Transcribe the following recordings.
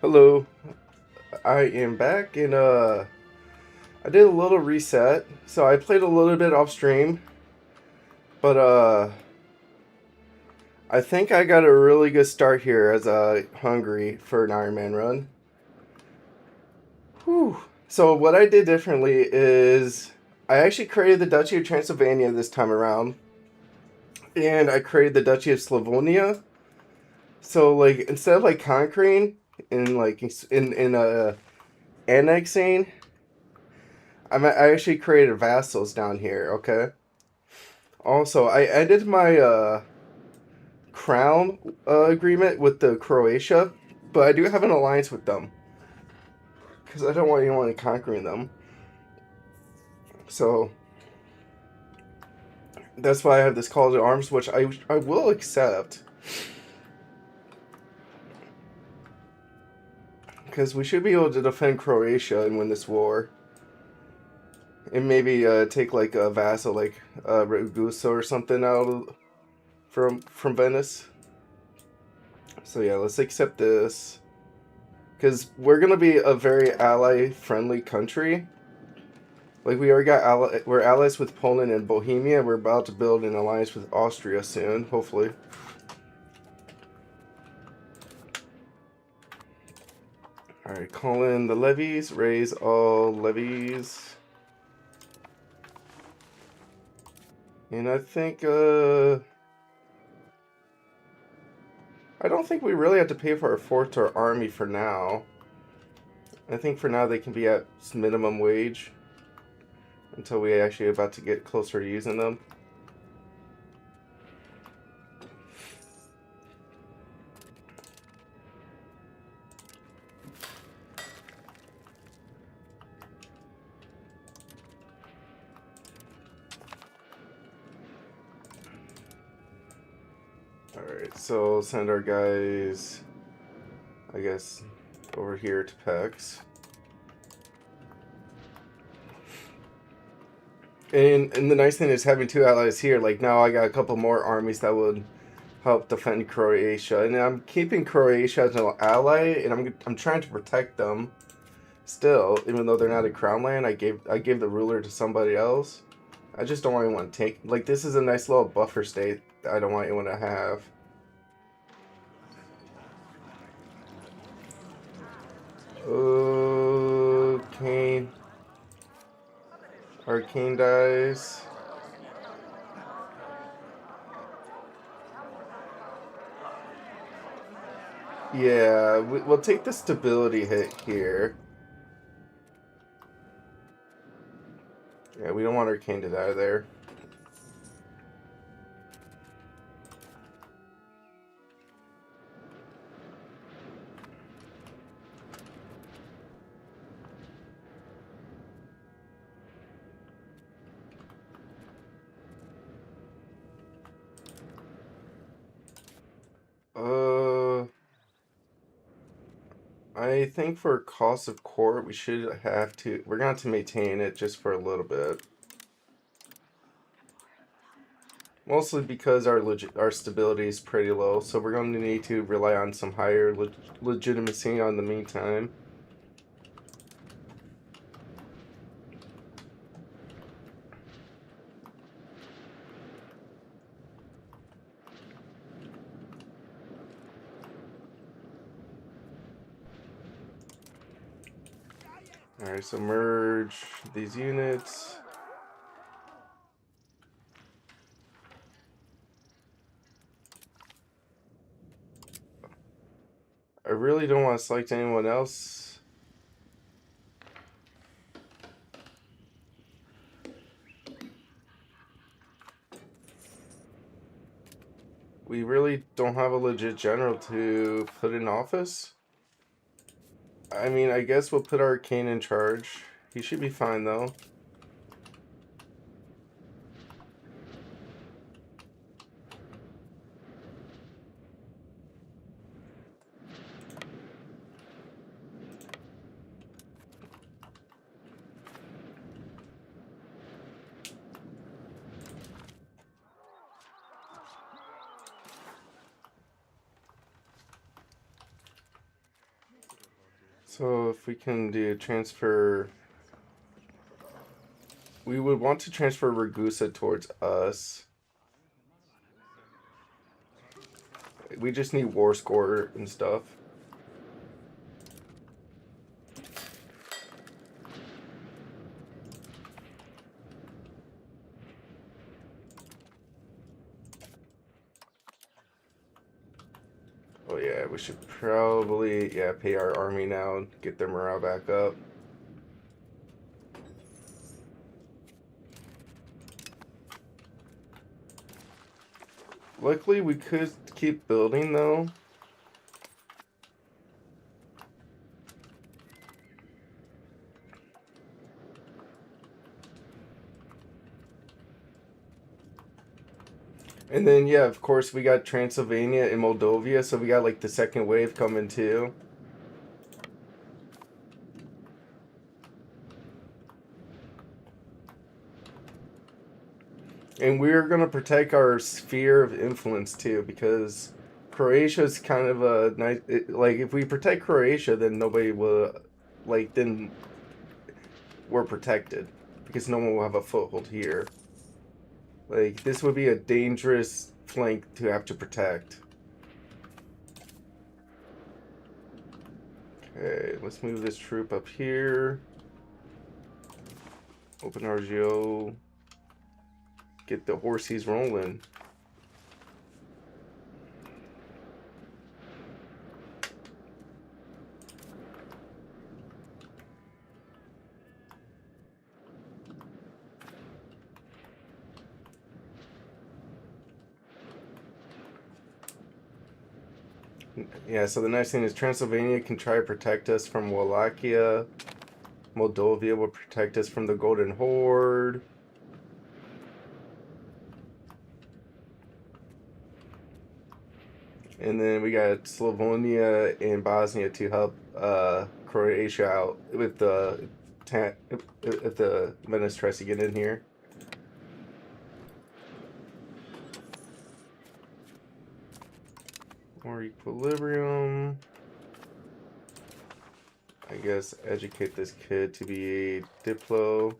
Hello, I am back and I did a little reset. So I played a little bit off stream, but I think I got a really good start here as Hungary for an Ironman run. Whew. So what I did differently is I actually created the Duchy of Transylvania this time around, and I created the Duchy of Slavonia. So like instead of like conquering and like in annexing, I actually created vassals down here. Okay. Also, I ended my crown agreement with the Croatia, but I do have an alliance with them because I don't want anyone conquering them. So that's why I have this call to arms, which I will accept because we should be able to defend Croatia and win this war, and maybe take like a vassal like Ragusa or something out of, from Venice. So yeah, let's accept this because we're gonna be a very ally friendly country. Like we already got we're allies with Poland and Bohemia. We're about to build an alliance with Austria soon, hopefully. All right, call in the levies. Raise all levies. And I think I don't think we really have to pay for our fort or army for now. I think for now they can be at minimum wage until we actually about to get closer to using them. Alright, so send our guys, I guess, over here to Pex. And the nice thing is having two allies here, like now I got a couple more armies that would help defend Croatia. And I'm keeping Croatia as an ally, and I'm trying to protect them still, even though they're not a crown land. I gave the ruler to somebody else. I just don't want anyone to take, like, this is a nice little buffer state that I don't want anyone to have. Okay. Arcane dies. Yeah, we'll take the stability hit here. Yeah, we don't want Arcane to die there. Uh, I think for cost of court, we should have to. We're going to have to maintain it just for a little bit. Mostly because our stability is pretty low, so we're going to need to rely on some higher legitimacy on the meantime. Alright, so merge these units. I really don't want to select anyone else. We really don't have a legit general to put in office. I mean, I guess we'll put Arcane in charge. He should be fine, though. So if we can do transfer, we would want to transfer Ragusa towards us. We just need war score and stuff. Oh yeah, we should probably, yeah, pay our army now and get their morale back up. Luckily, we could keep building though. And then, yeah, of course, we got Transylvania and Moldavia, so we got like the second wave coming too. And we're going to protect our sphere of influence too, because Croatia's kind of a nice. Like, if we protect Croatia, then nobody will. Like, then we're protected, because no one will have a foothold here. Like, this would be a dangerous flank to have to protect. Okay, let's move this troop up here. Open RGO. Get the horsies rolling. Yeah, so the nice thing is Transylvania can try to protect us from Wallachia. Moldavia will protect us from the Golden Horde. And then we got Slavonia and Bosnia to help Croatia out with the if the Venice tries to get in here. More equilibrium. I guess educate this kid to be a Diplo.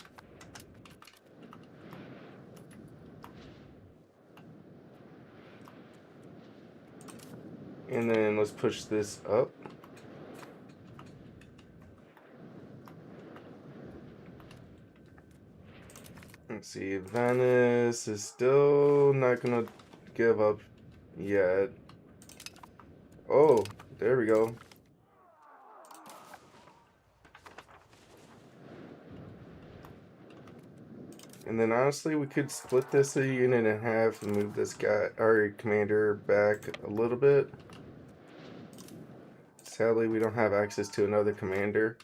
And then let's push this up. Let's see, Venice is still not gonna give up yet. Oh, there we go. And then honestly, we could split this unit in half and move this guy, our commander, back a little bit. Sadly, we don't have access to another commander.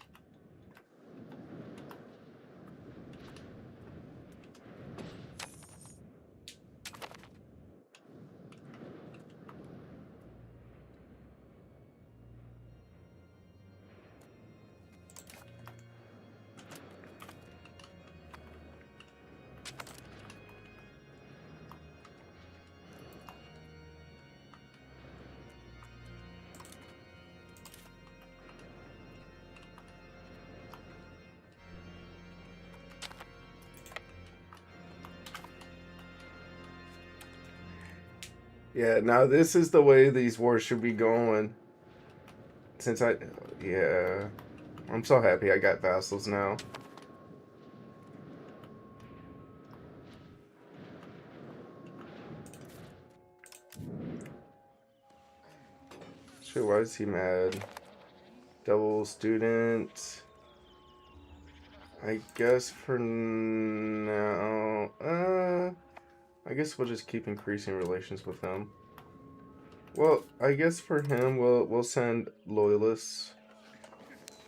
Yeah, now this is the way these wars should be going. Since yeah, I'm so happy I got vassals now. Shit, why is he mad? Double student. I guess for now, I guess we'll just keep increasing relations with him. Well, I guess for him, we'll send loyalists,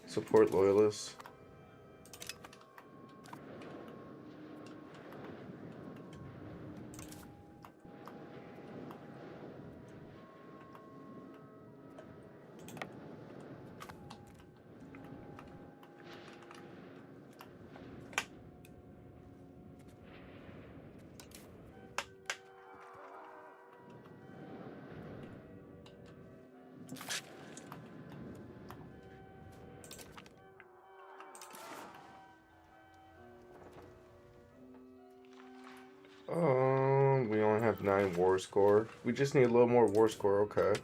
support loyalists. We only have 9 war score. We just need a little more war score, okay.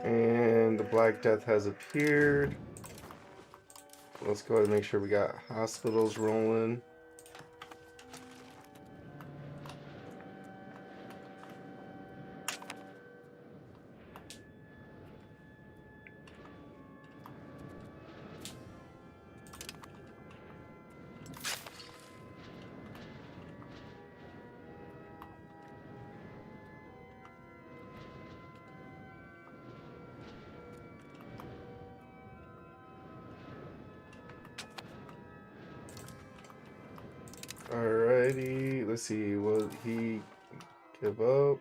And the Black Death has appeared. Let's go ahead and make sure we got hospitals rolling. Alrighty, let's see, will he give up?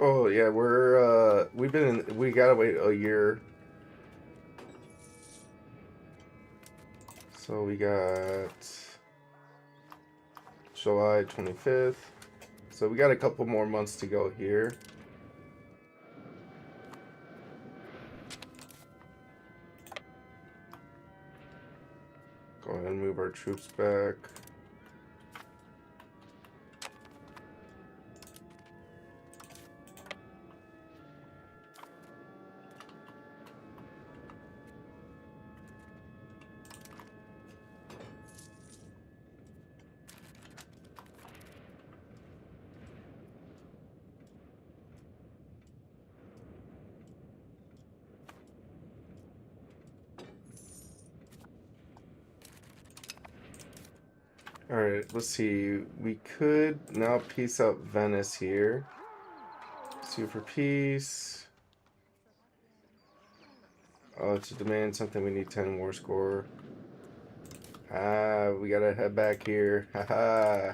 Oh yeah, we gotta wait a year. So we got July 25th. So we got a couple more months to go here. Go ahead and move our troops back. Alright, let's see. We could now peace out Venice here. Sue for peace. Oh, to demand something, we need 10 war score. Ah, we gotta head back here. Haha.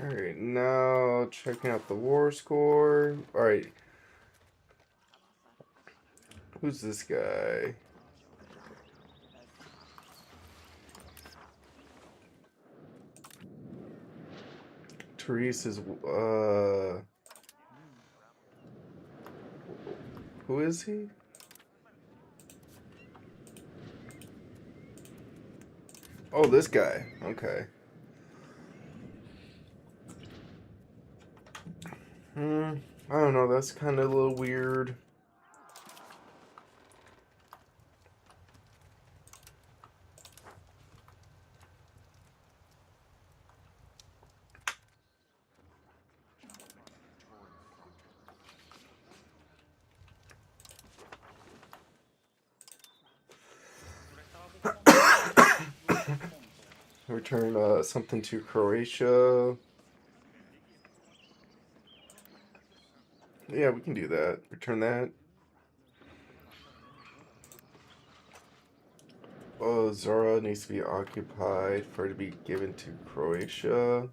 Alright, now checking out the war score. Alright. Who's this guy? Therese is, who is he? Oh, this guy. Okay. I don't know, that's kind of a little weird. Return something to Croatia. Yeah, we can do that. Return that. Oh, Zora needs to be occupied for it to be given to Croatia.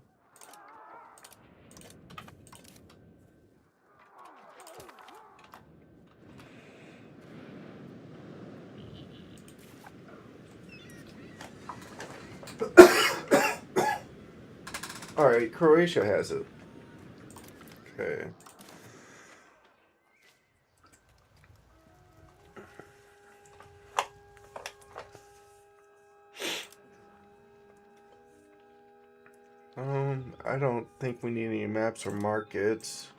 Alright, Croatia has it. Okay. I don't think we need any maps or markets.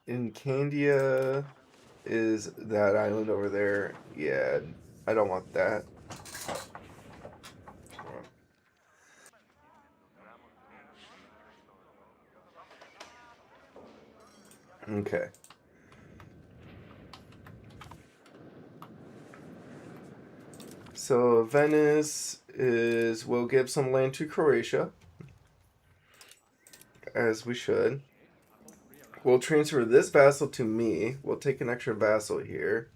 In Candia is that island over there. Yeah, I don't want that. Okay. So Venice is, we'll give some land to Croatia, as we should. We'll transfer this vassal to me. We'll take an extra vassal here.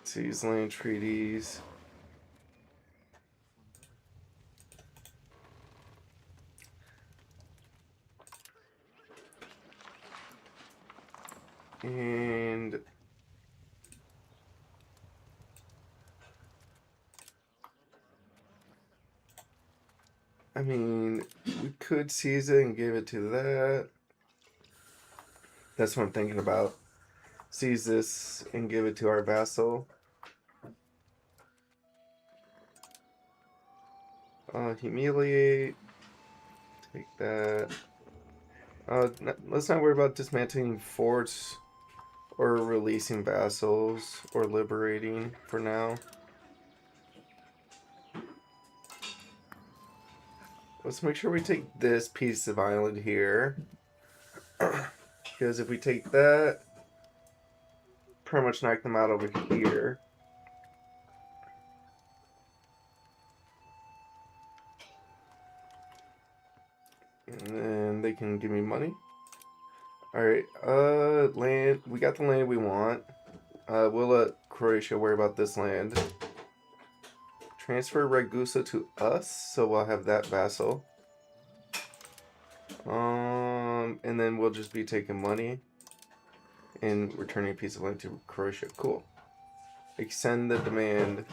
Seize land treaties. And I mean, we could seize it and give it to that. That's what I'm thinking about. Seize this and give it to our vassal. Humiliate. Take that. Let's not worry about dismantling forts or releasing vassals or liberating for now. Let's make sure we take this piece of island here. Because if we take that, pretty much knock them out over here. And then they can give me money. Alright, land. We got the land we want. We'll let Croatia worry about this land. Transfer Ragusa to us, so we'll have that vassal. And then we'll just be taking money and returning a piece of land to Croatia. Cool. Extend the demand.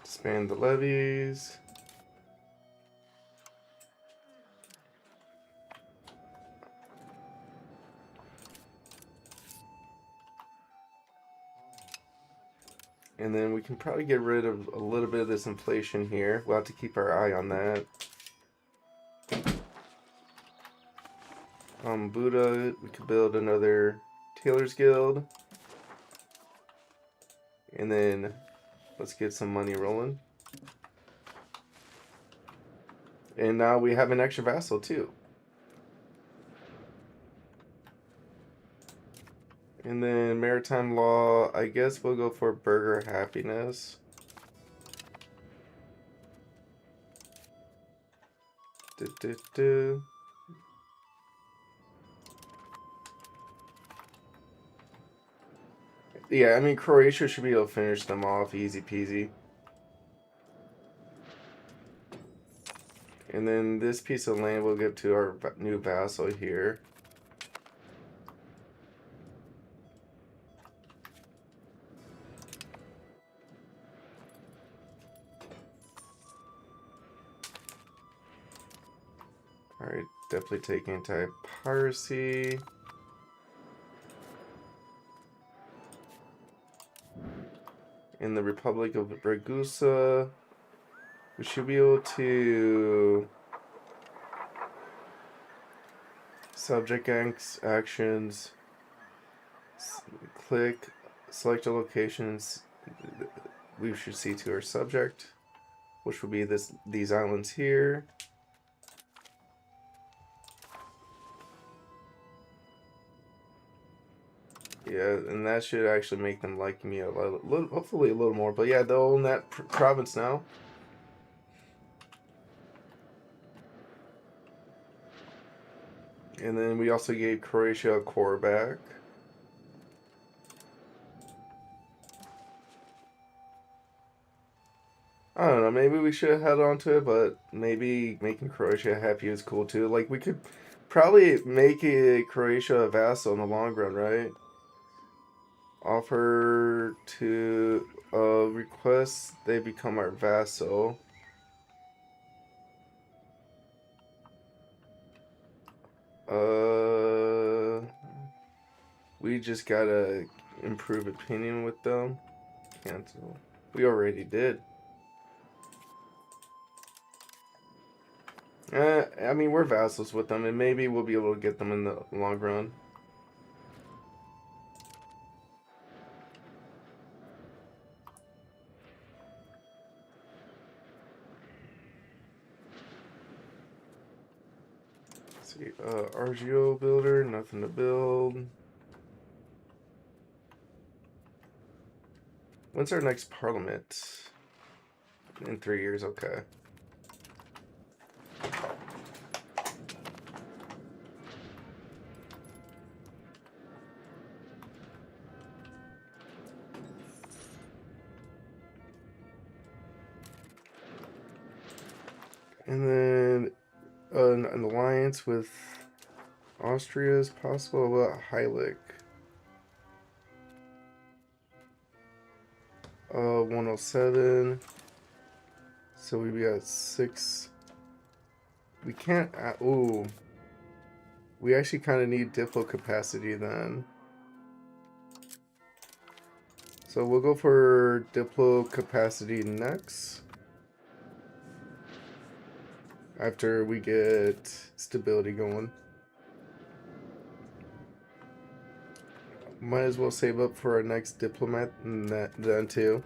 Expand the levies. And then we can probably get rid of a little bit of this inflation here. We'll have to keep our eye on that. Buddha, we could build another Tailor's Guild. And then let's get some money rolling. And now we have an extra vassal too. And then maritime law, I guess we'll go for burger happiness. Yeah, I mean, Croatia should be able to finish them off easy peasy. And then this piece of land we'll give to our new vassal here. Alright, definitely take anti-piracy. In the Republic of Ragusa, we should be able to subject actions, click, select a locations we should see to our subject, which would be these islands here. Yeah, and that should actually make them like me a little, hopefully a little more. But yeah, they'll own that province now. And then we also gave Croatia a core back. I don't know, maybe we should have held on to it, but maybe making Croatia happy is cool too. Like, we could probably make Croatia a vassal in the long run, right? Offer to request they become our vassal. We just gotta improve opinion with them. Cancel. We already did. I mean, we're vassals with them, and maybe we'll be able to get them in the long run. Let's see, RGO builder, nothing to build. When's our next parliament? In 3 years, okay. And then an alliance with Austria is possible. About Heilig. 107. So we got 6. We can't. Ooh. We actually kind of need Diplo capacity then. So we'll go for Diplo capacity next. After we get stability going. Might as well save up for our next diplomat then too.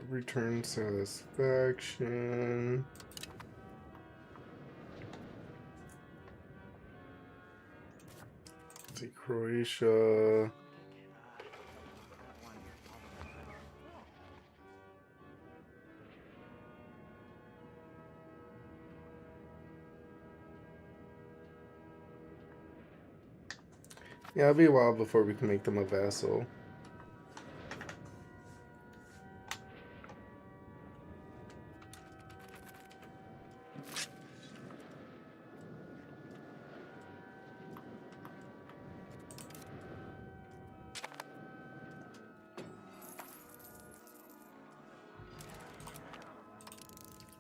Return satisfaction. Let's see, Croatia. Yeah, it'll be a while before we can make them a vassal.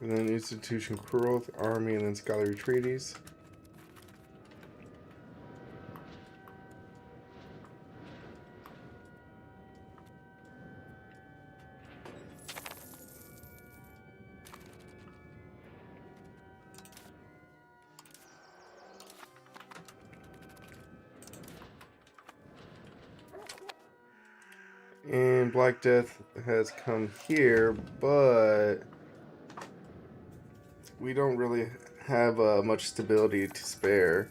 And then institution growth, army, and then scholarly treaties. And Black Death has come here, but we don't really have much stability to spare.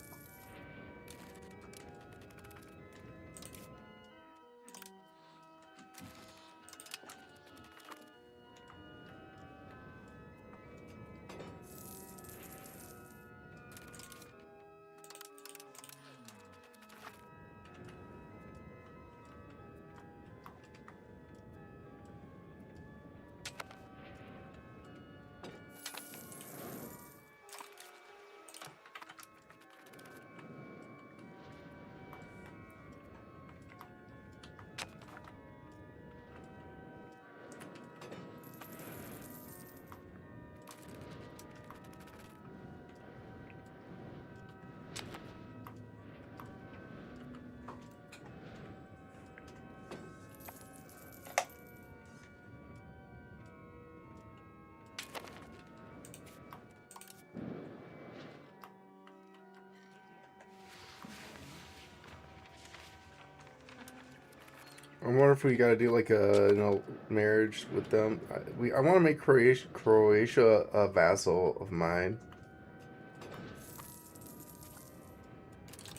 I wonder if we gotta do like a marriage with them. I want to make Croatia a vassal of mine.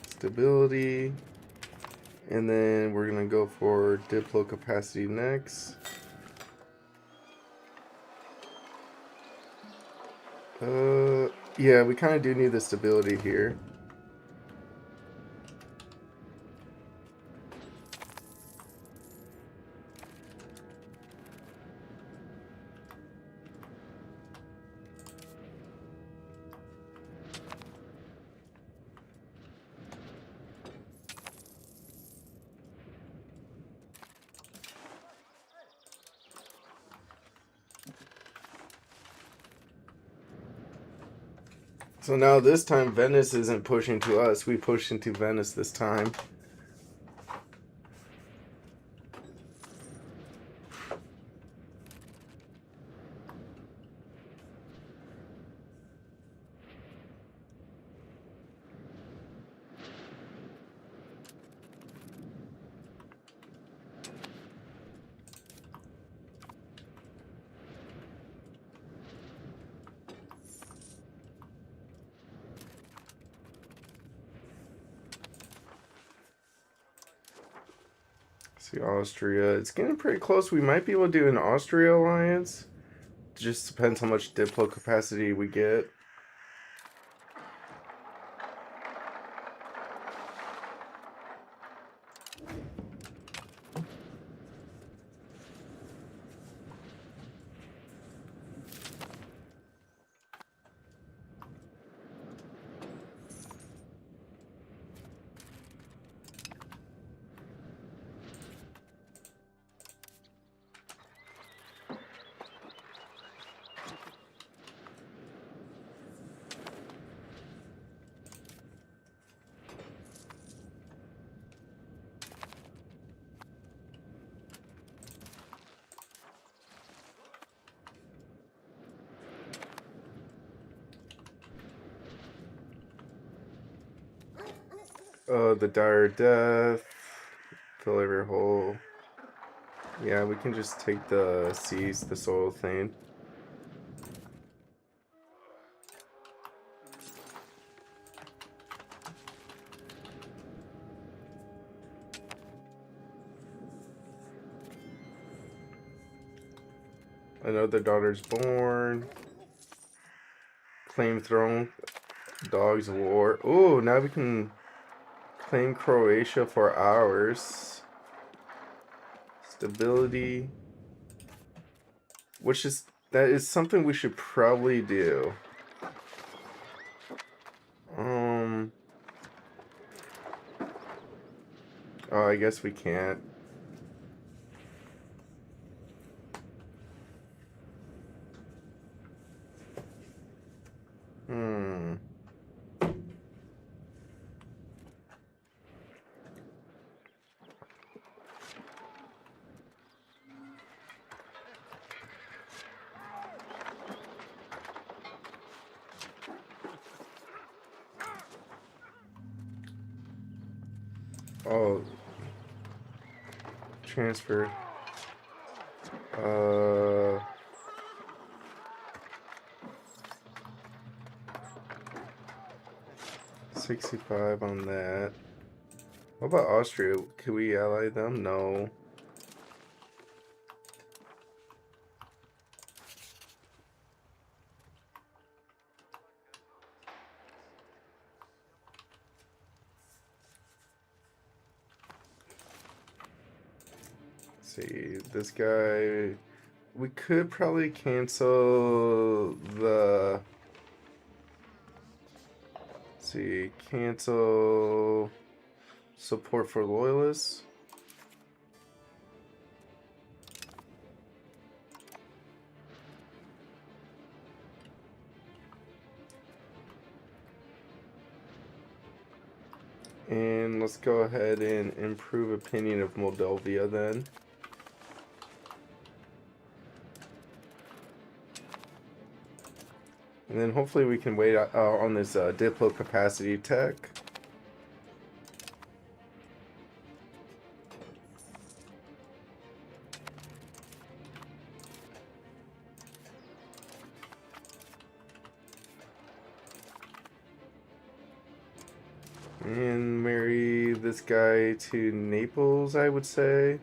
Stability, and then we're gonna go for Diplo capacity next. Yeah, we kind of do need the stability here. So now this time Venice isn't pushing to us. We pushed into Venice this time. See, Austria. It's getting pretty close. We might be able to do an Austria alliance. It just depends how much Diplo capacity we get. The dire death. Fill every hole. Yeah, we can just take the seas, the soil thing. Another daughter's born. Claim throne. Dogs of war. Oh, now we can claim Croatia for ours. Stability. That is something we should probably do. Oh, I guess we can't. Oh, transfer. 65 on that. What about Austria? Can we ally them? No. Let's see, this guy. We could probably cancel the. Let's see, cancel support for loyalists. And let's go ahead and improve opinion of Moldavia then. And then hopefully we can wait on this Diplo capacity tech. And marry this guy to Naples, I would say.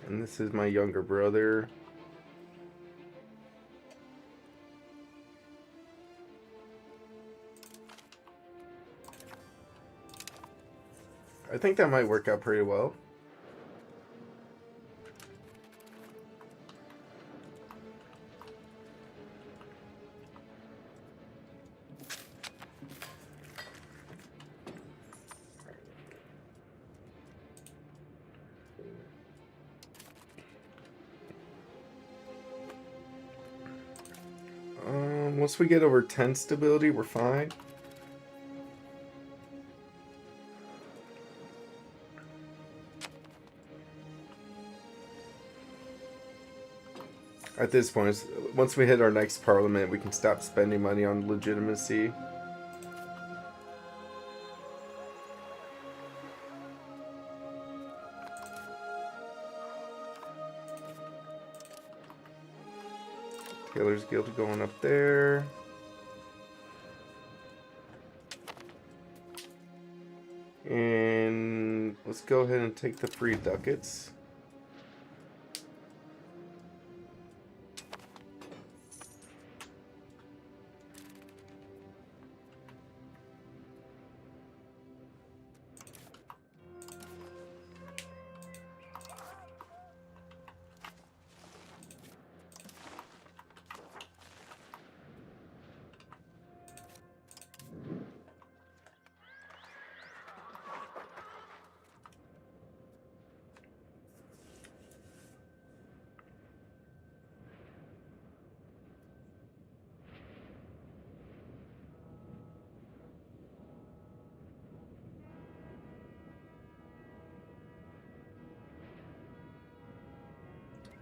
And this is my younger brother. I think that might work out pretty well. Once we get over 10 stability, we're fine. At this point, once we hit our next parliament, we can stop spending money on legitimacy. Taylor's Guild going up there. And let's go ahead and take the free ducats.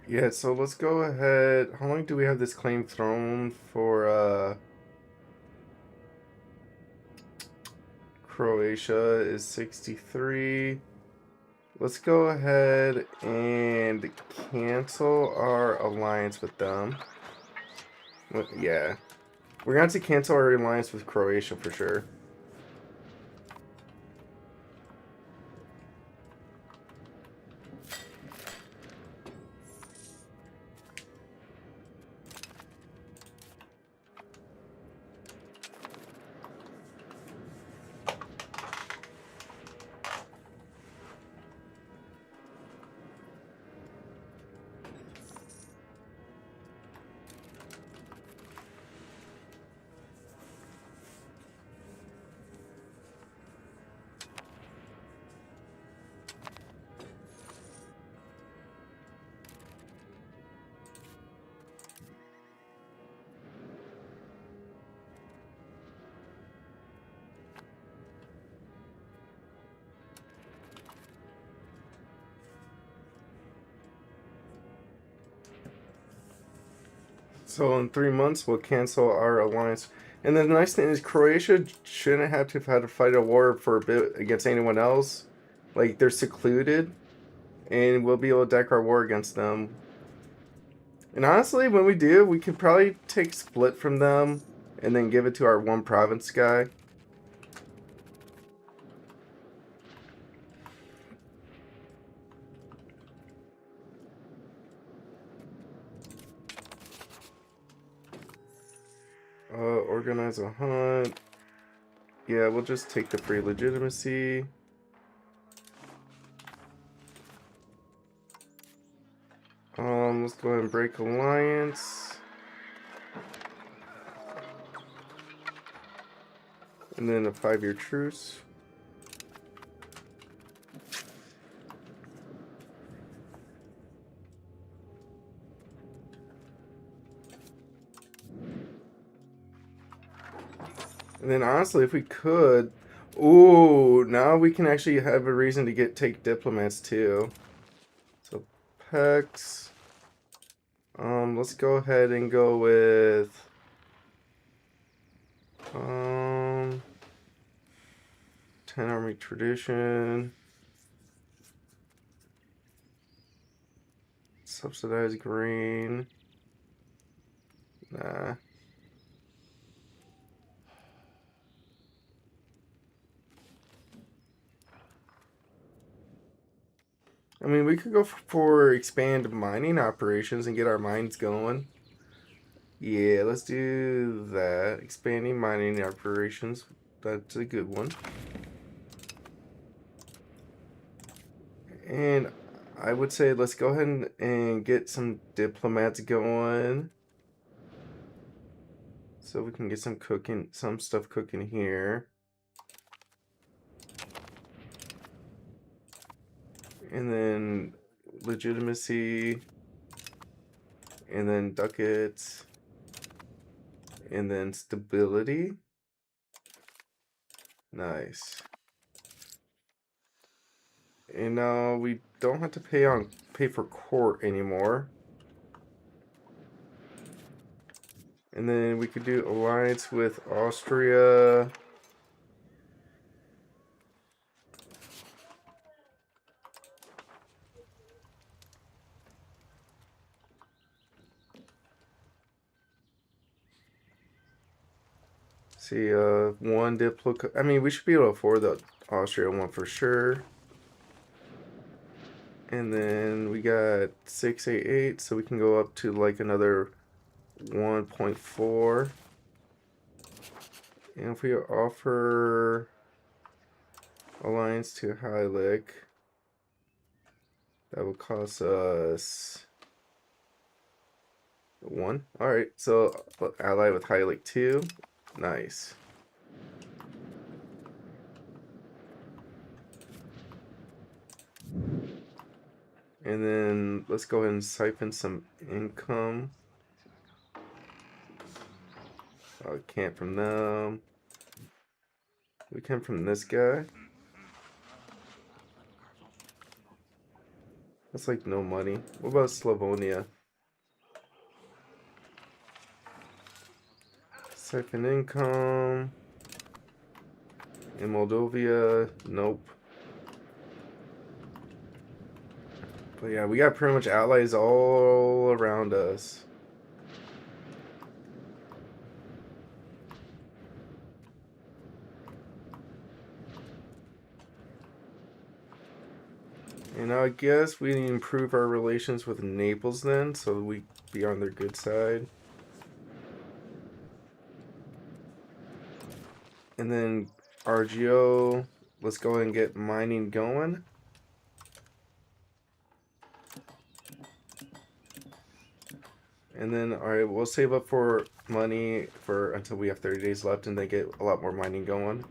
Yeah, so let's go ahead. How long do we have this claim thrown for? Croatia is 63. Let's go ahead and cancel our alliance with them. Yeah. We're going to have to cancel our alliance with Croatia for sure. So in 3 months, we'll cancel our alliance. And the nice thing is Croatia shouldn't have to have had to fight a war for a bit against anyone else. Like, they're secluded, and we'll be able to deck our war against them. And honestly, when we do, we could probably take split from them and then give it to our one province guy. Organize a hunt. Yeah, we'll just take the free legitimacy. Let's go ahead and break alliance. And then a 5-year truce. And then honestly, if we could, ooh, now we can actually have a reason to take diplomats too. So Pex. Let's go ahead and go with 10 army tradition. Subsidized grain. Nah. I mean, we could go for expand mining operations and get our mines going. Yeah, let's do that. Expanding mining operations. That's a good one. And I would say let's go ahead and get some diplomats going. So we can get some stuff cooking here. And then legitimacy. And then ducats. And then stability. Nice. And now we don't have to pay for court anymore. And then we could do alliance with Austria. See, one Diplo. I mean, we should be able to afford the Austria one for sure. And then we got 688, so we can go up to like another 1.4. And if we offer alliance to Heilig, that would cost us 1. Alright, so ally with Heilig 2. Nice. And then let's go ahead and siphon some income. Can't from them. We can from this guy. That's like no money. What about Slavonia? Siphon income. In Moldovia, nope. But yeah, we got pretty much allies all around us. And I guess we improve our relations with Naples then, so we be on their good side. And then RGO, let's go ahead and get mining going. And then, alright, we'll save up for money for until we have 30 days left and then get a lot more mining going.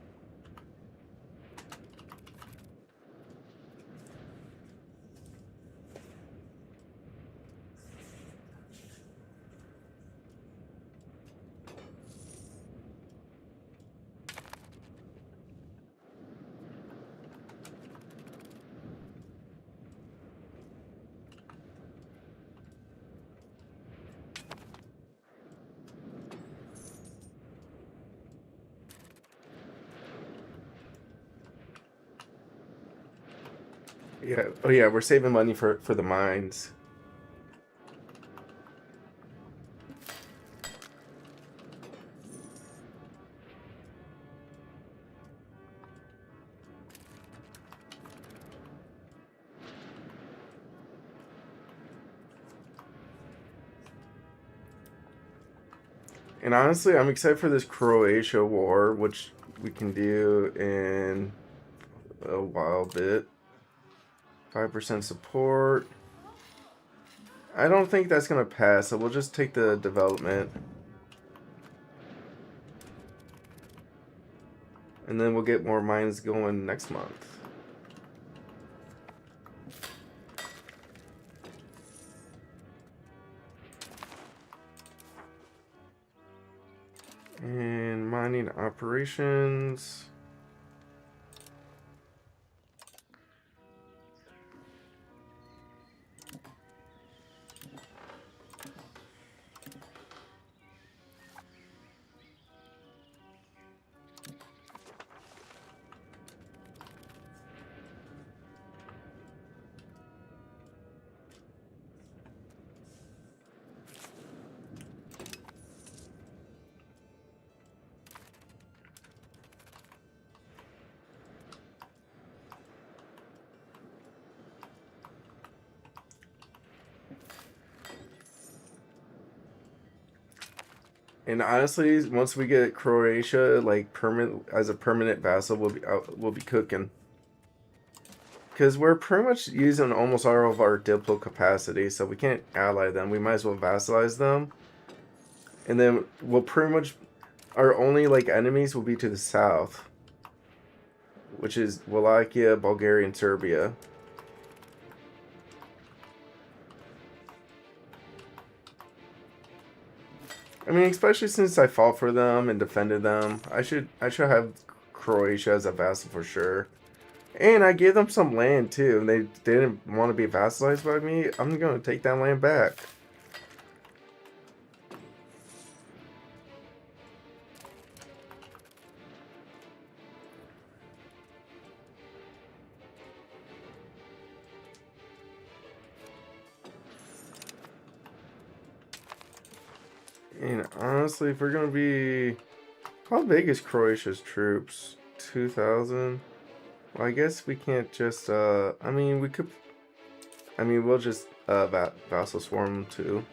Yeah, oh yeah, we're saving money for the mines. And honestly, I'm excited for this Croatia war, which we can do in a while bit. 5% support. I don't think that's going to pass, so we'll just take the development. And then we'll get more mines going next month. And mining operations. And honestly, once we get Croatia like permanent as a permanent vassal, we'll be cooking. Because we're pretty much using almost all of our Diplo capacity, so we can't ally them. We might as well vassalize them. And then we'll pretty much... Our only, like, enemies will be to the south. Which is Wallachia, Bulgaria, and Serbia. I mean, especially since I fought for them and defended them, I should have Croatia as a vassal for sure. And I gave them some land too, and they didn't want to be vassalized by me. I'm going to take that land back. And honestly, if we're going to be... How big is Croatia's troops? 2,000? Well, I guess we can't just, I mean, we could... I mean, we'll just, vassal swarm them too.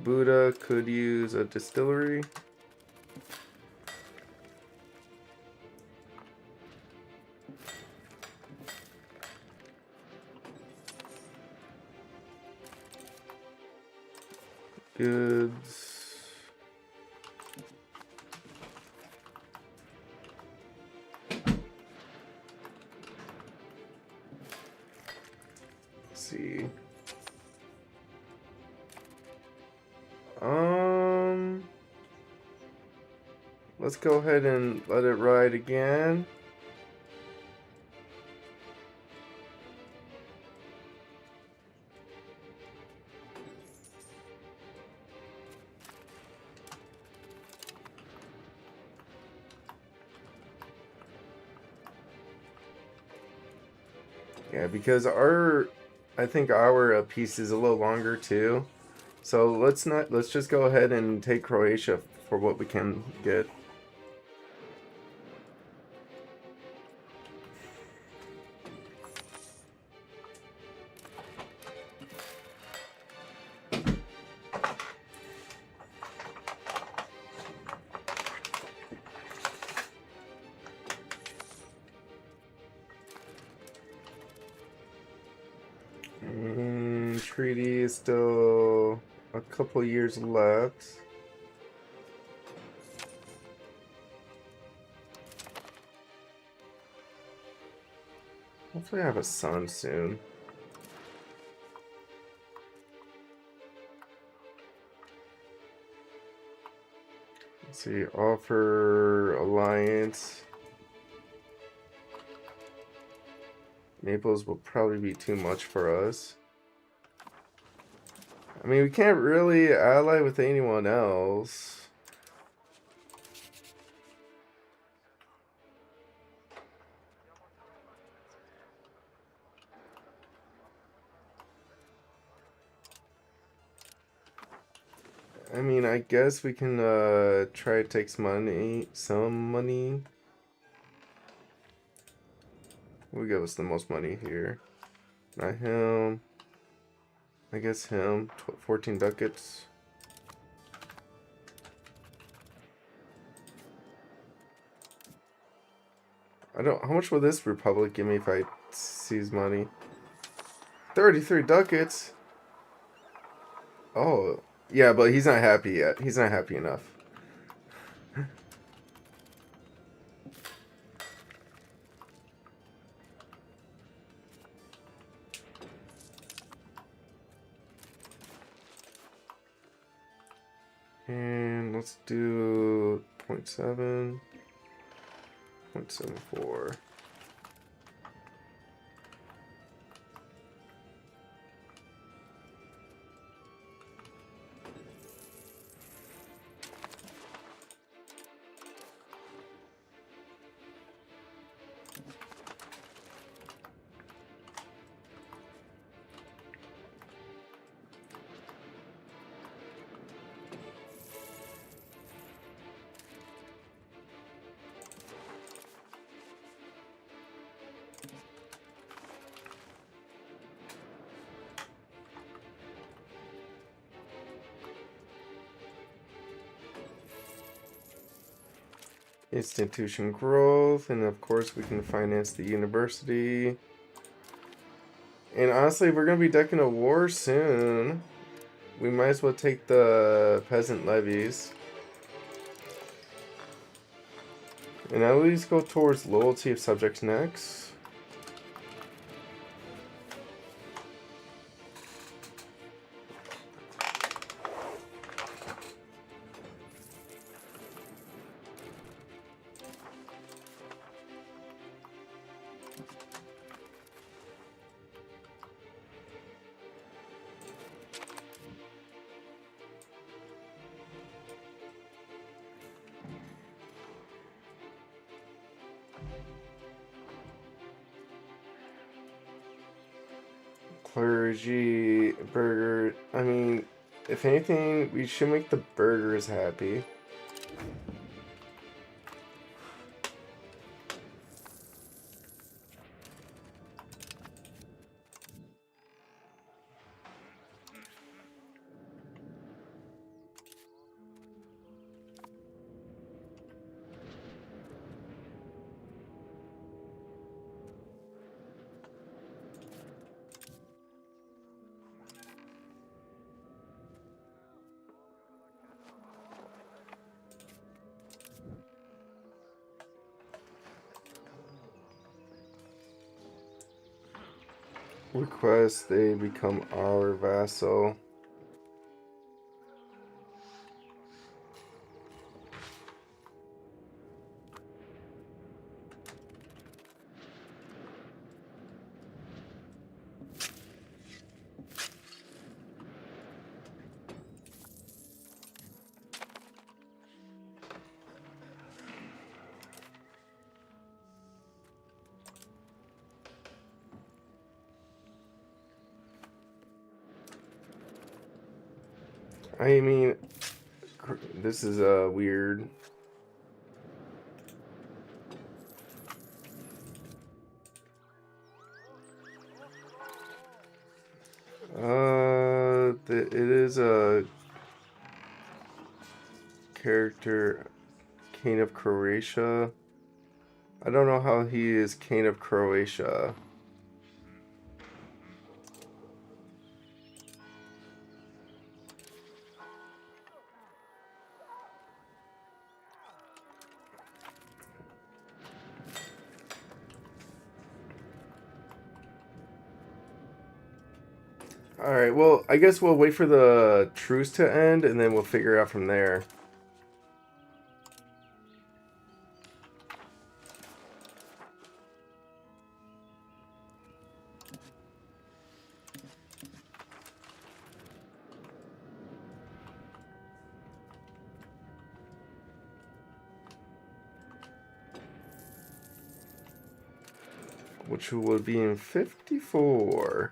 Buddha could use a distillery. Goods. Let's see. Let's go ahead and let it ride again. Yeah, because I think our piece is a little longer too. So let's just go ahead and take Croatia for what we can get. Treaty is still a couple years left. Hopefully I have a son soon. Let's see, offer alliance. Naples will probably be too much for us. I mean, we can't really ally with anyone else. I mean, I guess we can try to take some money. We'll give us the most money here. Not him. I guess him. 14 ducats. I don't... How much will this republic give me if I seize money? 33 ducats? Oh... Yeah, but he's not happy yet. He's not happy enough. And let's do 0.7, 0.74. institution growth, and of course we can finance the university. And honestly, we're gonna be decking a war soon. We might as well take the peasant levies. And at least go towards loyalty of subjects next. Clergy, burger. I mean, if anything, we should make the burgers happy. Request they become our vassal. I mean, this is weird. It is a character, King of Croatia. I don't know how he is King of Croatia. Alright, well, I guess we'll wait for the truce to end, and then we'll figure it out from there. Which will be in 54.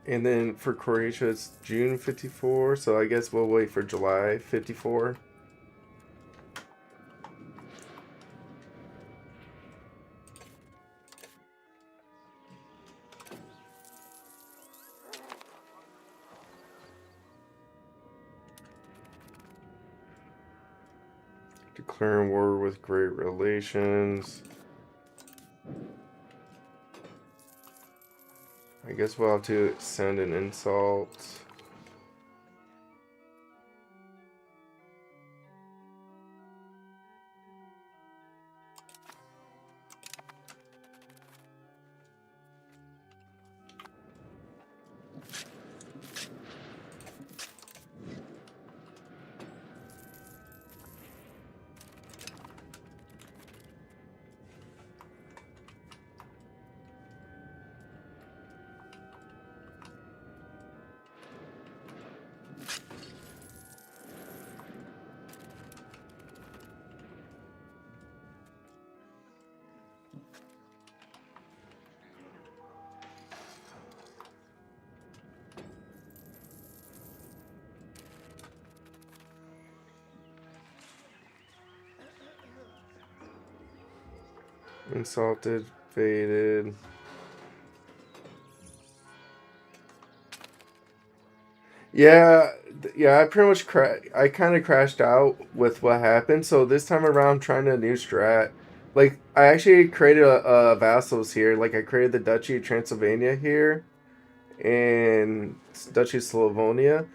And then for Croatia, it's June 54, so I guess we'll wait for July 54. Declaring war with great relations. I guess we'll have to send an insult. Insulted, faded. Yeah, yeah. I pretty much I kind of crashed out with what happened. So this time around, I'm trying a new strat. Like I actually created a vassals here. Like I created the Duchy of Transylvania here and Duchy of Slavonia,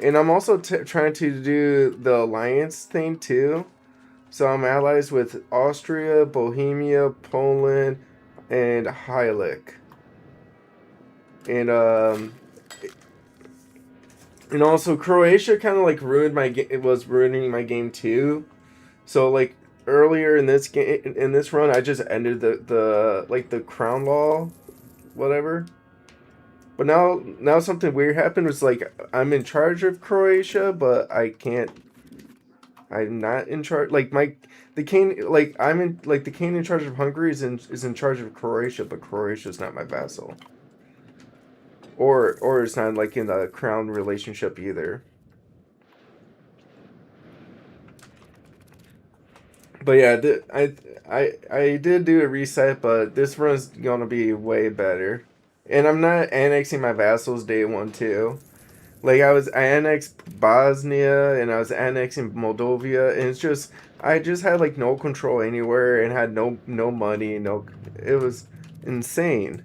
and I'm also trying to do the alliance thing too. So I'm allies with Austria, Bohemia, Poland, and Heilig. And and also Croatia kind of like ruined my game. It was ruining my game too. So like earlier in this game, in this run, I just ended the like the crown law, whatever. But now something weird happened. Was like I'm in charge of Croatia, but I can't. I'm not in charge. Like my the king, like I'm in like the king in charge of Hungary is in charge of Croatia, but Croatia is not my vassal, or it's not like in a crown relationship either. But yeah, I did do a reset, but this run's gonna be way better. And I'm not annexing my vassals day one too. Like I annexed Bosnia and I was annexing Moldovia, and it's just I just had like no control anywhere and had no money, no. It was insane.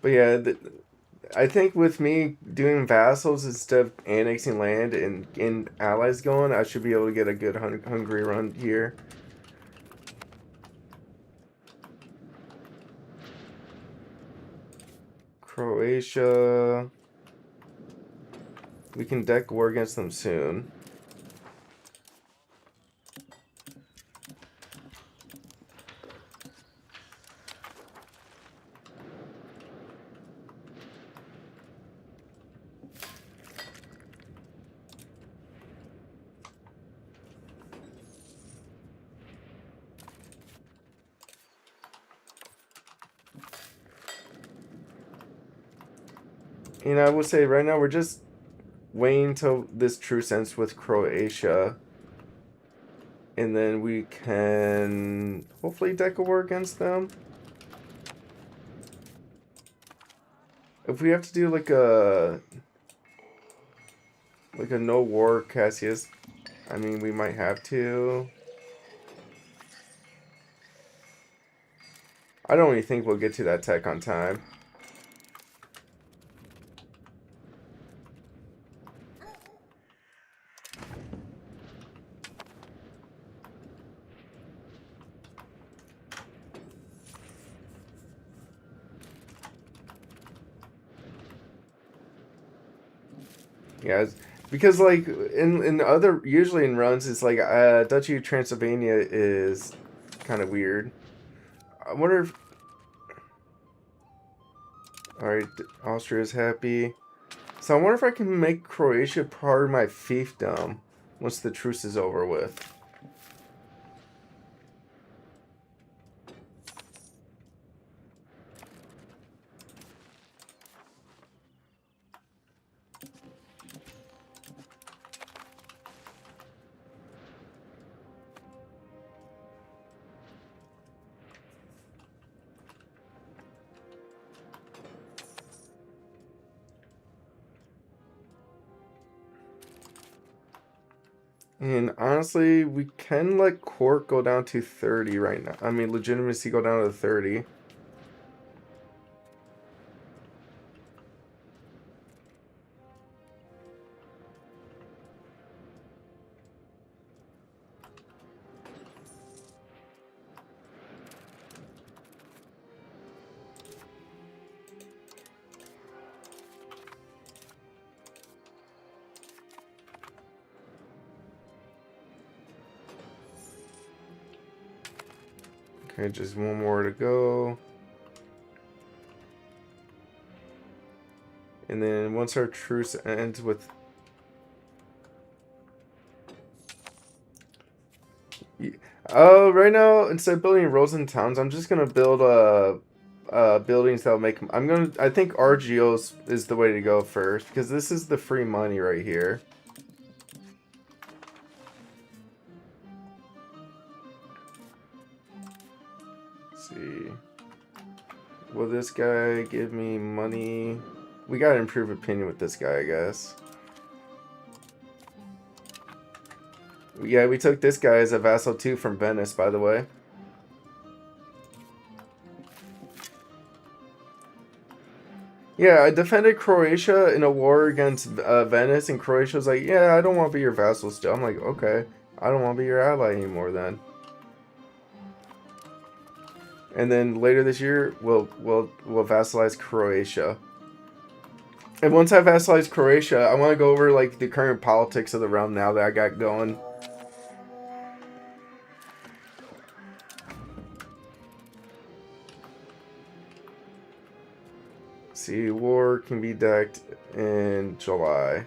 But yeah, I think with me doing vassals instead of annexing land and allies going, I should be able to get a good Hungary run here. Croatia. We can deck war against them soon. And I would say right now we're just waiting till this truce ends with Croatia. And then we can hopefully deck a war against them. If we have to do like a no war Cassius, I mean we might have to. I don't even think we'll get to that tech on time. Yeah, because like in other usually in runs it's like Duchy of Transylvania is kind of weird. I wonder if all right, Austria's happy. So I wonder if I can make Croatia part of my fiefdom once the truce is over with. And honestly, we can let court go down to 30 right now. I mean, legitimacy go down to 30. Okay, just one more to go. And then once our truce ends with... Right now, instead of building roads and towns, I'm just gonna build buildings that'll make. I think RGOs is the way to go first because this is the free money right here. Let's see. Will this guy give me money? We gotta improve opinion with this guy, I guess. Yeah, we took this guy as a vassal too from Venice, by the way. Yeah, I defended Croatia in a war against Venice, and Croatia was like, "Yeah, I don't want to be your vassal still." I'm like, "Okay, I don't want to be your ally anymore then." And then later this year, we'll vassalize Croatia. And once I vassalize Croatia, I want to go over like the current politics of the realm now that I got going. See, war can be decked in July.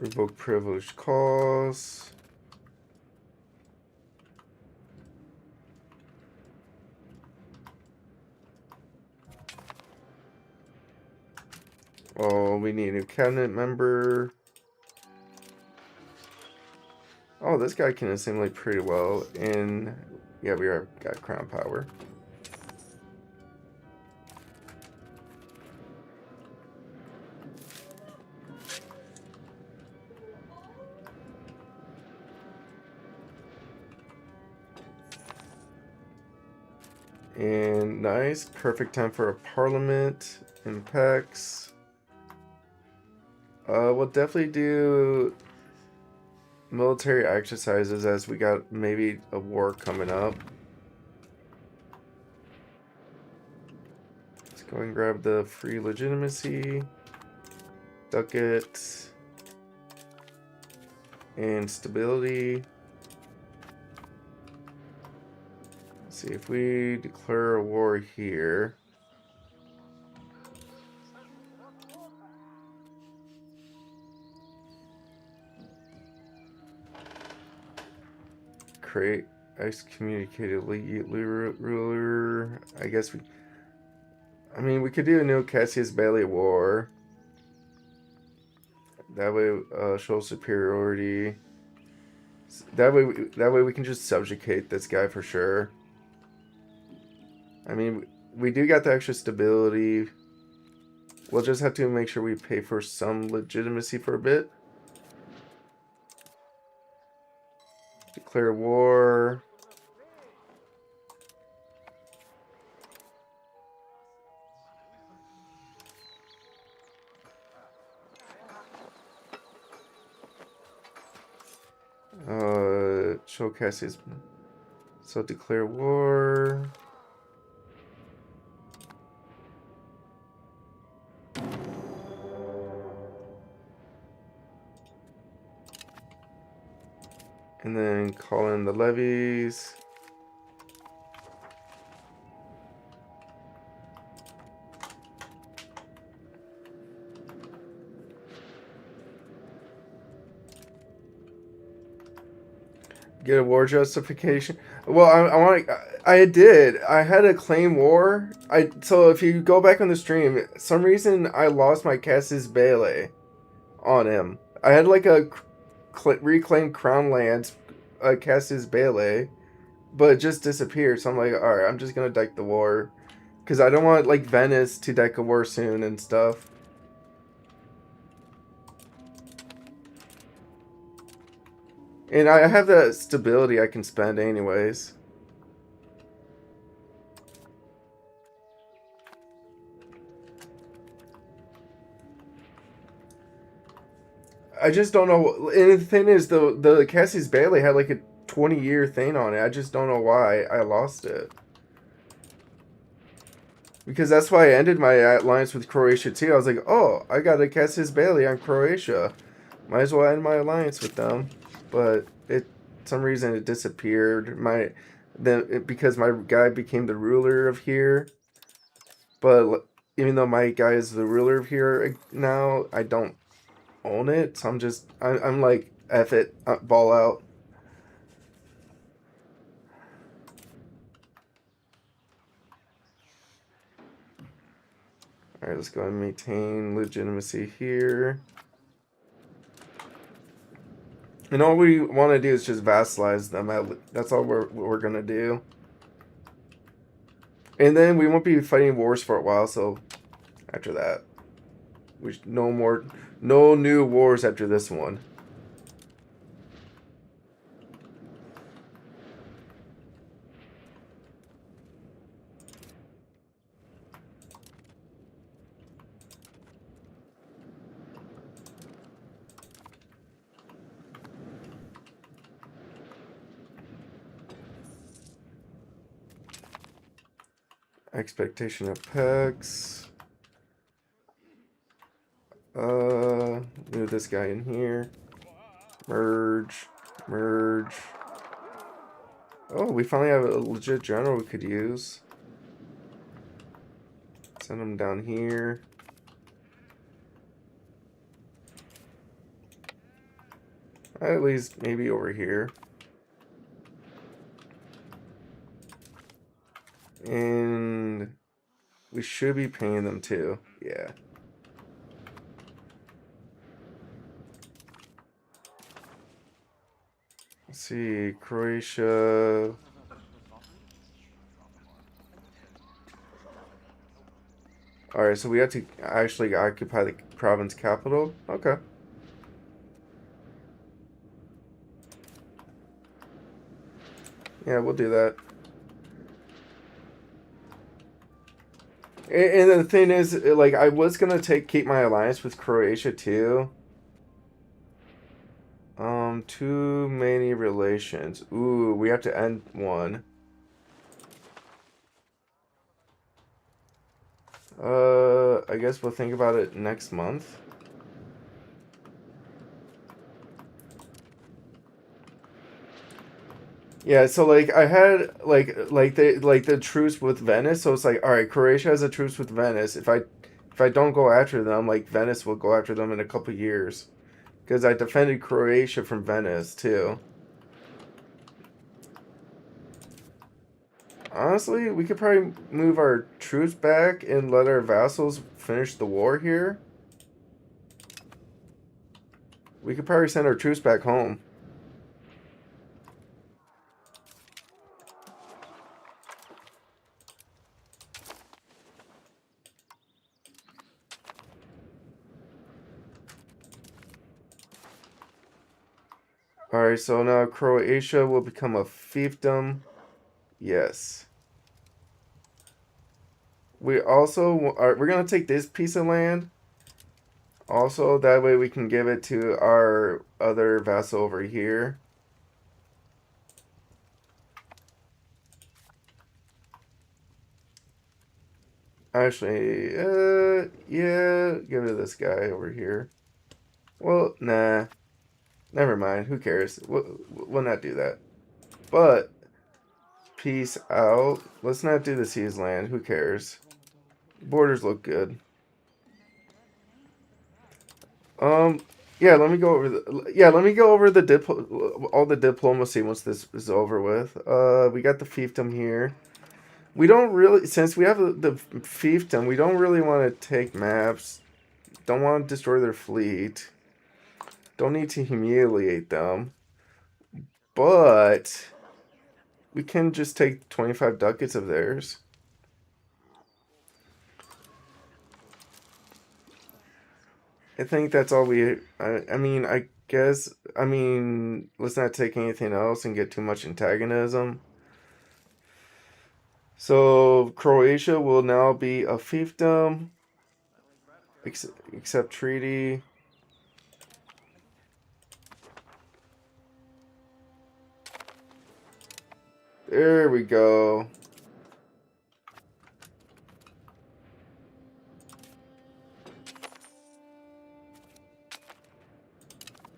Revoke privileged calls. Oh, we need a new cabinet member. Oh, this guy can assimilate pretty well. And yeah, we are got crown power. And nice, perfect time for a parliament. Impacts. We'll definitely do military exercises as we got maybe a war coming up. Let's go and grab the free legitimacy, ducat, and stability. Let's see if we declare a war here. Create excommunicated ruler. I guess we. I mean, we could do a new Cassius Bailey war. That way, show superiority. That way we can just subjugate this guy for sure. I mean, we do got the extra stability. We'll just have to make sure we pay for some legitimacy for a bit. Declare war. Show Cassius. So declare war. And then call in the levies. Get a war justification. Well, I did. I had a claim war. So if you go back on the stream, some reason I lost my Cassius Bailey on him. I had like a reclaimed crown lands, Cassius Bailey, but it just disappeared. So I'm like, all right, I'm just gonna deck the war, because I don't want like Venice to deck a war soon and stuff. And I have that stability I can spend anyways. I just don't know. And the thing is, the Cassius Bailey had like a 20-year thing on it. I just don't know why I lost it. Because that's why I ended my alliance with Croatia too. I was like, oh, I got a Cassius Bailey on Croatia. Might as well end my alliance with them. but some reason it disappeared. Because my guy became the ruler of here, but even though my guy is the ruler of here now, I don't own it. So I'm like, F it, ball out. All right, let's go and maintain legitimacy here. And all we want to do is just vassalize them. That's all we're gonna do. And then we won't be fighting wars for a while. So after that, no new wars after this one. Expectation of pecs. Move this guy in here. Merge. Merge. Oh, we finally have a legit general we could use. Send him down here. At least maybe over here. And we should be paying them too. Yeah. Let's see, Croatia. Alright, so we have to actually occupy the province capital? Okay. Yeah, we'll do that. And the thing is, like, I was gonna keep my alliance with Croatia too. Too many relations. Ooh, we have to end one. I guess we'll think about it next month. Yeah, so like I had the truce with Venice, so it's like, all right, Croatia has a truce with Venice. If I don't go after them, like Venice will go after them in a couple years, because I defended Croatia from Venice too. Honestly, we could probably move our troops back and let our vassals finish the war here. We could probably send our troops back home. Alright, so now Croatia will become a fiefdom. Yes. We're going to take this piece of land. Also, that way we can give it to our other vassal over here. Actually, yeah, give it to this guy over here. Well, nah. Never mind. Who cares? We'll not do that. But, peace out. Let's not do the seas land. Who cares? Borders look good. Yeah, let me go over all the diplomacy once this is over with. We got the fiefdom here. We don't really, since we have the fiefdom, we don't really want to take maps. Don't want to destroy their fleet. Don't need to humiliate them. But we can just take 25 ducats of theirs. I think that's all I mean, I guess, let's not take anything else and get too much antagonism. So, Croatia will now be a fiefdom. Accept treaty. There we go.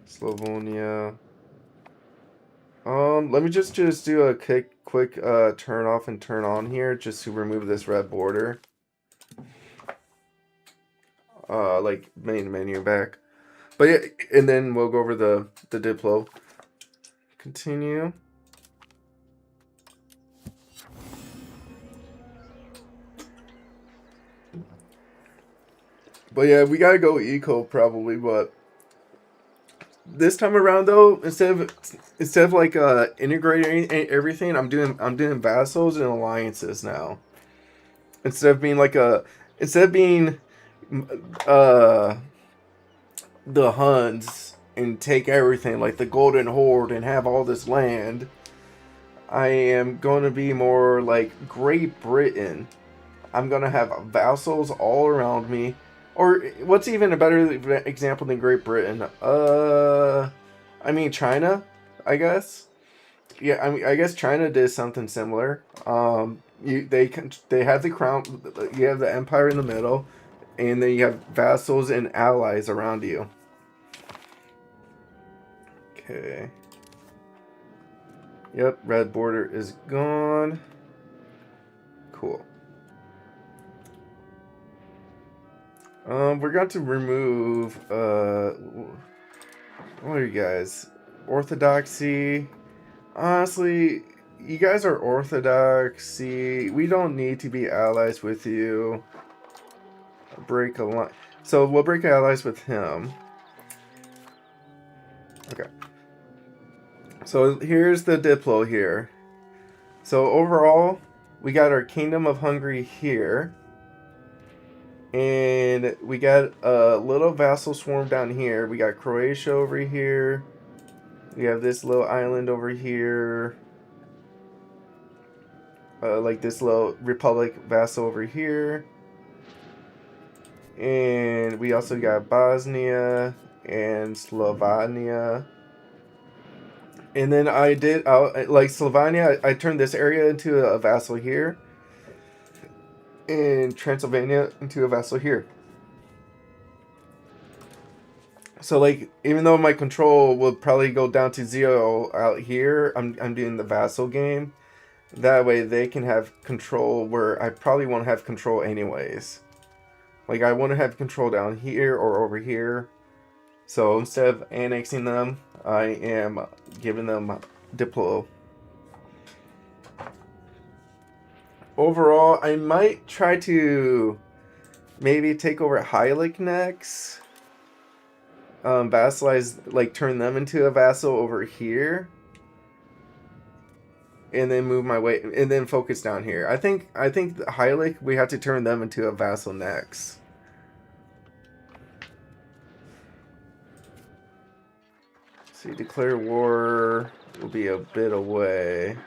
Slavonia. Let me just do a quick turn off and turn on here, just to remove this red border. Like main menu back. But yeah, and then we'll go over the Diplo. Continue. But yeah, we gotta go eco probably, but this time around though, instead of like integrating everything, I'm doing vassals and alliances now. Instead of being like a instead of being uh the Huns and take everything like the Golden Horde and have all this land, I am going to be more like Great Britain. I'm going to have vassals all around me. Or what's even a better example than Great Britain? I mean China, I guess. Yeah, I mean I guess China did something similar. They have the crown. You have the empire in the middle, and then you have vassals and allies around you. Okay. Yep, red border is gone. Cool. We're going to remove, what are you guys? Orthodoxy. Honestly, you guys are orthodoxy. We don't need to be allies with you. Break alliance. So we'll break allies with him. Okay. So here's the Diplo here. So overall, we got our Kingdom of Hungary here. And we got a little vassal swarm down here. We got Croatia over here. We have this little island over here. Like this little republic vassal over here. And we also got Bosnia and Slovenia. And then I did, like Slovenia, I turned this area into a vassal here. And Transylvania into a vassal here. So like, even though my control will probably go down to 0 out here, I'm doing the vassal game. That way they can have control where I probably won't have control anyways. Like I want to have control down here or over here. So instead of annexing them, I am giving them Diplo. Overall, I might try to maybe take over Heilig next. Vassalize, like turn them into a vassal over here. And then move my way, and then focus down here. I think Heilig, we have to turn them into a vassal next. See, declare war will be a bit away.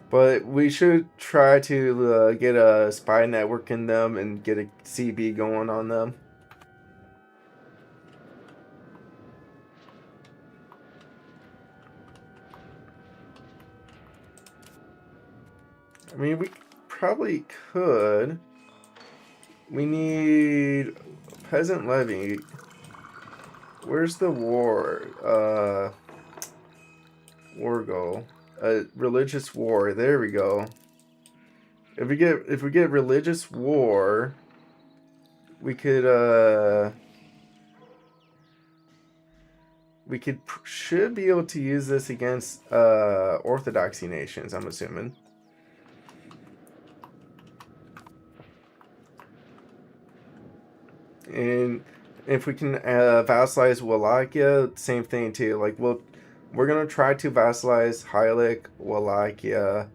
But we should try to get a spy network in them and get a CB going on them. I mean, we probably could. We need peasant levy. Where's the war? War goal. Religious war. There we go. If we get religious war, we could should be able to use this against orthodoxy nations, I'm assuming. And if we can vassalize Wallachia, same thing too. Like we're gonna try to vassalize Heilig, Wallachia.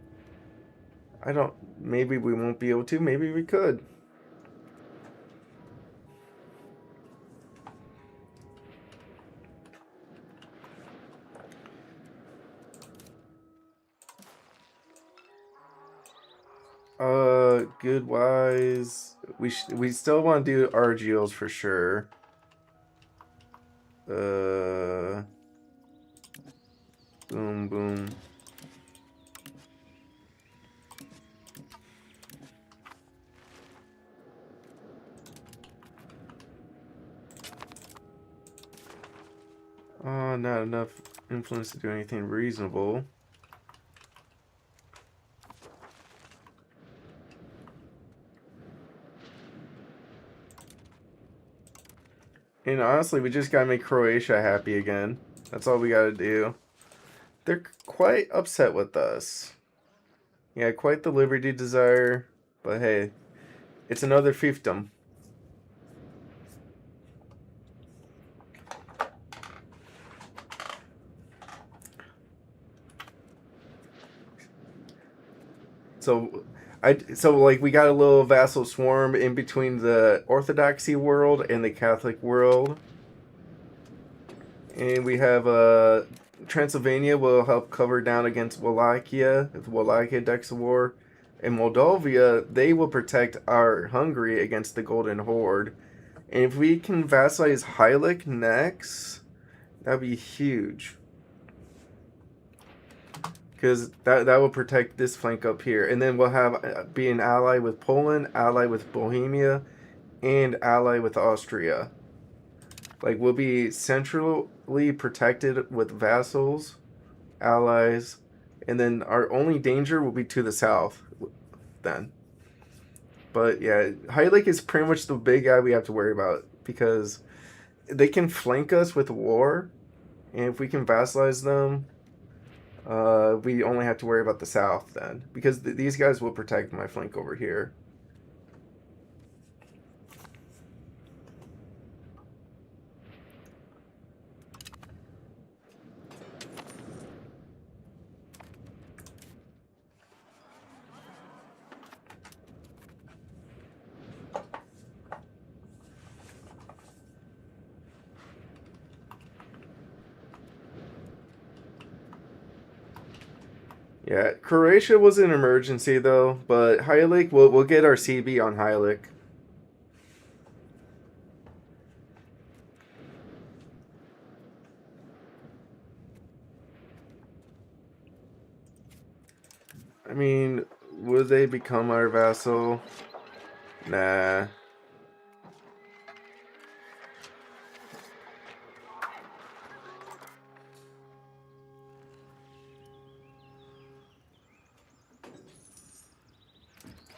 Maybe we won't be able to. Maybe we could. Good wise. We still want to do RGOs for sure. Boom, boom. Not enough influence to do anything reasonable. And honestly, we just gotta make Croatia happy again. That's all we gotta do. They're quite upset with us. Yeah, quite the liberty desire. But hey, it's another fiefdom. So, like we got a little vassal swarm in between the Orthodoxy world and the Catholic world, and we have Transylvania will help cover down against Wallachia if Wallachia decks a war, and Moldavia they will protect our Hungary against the Golden Horde, and if we can vassalize Heilig next, that'd be huge. Because that will protect this flank up here. And then we'll have be an ally with Poland, ally with Bohemia, and ally with Austria. Like, we'll be centrally protected with vassals, allies, and then our only danger will be to the south then. But yeah, Heilig is pretty much the big guy we have to worry about because they can flank us with war, and if we can vassalize them, we only have to worry about the south then, because these guys will protect my flank over here. Yeah, Croatia was an emergency though, but Heilig, we'll get our CB on Heilig. I mean, would they become our vassal? Nah.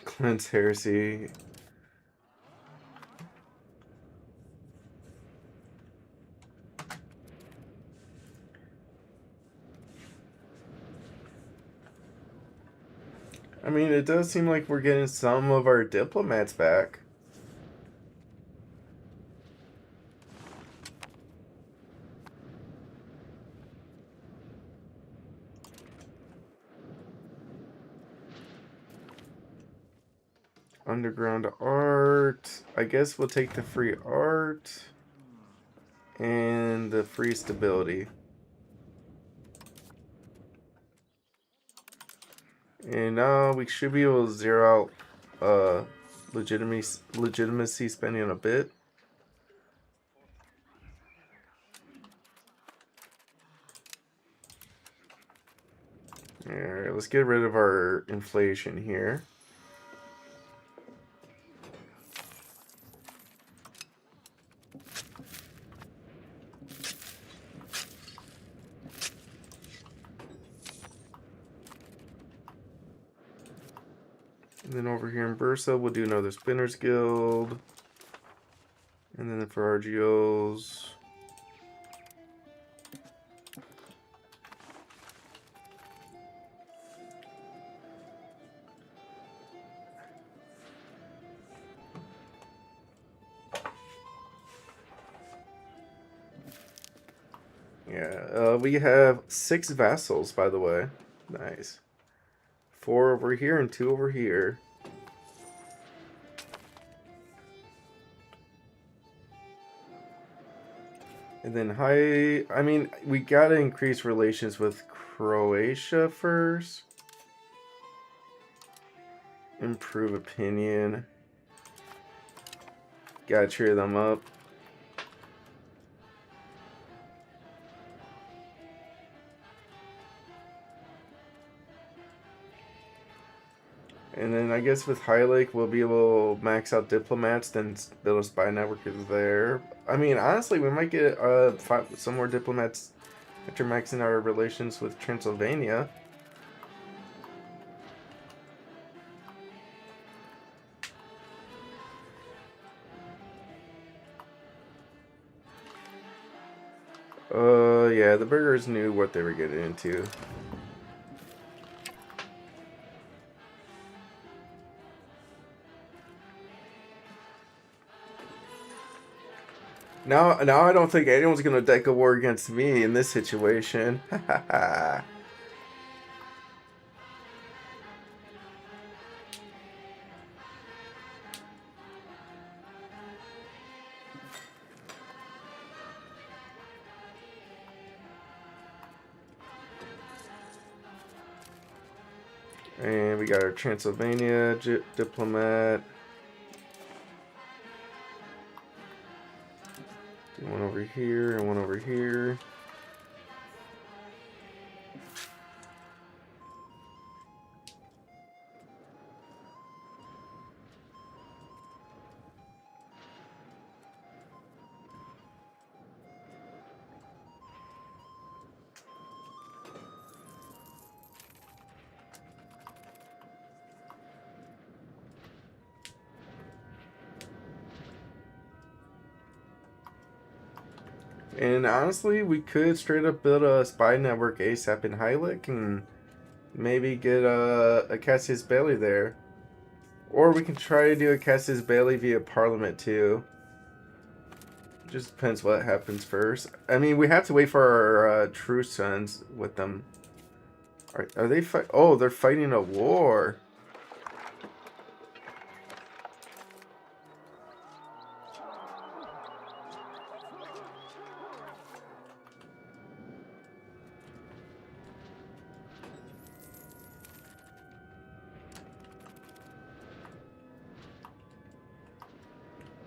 Cleanse Heresy. I mean, it does seem like we're getting some of our diplomats back. Underground art. I guess we'll take the free art and the free stability. And now we should be able to zero out legitimacy spending a bit. Alright, let's get rid of our inflation here. And then over here in Bursa, we'll do another Spinners Guild. And then for RGOs. Yeah, we have 6 vassals, by the way. Nice. 4 over here and 2 over here. And then I mean, we gotta increase relations with Croatia first. Improve opinion. Gotta cheer them up. And then I guess with Heilig, we'll be able to max out diplomats, then the spy network is there. I mean, honestly, we might get some more diplomats After maxing our relations with Transylvania. Yeah, the burgers knew what they were getting into. Now I don't think anyone's gonna deck a war against me in this situation. And we got our Transylvania diplomat. One over here and one over here. And honestly, we could straight up build a spy network ASAP in Hylic and maybe get a Cassius Bailey there. Or we can try to do a Cassius Bailey via Parliament too. Just depends what happens first. I mean, we have to wait for our true sons with them. Are they fight? Oh, they're fighting a war.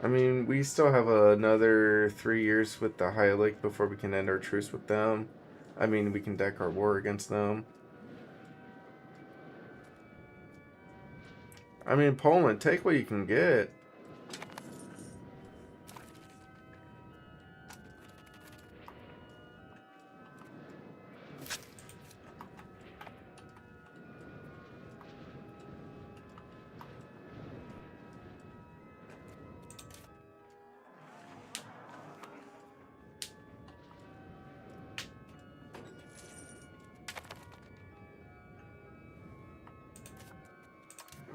I mean, we still have another 3 years with the High Lake before we can end our truce with them. I mean, we can deck our war against them. I mean, Poland, take what you can get.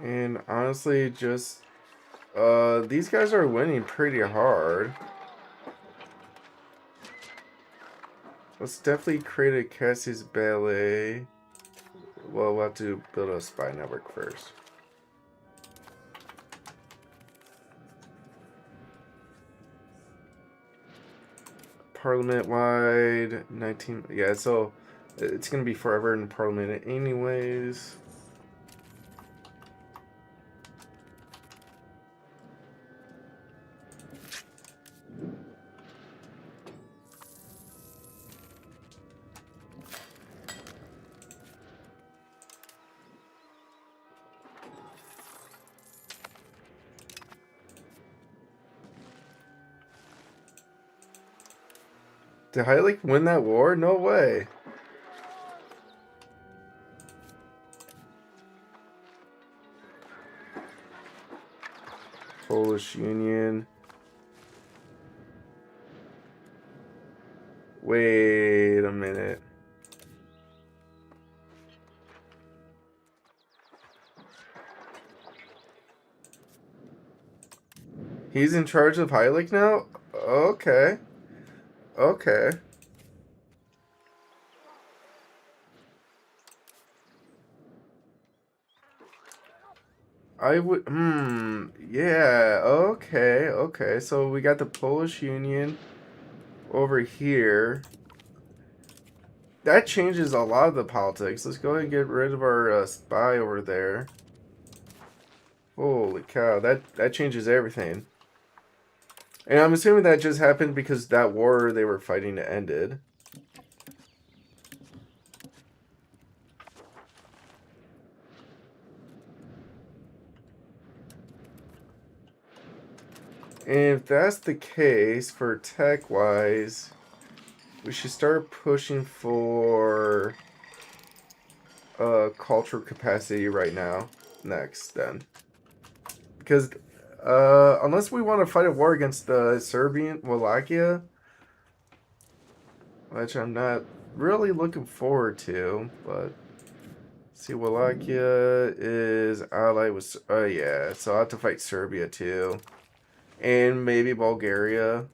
And honestly, just these guys are winning pretty hard. Let's definitely create a Cassius Ballet. Well, we'll have to build a spy network first. Parliament-wide, 19... Yeah, so it's going to be forever in Parliament anyways. Did Heilig win that war? No way. Polish Union. Wait a minute. He's in charge of Heilig now? Okay. Okay. I would, yeah, okay, okay. So we got the Polish Union over here. That changes a lot of the politics. Let's go ahead and get rid of our spy over there. Holy cow, that changes everything. And I'm assuming that just happened because that war they were fighting ended. And if that's the case, for tech-wise, we should start pushing for cultural capacity right now. Next, then. Because unless we want to fight a war against the Serbian Wallachia, which I'm not really looking forward to, but see, Wallachia is allied with, yeah, so I'll have to fight Serbia too, and maybe Bulgaria.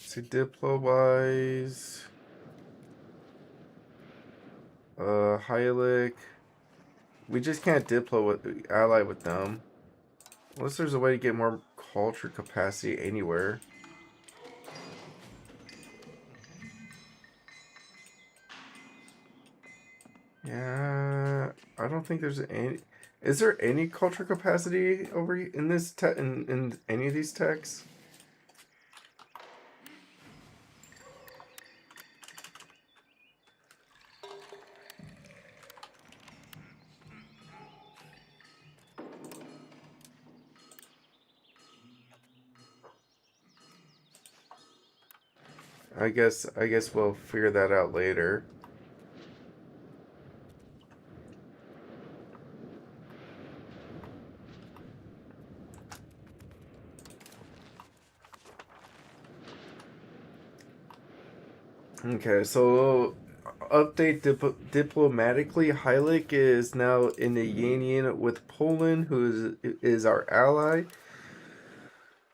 See, Diplo-wise, Hylik, we just can't Diplo with ally with them. Unless there's a way to get more culture capacity anywhere. Yeah, I don't think there's any. Is there any culture capacity over in this in any of these techs? I guess we'll figure that out later. Okay, so update diplomatically. Hylik is now in a union with Poland, who is our ally.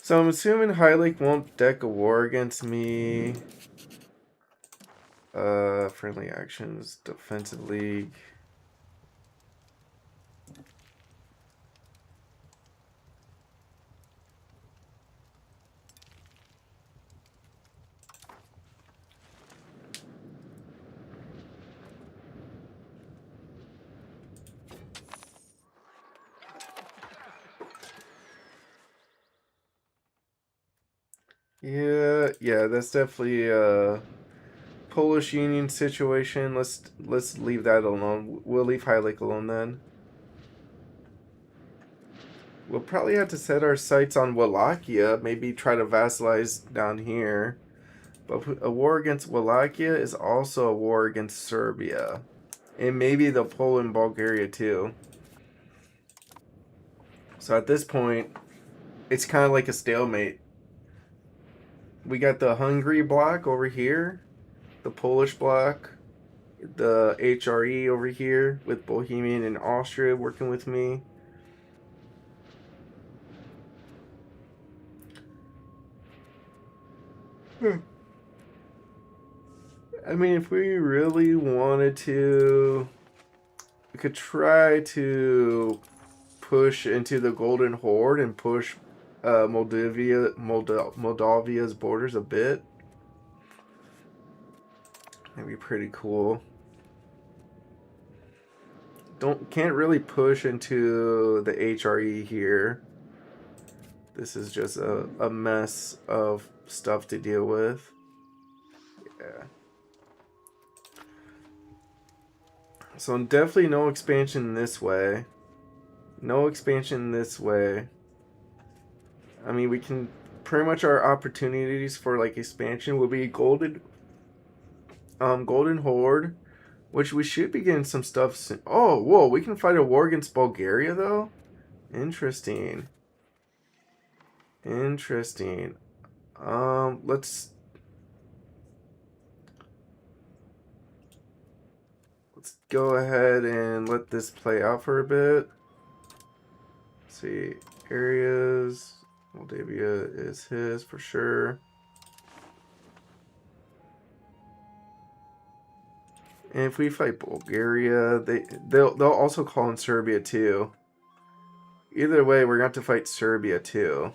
So I'm assuming Hylik won't deck a war against me. Friendly actions, defensive league. Yeah, that's definitely a Polish Union situation. Let's leave that alone. We'll leave Hylik alone then. We'll probably have to set our sights on Wallachia. Maybe try to vassalize down here. But a war against Wallachia is also a war against Serbia. And maybe the Poland, Bulgaria too. So at this point, it's kind of like a stalemate. We got the Hungary block over here, the Polish block, the HRE over here with Bohemian and Austria working with me. I mean, if we really wanted to, we could try to push into the Golden Horde and push Moldavia's borders a bit. That'd be pretty cool. Can't really push into the HRE here. This is just a mess of stuff to deal with. Yeah. So definitely no expansion this way. No expansion this way. I mean, we can pretty much our opportunities for like expansion will be Golden Horde, which we should be getting some stuff soon. Oh, whoa, we can fight a war against Bulgaria though? Interesting. Interesting. Let's go ahead and let this play out for a bit. Let's see, areas. Moldavia is his for sure. And if we fight Bulgaria, they'll also call in Serbia too. Either way, we're going to have to fight Serbia too.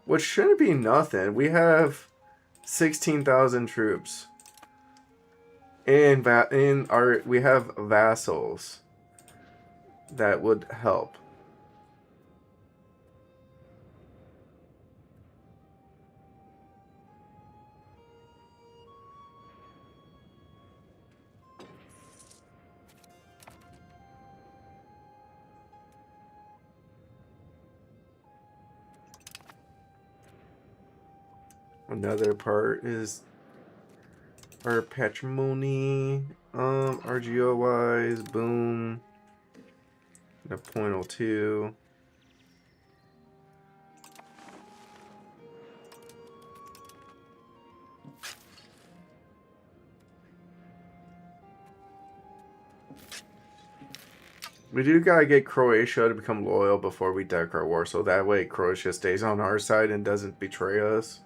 Which shouldn't be nothing. We have 16,000 troops. And we have vassals that would help. Another part is our patrimony. RGO wise, boom. The 0.02. We do gotta get Croatia to become loyal before we deck our war, so that way Croatia stays on our side and doesn't betray us.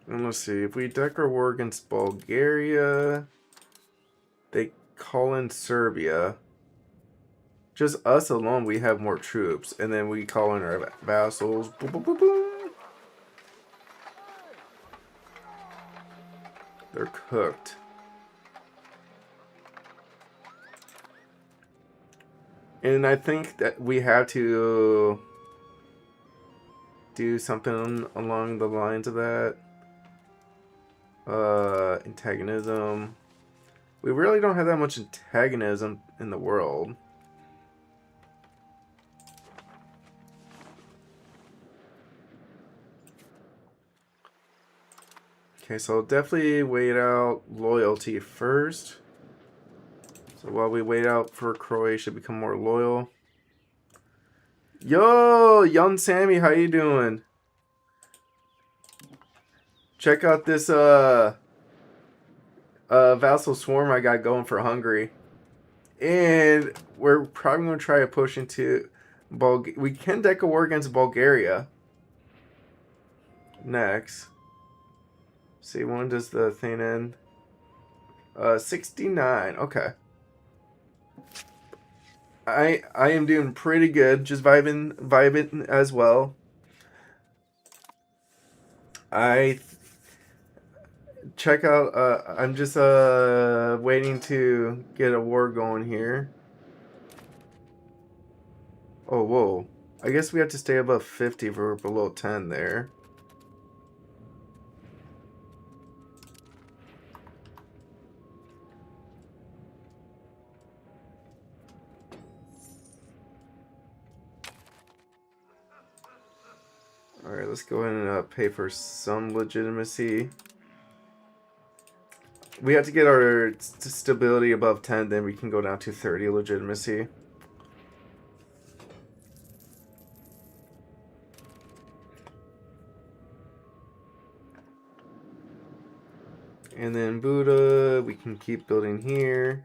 And let's see, if we deck our war against Bulgaria, they call in Serbia. Just us alone, we have more troops. And then we call in our vassals. Boom, boom, boom, boom. They're cooked. And I think that we have to do something along the lines of that. Antagonism. We really don't have that much antagonism in the world. Okay, so I'll definitely wait out loyalty first. So while we wait out for Croatia to become more loyal. Yo, young Sammy, how you doing? Check out this Vassal Swarm I got going for Hungary. And we're probably going to try to push into we can deck a war against Bulgaria next. See, when does the thing end? 69. Okay. I am doing pretty good. Just vibing as well. Check out, I'm just waiting to get a war going here. Oh, whoa. I guess we have to stay above 50 if we're below 10 there. Alright, let's go ahead and pay for some legitimacy. We have to get our stability above 10, then we can go down to 30 legitimacy. And then Buddha, we can keep building here.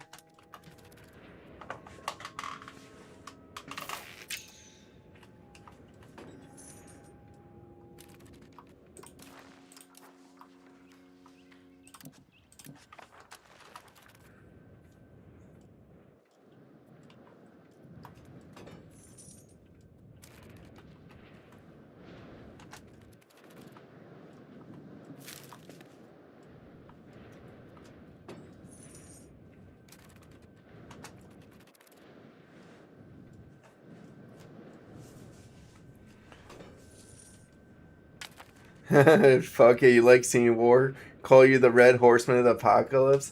Fuck it, you like seeing war? Call you the Red Horseman of the Apocalypse?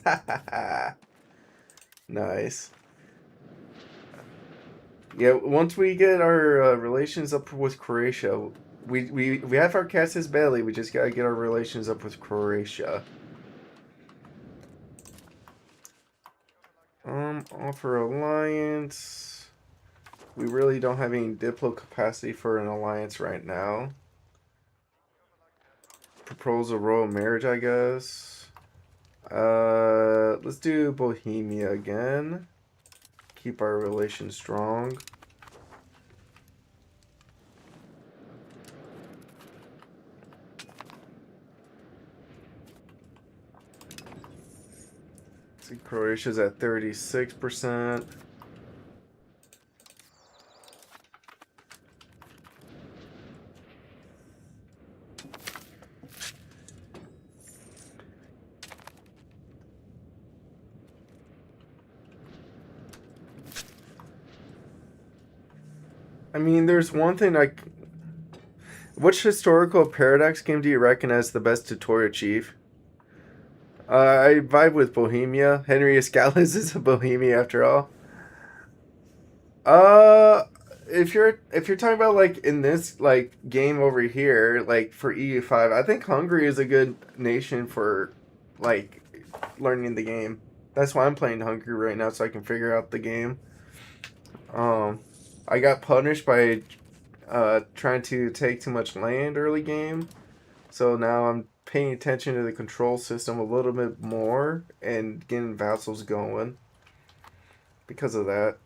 Nice. Yeah, once we get our relations up with Croatia, we have our Casus Belli, we just gotta get our relations up with Croatia. Offer alliance. We really don't have any Diplo capacity for an alliance right now. Propose a royal marriage, I guess. Let's do Bohemia again. Keep our relations strong. See, Croatia's at 36%. I mean, there's one thing which historical paradox game do you reckon as the best tutorial chief? I vibe with Bohemia. Henry Escalus is a Bohemia after all. Uh, if you're talking about like in this like game over here, like for EU5, I think Hungary is a good nation for like learning the game. That's why I'm playing Hungary right now, so I can figure out the game. Um, I got punished by trying to take too much land early game, so now I'm paying attention to the control system a little bit more and getting vassals going because of that.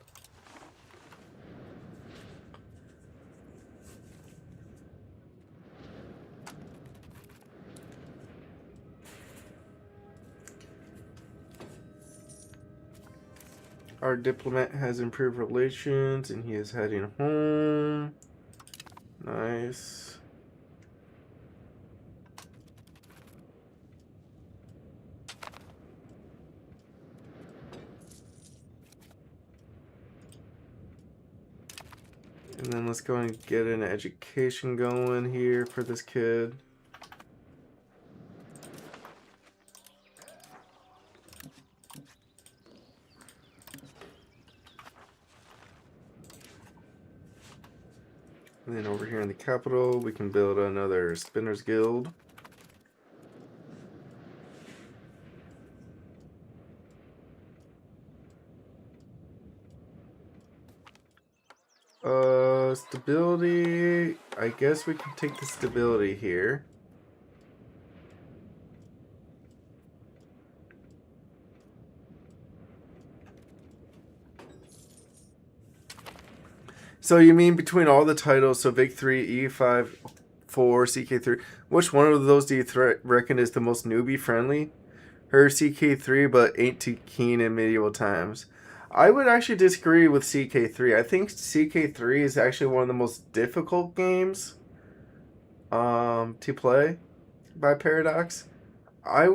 Our diplomat has improved relations and he is heading home. Nice. And then let's go and get an education going here for this kid. And then over here in the capital, we can build another Spinner's Guild. Stability. I guess we can take the stability here. So you mean between all the titles, so Vic 3, E5, 4, CK3, which one of those do you reckon is the most newbie friendly? Her CK3, but ain't too keen in medieval times. I would actually disagree with CK3. I think CK3 is actually one of the most difficult games to play by Paradox. I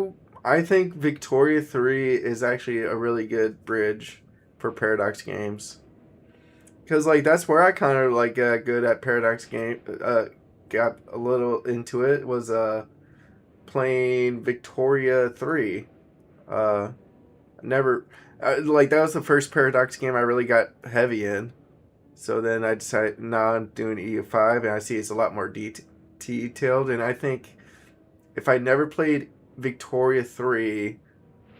I think Victoria 3 is actually a really good bridge for Paradox games. Cause like that's where I kind of like got good at Paradox game. Got a little into it was playing Victoria 3. Uh, never like that was the first Paradox game I really got heavy in. So then I decided now I'm doing EU5 and I see it's a lot more detailed. And I think if I never played Victoria 3,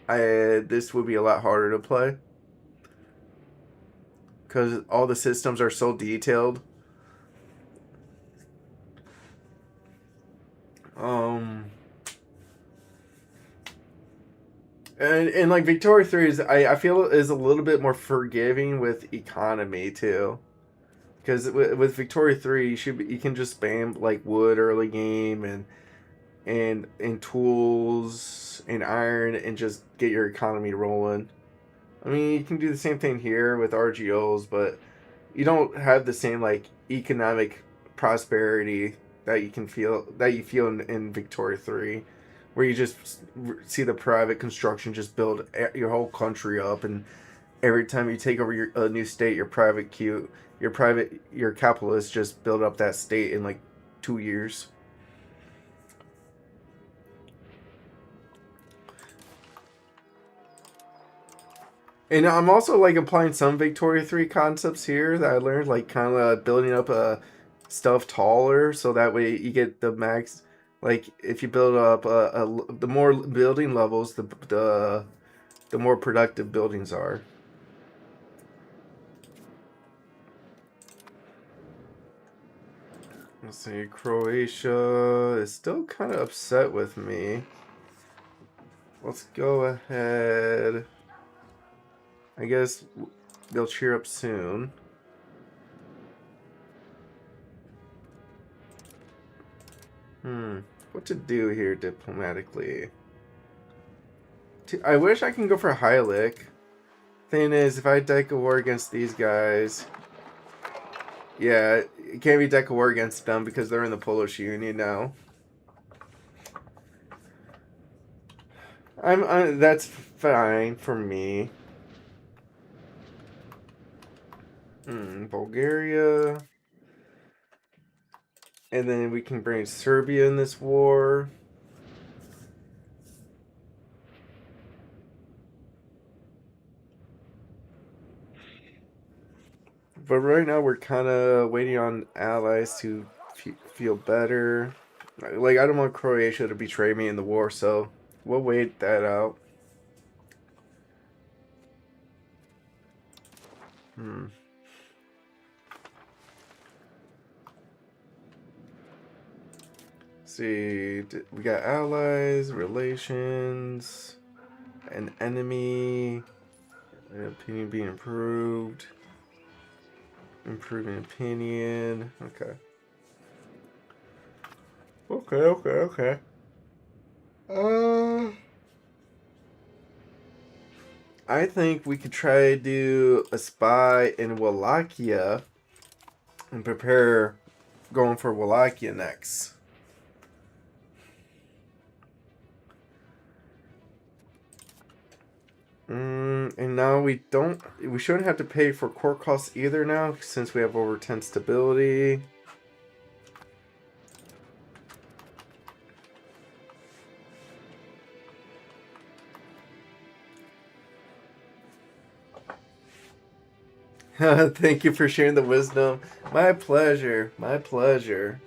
this would be a lot harder to play because all the systems are so detailed. Um, and like Victoria 3 is I feel is a little bit more forgiving with economy too. Because with Victoria 3, you can just spam like wood early game and tools and iron and just get your economy rolling. I mean, you can do the same thing here with RGOs, but you don't have the same like economic prosperity that you feel in Victoria 3, where you just see the private construction just build your whole country up, and every time you take over a new state, your capitalists just build up that state in like 2 years. And I'm also like applying some Victoria 3 concepts here that I learned, like kind of building up stuff taller so that way you get the max. Like if you build up the more building levels, the more productive buildings are. Let's see, Croatia is still kind of upset with me. Let's go ahead. I guess they'll cheer up soon. What to do here diplomatically? I wish I can go for Hylic. Thing is, if I deck a war against these guys, yeah, it can't be deck a war against them because they're in the Polish Union now. That's fine for me. Bulgaria. And then we can bring Serbia in this war. But right now we're kind of waiting on allies to feel better. Like, I don't want Croatia to betray me in the war, so we'll wait that out. Hmm. See, we got allies, relations, an enemy, an opinion being improved, improving opinion. Okay. Okay. Uh, I think we could try to do a spy in Wallachia and prepare going for Wallachia next. And now we shouldn't have to pay for core costs either now, since we have over 10 stability. Thank you for sharing the wisdom. My pleasure. My pleasure.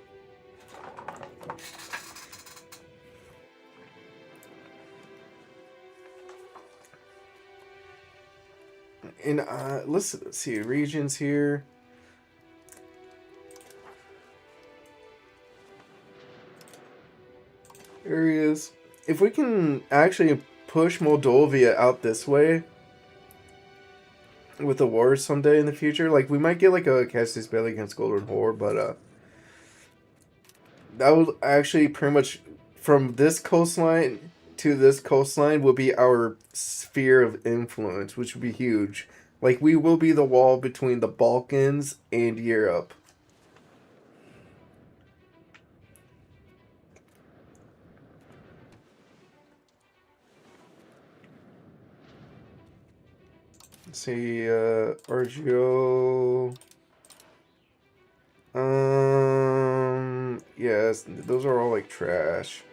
And let's see regions here. Areas. If we can actually push Moldova out this way with the wars someday in the future, like we might get like a catch this belly against Golden Horde, but that would actually pretty much from this coastline to this coastline will be our sphere of influence, which would be huge. Like we will be the wall between the Balkans and Europe. Let's see, Argio. Yes, those are all like trash.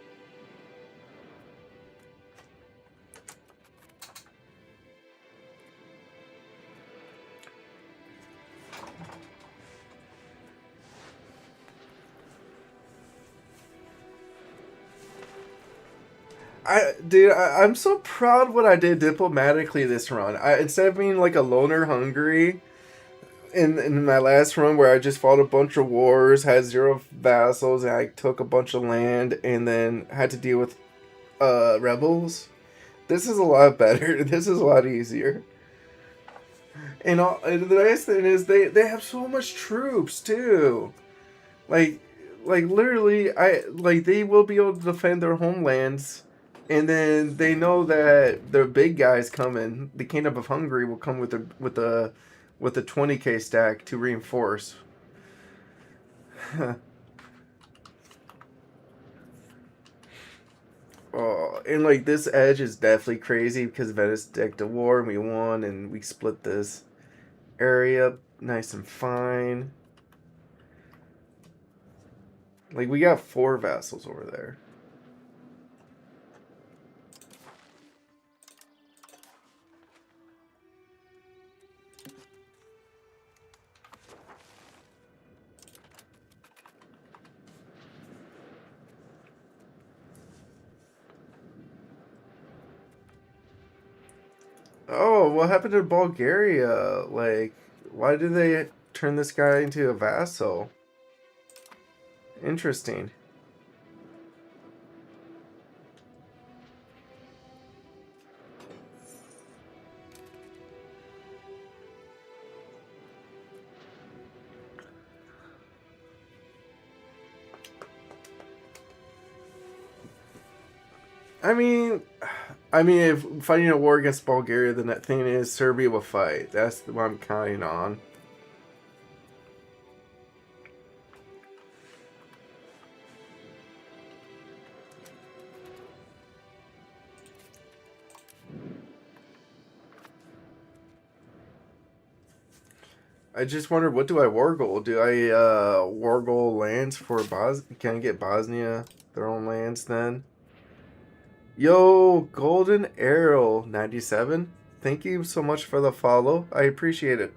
I'm so proud what I did diplomatically this run. Instead of being like a loner Hungary in my last run where I just fought a bunch of wars, had 0 vassals, and I took a bunch of land, and then had to deal with rebels. This is a lot better. This is a lot easier. And the nice thing is they have so much troops too. Like like literally they will be able to defend their homelands, and then they know that the big guys coming. The Kingdom of Hungary will come with a 20k stack to reinforce. Oh, and like this edge is definitely crazy because Venice decked a war and we won and we split this area nice and fine. Like we got 4 vassals over there. Oh, what happened to Bulgaria? Like, why did they turn this guy into a vassal? Interesting. I mean, if fighting a war against Bulgaria, then that thing is Serbia will fight. That's what I'm counting on. I just wonder, what do I war goal? Do I war goal lands for Bosnia? Can I get Bosnia their own lands then? Yo, Golden Arrow 97. Thank you so much for the follow. I appreciate it.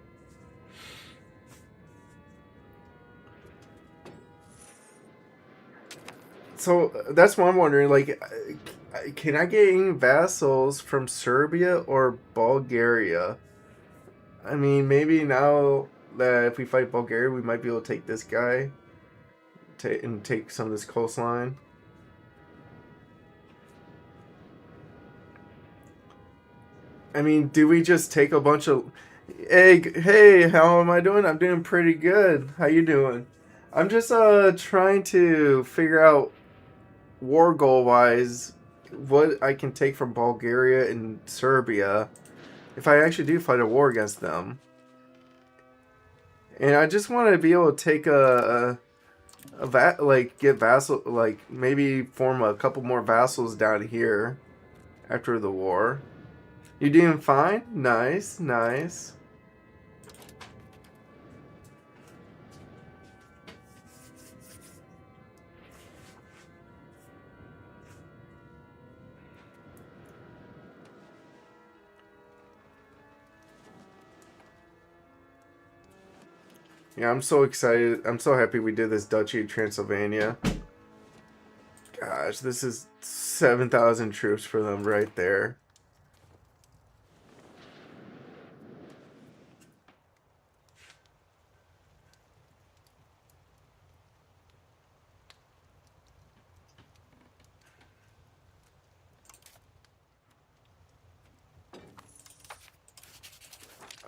So that's what I'm wondering. Like, can I get any vassals from Serbia or Bulgaria? I mean, maybe now that if we fight Bulgaria, we might be able to take this guy and take some of this coastline. I mean, do we just take a bunch of? Hey, how am I doing? I'm doing pretty good. How you doing? I'm just trying to figure out war goal wise what I can take from Bulgaria and Serbia if I actually do fight a war against them. And I just want to be able to take like get vassal, like maybe form a couple more vassals down here after the war. You doing fine? Nice, nice. Yeah, I'm so excited. I'm so happy we did this Duchy of Transylvania. Gosh, this is 7,000 troops for them right there.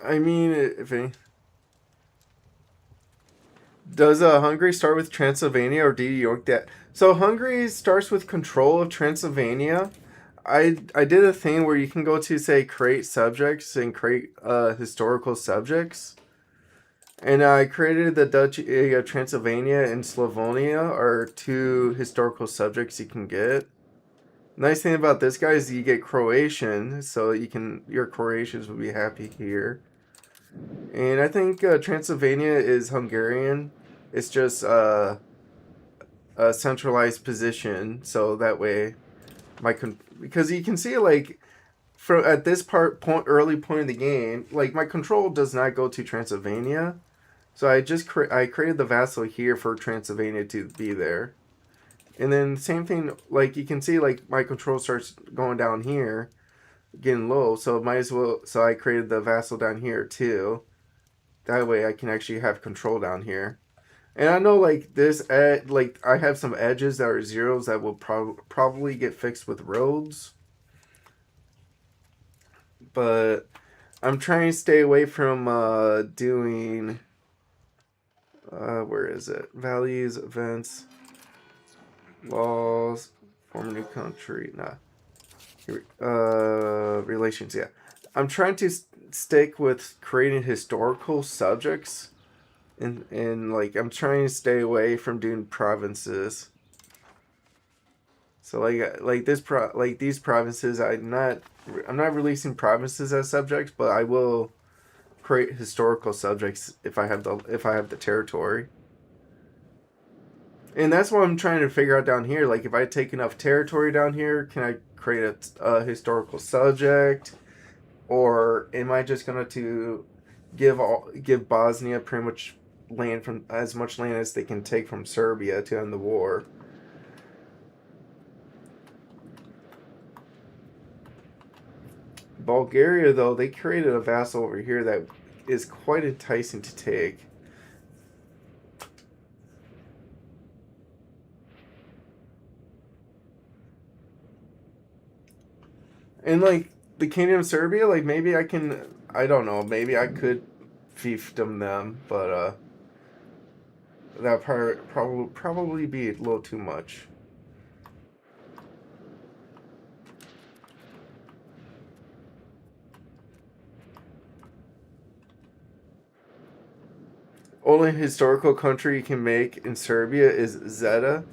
I mean, if any, does Hungary start with Transylvania or do you yoke that? So Hungary starts with control of Transylvania. I did a thing where you can go to say create subjects and create historical subjects, and I created the Duchy of Transylvania and Slavonia are two historical subjects you can get. Nice thing about this guy is you get Croatian, so you can your Croatians will be happy here. And I think Transylvania is Hungarian. It's just a centralized position, so that way because you can see like from at this early point of the game, like my control does not go to Transylvania, so I created the vassal here for Transylvania to be there, and then same thing like you can see like my control starts going down here, getting low, so might as well so I created the vassal down here too. That way I can actually have control down here. And I know like like I have some edges that are zeros that will probably get fixed with roads, but I'm trying to stay away from doing where is it? Values, events, laws, form a new country. Nah, relations. Yeah, I'm trying to stick with creating historical subjects, and like I'm trying to stay away from doing provinces. So like these provinces, I'm not releasing provinces as subjects, but I will create historical subjects if I have the territory. And that's what I'm trying to figure out down here. Like if I take enough territory down here, can I create a historical subject, or am I just gonna to give Bosnia pretty much land from as much land as they can take from Serbia to end the war? Bulgaria, though, they created a vassal over here that is quite enticing to take. And, like, the Kingdom of Serbia, like, maybe I can, I don't know, maybe I could fiefdom them, but, that probably be a little too much. Only historical country you can make in Serbia is Zeta.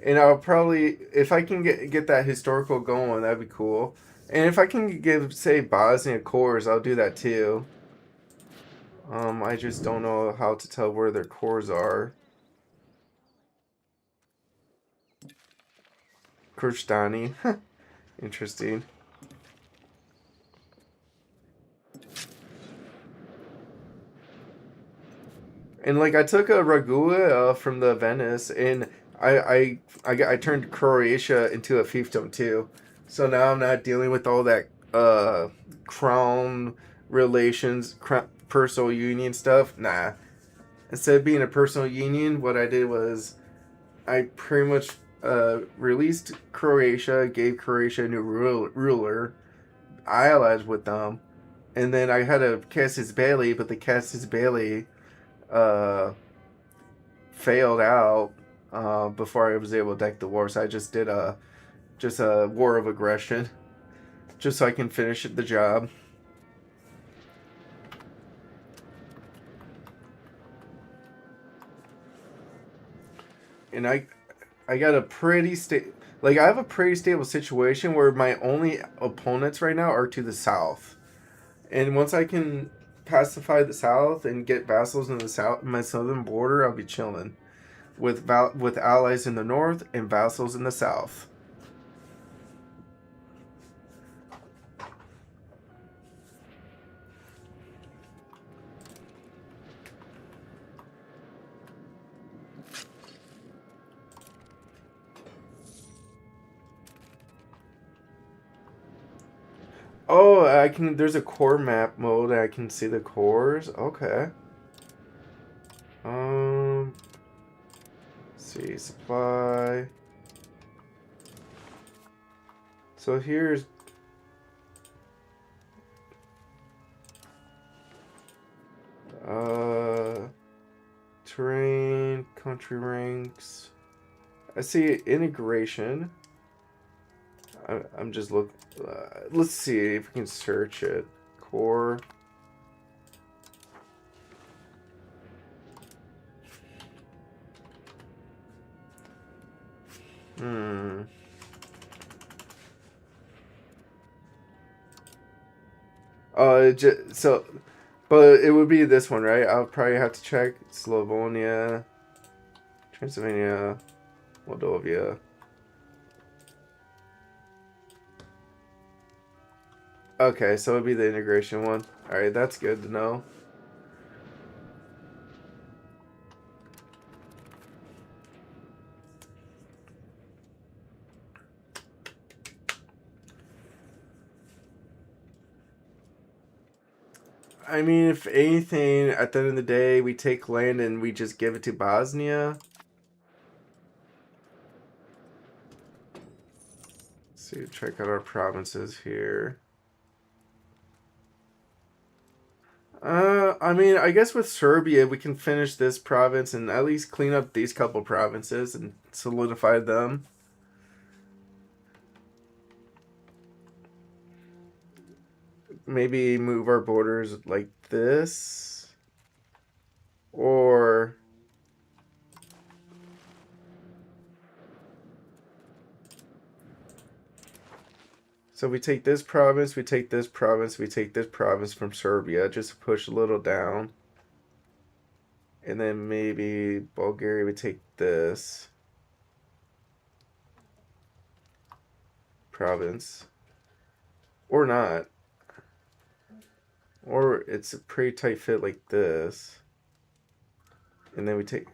And I'll probably, if I can get that historical going, that'd be cool. And if I can give, say, Bosnia cores, I'll do that too. I just don't know how to tell where their cores are. Kurstani. Interesting. And like I took a Ragua from the Venice, and I turned Croatia into a fiefdom too, so now I'm not dealing with all that crown relations, personal union stuff. Nah, instead of being a personal union, what I did was I pretty much released Croatia, gave Croatia a new ruler. I allied with them, and then I had a Cassius Bailey, but the Cassius Bailey uh, failed out before I was able to deck the war. So I just did a war of aggression, just so I can finish the job. And I got a pretty like I have a pretty stable situation where my only opponents right now are to the south. And once I can pacify the south and get vassals in the south, my southern border, I'll be chilling with allies in the north and vassals in the south. Oh, I can. There's a core map mode. I can see the cores. Okay. Let's see supply. So here's uh terrain, country ranks. I see integration. I'm just looking. Let's see if we can search it. Core. Hmm. So, but it would be this one, right? I'll probably have to check Slavonia, Transylvania, Moldova. Okay, so it'd be the integration one. All right, that's good to know. I mean, if anything, at the end of the day, we take land and we just give it to Bosnia. Let's see, check out our provinces here. I mean, I guess with Serbia, we can finish this province and at least clean up these couple provinces and solidify them. Maybe move our borders like this. Or so we take this province, we take this province, we take this province from Serbia, just to push a little down. And then maybe Bulgaria would take this province. Or not. Or it's a pretty tight fit like this. And then we take...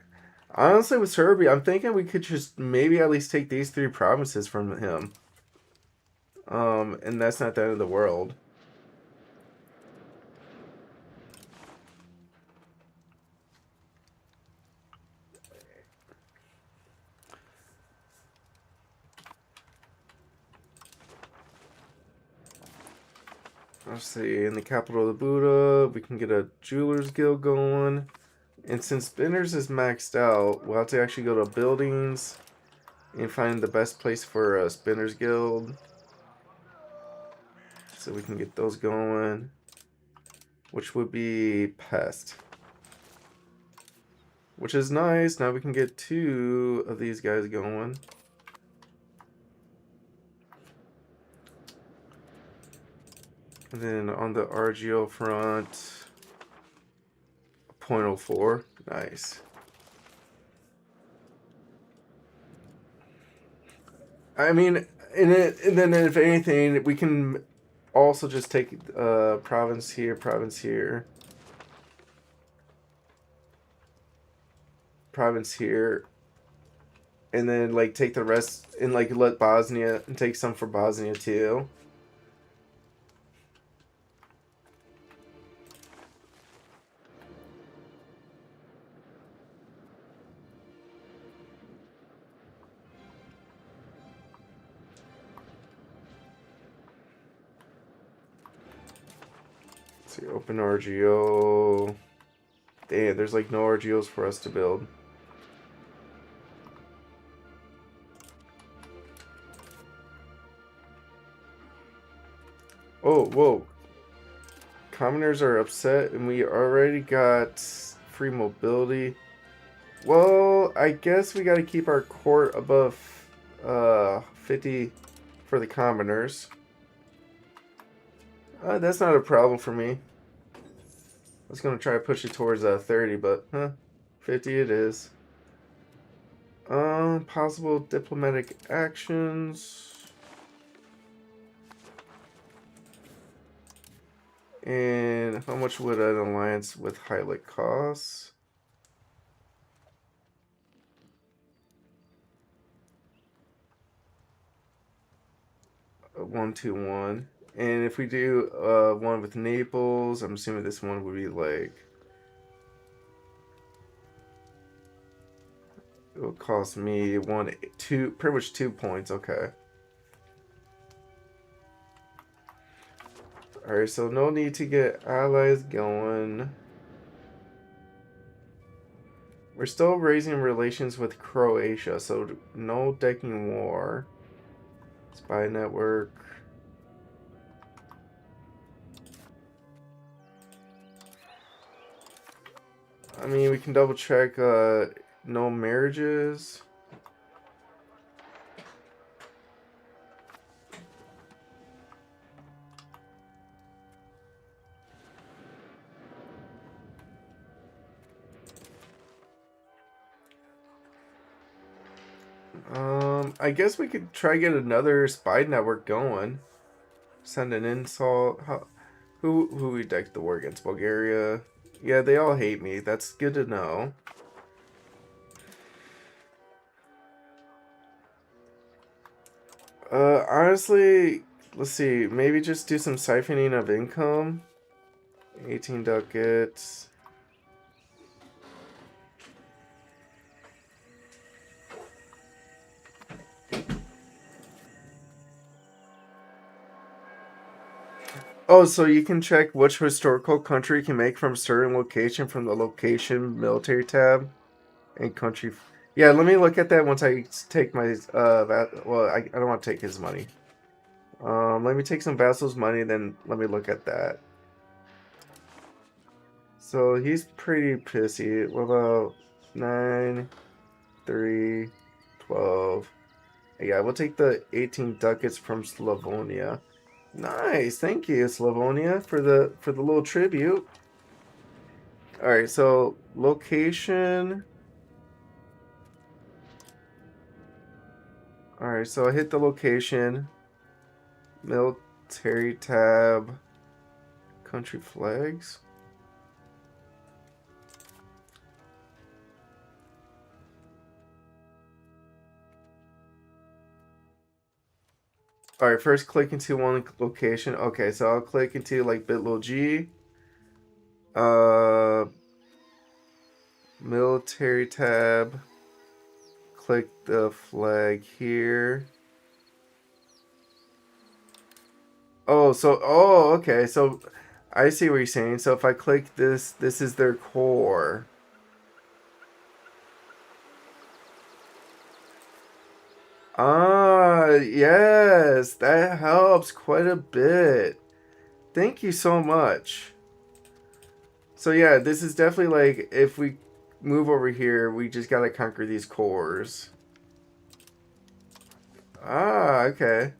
Honestly, with Serbia, I'm thinking we could just maybe at least take these three provinces from him. And that's not the end of the world. Let's see, in the capital of the Buddha, we can get a jeweler's guild going. And since spinners is maxed out, we'll have to actually go to buildings and find the best place for a spinners guild. So we can get those going. Which would be pest. Which is nice. Now we can get two of these guys going. And then on the RGO front, 0.04. Nice. I mean, and then if anything, we can also just take province here, province here, province here, and then like take the rest and like let Bosnia and take some for Bosnia too. Let's see, open RGO. Damn, there's like no RGOs for us to build. Oh, whoa. Commoners are upset, and we already got free mobility. Well, I guess we got to keep our court above 50 for the commoners. That's not a problem for me. I was going to try to push it towards 30, but 50 it is. Possible diplomatic actions. And how much would an alliance with Hylic cost? A 1-2-1. And if we do one with Naples, I'm assuming this one would be like, it will cost me pretty much 2 points. Okay. Alright, so no need to get allies going. We're still raising relations with Croatia, so no decking war. Spy network. I mean, we can double check no marriages. I guess we could try to get another spy network going. Send an insult. Who we decked the war against? Bulgaria. Yeah, they all hate me. That's good to know. Honestly, let's see. Maybe just do some siphoning of income. 18 ducats. Oh, so you can check which historical country you can make from a certain location from the location military tab and country. Yeah, let me look at that once I take my well, I don't want to take his money. Let me take some Vassals money, then let me look at that. So he's pretty pissy. What about 9, 3, 12? Yeah, we'll take the 18 ducats from Slavonia. Nice, thank you, Slavonia, for the little tribute. All right, so location. All right, so I hit the location. Military tab. Country flags. All right, first click into one location. Okay, so I'll click into like Bitlo G. Military tab. Click the flag here. Oh, okay. So I see what you're saying. So if I click this, this is their core. Ah, yes, that helps quite a bit. Thank you so much. So yeah, this is definitely like if we move over here, we just gotta conquer these cores. Ah, okay.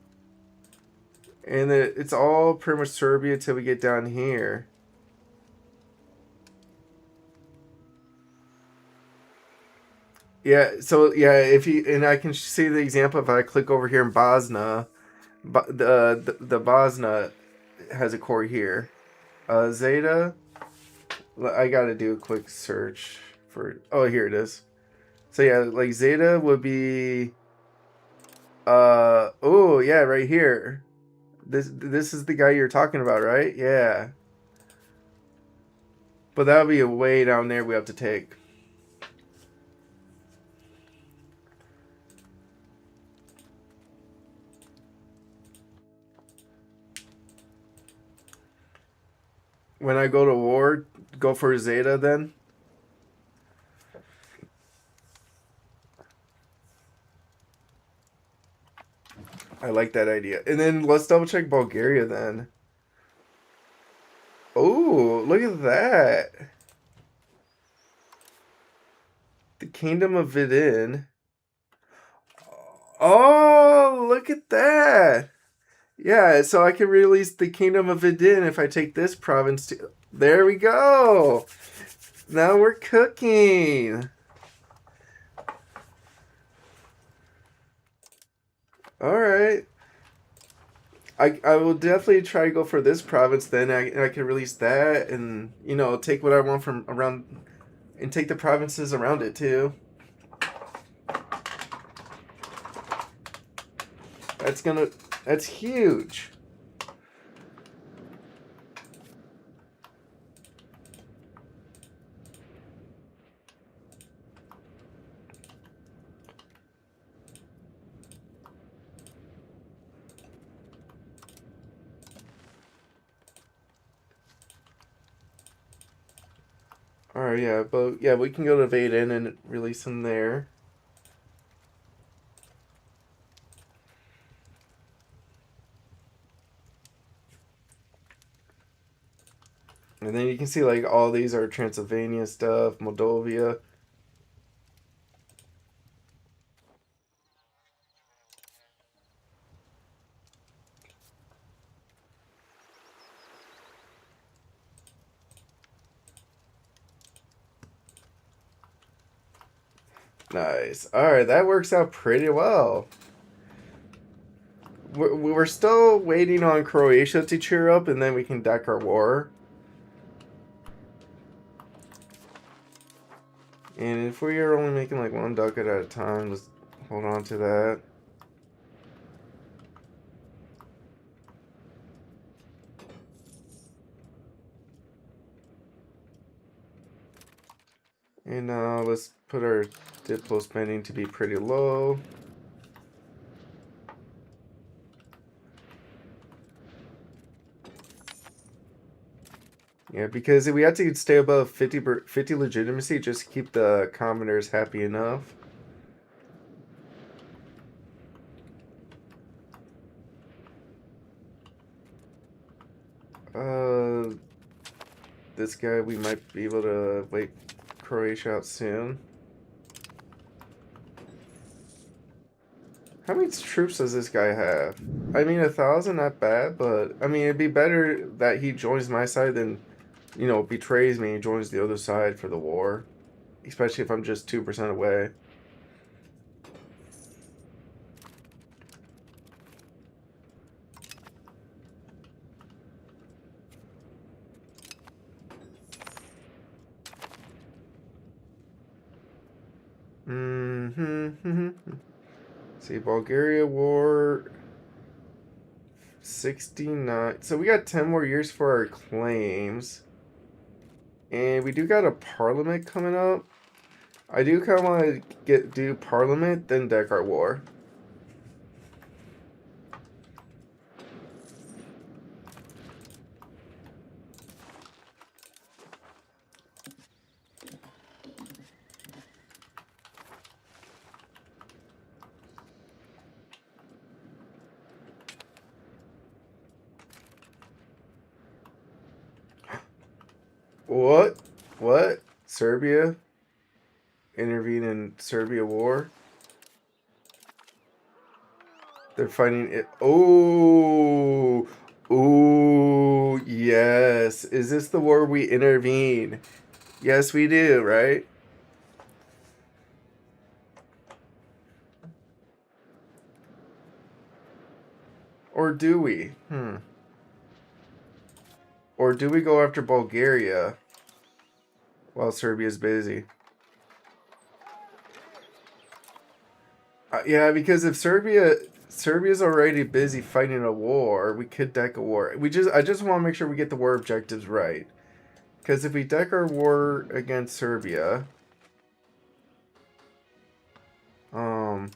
And it's all pretty much Serbia till we get down here. Yeah, so yeah, if you and I can see the example if I click over here in Bosna, the Bosna has a core here. Zeta, I gotta do a quick search for. Oh, here it is. So yeah, like Zeta would be oh yeah, right here. This is the guy you're talking about, right? Yeah. But that would be a way down there we have to take. When I go to war, go for Zeta then. I like that idea. And then let's double check Bulgaria then. Oh, look at that. The Kingdom of Vidin. Oh, look at that. Yeah, so I can release the Kingdom of Vidin if I take this province too. There we go. Now we're cooking. All right. I will definitely try to go for this province then. I can release that and, you know, take what I want from around and take the provinces around it too. That's huge. All right, yeah, but yeah, we can go to Vaden and release him there. And then you can see like all these are Transylvania stuff, Moldovia. Nice. All right, that works out pretty well. We're still waiting on Croatia to cheer up, and then we can deck our war. And if we are only making like one ducat at a time, just hold on to that. And let's put our Diplo spending to be pretty low. Yeah, because we have to stay above 50 legitimacy just to keep the commoners happy enough. Uh, this guy, we might be able to wait Croatia out soon. How many troops does this guy have? I mean, 1,000, not bad, but I mean, it'd be better that he joins my side than, you know, betrays me and joins the other side for the war. Especially if I'm just 2% away. Mm-hmm. See, Bulgaria war 69. So we got 10 more years for our claims. And we do got a parliament coming up. I do kind of want to do parliament, then deck our war. What? What? Serbia? Intervene in Serbia war? They're fighting it. Oh! Ooh, yes. Is this the war we intervene? Yes, we do, right? Or do we? Or do we go after Bulgaria while Serbia's busy? Yeah, because if Serbia's already busy fighting a war, we could deck a war. I just want to make sure we get the war objectives right. Because if we deck our war against Serbia, um,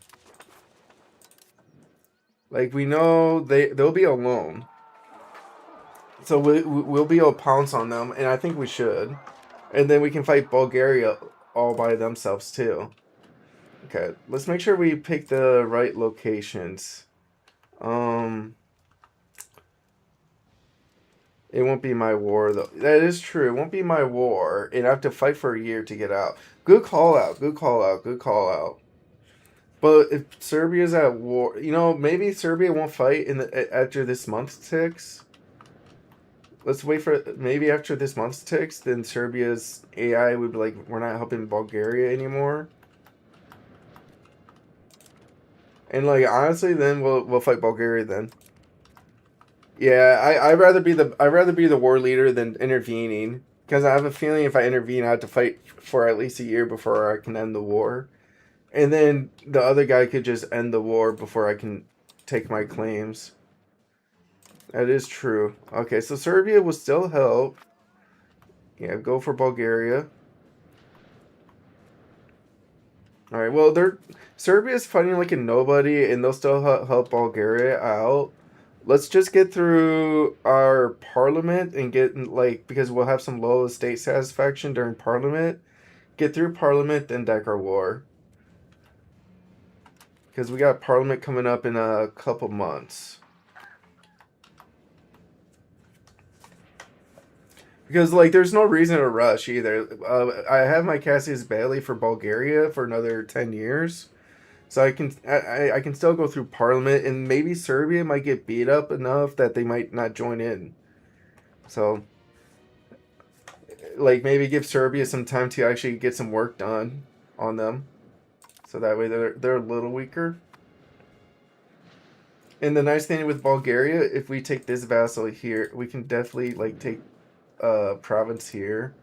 like we know they'll be alone, so we'll be able to pounce on them, and I think we should, and then we can fight Bulgaria all by themselves too. Okay, let's make sure we pick the right locations. Um, it won't be my war though. That is true. It won't be my war, and I have to fight for a year to get out. Good call out. Good call out. Good call out. But if Serbia's at war, maybe Serbia won't fight after this month ticks. Let's wait for maybe after this month ticks, then Serbia's AI would be like, we're not helping Bulgaria anymore. And like honestly, then we'll fight Bulgaria then. Yeah, I'd rather be the war leader than intervening because I have a feeling if I intervene, I have to fight for at least a year before I can end the war, and then the other guy could just end the war before I can take my claims. That is true. Okay, so Serbia will still help. Yeah, go for Bulgaria. All right. Well, Serbia's fighting like a nobody, and they'll still help Bulgaria out. Let's just get through our parliament and get like because we'll have some low state satisfaction during parliament. Get through parliament, then deck our war. Because we got parliament coming up in a couple months. Because like, there's no reason to rush either. I have my Cassius Bailey for Bulgaria for another 10 years. So I can still go through Parliament, and maybe Serbia might get beat up enough that they might not join in. So, like maybe give Serbia some time to actually get some work done on them, so that way they're a little weaker. And the nice thing with Bulgaria, if we take this vassal here, we can definitely like take a province here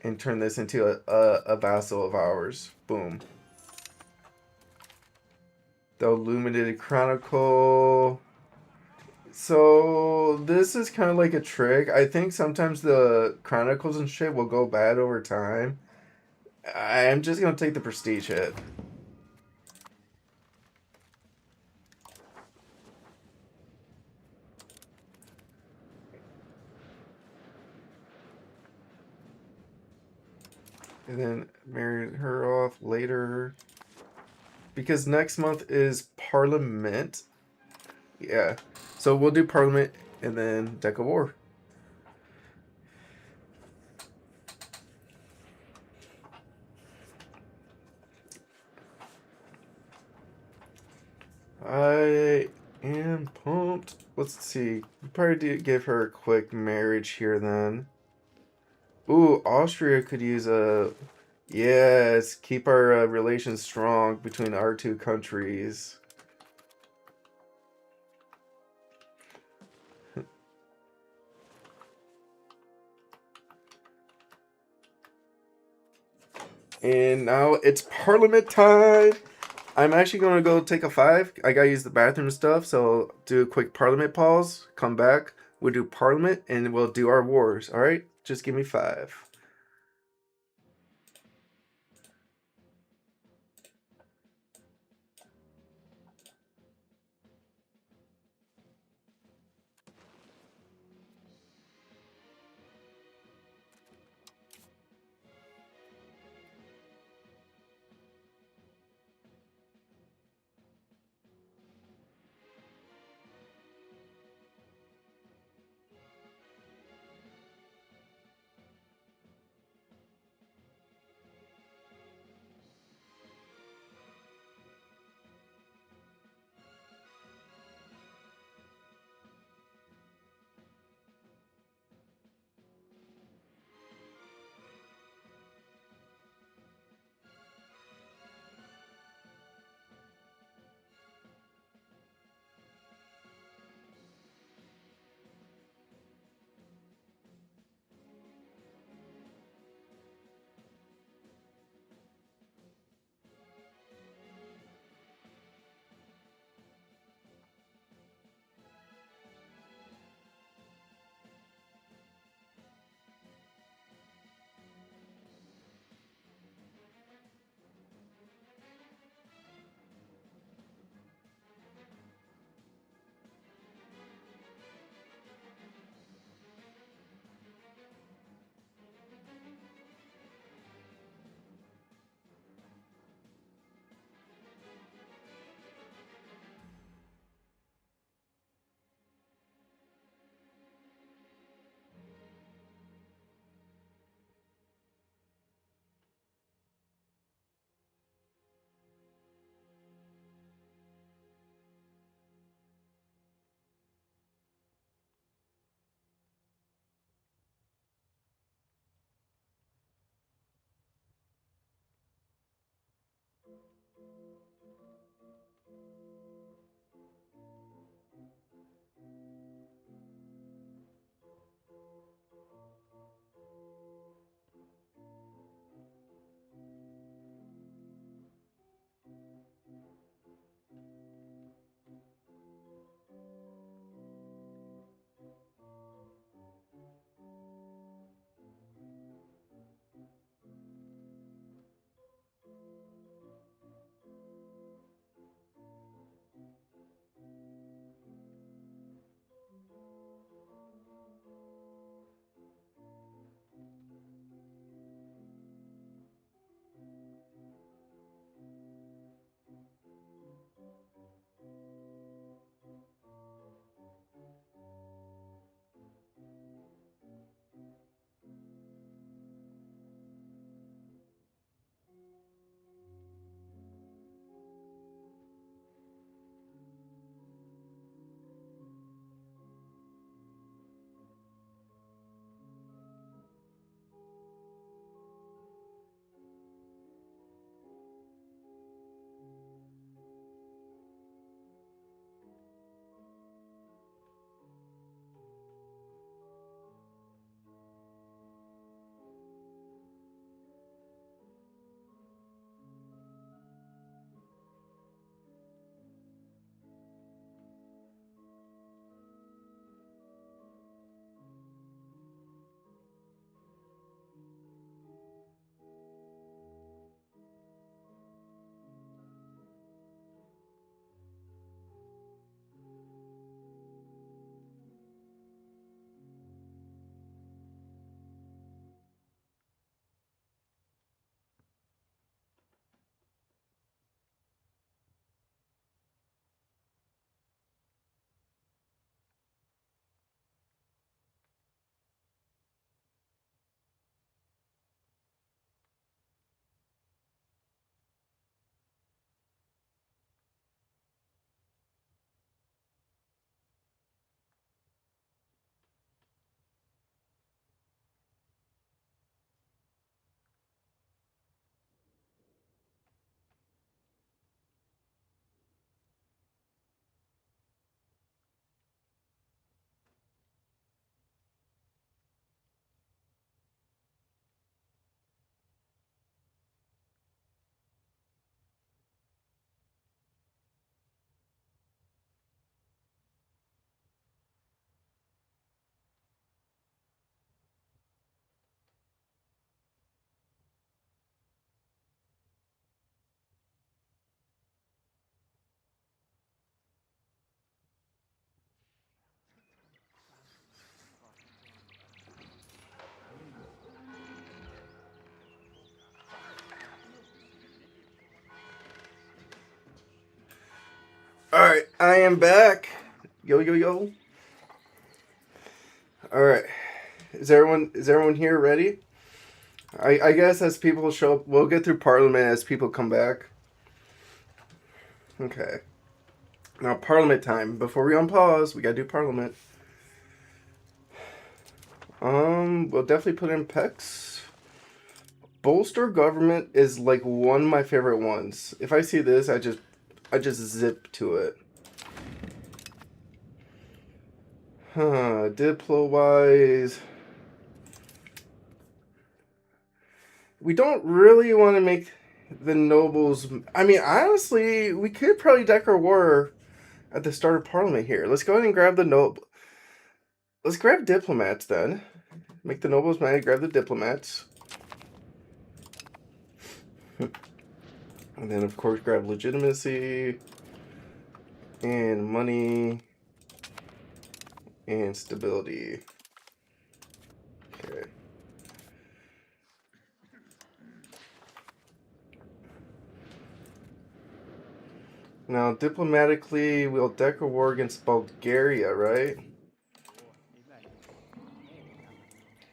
and turn this into a vassal of ours. Boom. The Illuminated Chronicle. So this is kind of like a trick. I think sometimes the chronicles and shit will go bad over time. I'm just gonna take the prestige hit. And then marry her off later. Because next month is Parliament. Yeah. So we'll do Parliament and then Deck of War. I am pumped. Let's see. We probably do give her a quick marriage here then. Ooh, Austria could use a. Yes, keep our relations strong between our two countries. And now it's Parliament time. I'm actually going to go take a 5. I got to use the bathroom and stuff, so do a quick Parliament pause, come back, we'll do Parliament, and we'll do our wars, alright? Just give me 5. Alright, I am back. Yo, yo, yo. Alright. Is everyone here ready? I guess as people show up, we'll get through Parliament as people come back. Okay. Now, Parliament time. Before we unpause, we gotta do Parliament. We'll definitely put in PEX. Bolster government is like one of my favorite ones. If I see this, I just zip to it. Diplo wise, we don't really want to make the nobles. I mean, honestly, we could probably declare war at the start of Parliament here. Let's go ahead and grab the noble. Let's grab diplomats then. Make the nobles mad. Grab the diplomats, and then of course grab legitimacy and money and stability. Okay. Now, diplomatically, we'll declare war against Bulgaria, right?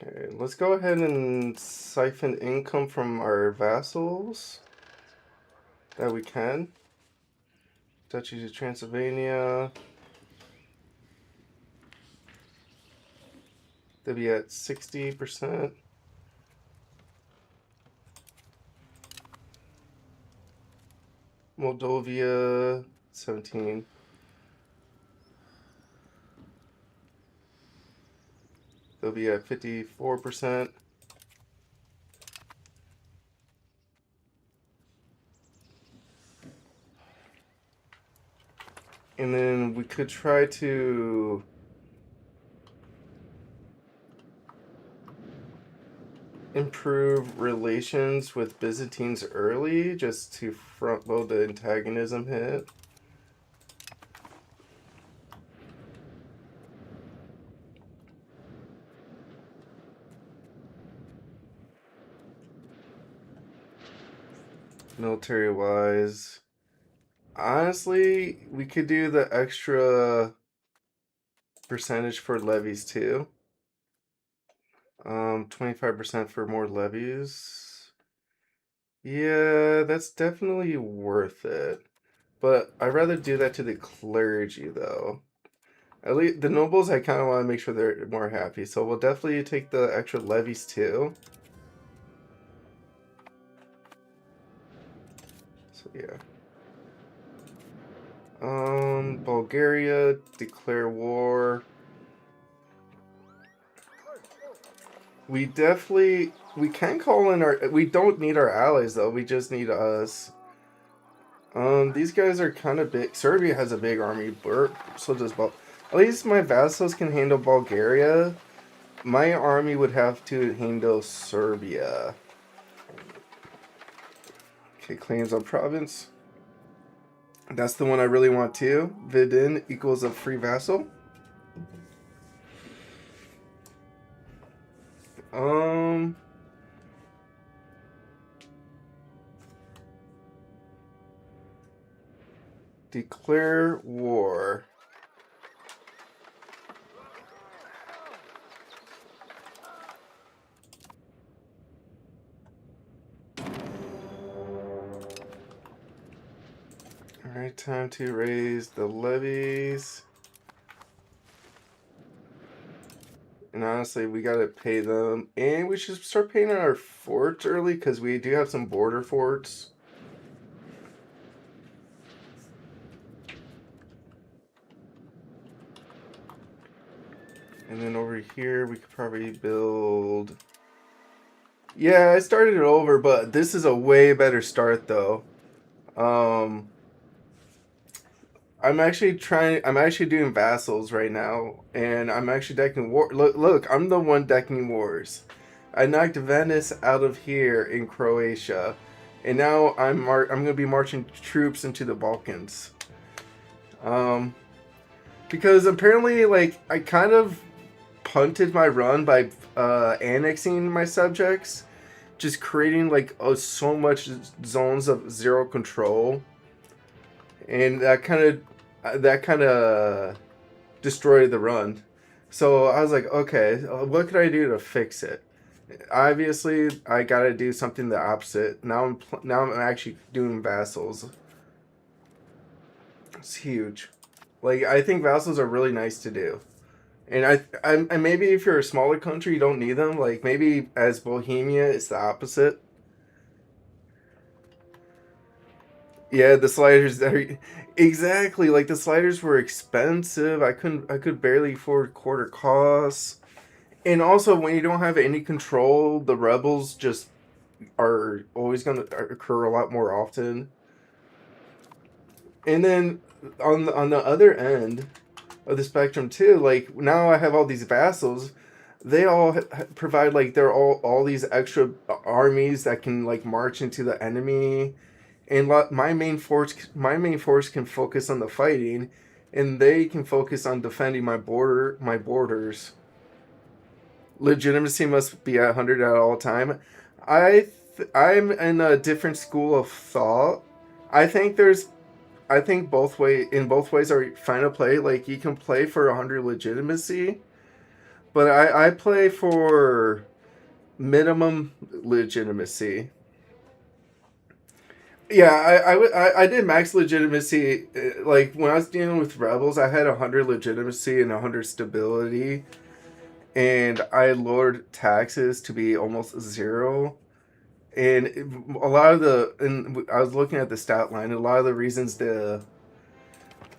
Okay, let's go ahead and siphon income from our vassals that we can. Duchy of Transylvania. They'll be at 60%. Moldovia, 17. They'll be at 54%. And then we could try to improve relations with Byzantines early, just to front load the antagonism hit. Military wise, honestly, we could do the extra percentage for levies too. 25% for more levies. Yeah, that's definitely worth it. But I'd rather do that to the clergy though. At least the nobles, I kind of want to make sure they're more happy. So we'll definitely take the extra levies too. So yeah. Bulgaria, declare war. We can call in we don't need our allies though, we just need us. These guys are kind of big. Serbia has a big army, so does at least my vassals can handle Bulgaria. My army would have to handle Serbia. Okay, claims on province. That's the one I really want too. Vidin equals a free vassal. Declare war. Alright, time to raise the levies. And honestly, we gotta pay them. And we should start paying on our forts early, because we do have some border forts. And then over here, we could probably build... Yeah, I started it over, but this is a way better start, though. I'm actually doing vassals right now, and I'm actually decking war. Look, I'm the one decking wars. I knocked Venice out of here in Croatia, and now I'm gonna be marching troops into the Balkans. Because apparently, like, I kind of punted my run by annexing my subjects, just creating like so much zones of zero control, and that kind of destroyed the run. So I was like, okay, what could I do to fix it? Obviously, I gotta do something the opposite. Now I'm actually doing vassals. It's huge. Like, I think vassals are really nice to do. And and maybe if you're a smaller country, you don't need them. Like, maybe as Bohemia, it's the opposite. Yeah, the sliders are exactly like the sliders were expensive. I could barely afford quarter costs. And also, when you don't have any control, the rebels just are always going to occur a lot more often. And then on the other end of the spectrum too, like now I have all these vassals. They all provide like they're all these extra armies that can like march into the enemy, and my main force can focus on the fighting, and they can focus on defending my borders. Legitimacy must be at 100 at all time. I'm in a different school of thought. I think there's I think both ways are fine to play. Like, you can play for 100 legitimacy, but I play for minimum legitimacy. Yeah, I did max legitimacy. Like, when I was dealing with rebels, I had 100 legitimacy and 100 stability, and I lowered taxes to be almost zero. And a lot of and I was looking at the stat line. A lot of the reasons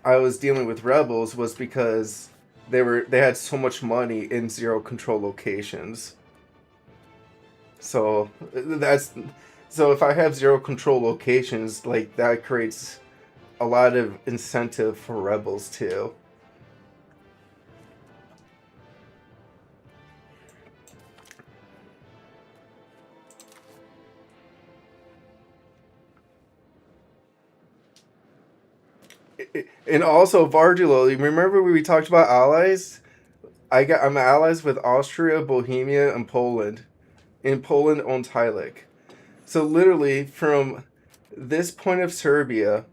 I was dealing with rebels was because they had so much money in zero control locations. So that's so if I have zero control locations, like that creates a lot of incentive for rebels too. And also Vargilo, you remember when we talked about allies? I'm allies with Austria, Bohemia, and Poland. And Poland owns Heilig. So literally from this point of Serbia,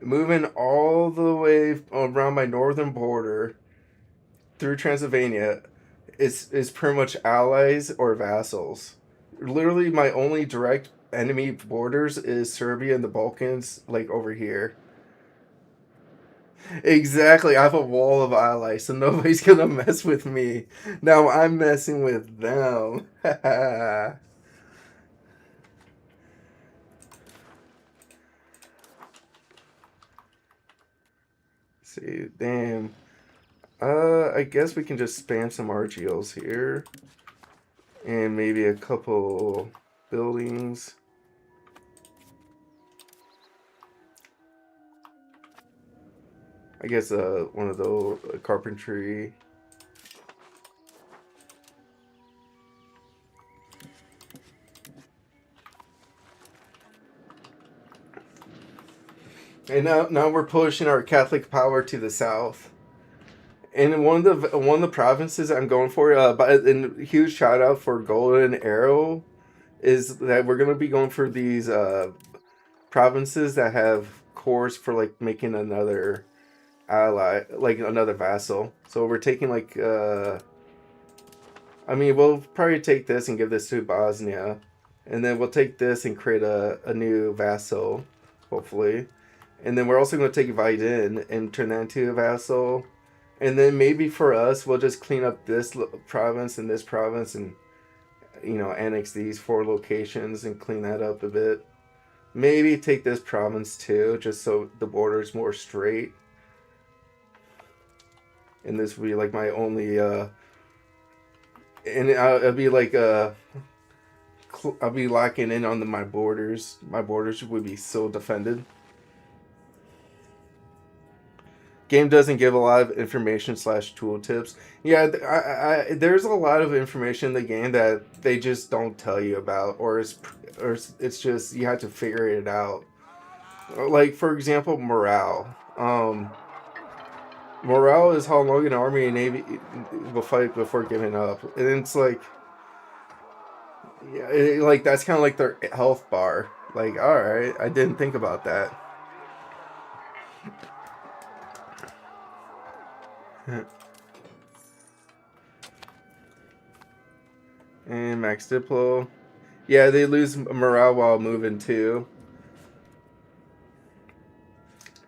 moving all the way around my northern border through Transylvania is pretty much allies or vassals. Literally my only direct enemy borders is Serbia and the Balkans, like over here. Exactly. I have a wall of allies, so nobody's gonna mess with me. Now I'm messing with them. See, damn. I guess we can just spam some RGLs here. And maybe a couple buildings. I guess one of those carpentry. And now we're pushing our Catholic power to the south. And one of the provinces I'm going for, and huge shout out for Golden Arrow, is that we're gonna be going for these provinces that have cores for like making another ally, like another vassal. So we're taking like I mean, we'll probably take this and give this to Bosnia, and then we'll take this and create a new vassal, hopefully. And then we're also going to take Vajdin and turn that into a vassal. And then maybe for us, we'll just clean up this province and this province and, annex these four locations and clean that up a bit. Maybe take this province too, just so the border is more straight. And this will be like my only, and I'll be like, I'll be locking in on my borders. My borders would be so defended. Game doesn't give a lot of information slash tool tips. Yeah, there's a lot of information in the game that they just don't tell you about, or it's just you have to figure it out. Like for example, morale. Morale is how long an army and navy will fight before giving up, and it's like, yeah, like that's kind of like their health bar. Like, all right, I didn't think about that. And max Diplo. Yeah, they lose morale while moving too.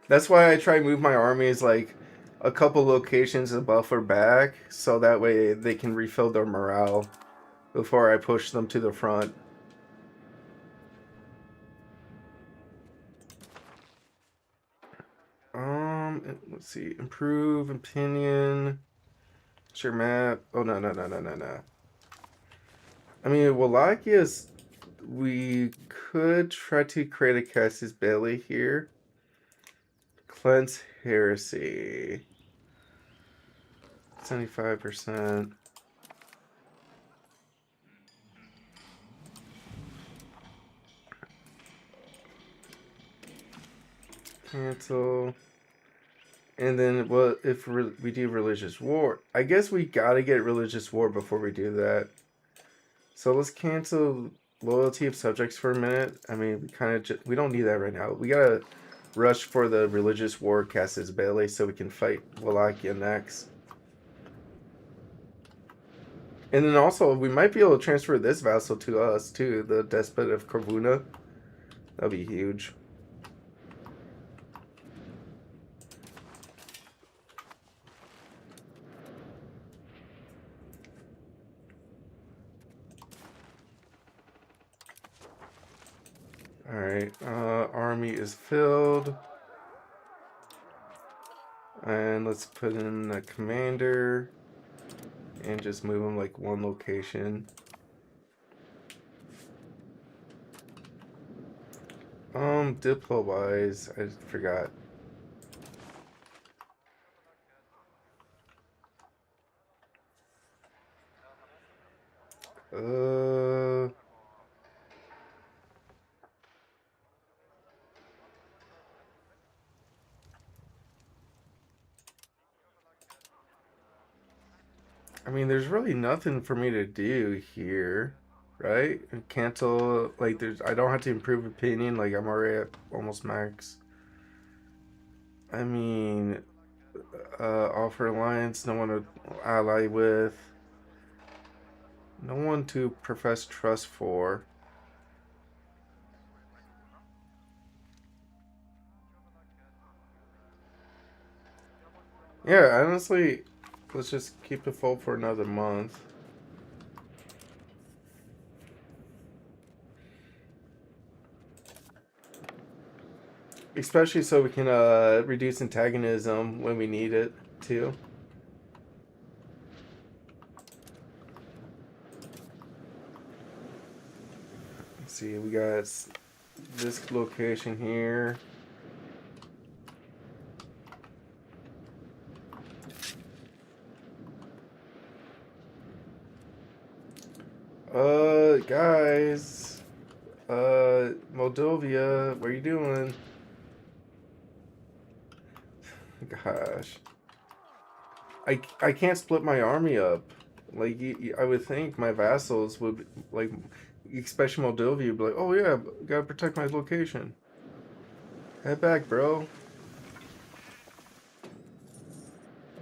That's why I try to move my armies like a couple locations above or back, so that way they can refill their morale before I push them to the front. Let's see. Improve opinion. Share map. Oh no. I mean, Wallachia. We could try to create a Cassius Belli here. Cleanse Heresy. 75%. Cancel. And then, what if we do religious war? I guess we gotta get religious war before we do that. So let's cancel loyalty of subjects for a minute. I mean, we don't need that right now. We gotta rush for the religious war Cassius Belli so we can fight Wallachia next. And then also, we might be able to transfer this vassal to us too, the Despot of Corvuna. That'd be huge. Alright, army is filled. And let's put in a commander and just move him like one location. Diplo wise, I forgot. Uh, I mean, there's really nothing for me to do here, right? Cancel, like, I don't have to improve opinion, like, I'm already at almost max. I mean, offer alliance, no one to ally with, no one to profess trust for. Yeah, honestly, let's just keep it full for another month. Especially so we can reduce antagonism when we need it too. Let's see, we got this location here. Guys, Moldova, what are you doing? Gosh, I can't split my army up. Like I would think my vassals would like, especially Moldova, would be like, oh yeah, gotta protect my location. Head back, bro.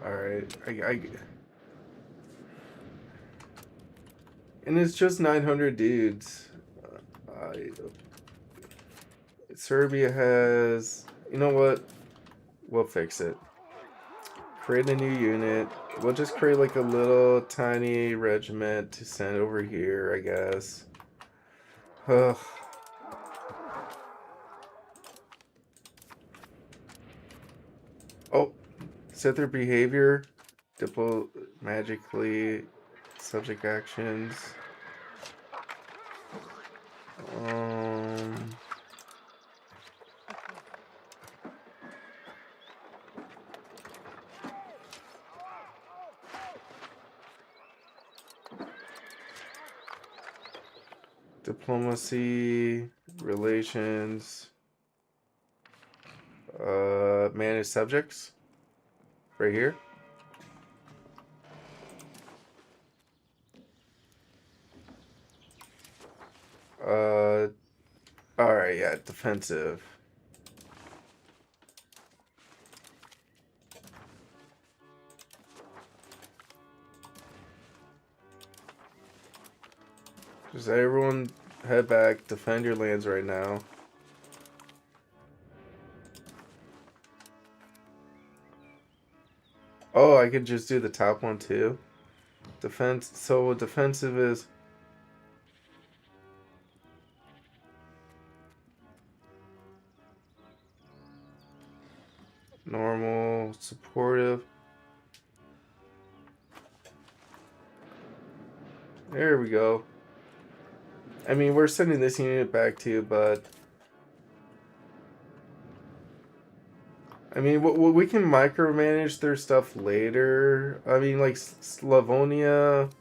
All right, and it's just 900 dudes. I, Serbia has. You know what? We'll fix it. Create a new unit. We'll just create like a little tiny regiment to send over here, I guess. Ugh. Oh, set their behavior. Magically subject actions. Um. Diplomacy, relations, manage subjects, right here. Uh, all right, yeah, defensive. Just everyone head back, defend your lands right now. Oh, I could just do the top one too. Defense. So defensive is normal, supportive. There we go. I mean, we're sending this unit back too, but I mean, we can micromanage their stuff later. I mean, like Slavonia,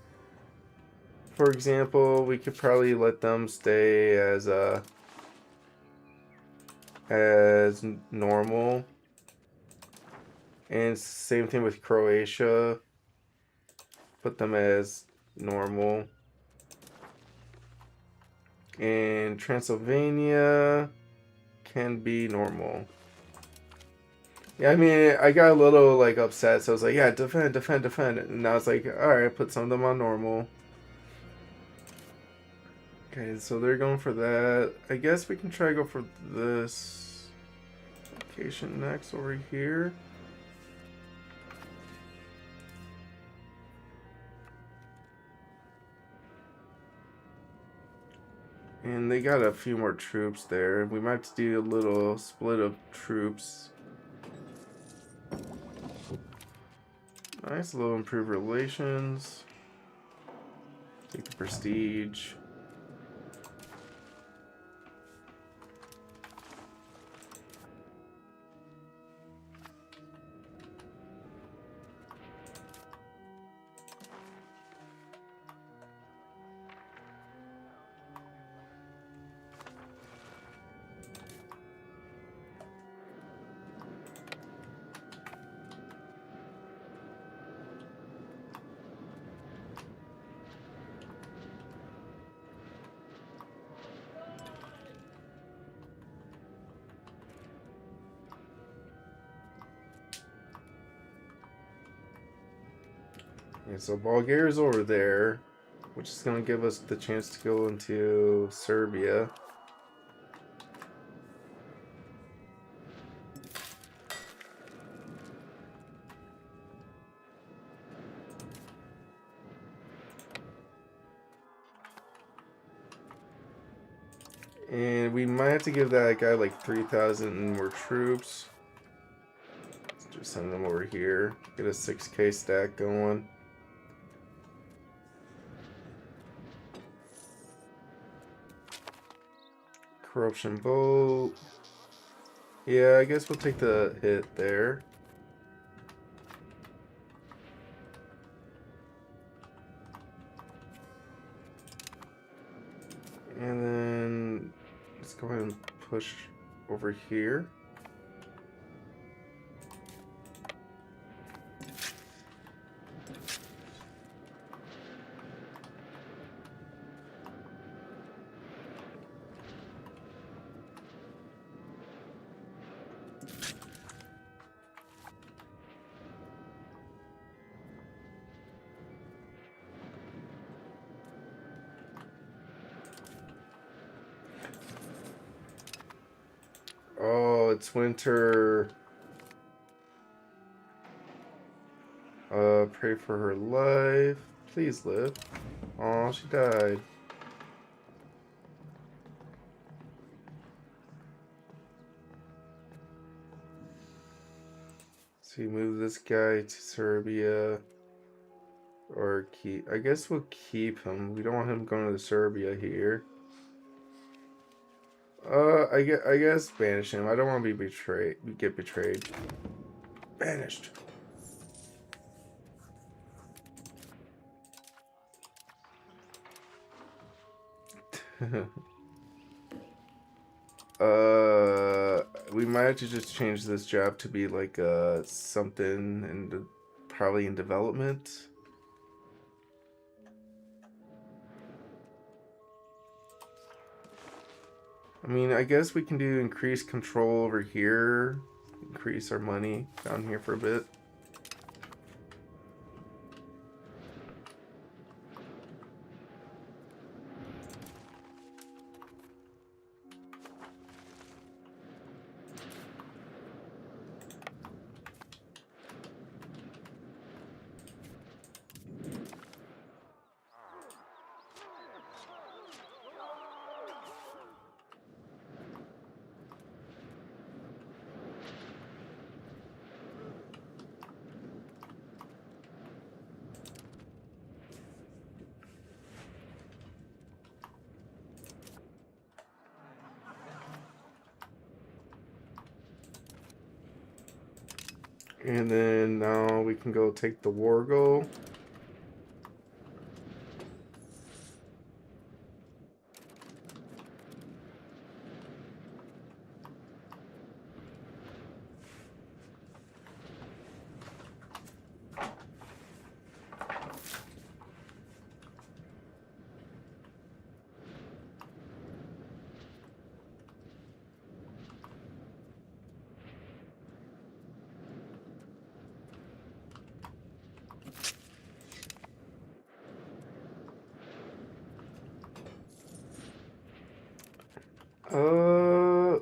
for example, we could probably let them stay as normal. And same thing with Croatia. Put them as normal. And Transylvania can be normal. Yeah, I mean, I got a little like upset, so I was like, yeah, defend, defend, defend. And I was like, alright, put some of them on normal. Okay, so they're going for that. I guess we can try to go for this location next over here. And they got a few more troops there. We might have to do a little split of troops. Nice, little improved relations. Take the prestige. Yeah, so Bulgaria's over there, which is going to give us the chance to go into Serbia. And we might have to give that guy like 3,000 more troops. Let's just send them over here. Get a 6K stack going. Corruption boat. Yeah, I guess we'll take the hit there. And then let's go ahead and push over here. Oh, it's winter. Pray for her life. Please live. Oh, she died. So you move this guy to Serbia. Or keep... I guess we'll keep him. We don't want him going to Serbia here. I guess banish him. I don't want to be betrayed. Get betrayed. Banished. We might have to just change this job to be like something in probably in development. I mean, I guess we can do increased control over here. Increase our money down here for a bit. And then now we can go take the war goal.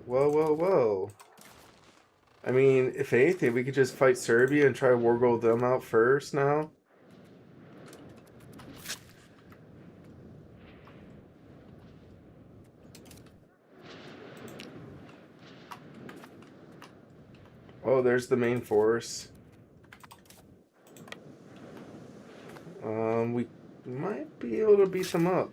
Well. I mean, if anything, we could just fight Serbia and try to war goal them out first now. Oh, there's the main force. We might be able to beat them up.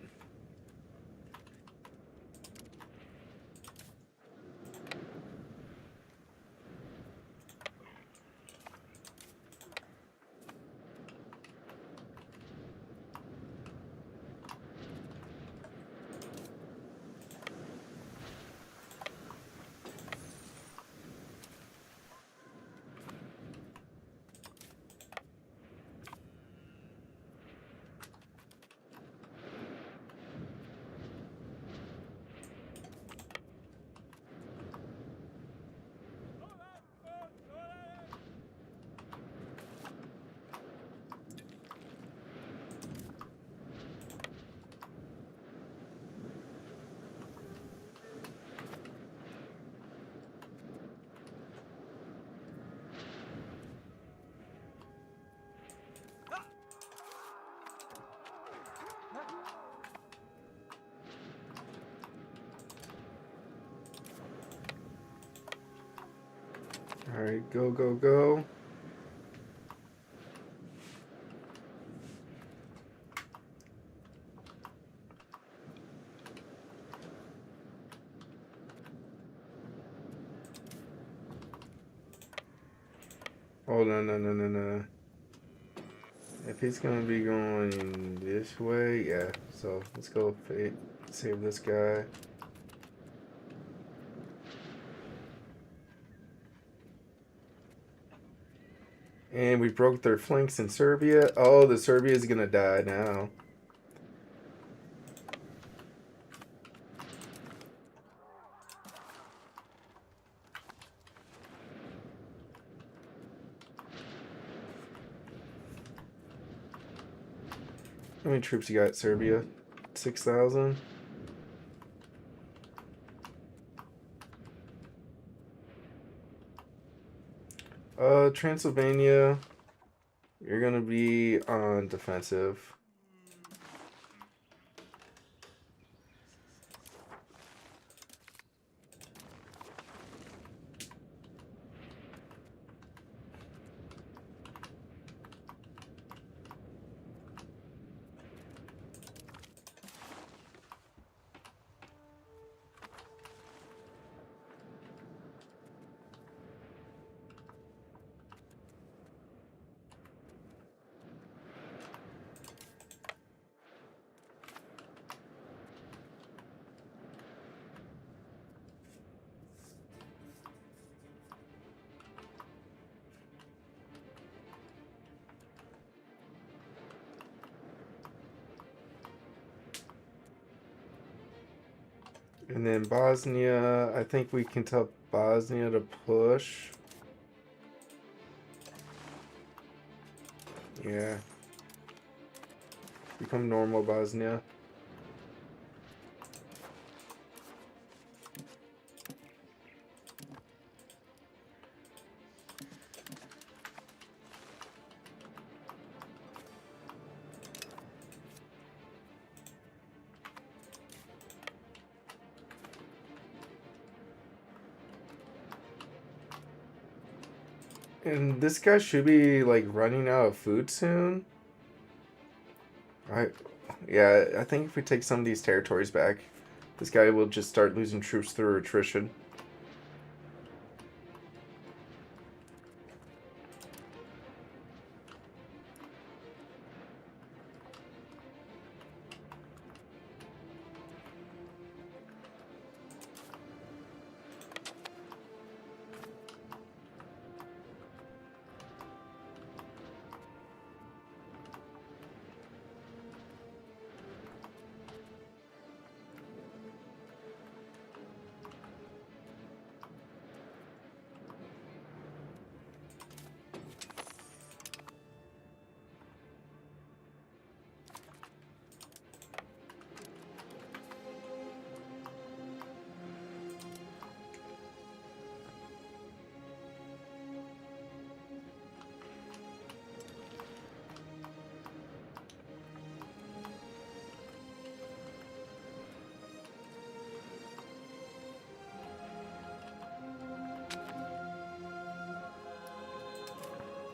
Alright, go, go, go. Oh, no, no, no, no, no. If he's gonna be going this way, yeah. So, let's go save this guy. And we broke their flanks in Serbia. Oh, the Serbia is gonna die now. How many troops you got, Serbia? 6,000? Transylvania, you're gonna be on defensive. And then Bosnia, I think we can tell Bosnia to push. Yeah. Become normal, Bosnia. And this guy should be like running out of food soon. Yeah, I think if we take some of these territories back, this guy will just start losing troops through attrition.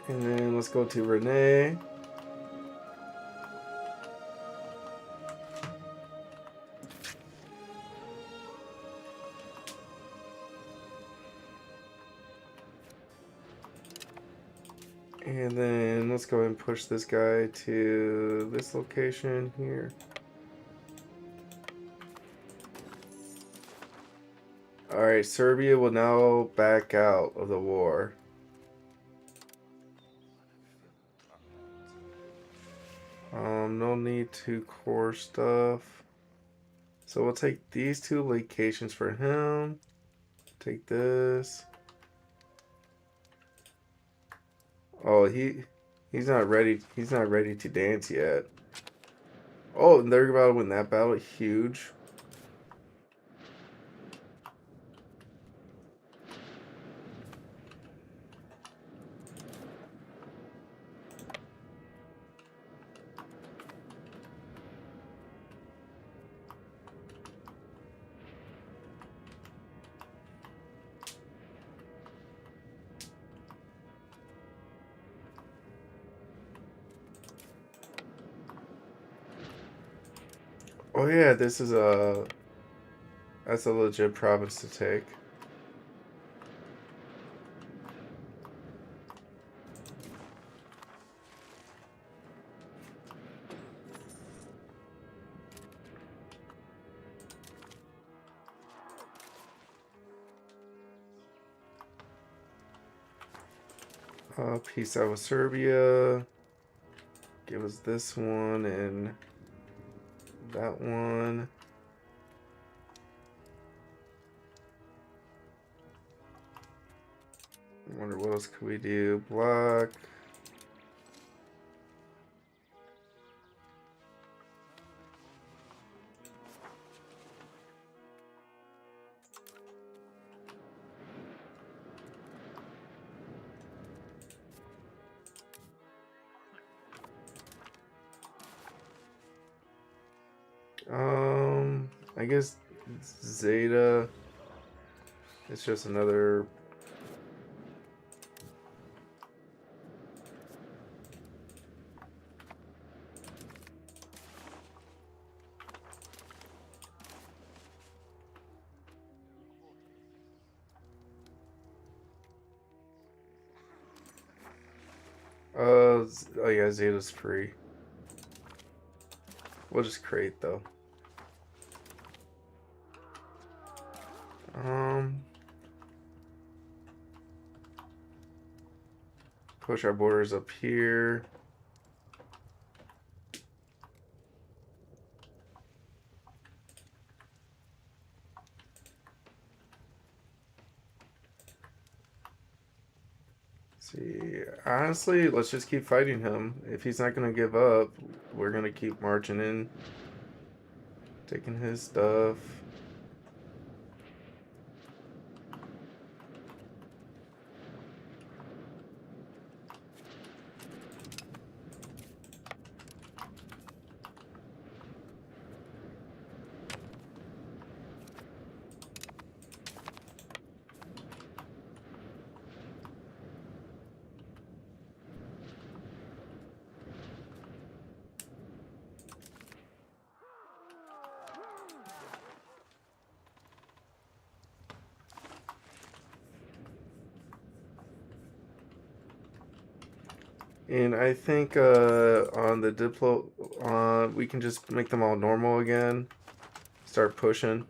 And then let's go to Renee. And then let's go ahead and push this guy to this location here. Alright, Serbia will now back out of the war. No need to core stuff. So we'll take these two locations for him. Take this. Oh, he's not ready. He's not ready to dance yet. Oh, and they're about to win that battle. Huge. Oh yeah, this is that's a legit province to take. Peace out with Serbia. Give us this one and that one. I wonder what else could we do. Block. I guess Zeta. It's just another. Oh yeah, Zeta's free. We'll just create though. Push our borders up here. See, honestly, let's just keep fighting him. If he's not gonna give up, we're gonna keep marching in, taking his stuff. And I think on the Diplo, we can just make them all normal again. Start pushing.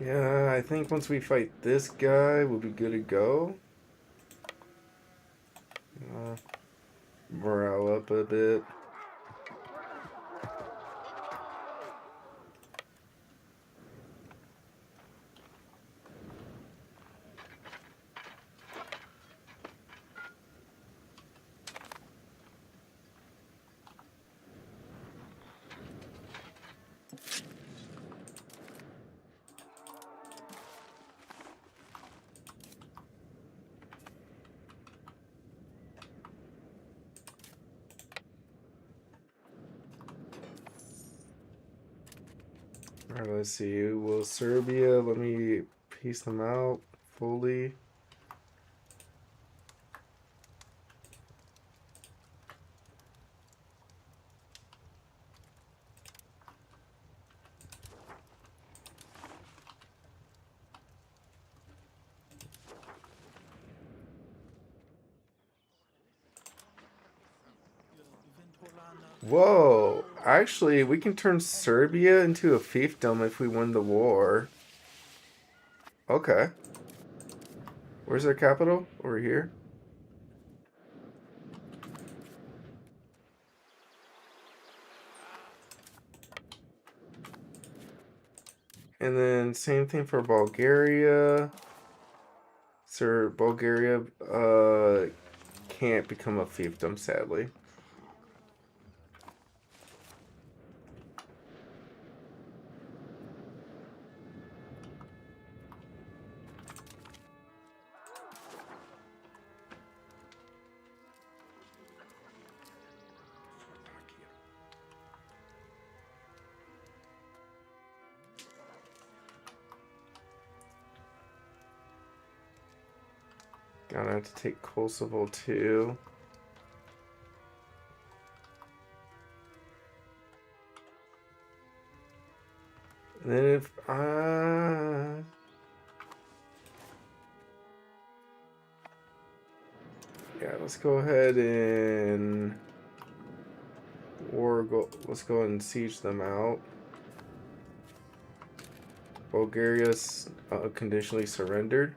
Yeah, I think once we fight this guy, we'll be good to go. Uh, Morale up a bit. Alright, let's see. Will Serbia let me piece them out fully? Whoa! Actually, we can turn Serbia into a fiefdom if we win the war. Okay. Where's their capital? Over here. And then same thing for Bulgaria. Sir, Bulgaria can't become a fiefdom, sadly. Gonna have to take Kosovo too. And then if yeah, let's go ahead and let's go and siege them out. Bulgaria's conditionally surrendered.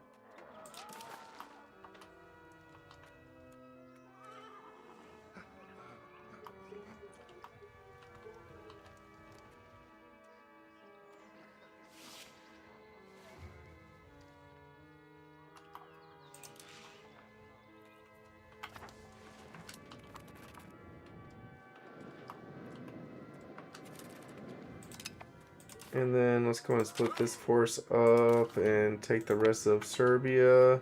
And then let's go and split this force up and take the rest of Serbia.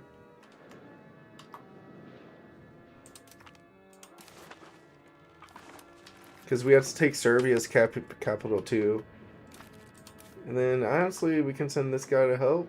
Because we have to take Serbia's capital too. And then honestly, we can send this guy to help.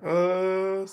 Uh,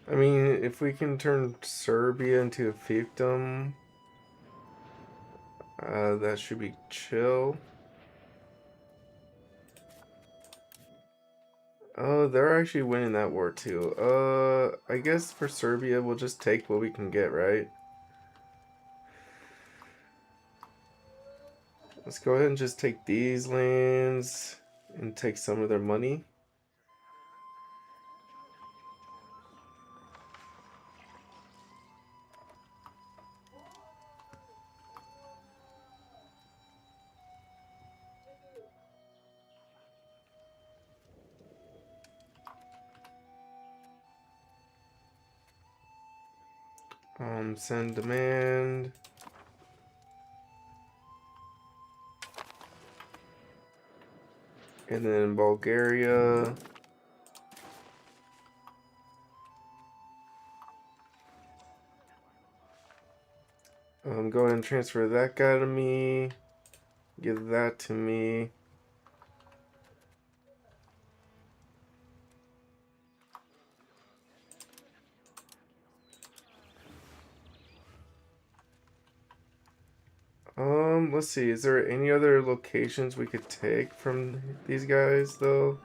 I mean, if we can turn Serbia into a fiefdom, that should be chill. Oh, they're actually winning that war too. I guess for Serbia, we'll just take what we can get, right? Let's go ahead and just take these lands and take some of their money. Send demand. And then Bulgaria. Go ahead and transfer that guy to me. Give that to me. Let's see. Is there any other locations we could take from these guys, though?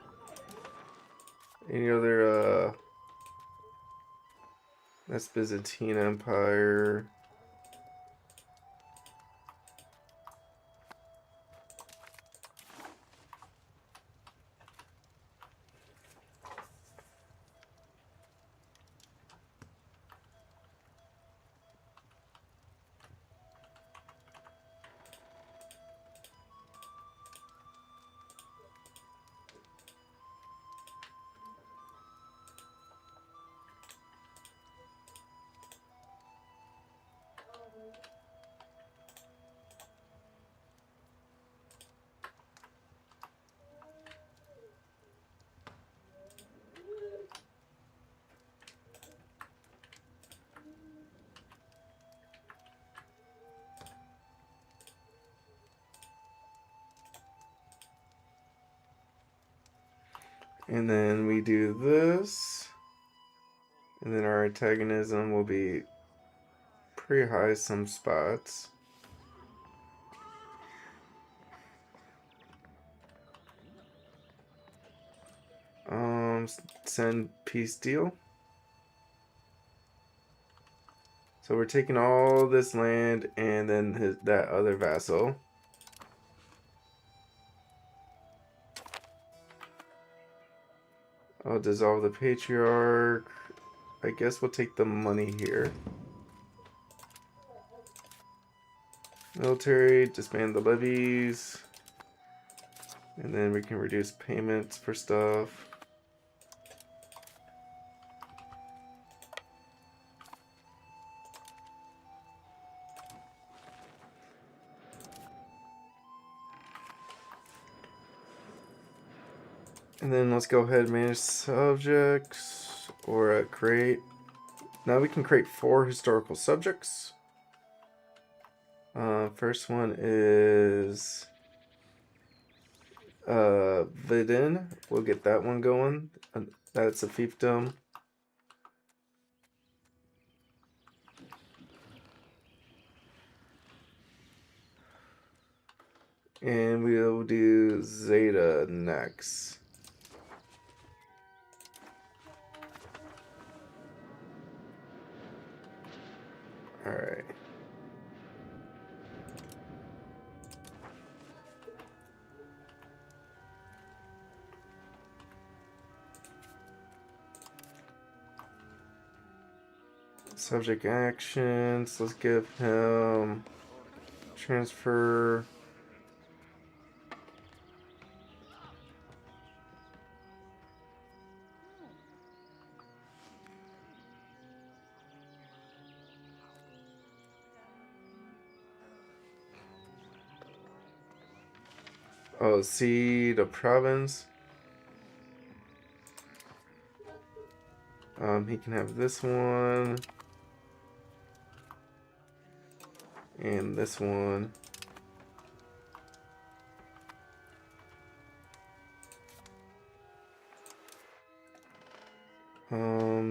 Any other, that's Byzantine Empire. And then we do this. And then our antagonism will be pretty high some spots. Send peace deal. So we're taking all this land and then that other vassal. I'll dissolve the patriarch. I guess we'll take the money here. Military, disband the levies. And then we can reduce payments for stuff. And then let's go ahead and manage subjects or create. Now we can create 4 historical subjects. First one is Vidin. We'll get that one going. That's a fiefdom. And we'll do Zeta next. Alright. Subject actions. Let's give him transfer. Oh, see the province. He can have this one. And this one.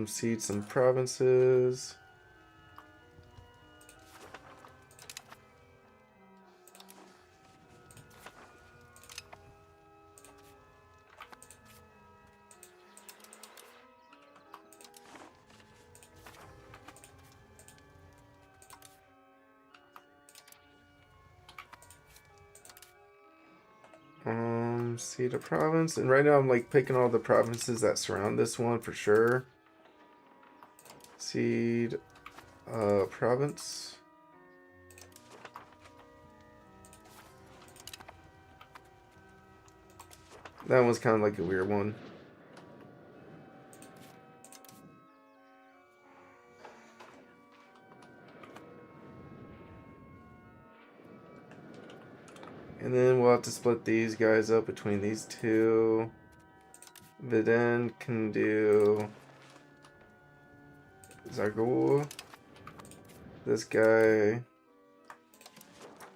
Cede some provinces. Cede a province. And right now I'm like picking all the provinces that surround this one for sure. Cede province. That one's kind of like a weird one. And then we'll have to split these guys up between these two. Vidin can do Zargul. This guy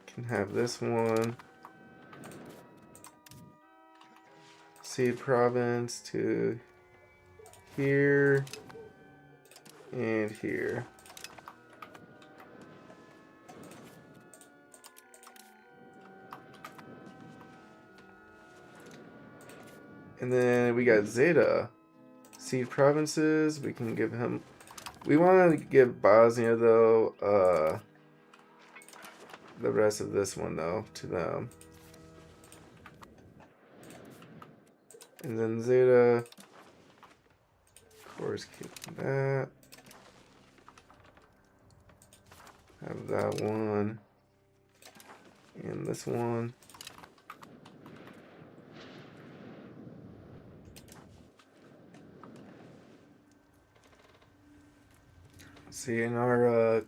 can have this one. Seed province to here and here. And then we got Zeta. Seed provinces, we can give him... We want to give Bosnia, though, the rest of this one, though, to them. And then Zeta, of course, keep that. Have that one. And this one. See, in our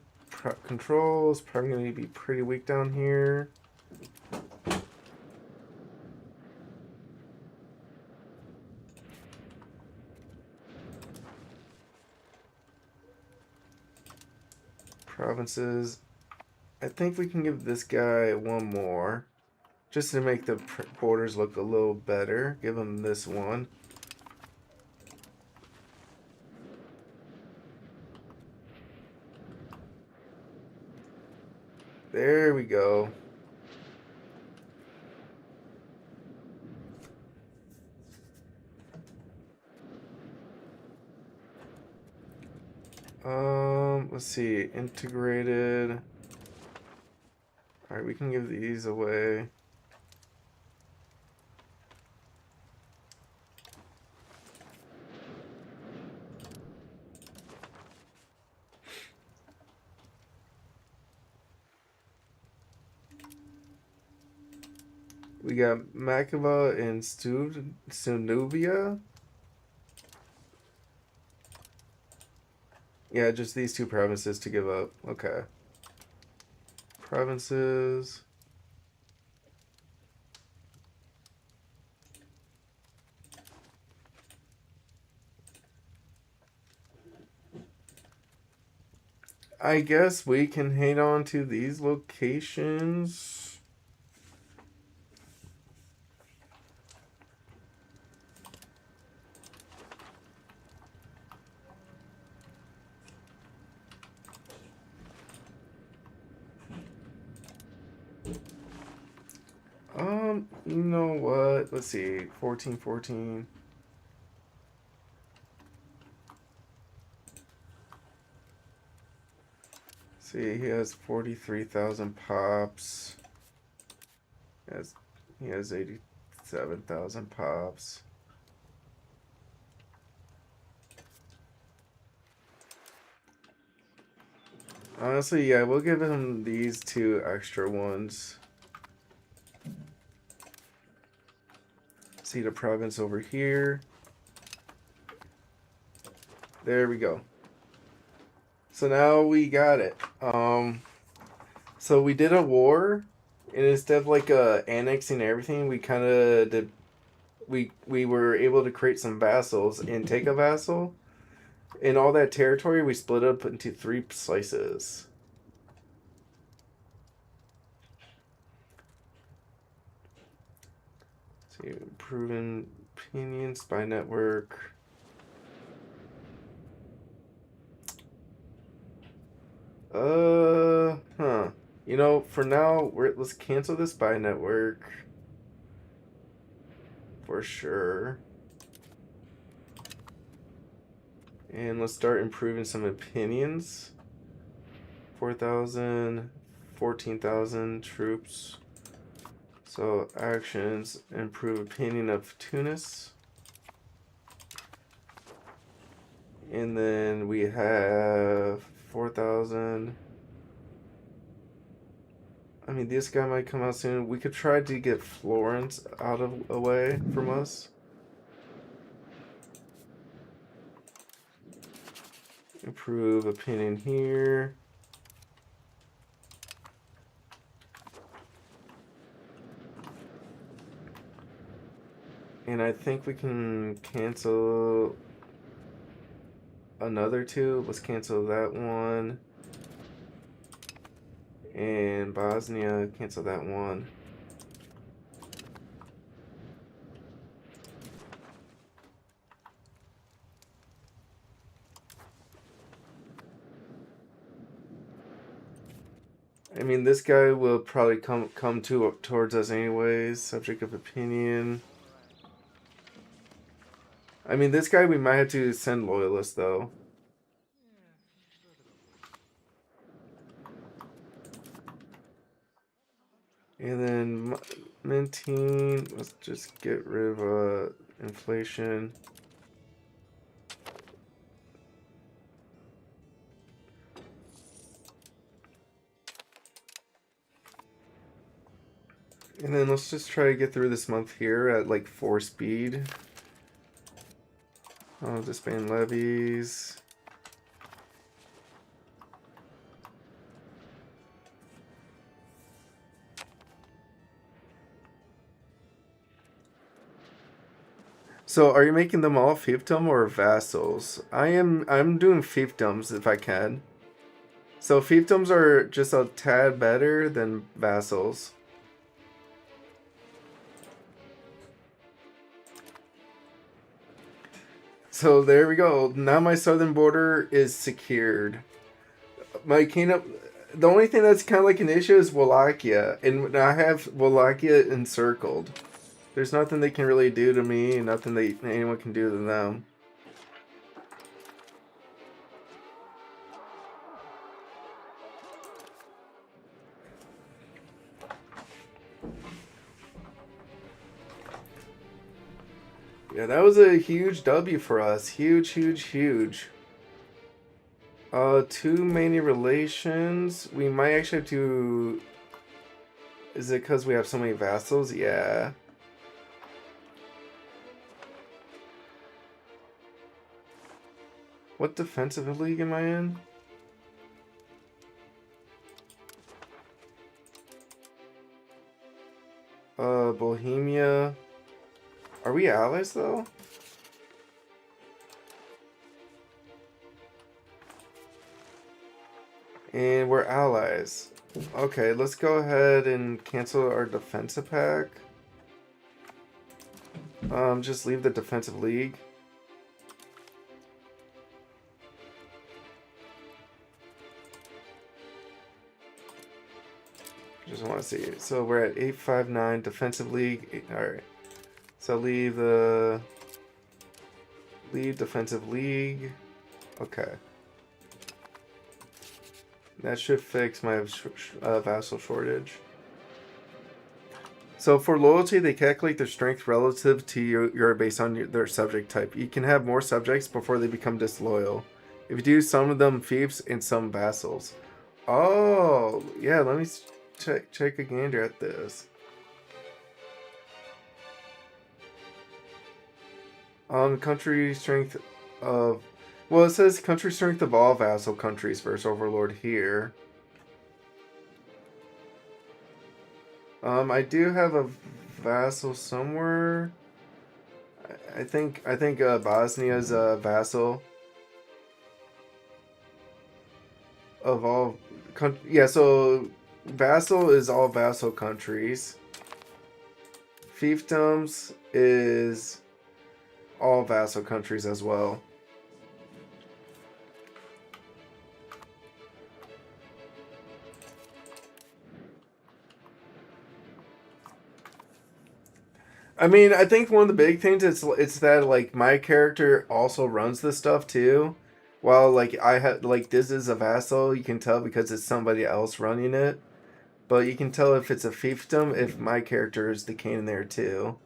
controls, probably going to be pretty weak down here. Provinces. I think we can give this guy one more. Just to make the borders look a little better. Give him this one. There we go. Let's see, integrated. Alright, we can give these away. We got Makava and Sunuvia. Yeah, just these two provinces to give up. Okay. Provinces. I guess we can hang on to these locations. You know what? Let's see. 14. See, he has 43,000 pops. He has 87,000 pops. Honestly, yeah, we'll give him these two extra ones. See the province over here. There we go. So now we got it. So we did a war, and instead of like annexing everything, we kind of did. We were able to create some vassals and take a vassal. In all that territory, we split it up into 3 slices. See, proven opinion, spy network. You know, for now, let's cancel the spy network. For sure. And let's start improving some opinions. 4,000, 14,000 troops. So actions, improve opinion of Tunis. And then we have 4,000. I mean, this guy might come out soon. We could try to get Florence away from us. Improve opinion here. And I think we can cancel another two. Let's cancel that one. And Bosnia, cancel that one. I mean, this guy will probably come towards us anyways. Subject of opinion. I mean, this guy we might have to send loyalists though. And then minting. Let's just get rid of inflation. And then let's just try to get through this month here at like 4 speed. Disband levies. So are you making them all fiefdom or vassals? I'm doing fiefdoms if I can. So fiefdoms are just a tad better than vassals. So there we go. Now my southern border is secured. My kingdom. The only thing that's kind of like an issue is Wallachia, and I have Wallachia encircled. There's nothing they can really do to me, and nothing that anyone can do to them. Yeah, that was a huge W for us. Huge, huge, huge. Too many relations. We might actually have to... Is it because we have so many vassals? Yeah. What defensive league am I in? Bohemia. Are we allies though? And we're allies. Okay, let's go ahead and cancel our defensive pack. Just leave the defensive league. Just want to see. So we're at 859 defensive league. All right. So leave defensive league. Okay. That should fix my vassal shortage. So for loyalty, they calculate their strength relative to your based on their subject type. You can have more subjects before they become disloyal. If you do, some of them fiefs and some vassals. Oh, yeah, let me check a gander at this. Country strength of... Well, it says country strength of all vassal countries versus overlord here. I do have a vassal somewhere. I think Bosnia's a vassal of all. Yeah, so vassal is all vassal countries. Fiefdoms is all vassal countries as well. I mean, I think one of the big things it's that like my character also runs this stuff too. While like I have like this is a vassal, you can tell because it's somebody else running it. But you can tell if it's a fiefdom if my character is the king there too.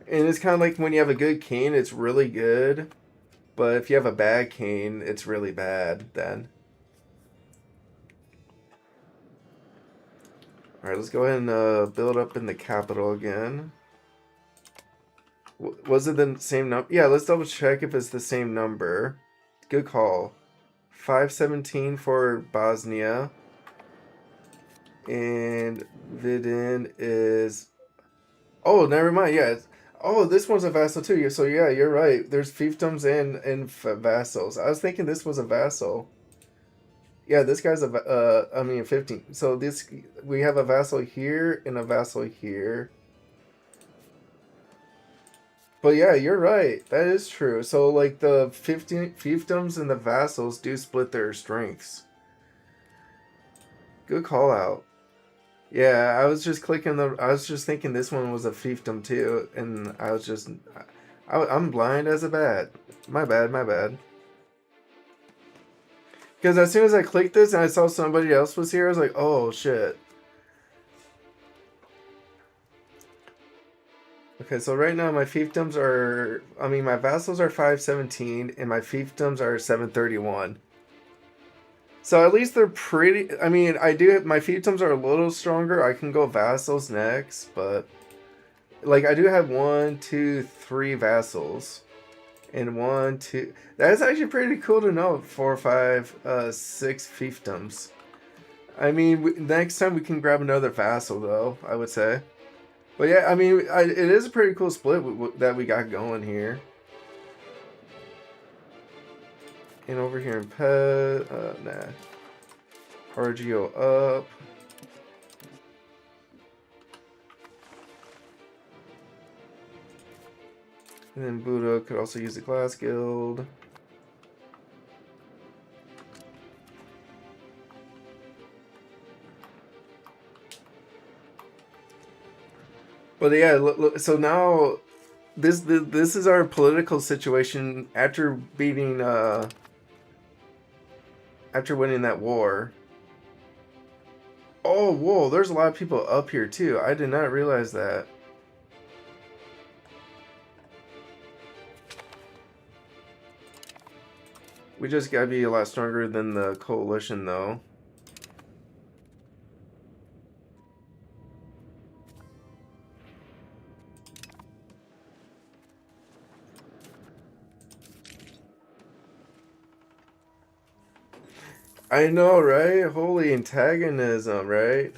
And it's kind of like when you have a good king, it's really good. But if you have a bad king, it's really bad then. Alright, let's go ahead and build up in the capital again. Was it the same number? Yeah, let's double check if it's the same number. Good call. 517 for Bosnia. And Vidin is... Oh, never mind. Yeah. Oh, this one's a vassal too. So yeah, you're right. There's fiefdoms and vassals. I was thinking this was a vassal. Yeah, this guy's I mean 15. So this we have a vassal here and a vassal here. But yeah, you're right. That is true. So like the 15 fiefdoms and the vassals do split their strengths. Good call out. Yeah, I was just I was just thinking this one was a fiefdom too, and I was just. I'm blind as a bat. My bad, my bad. Because as soon as I clicked this and I saw somebody else was here, I was like, oh shit. Okay, so right now my fiefdoms are. I mean, my vassals are 517, and my fiefdoms are 731. So at least they're pretty. I mean, I do. My fiefdoms are a little stronger. I can go vassals next, but. Like, I do have one, two, three vassals. And one, two. That's actually pretty cool to know. 4, 5, 6 fiefdoms. I mean, next time we can grab another vassal, though, I would say. But yeah, I mean, it is a pretty cool split that we got going here. And over here in pet, nah. RGO up. And then Buddha could also use the Glass Guild. But yeah, look, so now this is our political situation after beating after winning that war. Oh, whoa, there's a lot of people up here too. I did not realize that. We just gotta be a lot stronger than the coalition though. I know, right? Holy antagonism, right?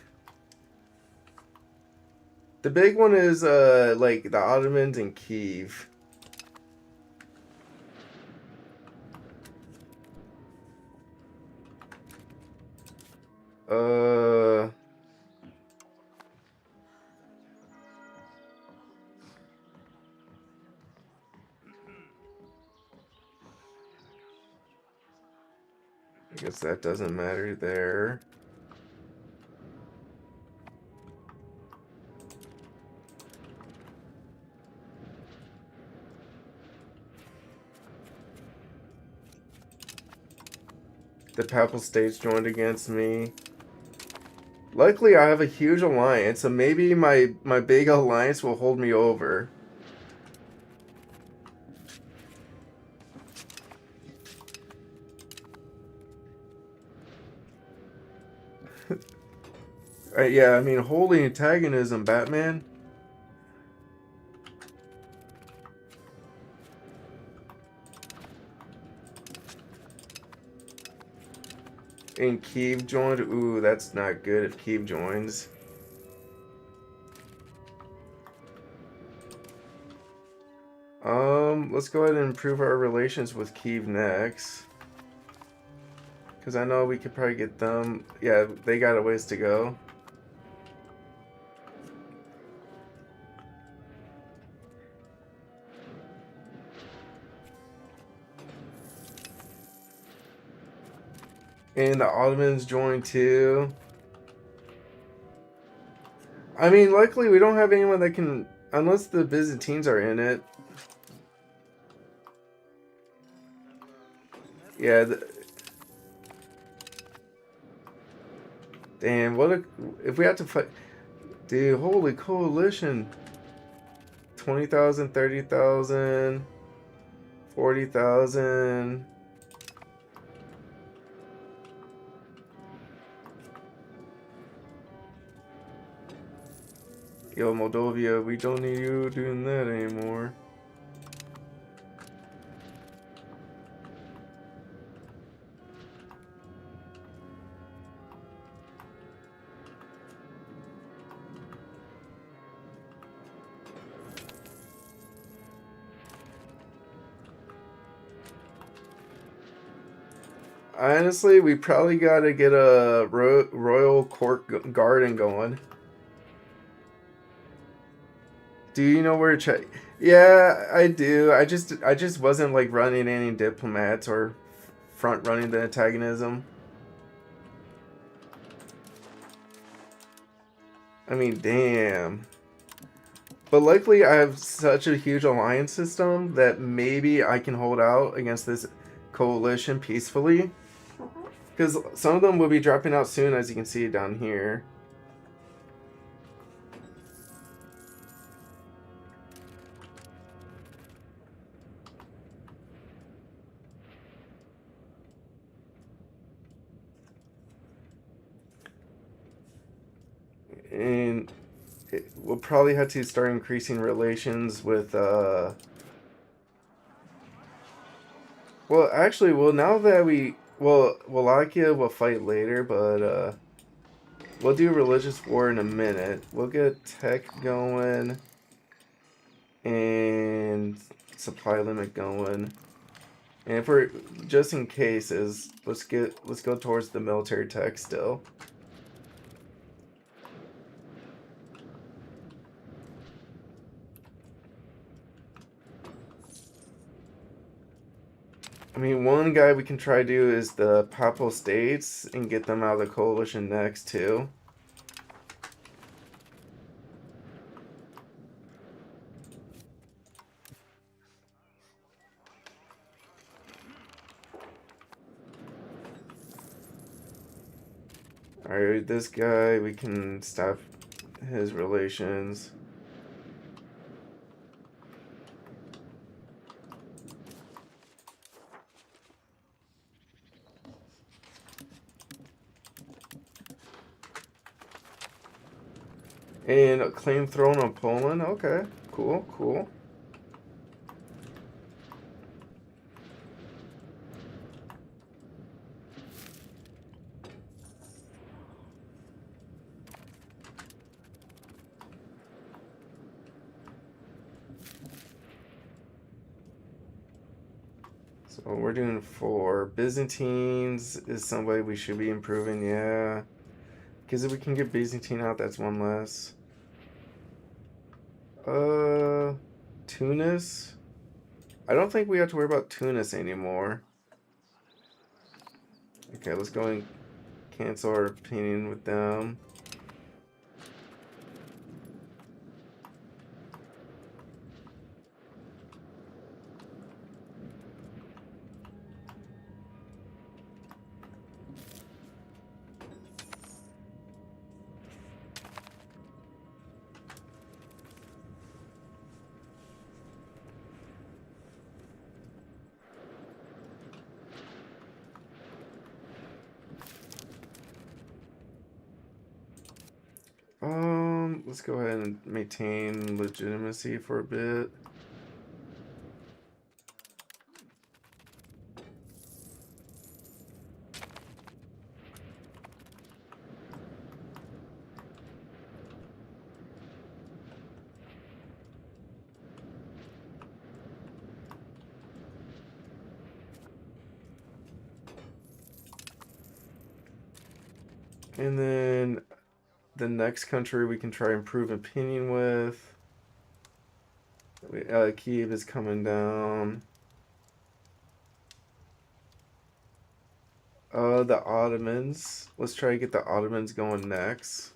The big one is like the Ottomans and Kiev. Uh I guess that doesn't matter there. The Papal States joined against me. Luckily, I have a huge alliance, so maybe my big alliance will hold me over. Yeah, I mean, holy antagonism, Batman. And Kiev joined. Ooh, that's not good if Kiev joins. Let's go ahead and improve our relations with Kiev next. Because I know we could probably get them. Yeah, they got a ways to go. And the Ottomans joined too. I mean, luckily we don't have anyone that can, unless the Byzantines are in it. Yeah. Damn, if we have to fight, dude, holy coalition. 20,000, 30,000, 40,000. Yo, Moldova, we don't need you doing that anymore. Honestly, we probably gotta get a royal court garden going. Do you know where to check? Yeah, I do. I just wasn't like running any diplomats or front running the antagonism. I mean, damn. But luckily, I have such a huge alliance system that maybe I can hold out against this coalition peacefully. Because some of them will be dropping out soon, as you can see down here. And we'll probably have to start increasing relations with, well, actually, well, now that well, Wallachia will fight later, but, we'll do religious war in a minute. We'll get tech going and supply limit going. And if we're, just in cases, let's go towards the military tech still. I mean, one guy we can try to do is the Papal States and get them out of the coalition next too. Alright, this guy, we can stop his relations. And claim throne on Poland. Okay, cool, cool. So we're doing 4. Byzantines is somebody we should be improving, yeah. Because if we can get Byzantine out, that's one less. Tunis? I don't think we have to worry about Tunis anymore. Okay, let's go and cancel our opinion with them. Let's go ahead and maintain legitimacy for a bit. And then the next country we can try improve opinion with. Kiev is coming down. The Ottomans. Let's try to get the Ottomans going next.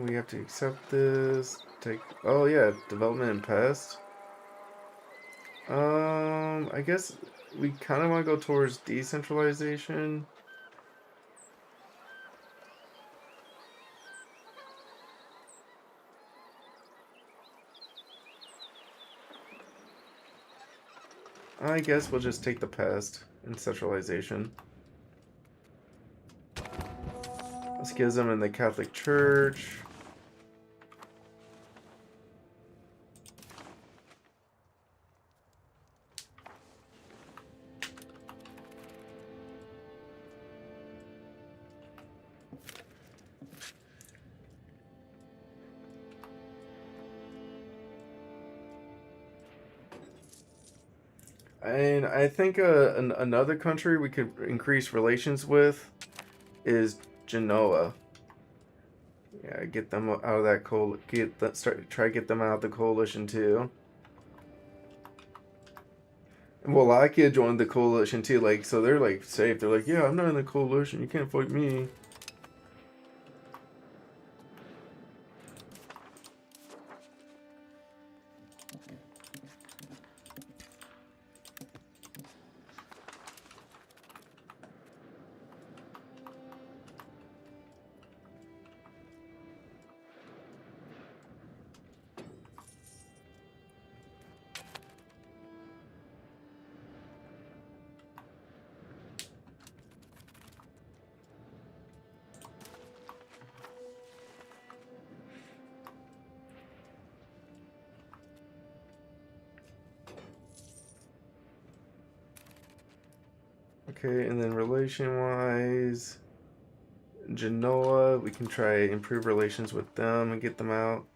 We have to accept this. Take. Oh yeah, development and pest. I guess we kind of want to go towards decentralization. I guess we'll just take the pest and centralization. Schism in the Catholic Church. And I think another country we could increase relations with is Genoa. Yeah, get them out of that try to get them out of the coalition too. And Wallachia joined the coalition too, like so they're like safe. They're like, yeah, I'm not in the coalition. You can't fight me. Okay, and then relation-wise, Genoa, we can try improve relations with them and get them out.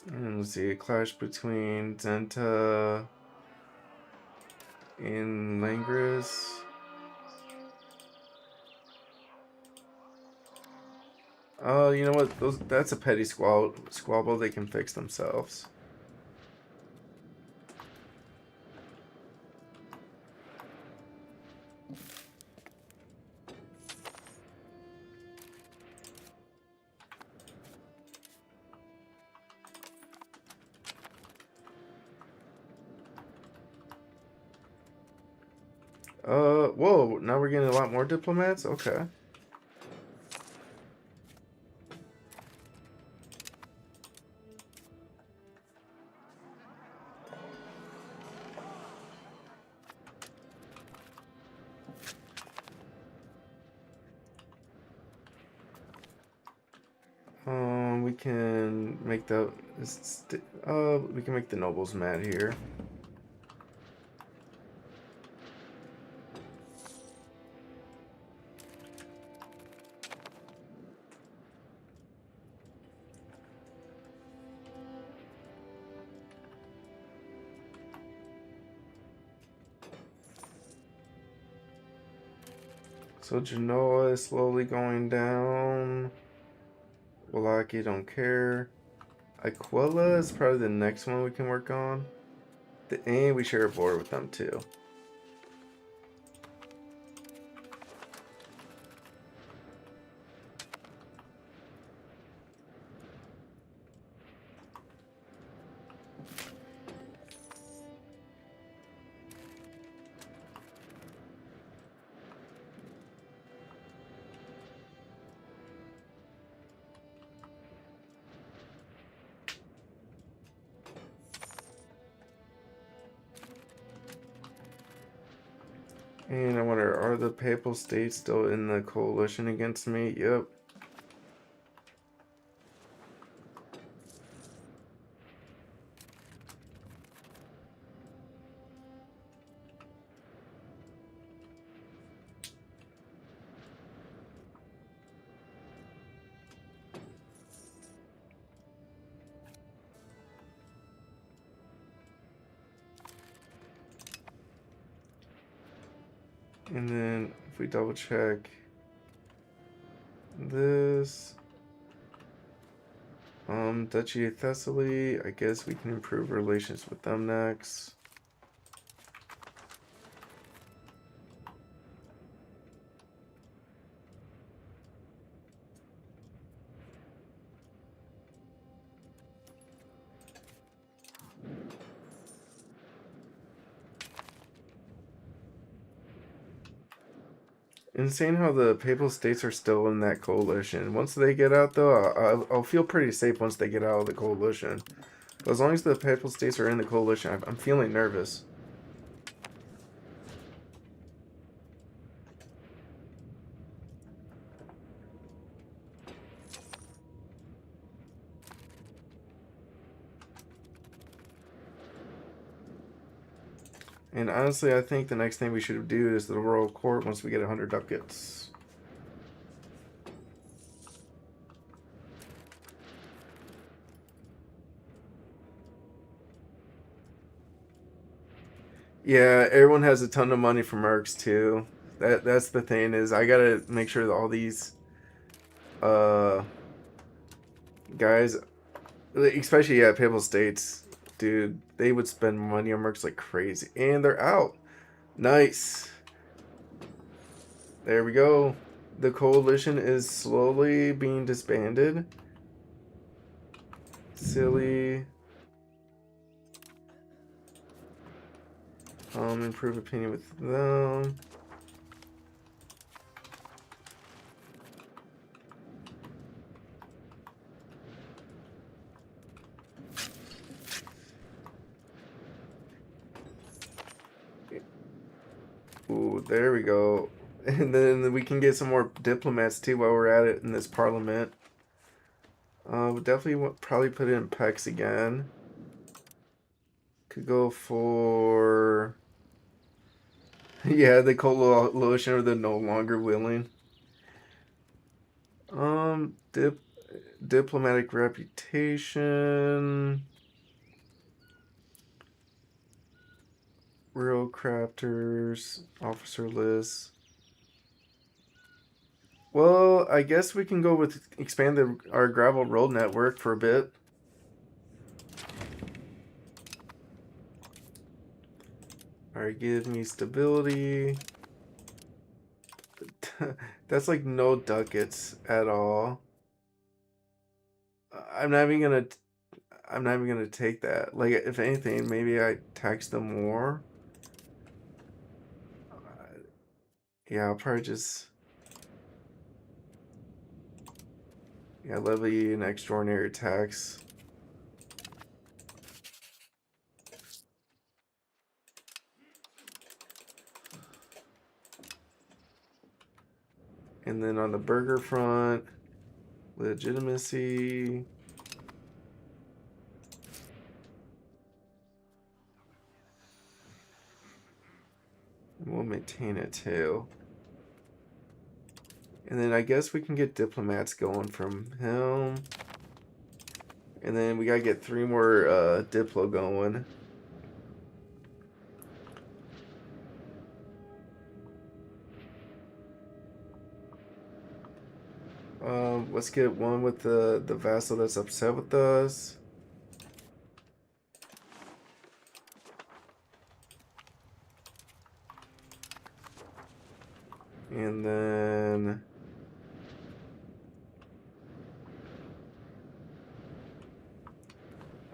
And let's see, a clash between Zenta and Langris. Oh, you know what? That's a petty squabble they can fix themselves. Whoa, now we're getting a lot more diplomats? Okay. We can make we can make the nobles mad here. So Genoa is slowly going down. Wallachia don't care. Aquila is probably the next one we can work on. And we share a border with them too. And I wonder, are the Papal States still in the coalition against me? Yep. And then if we double check this, Duchy of Thessaly, I guess we can improve relations with them next. Insane how the Papal States are still in that coalition. Once they get out, though, I'll feel pretty safe once they get out of the coalition. But as long as the Papal States are in the coalition, I'm feeling nervous. And honestly, I think the next thing we should do is the Royal Court once we get 100 ducats. Yeah, everyone has a ton of money for mercs too. That's the thing is I gotta make sure that all these uh guys, especially Papal States, dude, they would spend money on mercs like crazy, and they're out. Nice. There we go. The coalition is slowly being disbanded. Silly. Improve opinion with them. Ooh, there we go. And then we can get some more diplomats too while we're at it in this parliament. We'll definitely probably put it in Pex again. Could go for... yeah, the coalition or the no longer willing. Diplomatic reputation. Real crafters, officer list. Well, I guess we can go with expand our gravel road network for a bit. Alright, give me stability. That's like no ducats at all. I'm not even gonna take that. Like, if anything, maybe I tax them more. Yeah, I'll probably just... yeah, levy an extraordinary tax. And then on the burger front, legitimacy. We'll maintain it too. And then I guess we can get diplomats going from him. And then we gotta get 3 more Diplo going. Let's get one with the vassal that's upset with us. And then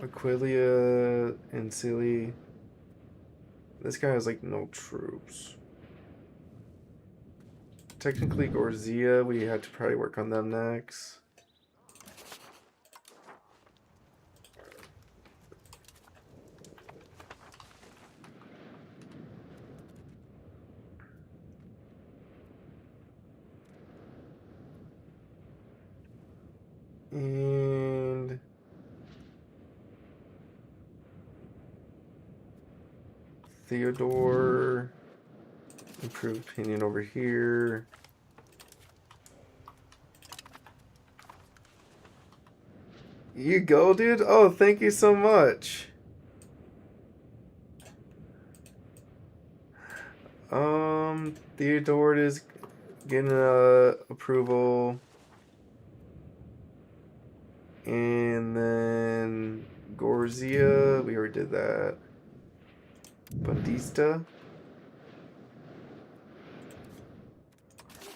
Aquilia and Silly. This guy has like no troops. Technically Gorzia, we have to probably work on them next. And Theodore, improve opinion over here. You go, dude? Oh, thank you so much. Theodore is getting approval. And then Gorzia, we already did that. Bandista.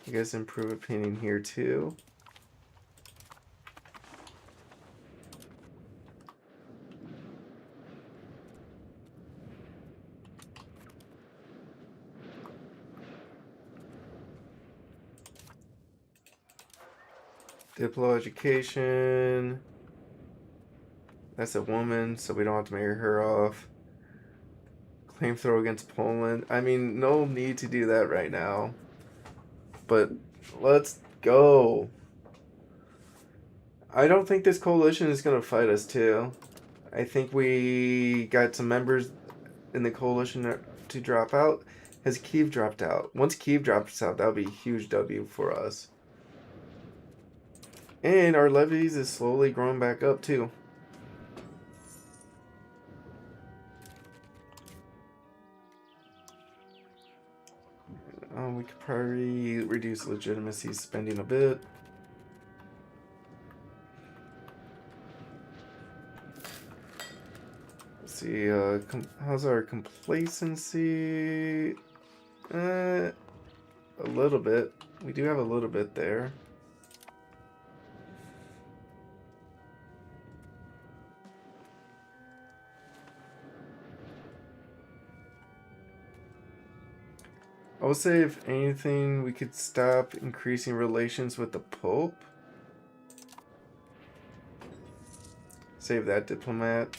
You guys improve opinion here too. Diplo education. That's a woman, so we don't have to marry her off. Claim throw against Poland. I mean, no need to do that right now. But let's go. I don't think this coalition is going to fight us too. I think we got some members in the coalition to drop out. Has Kiev dropped out? Once Kiev drops out, that'll be a huge W for us. And our levies is slowly growing back up too. We could probably reduce legitimacy spending a bit. Let's see, how's our complacency? A little bit. We do have a little bit there. I would say, if anything, we could stop increasing relations with the Pope. Save that diplomat.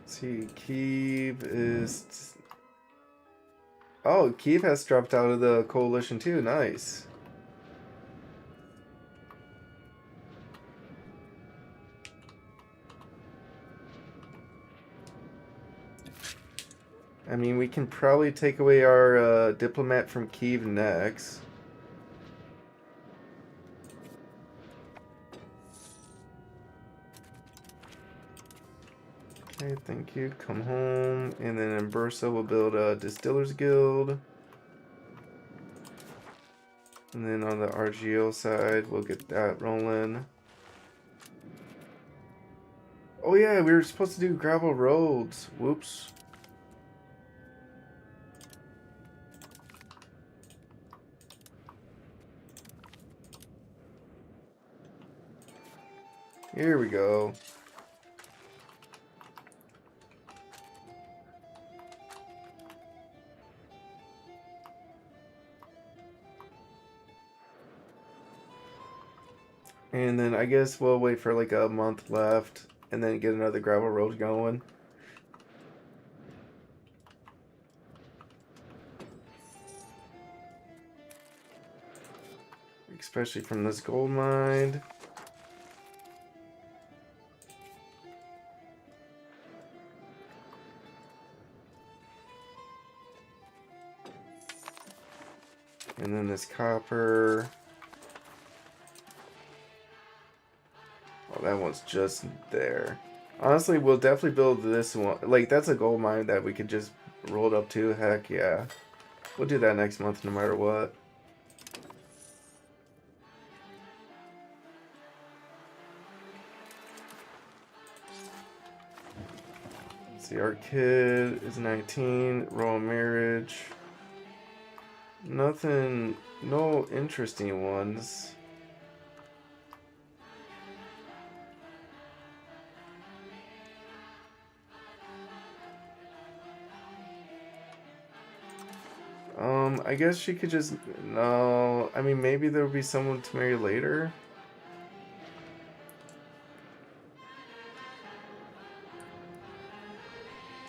See, Kiev is... Oh, Kiev has dropped out of the coalition too. Nice. I mean, we can probably take away our diplomat from Kiev next. Okay, thank you. Come home. And then in Bursa, we'll build a Distillers Guild. And then on the RGO side, we'll get that rolling. Oh yeah, we were supposed to do gravel roads. Whoops. Here we go. And then I guess we'll wait for like a month left and then get another gravel road going. Especially from this gold mine. And then this copper. Oh, that one's just there. Honestly, we'll definitely build this one. Like, that's a gold mine that we could just roll it up to. Heck yeah. We'll do that next month no matter what. See, our kid is 19. Royal marriage. Nothing, no interesting ones. I guess she could just, no, I mean, maybe there'll be someone to marry later.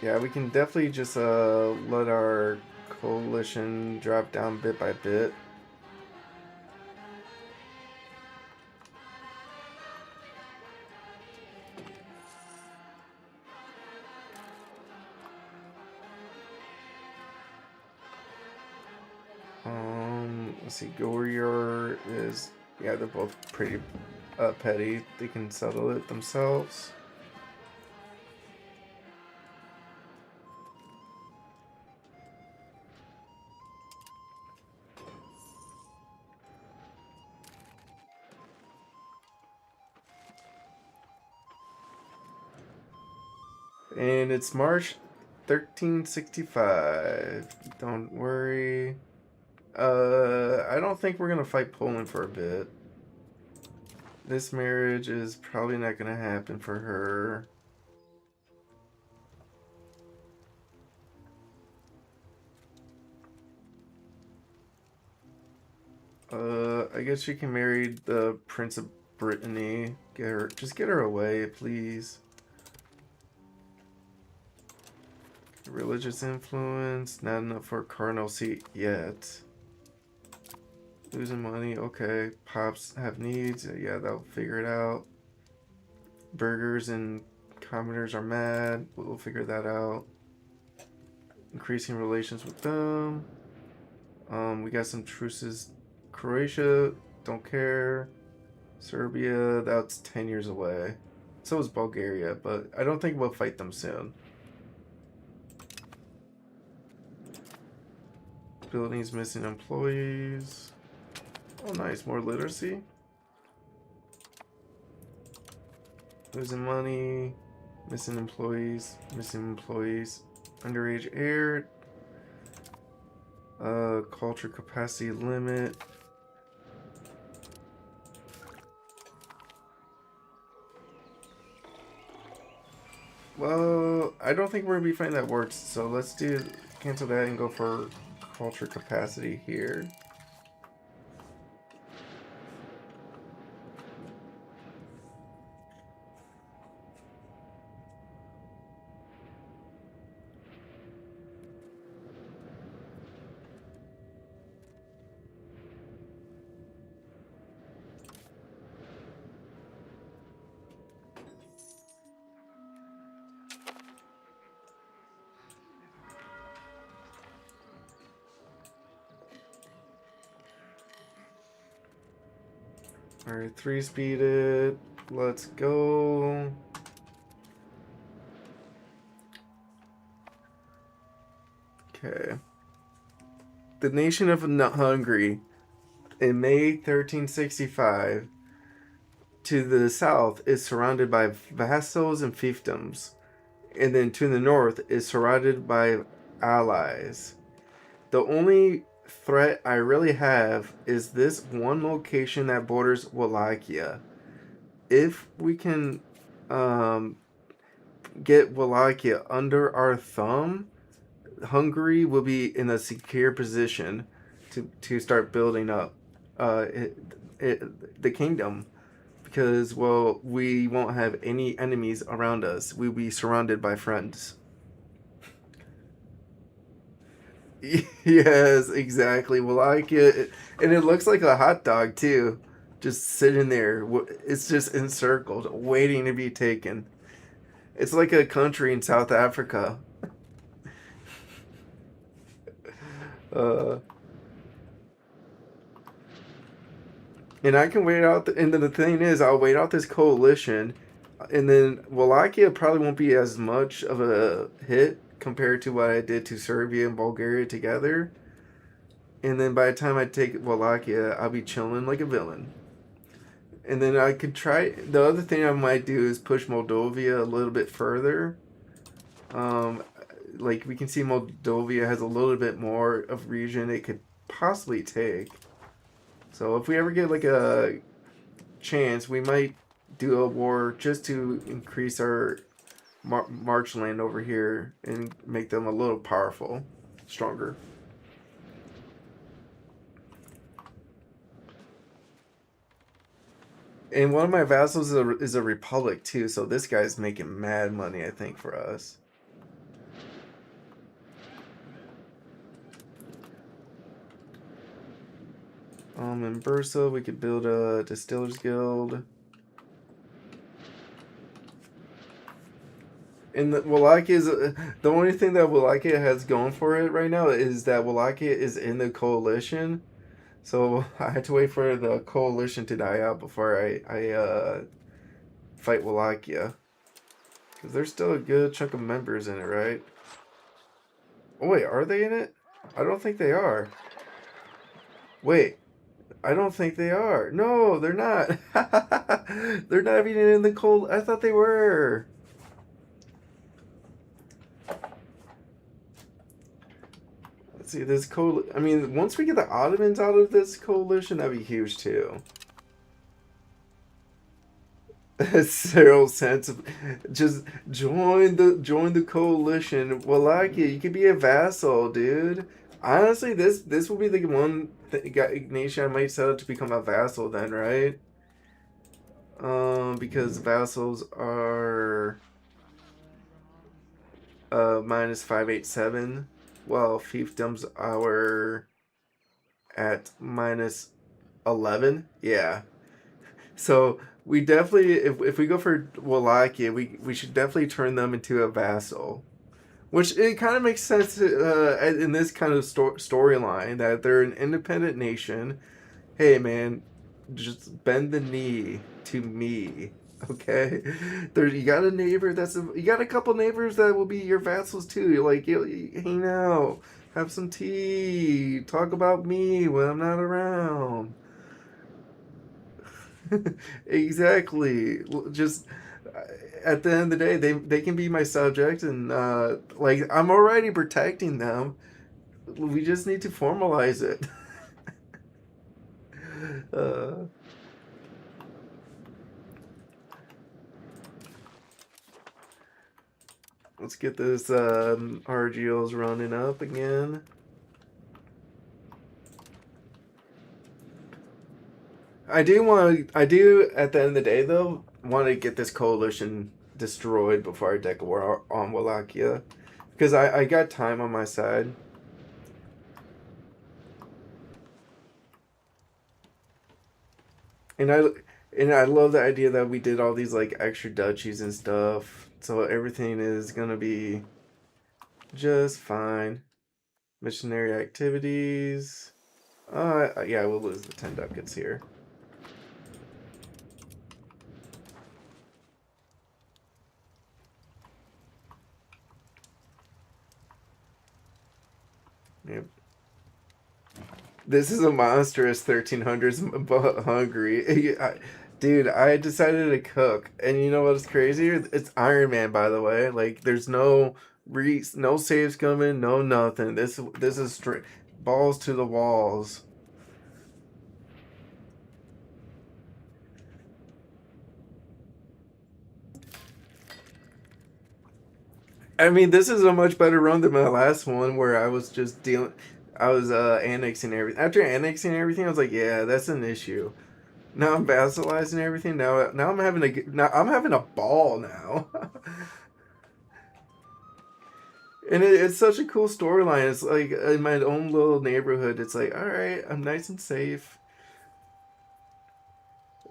Yeah, we can definitely just, let our coalition drop down bit by bit. Let's see, Goryar is, yeah, they're both pretty petty. They can settle it themselves. And it's March 1365. Don't worry. I don't think we're gonna fight Poland for a bit. This marriage is probably not gonna happen for her. I guess she can marry the Prince of Brittany. Just get her away, please. Religious influence, not enough for a cardinal seat yet. Losing money, okay. Pops have needs, yeah, they'll figure it out. Burgers and commoners are mad, we'll figure that out. Increasing relations with them. We got some truces. Croatia, don't care. Serbia, that's 10 years away. So is Bulgaria, but I don't think we'll fight them soon. Buildings missing employees. Oh, nice. More literacy. Losing money. Missing employees. Missing employees. Underage heir. Culture capacity limit. Well, I don't think we're gonna be finding that works. So let's cancel that and go for culture capacity here. Alright, 3-speeded. Let's go. Okay. The nation of Hungary in May 1365 to the south is surrounded by vassals and fiefdoms, and then to the north is surrounded by allies. The only threat I really have is this one location that borders Wallachia. If we can get Wallachia under our thumb, Hungary will be in a secure position to start building up the kingdom. Because, well, we won't have any enemies around us. We'll be surrounded by friends. Yes, exactly. Wallachia, and it looks like a hot dog too, just sitting there. It's just encircled, waiting to be taken. It's like a country in South Africa. Uh, and I can wait out. And then the thing is, I'll wait out this coalition, and then Wallachia probably won't be as much of a hit compared to what I did to Serbia and Bulgaria together. And then by the time I take Wallachia, I'll be chilling like a villain. And then I could try. The other thing I might do is push Moldova a little bit further. Like we can see Moldova has a little bit more of region it could possibly take. So if we ever get like a chance, we might do a war just to increase our march land over here and make them a little powerful, stronger. And one of my vassals is a republic too, so this guy's making mad money, I think, for us. In Bursa, we could build a distillers guild. And Wallachia is the only thing that Wallachia has going for it right now is that Wallachia is in the coalition. So I had to wait for the coalition to die out before I fight Wallachia. Because there's still a good chunk of members in it, right? Oh wait, are they in it? I don't think they are. Wait, I don't think they are. No, they're not. They're not even in the cold. I thought they were. Let's see, this I mean, once we get the Ottomans out of this coalition, that'd be huge too. Zero sense of just join the coalition. Wallachia, you could be a vassal, dude. Honestly, this will be the one nation I might set up to become a vassal then, right? Because vassals are minus 587, while fiefdoms are at minus 11. Yeah. So we definitely, if we go for Wallachia, we should definitely turn them into a vassal. Which it kind of makes sense in this kind of storyline that they're an independent nation. Hey man, just bend the knee to me, okay? There, you got a neighbor you got a couple neighbors that will be your vassals too. You're like, hang out, have some tea, talk about me when I'm not around. Exactly. Just at the end of the day, they can be my subject, and like I'm already protecting them. We just need to formalize it. uh, let's get this RGLs running up again. I do at the end of the day though want to get this coalition destroyed before I declare war on Wallachia, because I got time on my side. And I love the idea that we did all these like extra duchies and stuff. So everything is gonna be just fine. Missionary activities. Yeah, we'll lose the 10 ducats here. Yep. This is a monstrous 1300s Hungary. Dude, I decided to cook, and you know what's crazy? It's Ironman, by the way. Like, there's no saves coming, no nothing. This is straight balls to the walls. I mean, this is a much better run than my last one where I was just dealing. I was annexing everything. After annexing everything, I was like, yeah, that's an issue. Now I'm vassalizing everything. Now I'm having a ball now. And it's such a cool storyline. It's like in my own little neighborhood. It's like, all right, I'm nice and safe.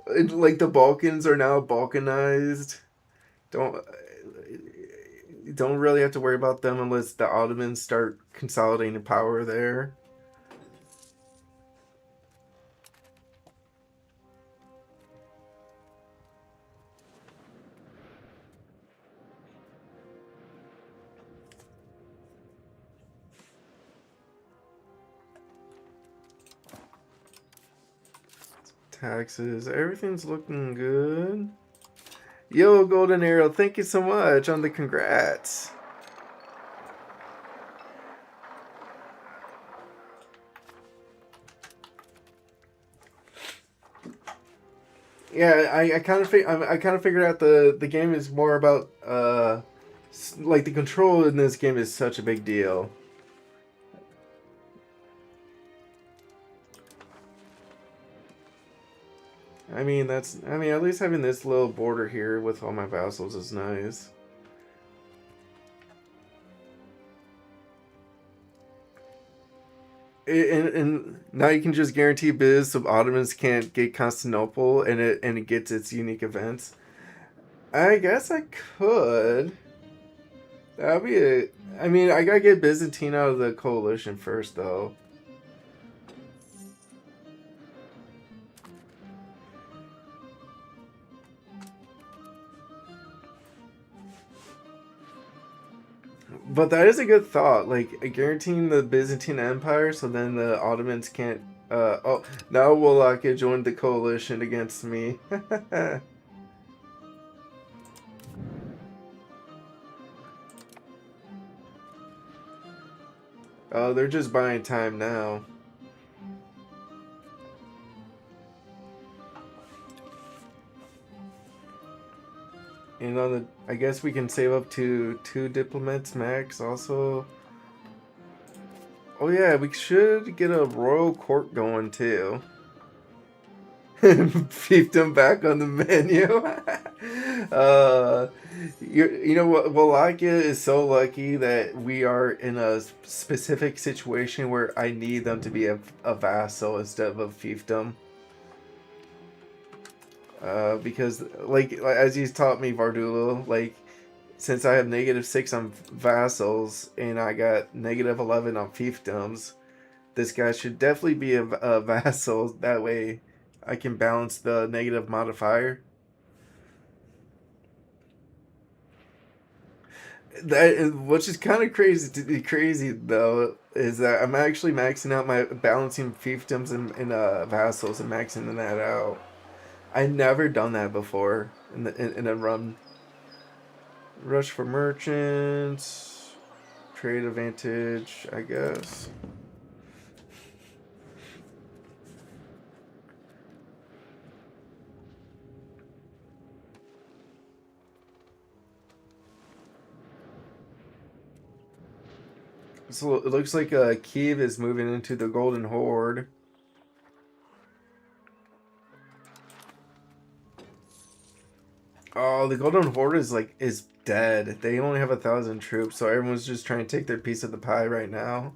Like the Balkans are now balkanized. Don't really have to worry about them unless the Ottomans start consolidating power there. Taxes, everything's looking good. Yo, Golden Arrow, thank you so much on the congrats. Yeah, I kind of figured out the game is more about like the control in this game is such a big deal. I mean at least having this little border here with all my vassals is nice. And now you can just guarantee biz so Ottomans can't get Constantinople and it gets its unique events. I guess I could. That'd be a. I mean, I gotta get Byzantine out of the coalition first, though. But that is a good thought. Like guaranteeing the Byzantine Empire, so then the Ottomans can't. Oh, now Wallachia joined the coalition against me. Oh, they're just buying time now. And on the, I guess we can save up to 2 diplomats max. Also, Oh yeah, we should get a royal court going too. Fiefdom back on the menu. uh, you know what? Wallachia is so lucky that we are in a specific situation where I need them to be a vassal instead of a fiefdom. Because like as he's taught me, Vardulo, like since I have -6 on vassals and I got -11 on fiefdoms, this guy should definitely be a vassal. That way, I can balance the negative modifier. Which is kind of crazy though, is that I'm actually maxing out my balancing fiefdoms and vassals and maxing that out. I never done that before in a run. Rush for merchants, trade advantage, I guess. So it looks like Kiev is moving into the Golden Horde. Oh, the Golden Horde is dead. They only have 1,000 troops, so everyone's just trying to take their piece of the pie right now.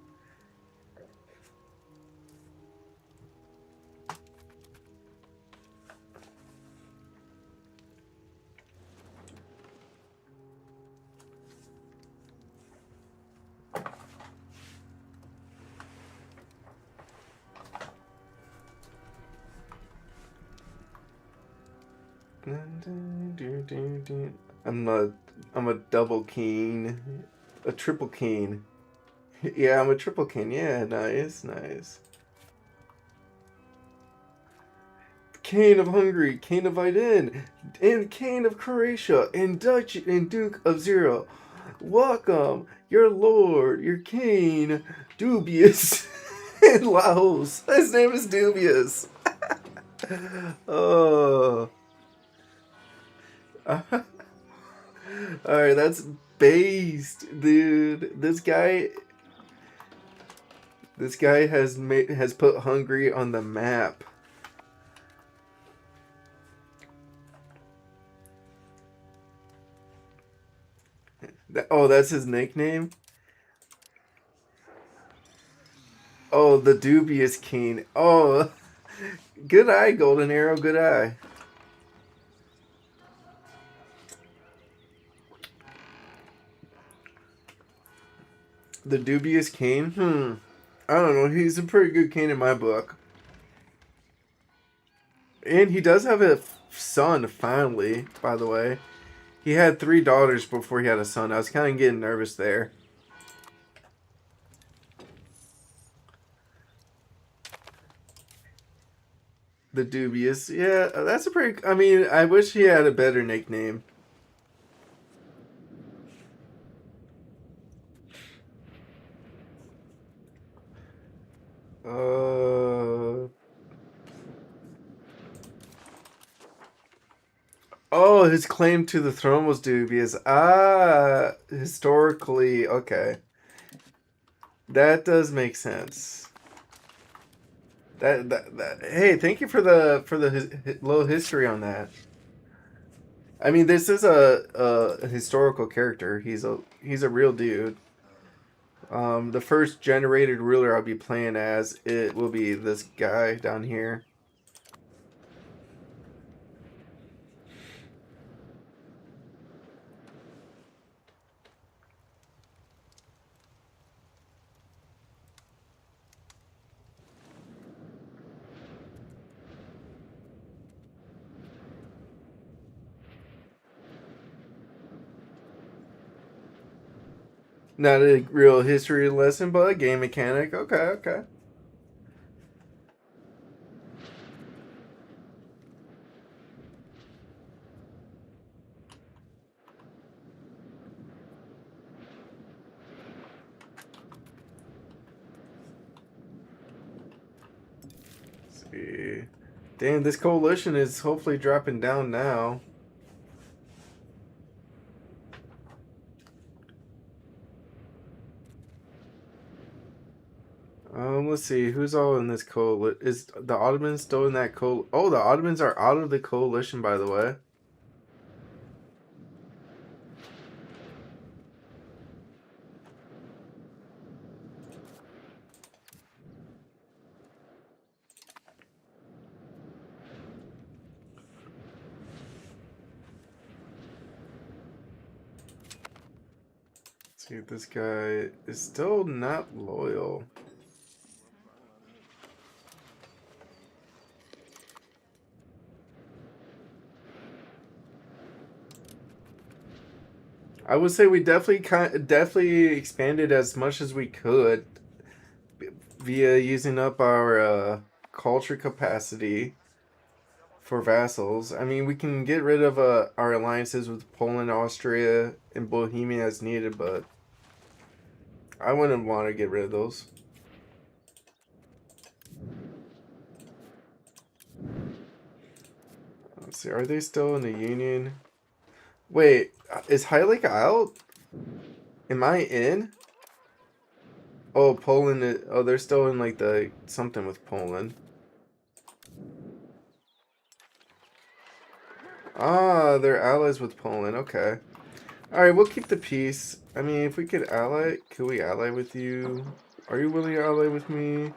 I'm a I'm a double keen, a triple keen. Yeah, I'm a triple keen. Yeah, nice, nice. Kane of Hungary, Kane of Aiden, and Kane of Croatia, and Dutch and Duke of Zero. Welcome, your lord, your Kane, Dubious, in Laos. His name is Dubious. Oh. Alright, that's based, dude. This guy has put Hungary on the map. Oh, that's his nickname? Oh, the Dubious King. Oh, good eye, Golden Arrow, good eye. The Dubious King? I don't know. He's a pretty good king in my book. And he does have a son, finally, by the way. He had 3 daughters before he had a son. I was kind of getting nervous there. The Dubious. Yeah, that's a pretty... I mean, I wish he had a better nickname. Uh... Oh, his claim to the throne was dubious. Ah, historically, okay. That does make sense. Hey, thank you for the little history on that. I mean, this is a historical character. He's a real dude. The first generated ruler I'll be playing as it will be this guy down here. Not a real history lesson, but a game mechanic. Okay, okay. Let's see. Damn, this coalition is hopefully dropping down now. Let's see who's all in this coalition. Is the Ottomans still in that Oh, the Ottomans are out of the coalition, by the way. See if this guy is still not loyal. I would say we definitely expanded as much as we could via using up our culture capacity for vassals. I mean, we can get rid of our alliances with Poland, Austria, and Bohemia as needed, but I wouldn't want to get rid of those. Let's see, are they still in the Union? Wait, is Heilig out? Am I in? Oh, Poland. Oh, they're still in like the something with Poland. Ah, they're allies with Poland. Okay. All right, we'll keep the peace. I mean, if we could could we ally with you? Are you willing to ally with me?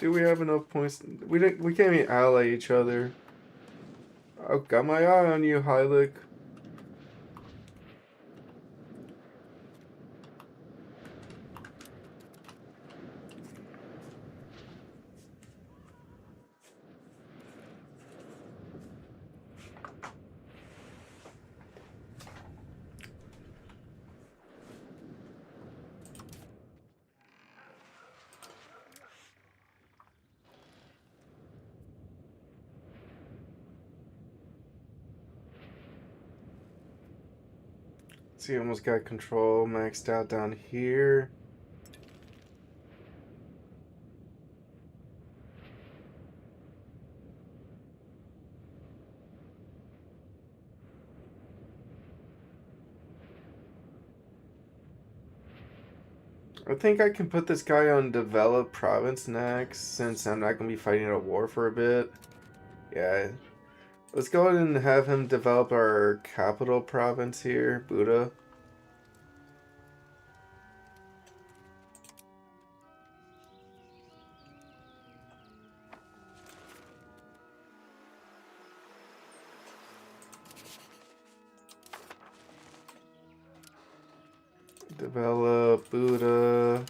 Do we have enough points? We can't even ally each other. I've got my eye on you, Heilig. See, almost got control maxed out down here. I think I can put this guy on develop province next, since I'm not going to be fighting a war for a bit. Yeah. Let's go ahead and have him develop our capital province here, Buda. Develop Buda.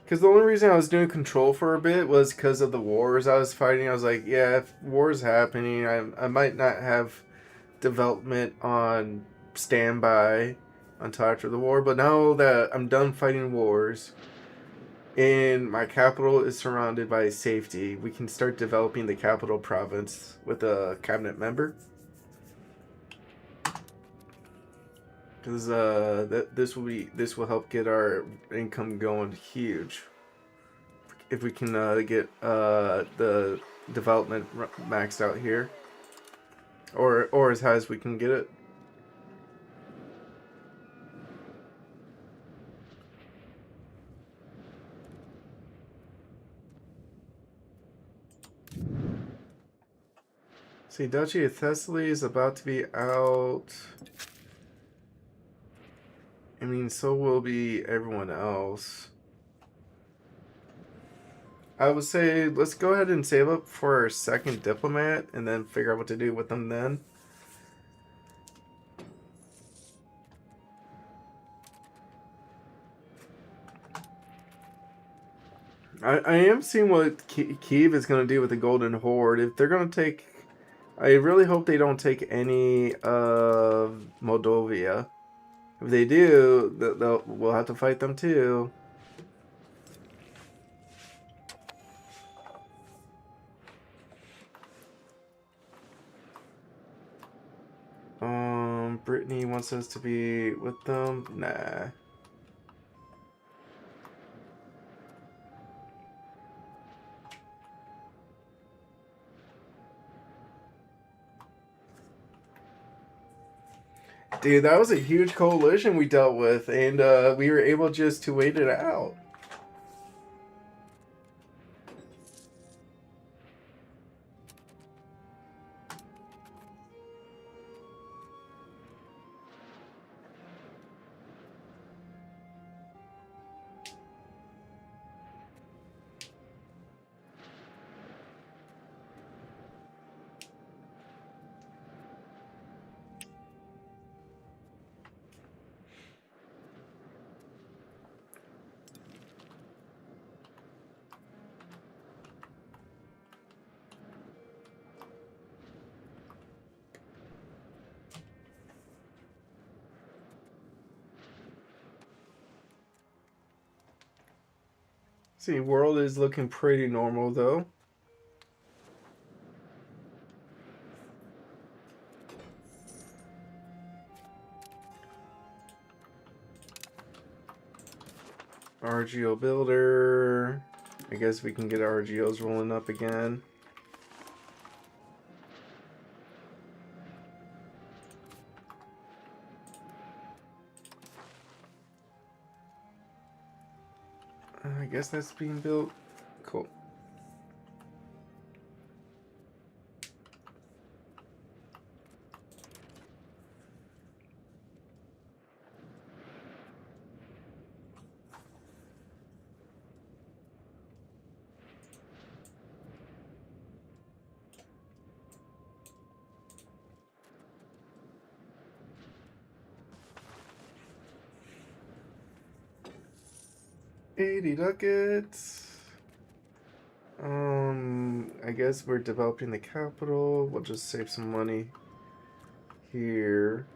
Because the only reason I was doing control for a bit was because of the wars I was fighting. I was like, yeah, if war's happening, I might not have development on standby until after the war. But now that I'm done fighting wars and my capital is surrounded by safety, we can start developing the capital province with a cabinet member. Because this will help get our income going huge if we can get the development maxed out here, or as high as we can get it. See, Duchy of Thessaly is about to be out. I mean, so will be everyone else. I would say let's go ahead and save up for our second diplomat and then figure out what to do with them then. I am seeing what Kiev is going to do with the Golden Horde. If they're going to take... I really hope they don't take any of Moldova. If they do, we'll have to fight them too. Brittany wants us to be with them. Nah. Dude, that was a huge coalition we dealt with, and we were able just to wait it out. See, world is looking pretty normal though. RGO builder. I guess we can get RGOs rolling up again. I guess that's being built. Cool. $80 ducats. I guess we're developing the capital. We'll just save some money here.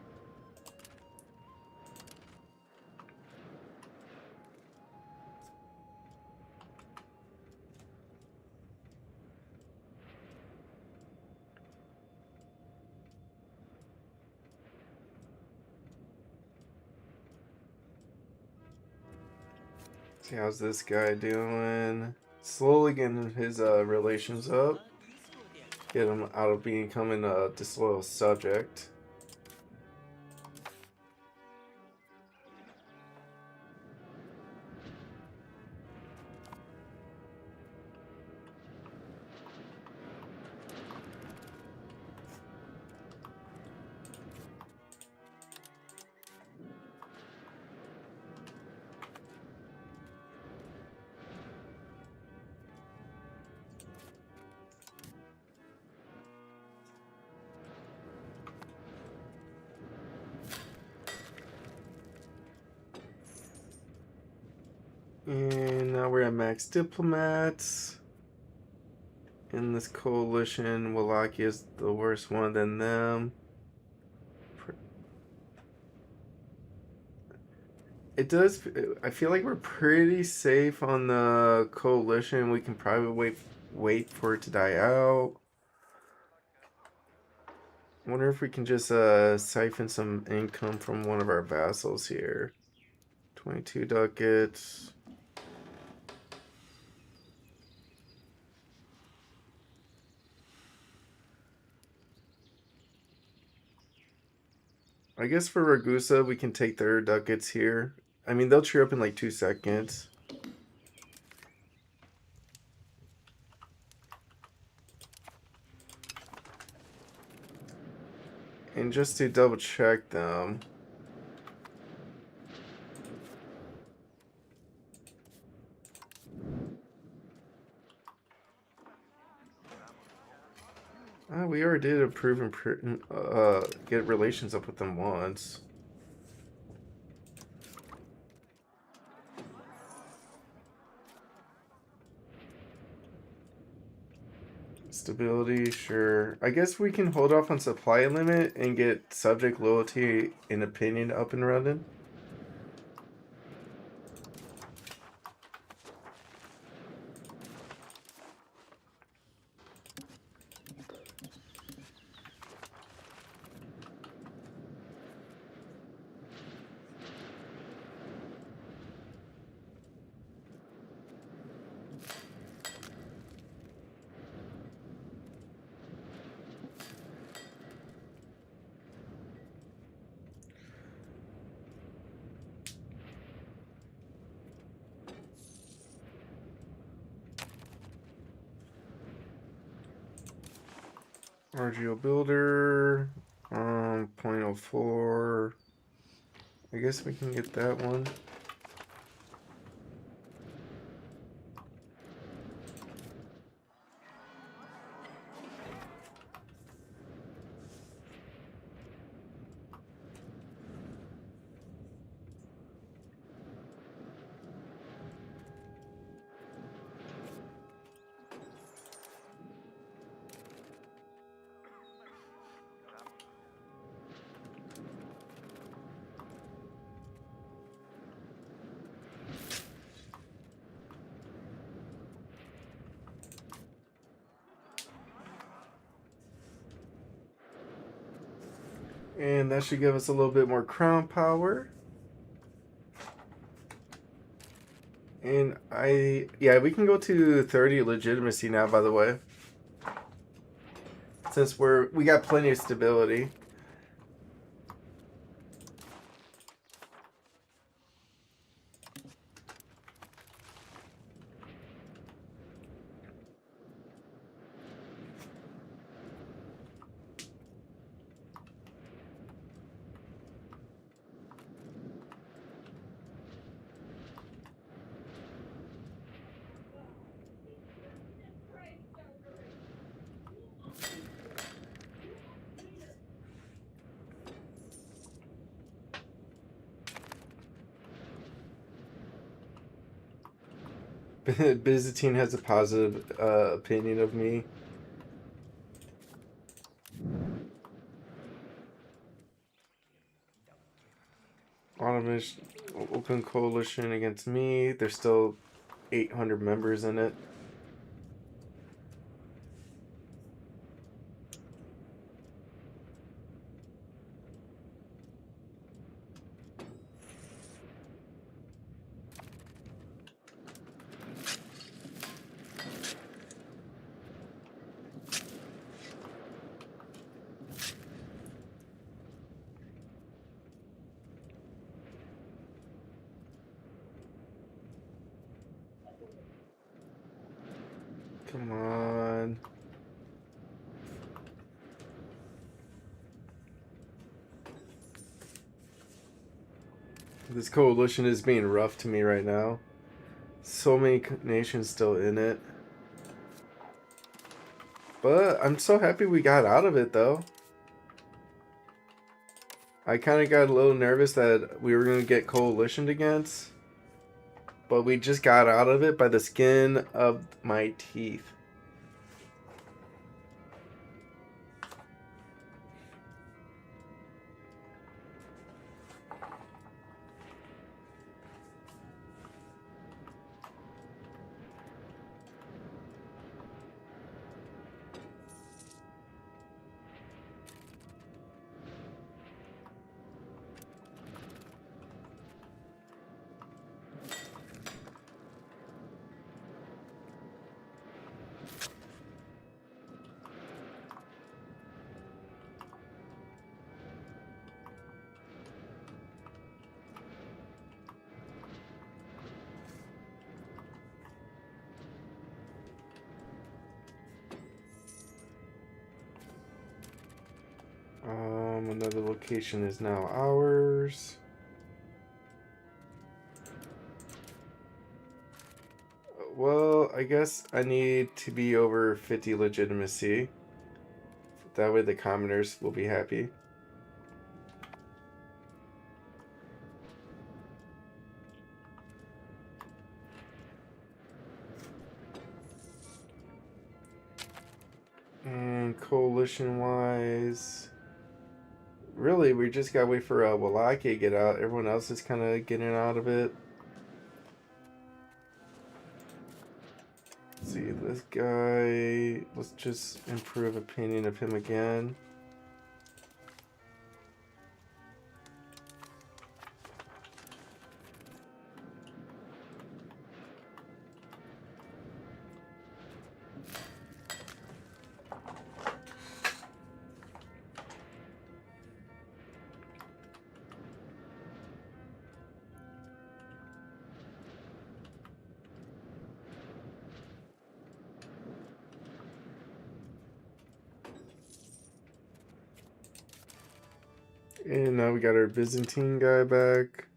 See, how's this guy doing? Slowly getting his relations up. Get him out of becoming a disloyal subject. And now we're at max diplomats. In this coalition, Wallachia is the worst one than them. It does. I feel like we're pretty safe on the coalition. We can probably wait for it to die out. Wonder if we can just siphon some income from one of our vassals here. 22 ducats. I guess for Ragusa, we can take their ducats here. I mean, they'll cheer up in like 2 seconds. And just to double check them. We already did approve and get relations up with them once. Stability, sure. I guess we can hold off on supply limit and get subject loyalty and opinion up and running. RGO builder, 0.04. I guess we can get that one. And that should give us a little bit more crown power. And yeah, we can go to 30 legitimacy now, by the way. Since we got plenty of stability. Byzantine has a positive opinion of me. Ottomans open coalition against me. There's still 800 members in it. Come on. This coalition is being rough to me right now. So many nations still in it. But I'm so happy we got out of it, though. I kind of got a little nervous that we were going to get coalitioned against. But we just got out of it by the skin of my teeth. Another location is now ours. Well, I guess I need to be over 50 legitimacy. That way the commoners will be happy. And coalition-wise... Really, we just gotta wait for Wallachia to get out. Everyone else is kind of getting out of it. Let's see, this guy... Let's just improve opinion of him again. And now we got our Byzantine guy back.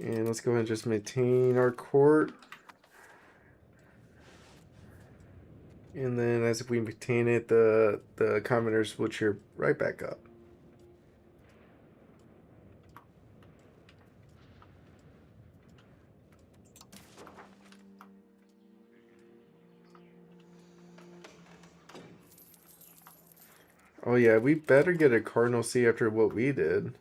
And let's go ahead and just maintain our court. And then as we maintain it, the commoners will cheer right back up. Oh yeah, we better get a cardinalcy after what we did.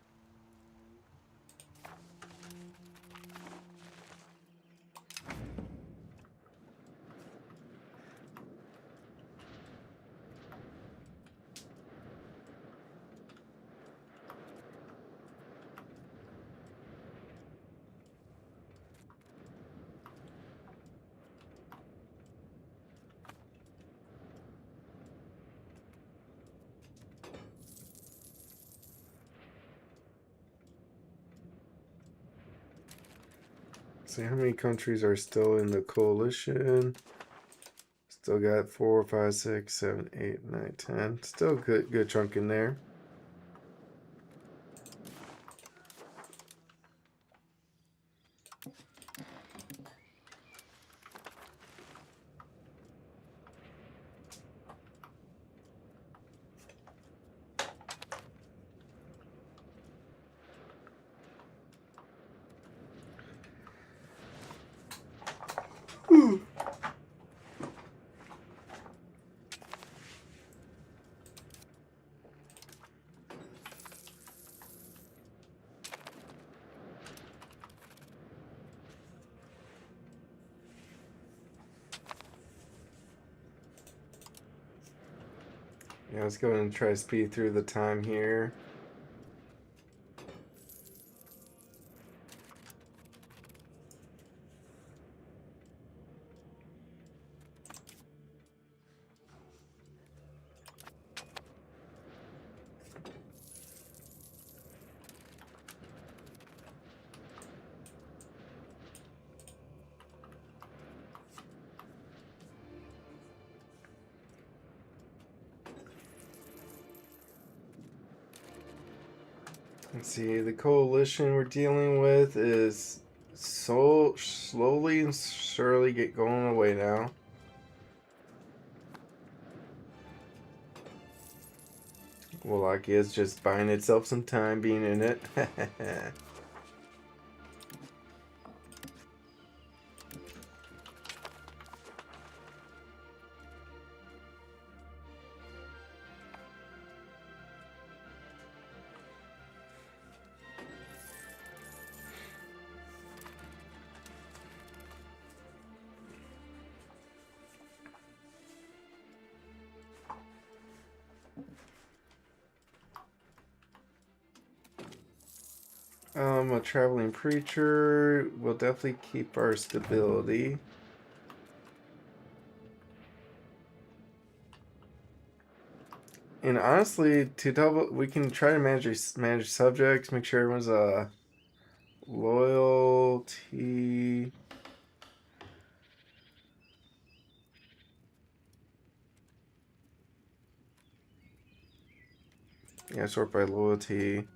See how many countries are still in the coalition. Still got 4, 5, 6, 7, 8, 9, 10. Still good chunk in there. Yeah, let's go ahead and try to speed through the time here. Let's see, the coalition we're dealing with is so slowly and surely get going away now. Wallachia is just buying itself some time being in it. A traveling preacher will definitely keep our stability. And honestly, to double, we can try to manage subjects, make sure everyone's loyalty. Yeah, sort by loyalty.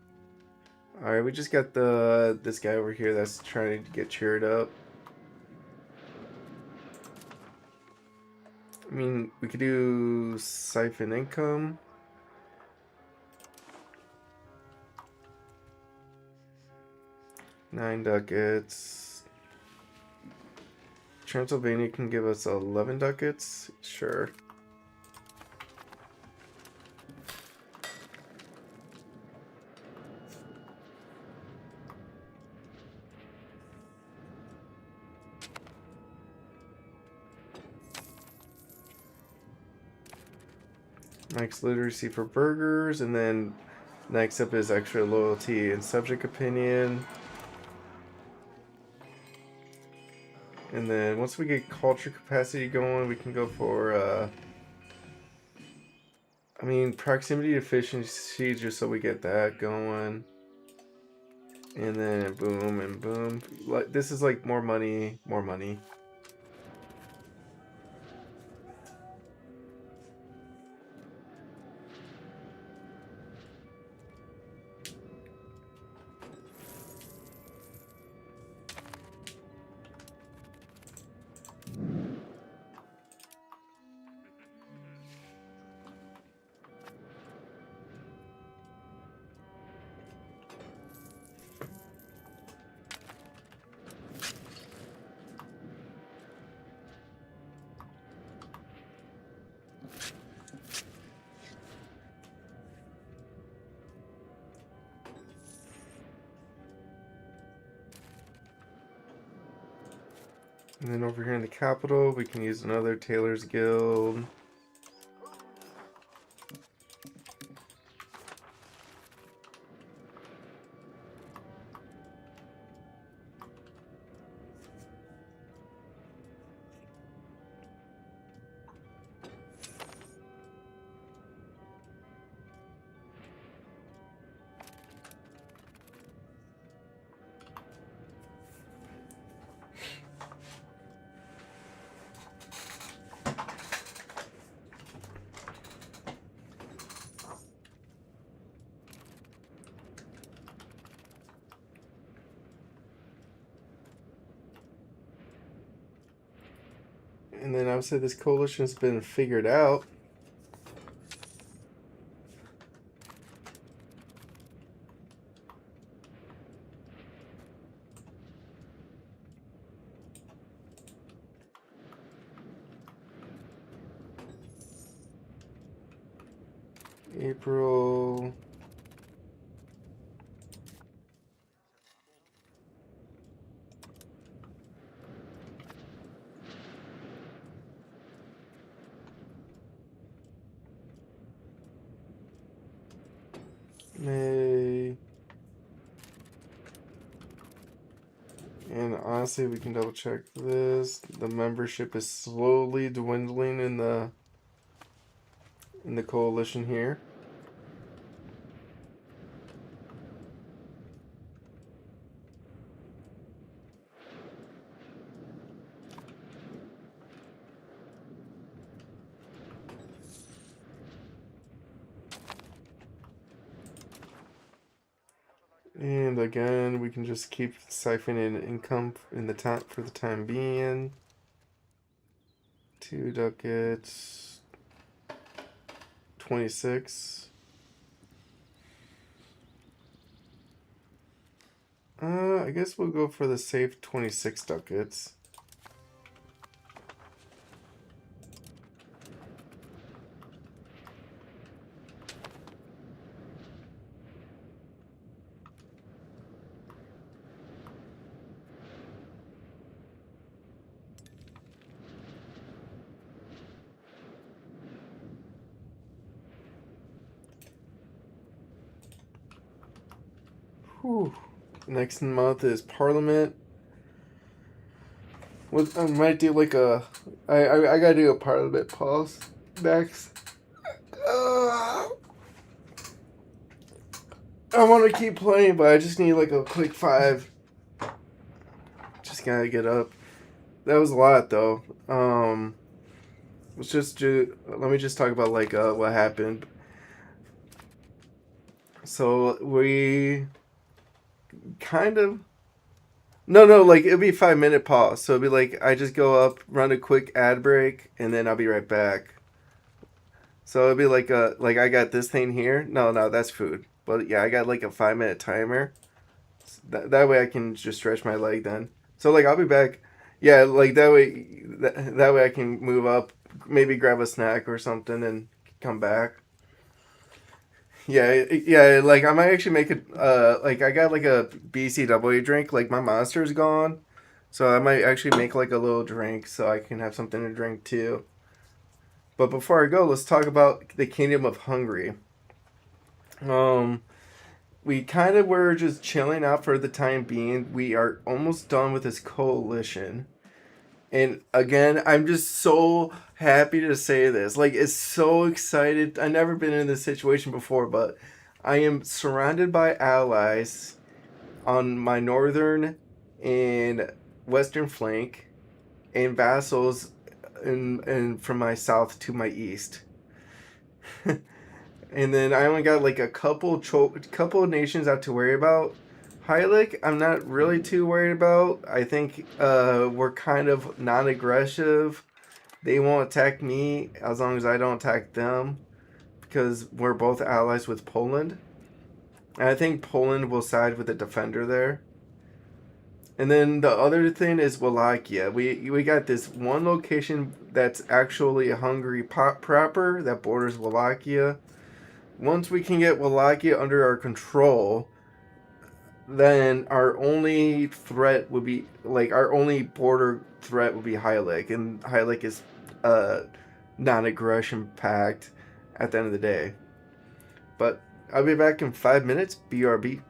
All right, we just got this guy over here that's trying to get cheered up. I mean, we could do siphon income. $9 ducats. Transylvania can give us 11 ducats. Sure. Next literacy for burgers, and then next up is extra loyalty and subject opinion. And then once we get culture capacity going, we can go for, I mean, proximity efficiency, just so we get that going. And then boom and boom. Like, this is like more money, more money. And then over here in the capital, we can use another Tailor's Guild. And then I would say this coalition's been figured out. April. May. And honestly, we can double check this. The membership is slowly dwindling in the coalition here. And again, we can just keep siphoning income in the time for the time being. 2 ducats. 26. I guess we'll go for the safe 26 ducats. Whew. Next month is Parliament. I might do like a. I gotta do a Parliament pause next. I want to keep playing, but I just need like a quick 5. Just gotta get up. That was a lot though. Let's just let me just talk about like what happened. So we kind of. No, like it'll be 5-minute pause. So it'll be like I just go up, run a quick ad break, and then I'll be right back. So it'll be like I got this thing here. No, that's food. But yeah, I got like a 5-minute timer. That way I can just stretch my leg then. So like I'll be back. Yeah, like that way I can move up, maybe grab a snack or something, and come back. Yeah. Like I might actually make it. Like I got like a BCW drink. Like my monster's gone, so I might actually make like a little drink so I can have something to drink too. But before I go, let's talk about the Kingdom of Hungary. We kind of were just chilling out for the time being. We are almost done with this coalition. And again, I'm just so happy to say this. Like, it's so excited. I've never been in this situation before, but I am surrounded by allies on my northern and western flank, and vassals and from my south to my east. And then I only got like a couple of nations I have to worry about. Heilig, I'm not really too worried about. I think we're kind of non-aggressive. They won't attack me as long as I don't attack them, because we're both allies with Poland. And I think Poland will side with the defender there. And then the other thing is Wallachia. We got this one location that's actually Hungary proper that borders Wallachia. Once we can get Wallachia under our control, then our only threat would be like our only border threat would be Heilig, and Heilig is non-aggression pact at the end of the day. But I'll be back in 5 minutes. BRB.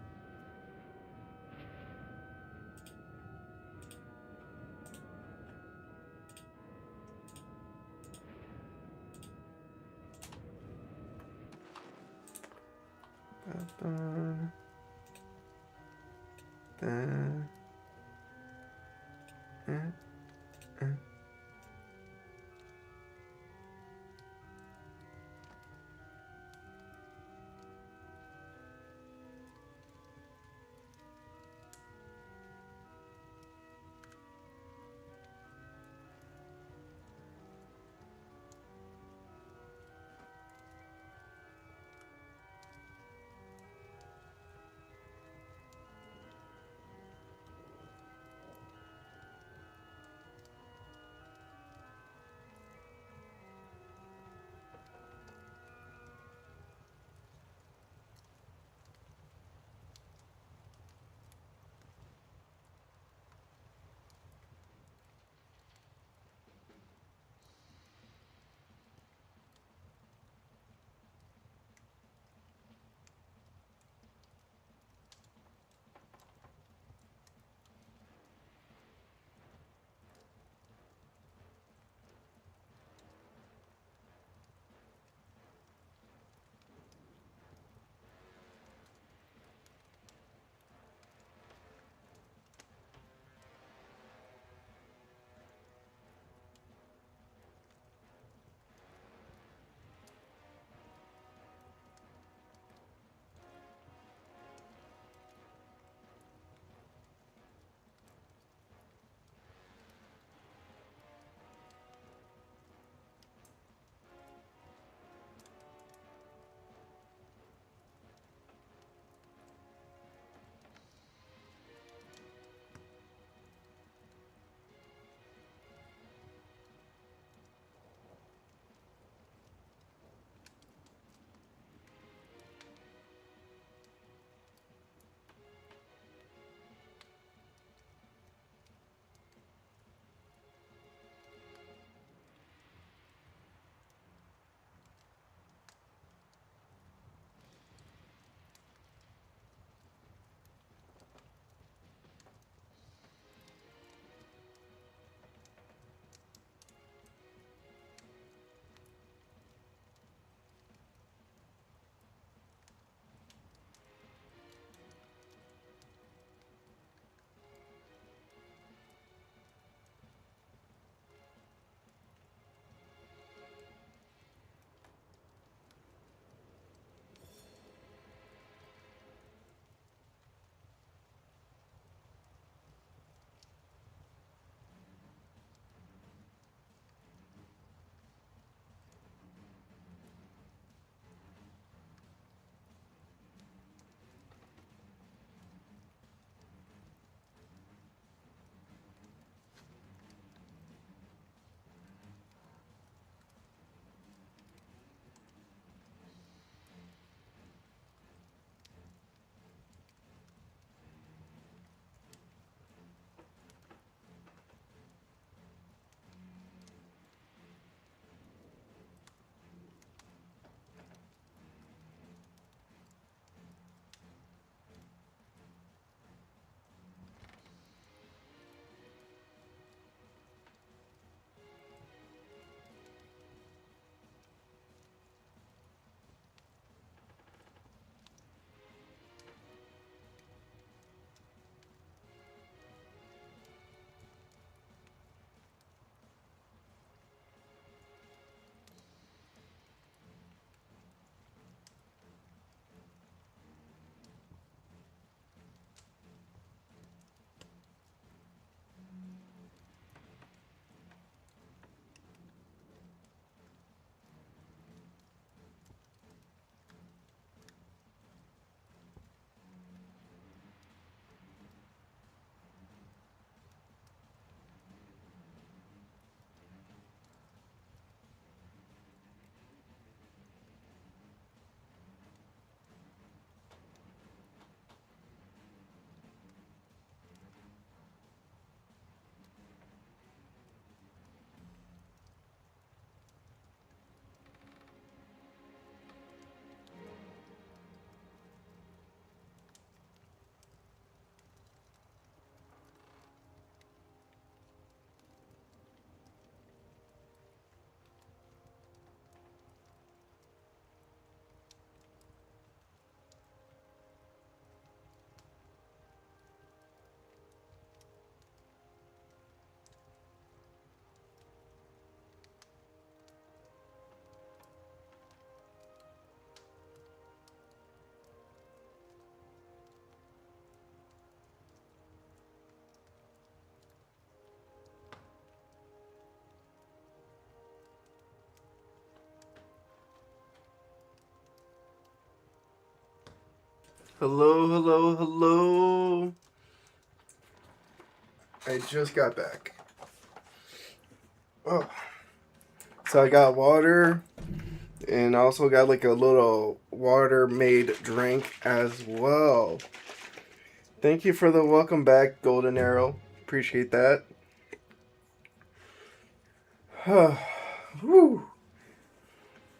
Hello, hello, hello. I just got back. Oh. So I got water and also got like a little water made drink as well. Thank you for the welcome back, Golden Arrow. Appreciate that. Whew.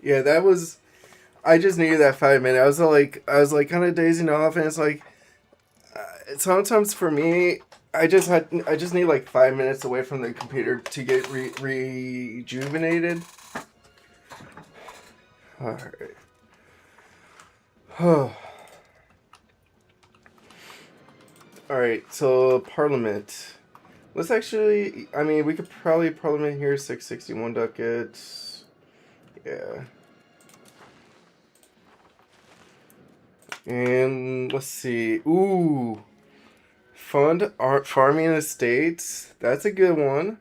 Yeah, that was. I just needed that 5 minutes. I was like kind of dazing off, and it's like, sometimes for me, I just need like 5 minutes away from the computer to get rejuvenated. All right. All right. So Parliament. Let's actually. I mean, we could probably Parliament here. 661 ducats. Yeah. And let's see. Ooh. Fund art farming estates. That's a good one.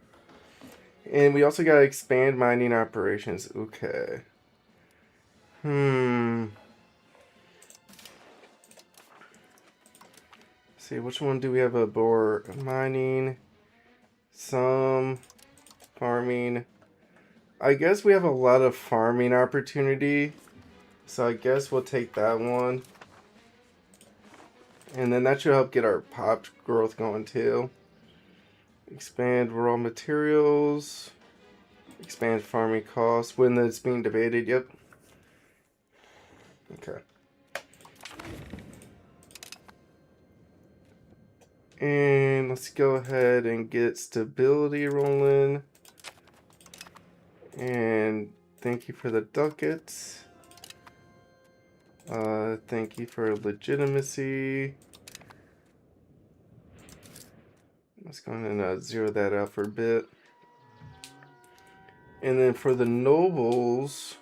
And we also gotta expand mining operations. Okay. See, which one do we have a bore? Mining. Some. Farming. I guess we have a lot of farming opportunity. So I guess we'll take that one. And then that should help get our pop growth going too. Expand raw materials. Expand farming costs when it's being debated. Yep. Okay. And let's go ahead and get stability rolling. And thank you for the ducats. Thank you for legitimacy. Let's go ahead and zero that out for a bit. And then for the nobles,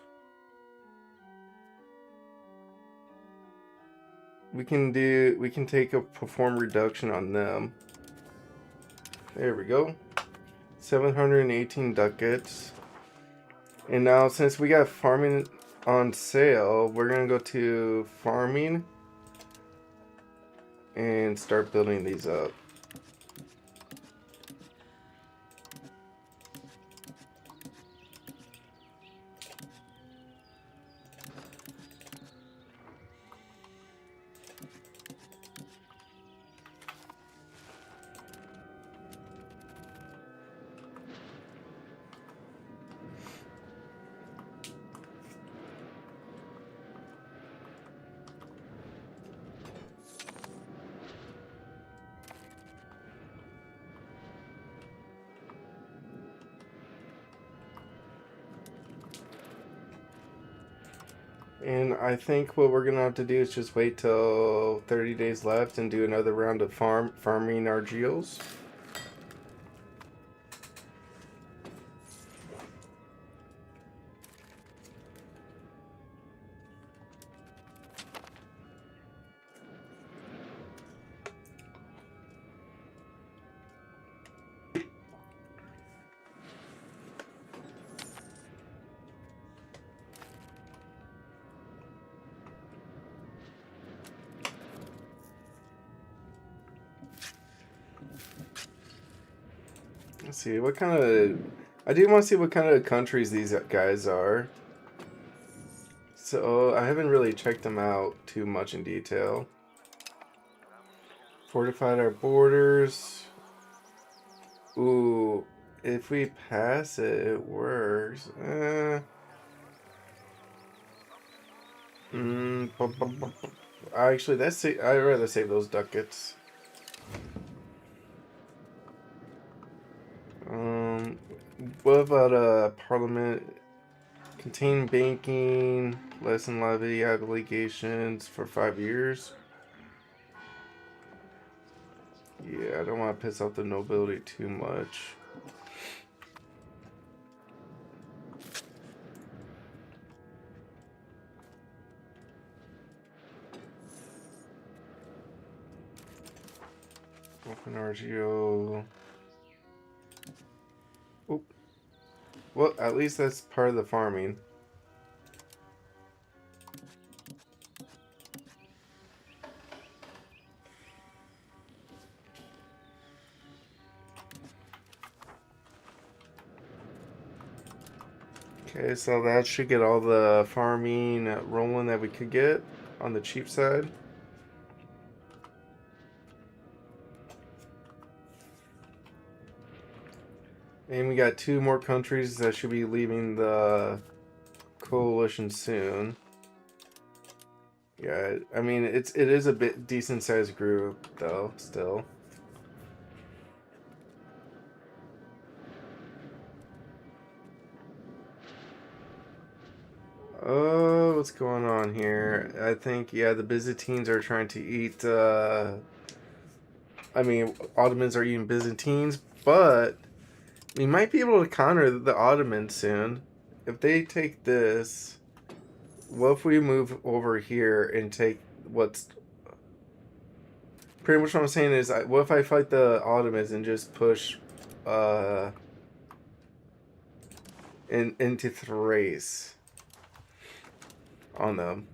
we can take a perform reduction on them. There we go. 718 ducats. And now since we got farming on sale, we're gonna go to farming and start building these up. And I think what we're gonna have to do is just wait till 30 days left and do another round of farming our geos. Let's see what kind of. I do want to see what kind of countries these guys are. So I haven't really checked them out too much in detail. Fortified our borders. Ooh, if we pass it, it works. Actually, I'd rather save those ducats. What about Parliament? Contain banking, lessen levy obligations for 5 years. Yeah, I don't want to piss off the nobility too much. Open RGO. Oh. Well, at least that's part of the farming. Okay, so that should get all the farming rolling that we could get on the cheap side. And we got 2 more countries that should be leaving the coalition soon. Yeah, I mean it is a bit decent sized group though, still. Oh, what's going on here? I think, yeah, the Byzantines are trying to eat, I mean, Ottomans are eating Byzantines, but we might be able to counter the Ottomans soon. If they take this, what if we move over here and take what's... Pretty much what I'm saying is, what if I fight the Ottomans and just push, uh, into Thrace on them?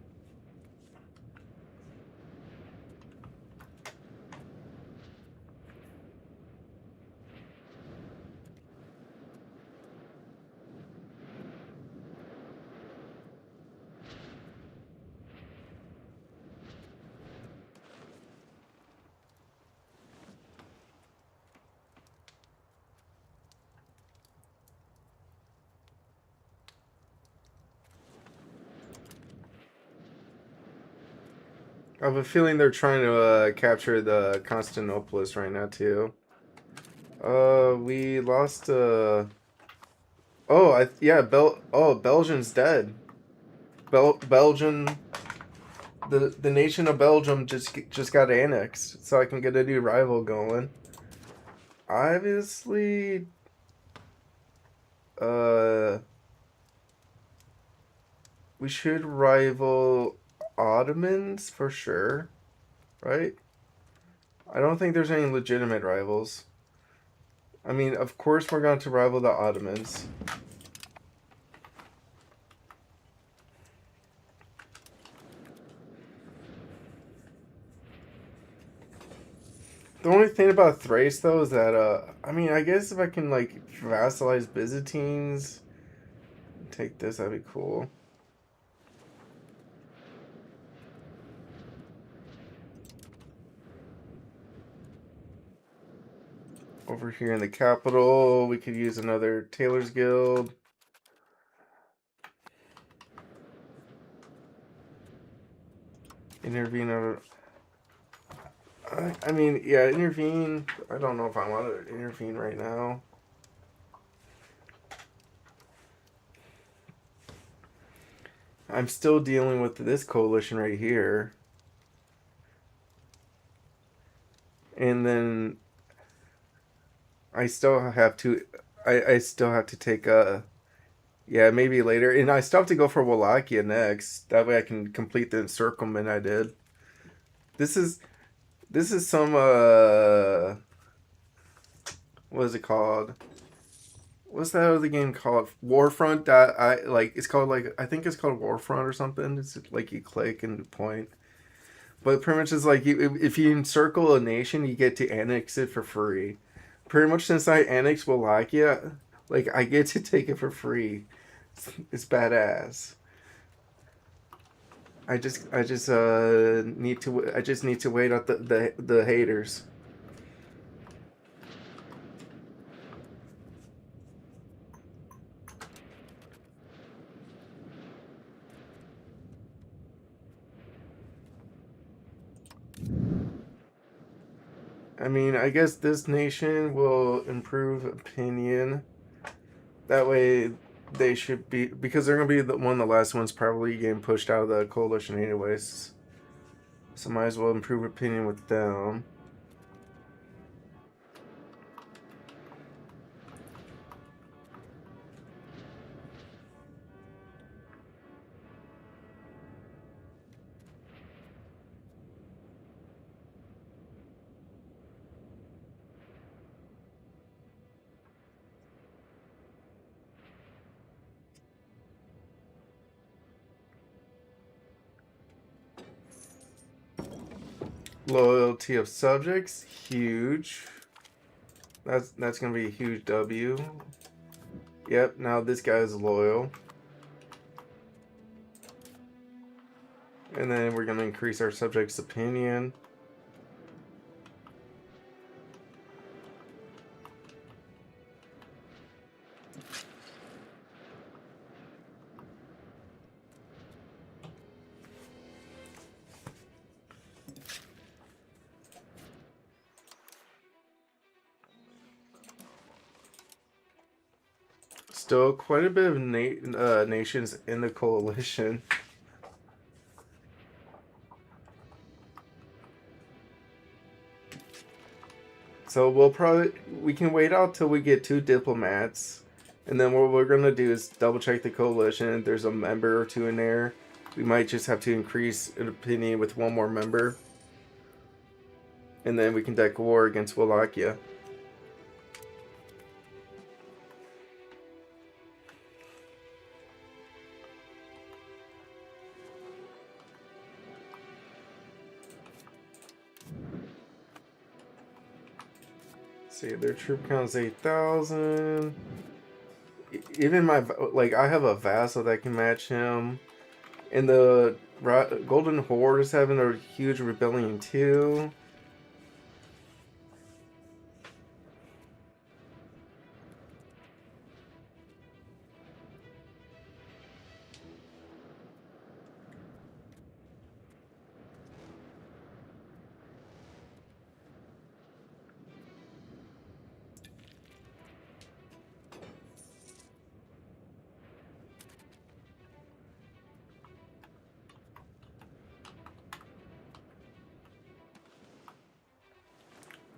I have a feeling they're trying to capture the Constantinopolis right now too. We lost. Oh, yeah. Belgium's dead. Belgium. The nation of Belgium just got annexed, so I can get a new rival going. Obviously, uh, we should rival Ottomans for sure, right? I don't think there's any legitimate rivals. I mean, of course we're going to rival the Ottomans. The only thing about Thrace though is that I mean, I guess if I can like vassalize Byzantines, take this, that'd be cool. Over here in the capital, we could use another Tailor's Guild. Intervene on... I mean, yeah, intervene. I don't know if I want to intervene right now. I'm still dealing with this coalition right here. And then I still have to... I still have to take a... Yeah, maybe later. And I still have to go for Wallachia next. That way I can complete the encirclement I did. This is some what is it called? What's that other game called? Warfront. That I like. It's called like, I think it's called Warfront or something. It's like you click and point. But pretty much it's like if you encircle a nation, you get to annex it for free. Pretty much since I annexed Wallachia, like I get to take it for free. It's badass. I just need to wait out the haters. I mean, I guess this nation will improve opinion. That way, they should be, because they're gonna be one of the last ones probably getting pushed out of the coalition anyways. So might as well improve opinion with them. Loyalty of subjects, huge. That's gonna be a huge W. Yep, now this guy is loyal. And then we're going to increase our subject's opinion. Still quite a bit of nations in the coalition. So we can wait out till we get 2 diplomats. And then what we're going to do is double check the coalition. If there's a member or 2 in there, we might just have to increase an opinion with 1 more member. And then we can declare war against Wallachia. See, their troop count is 8,000. Even I have a vassal that can match him. And the Golden Horde is having a huge rebellion too.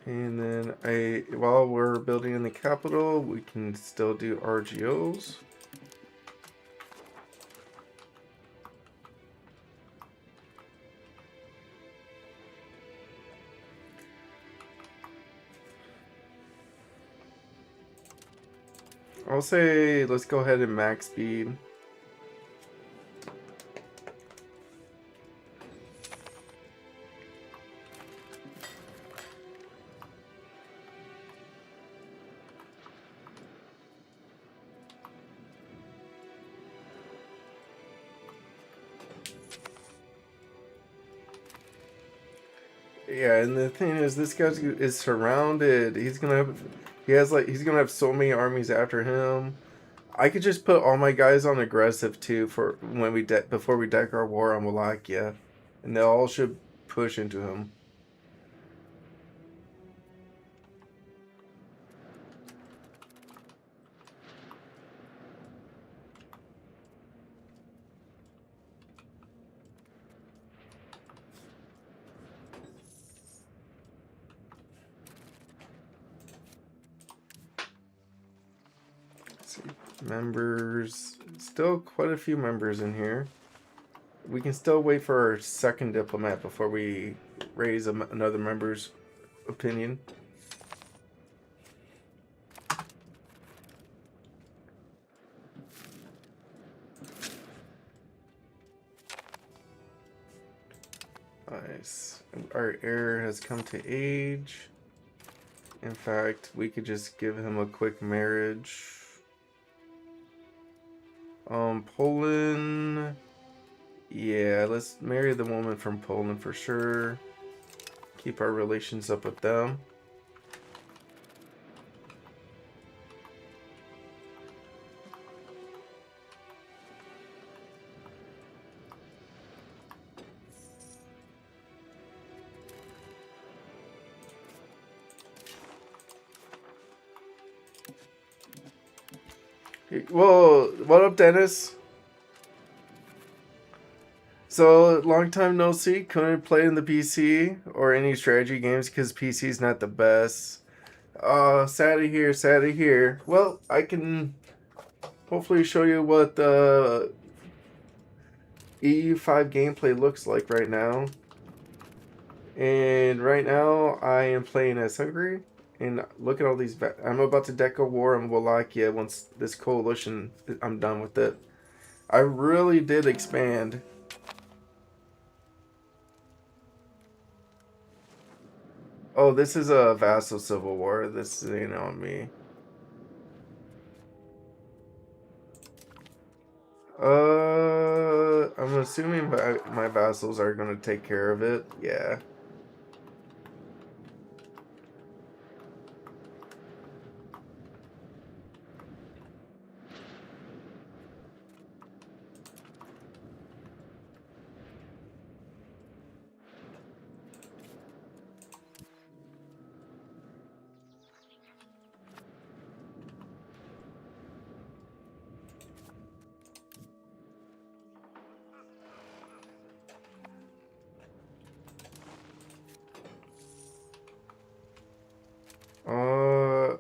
And then while we're building in the capital, we can still do RGOs. I'll say let's go ahead and max speed. Yeah, and the thing is, this guy is surrounded. He's gonna have so many armies after him. I could just put all my guys on aggressive too for when before we deck our war on Wallachia, and they all should push into him. Let's see, members, still quite a few members in here. We can still wait for our 2nd diplomat before we raise another member's opinion. Nice. Our heir has come to age. In fact, we could just give him a quick marriage. Poland. Yeah, let's marry the woman from Poland for sure. Keep our relations up with them. Whoa, what up, Dennis? So, long time no see. Couldn't play in the PC or any strategy games because PC's not the best. Sad to hear, sad to hear. Well, I can hopefully show you what the EU5 gameplay looks like right now. And right now, I am playing as Hungary. And look at all these. I'm about to deck a war on Wallachia once this coalition, I'm done with it. I really did expand. Oh, this is a vassal civil war. This ain't on me. I'm assuming my vassals are gonna take care of it. Yeah.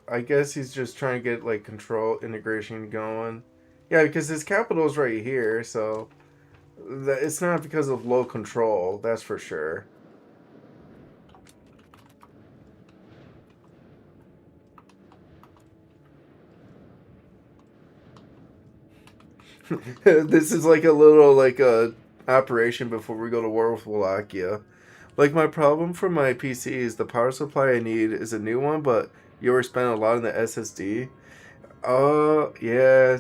I guess he's just trying to get like control integration going. Yeah, because his capital is right here, so it's not because of low control. That's for sure. This is like a little like a operation before we go to war with Wallachia. Like my problem for my PC is the power supply I need is a new one, but you were spending a lot on the SSD. Yeah.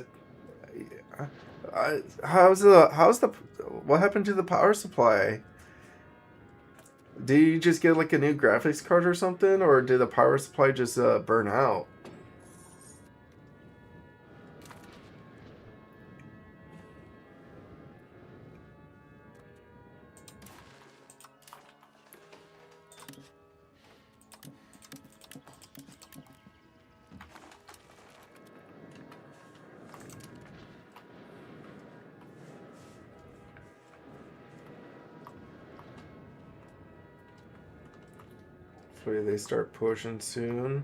How's the what happened to the power supply? Did you just get like a new graphics card or something, or did the power supply just burn out? Hopefully they start pushing soon.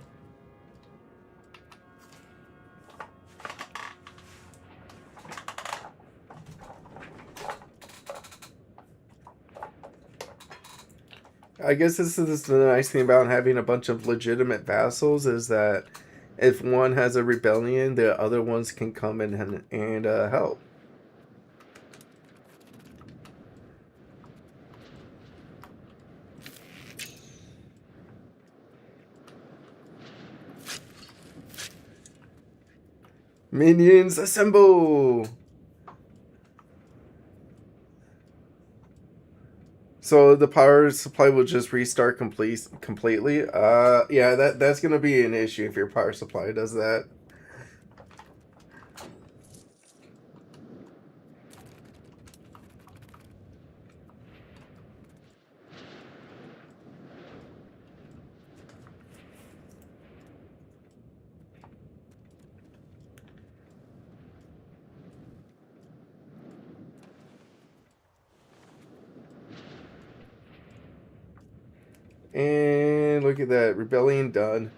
I guess this is the nice thing about having a bunch of legitimate vassals is that if one has a rebellion, the other ones can come in and help. Minions assemble! So the power supply will just restart completely. Yeah, that's gonna be an issue if your power supply does that. And look at that, rebellion done.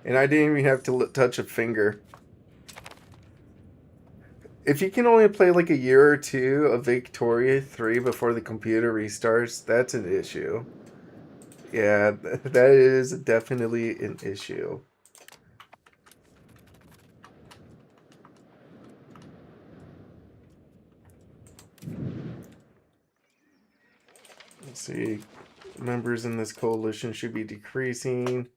And I didn't even have to touch a finger. If you can only play like a year or two of Victoria 3 before the computer restarts, that's an issue. Yeah, that is definitely an issue. Let's see. Members in this coalition should be decreasing.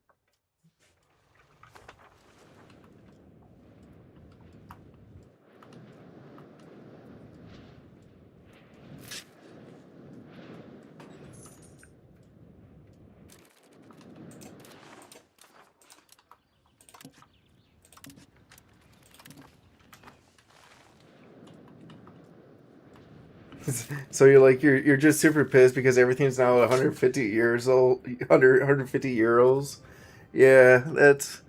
So you're just super pissed because everything's now 150 years old, 150 euros. Yeah, that's.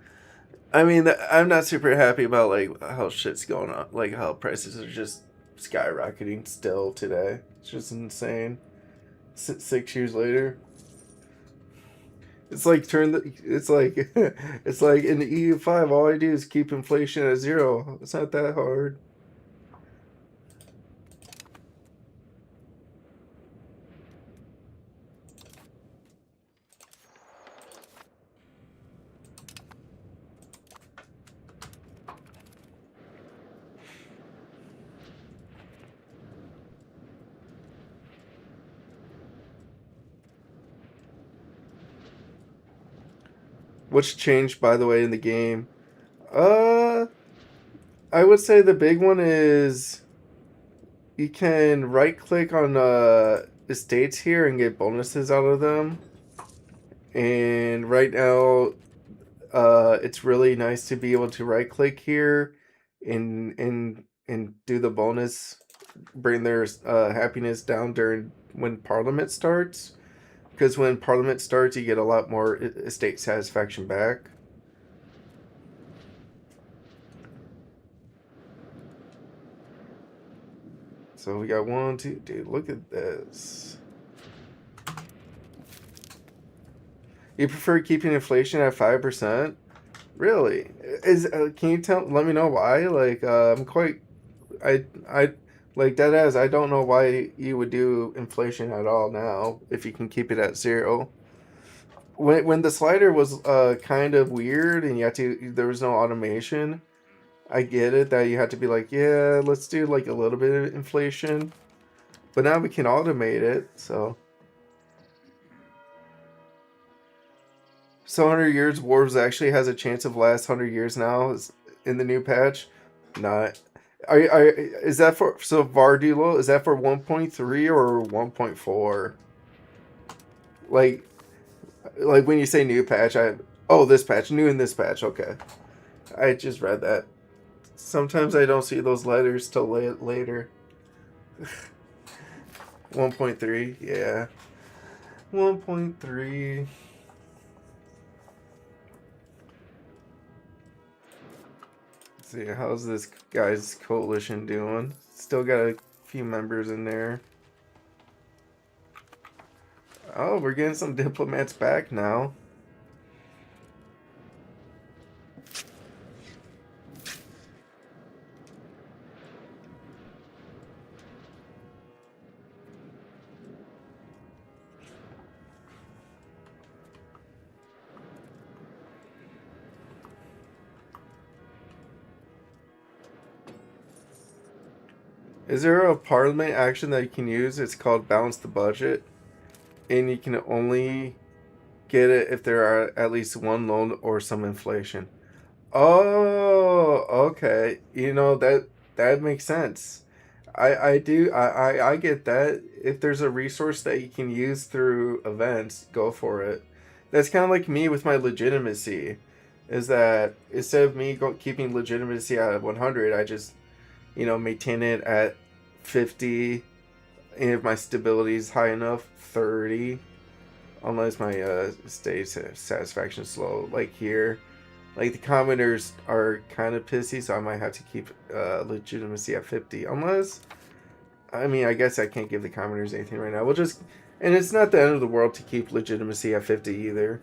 I mean, I'm not super happy about like how shit's going on, like how prices are just skyrocketing still today. It's just insane. 6 years later, it's like It's like it's like in the EU5, all I do is keep inflation at zero. It's not that hard. What's changed, by the way, in the game? Uh, I would say the big one is You can right click on estates here and get bonuses out of them. And right now, it's really nice to be able to right click here and do the bonus, bring their happiness down during when Parliament starts. Because when Parliament starts, you get a lot more estate satisfaction back. So we got one, two, dude, look at this. You prefer keeping inflation at 5%? Really? Can you let me know why? Like, I'm quite, I, like dead ass. I don't know why you would do inflation at all now if you can keep it at 0. When the slider was kind of weird and there was no automation. I get it that you had to be like, yeah, let's do like a little bit of inflation, but now we can automate it. So 100 years wars actually has a chance of last 100 years now in the new patch. Not. Is that for Vardulo? Is that for 1.3 or 1.4? Like when you say new patch, this patch, new in this patch. Okay, I just read that. Sometimes I don't see those letters till later. 1.3, yeah. 1.3. See, how's this guy's coalition doing? Still got a few members in there. Oh, we're getting some diplomats back now. Is there a parliament action that you can use? It's called balance the budget. And you can only get it if there are at least one loan or some inflation. Oh, okay. That makes sense. I get that. If there's a resource that you can use through events, go for it. That's kind of like me with my legitimacy. Is that instead of me keeping legitimacy at 100, I just maintain it at 50. And if my stability is high enough, 30. Unless my state satisfaction is slow, like here. Like the commenters are kind of pissy, so I might have to keep legitimacy at 50. Unless, I mean, I guess I can't give the commenters anything right now. And it's not the end of the world to keep legitimacy at 50 either.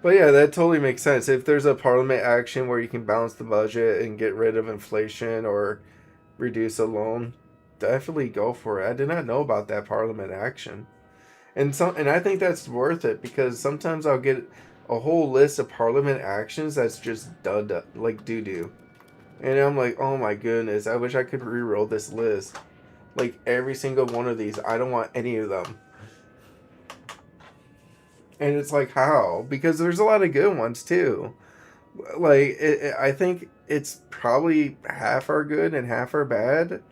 But yeah, that totally makes sense. If there's a parliament action where you can balance the budget and get rid of inflation or reduce a loan, definitely go for it. I did not know about that parliament action. And I think that's worth it because sometimes I'll get a whole list of parliament actions that's just like doo doo, and I'm like, oh my goodness, I wish I could reroll this list, like every single one of these. I don't want any of them, and it's like how because there's a lot of good ones too. Like I think it's probably half are good and half are bad,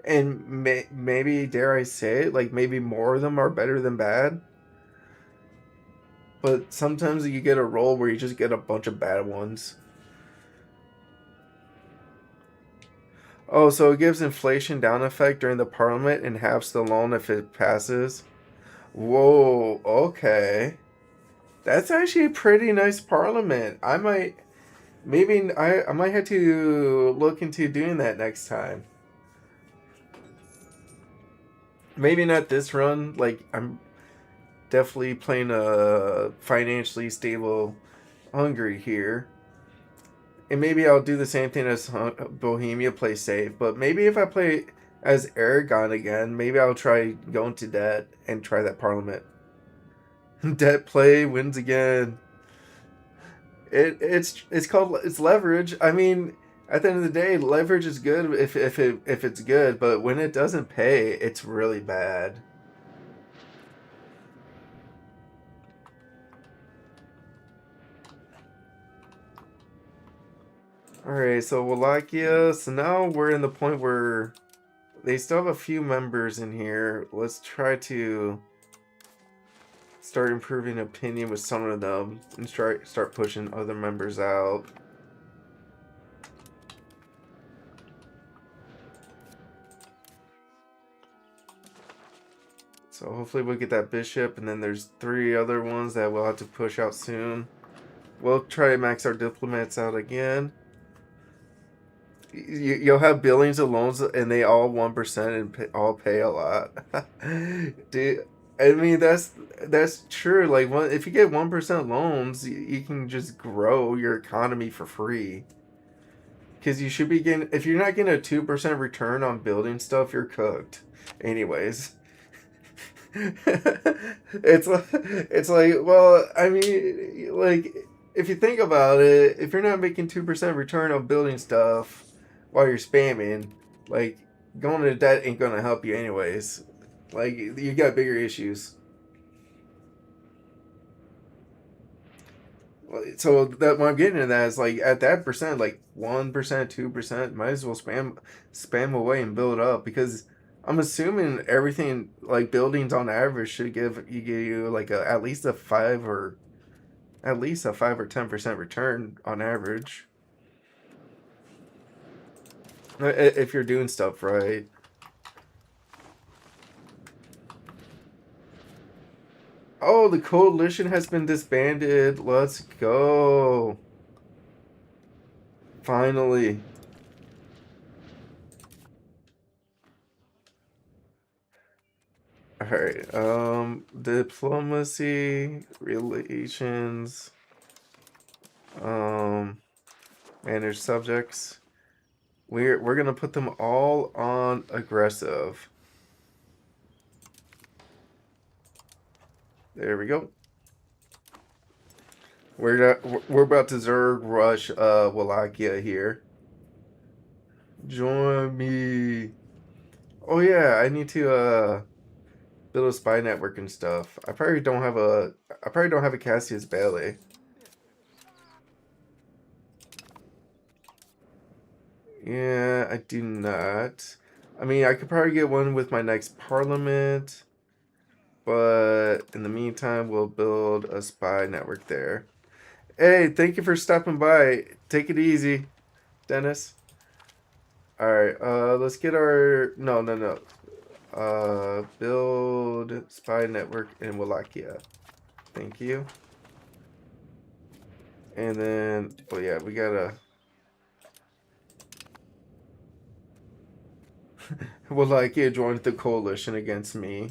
and maybe dare I say it, like maybe more of them are better than bad. But sometimes you get a roll where you just get a bunch of bad ones. Oh, so it gives inflation down effect during the parliament and halves the loan if it passes. Whoa, okay. That's actually a pretty nice parliament. I might have to look into doing that next time. Maybe not this run. Like I'm definitely playing a financially stable Hungary here. And maybe I'll do the same thing as Bohemia, play safe. But maybe if I play as Aragon again, maybe I'll try going to debt and try that parliament. Debt play wins again. It's leverage. I mean, at the end of the day, leverage is good if it's good, but when it doesn't pay, it's really bad. Alright, so Wallachia. So now we're in the point where they still have a few members in here. Let's try to start improving opinion with some of them and start pushing other members out. So hopefully we'll get that bishop, and then there's 3 other ones that we'll have to push out soon. We'll try to max our diplomats out again. You'll have billions of loans, and they all 1% and all pay a lot. Dude, I mean that's true. Like if you get 1% loans, you can just grow your economy for free. Because you should be getting, if you're not getting a 2% return on building stuff, you're cooked. Anyways. it's like, well, I mean, like, if you think about it, if you're not making 2% return on building stuff while you're spamming, like, going into debt ain't gonna help you anyways. Like, you got bigger issues. So that what I'm getting at that is like at that percent, like 1%, 2%, might as well spam away and build up, because I'm assuming everything like buildings on average should give you like at least a 5 or 10% return on average if you're doing stuff right. Oh, the coalition has been disbanded. Let's go. Finally. Alright, diplomacy, relations, manage subjects. We're gonna put them all on aggressive. There we go. We're about to Zerg rush Wallachia here. Join me. Oh yeah, I need to build a spy network and stuff. I probably don't have a Cassius Belli. Yeah, I do not. I mean, I could probably get one with my next parliament, but in the meantime, we'll build a spy network there. Hey, thank you for stopping by. Take it easy, Dennis. Alright, let's get our... No, no, no. Build spy network in Wallachia. Thank you. And then, oh yeah, we gotta... Wallachia joined the coalition against me.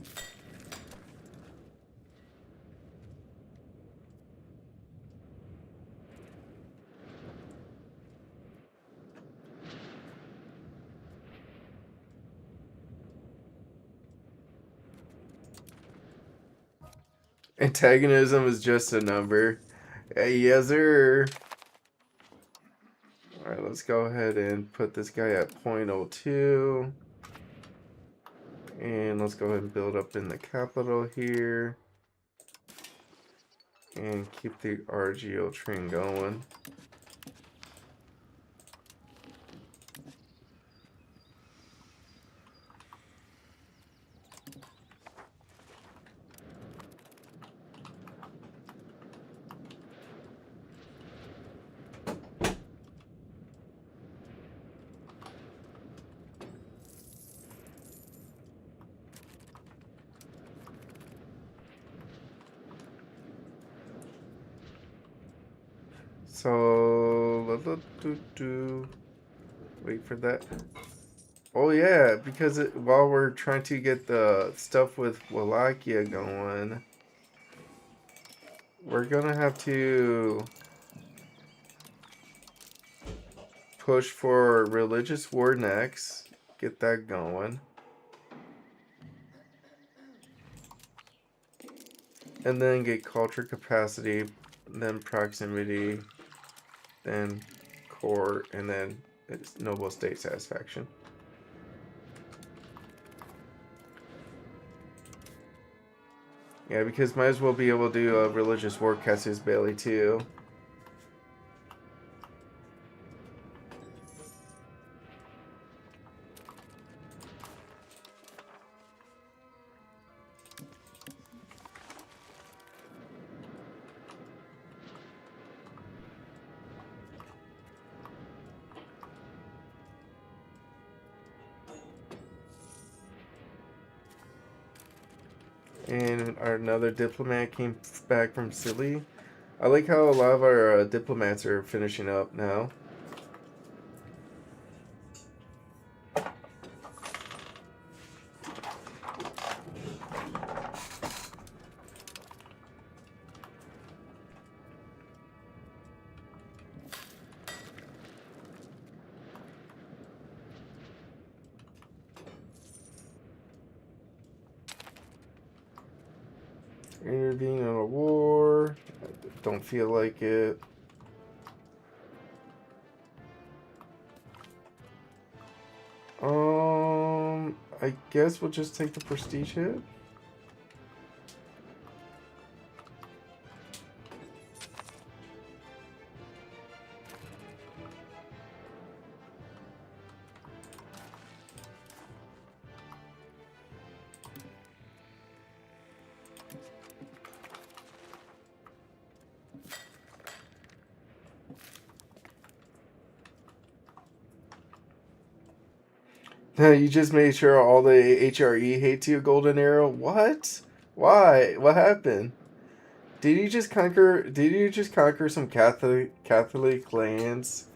Antagonism is just a number. Hey, yes, sir. Alright, let's go ahead and put this guy at 0.02. And let's go ahead and build up in the capital here. And keep the RGO train going. So, wait for that. Oh yeah, because while we're trying to get the stuff with Wallachia going, we're gonna have to push for religious war next. Get that going. And then get culture capacity, then proximity, then core, and then it's noble state satisfaction. Yeah, because might as well be able to do a religious war Cassius Bailey too. And another diplomat came back from Silly. I like how a lot of our diplomats are finishing up now. Intervening in a war. Don't feel like it. I guess we'll just take the prestige hit. You just made sure all the HRE hates you, Golden Arrow. What? Why? What happened? Did you just conquer? Did you just conquer some Catholic lands?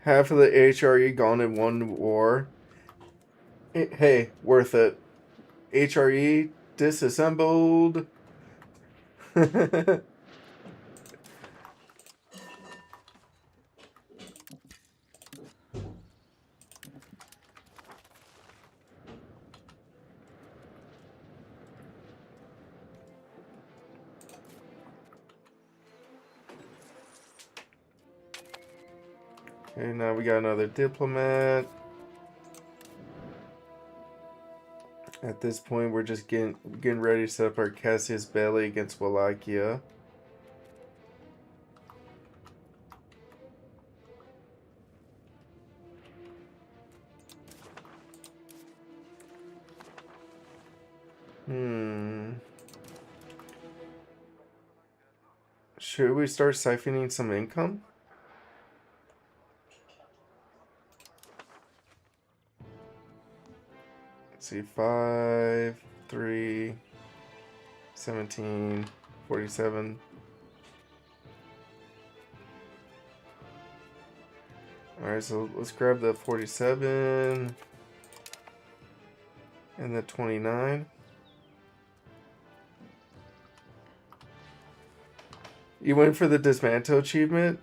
Half of the HRE gone in one war. Hey, worth it. HRE disassembled. Okay, now we got another diplomat. At this point, we're just getting ready to set up our Cassius Belli against Wallachia. Should we start siphoning some income? Let's see, 5, 3, 17, 47. Alright, so let's grab the 47 and the 29. You went for the dismantle achievement?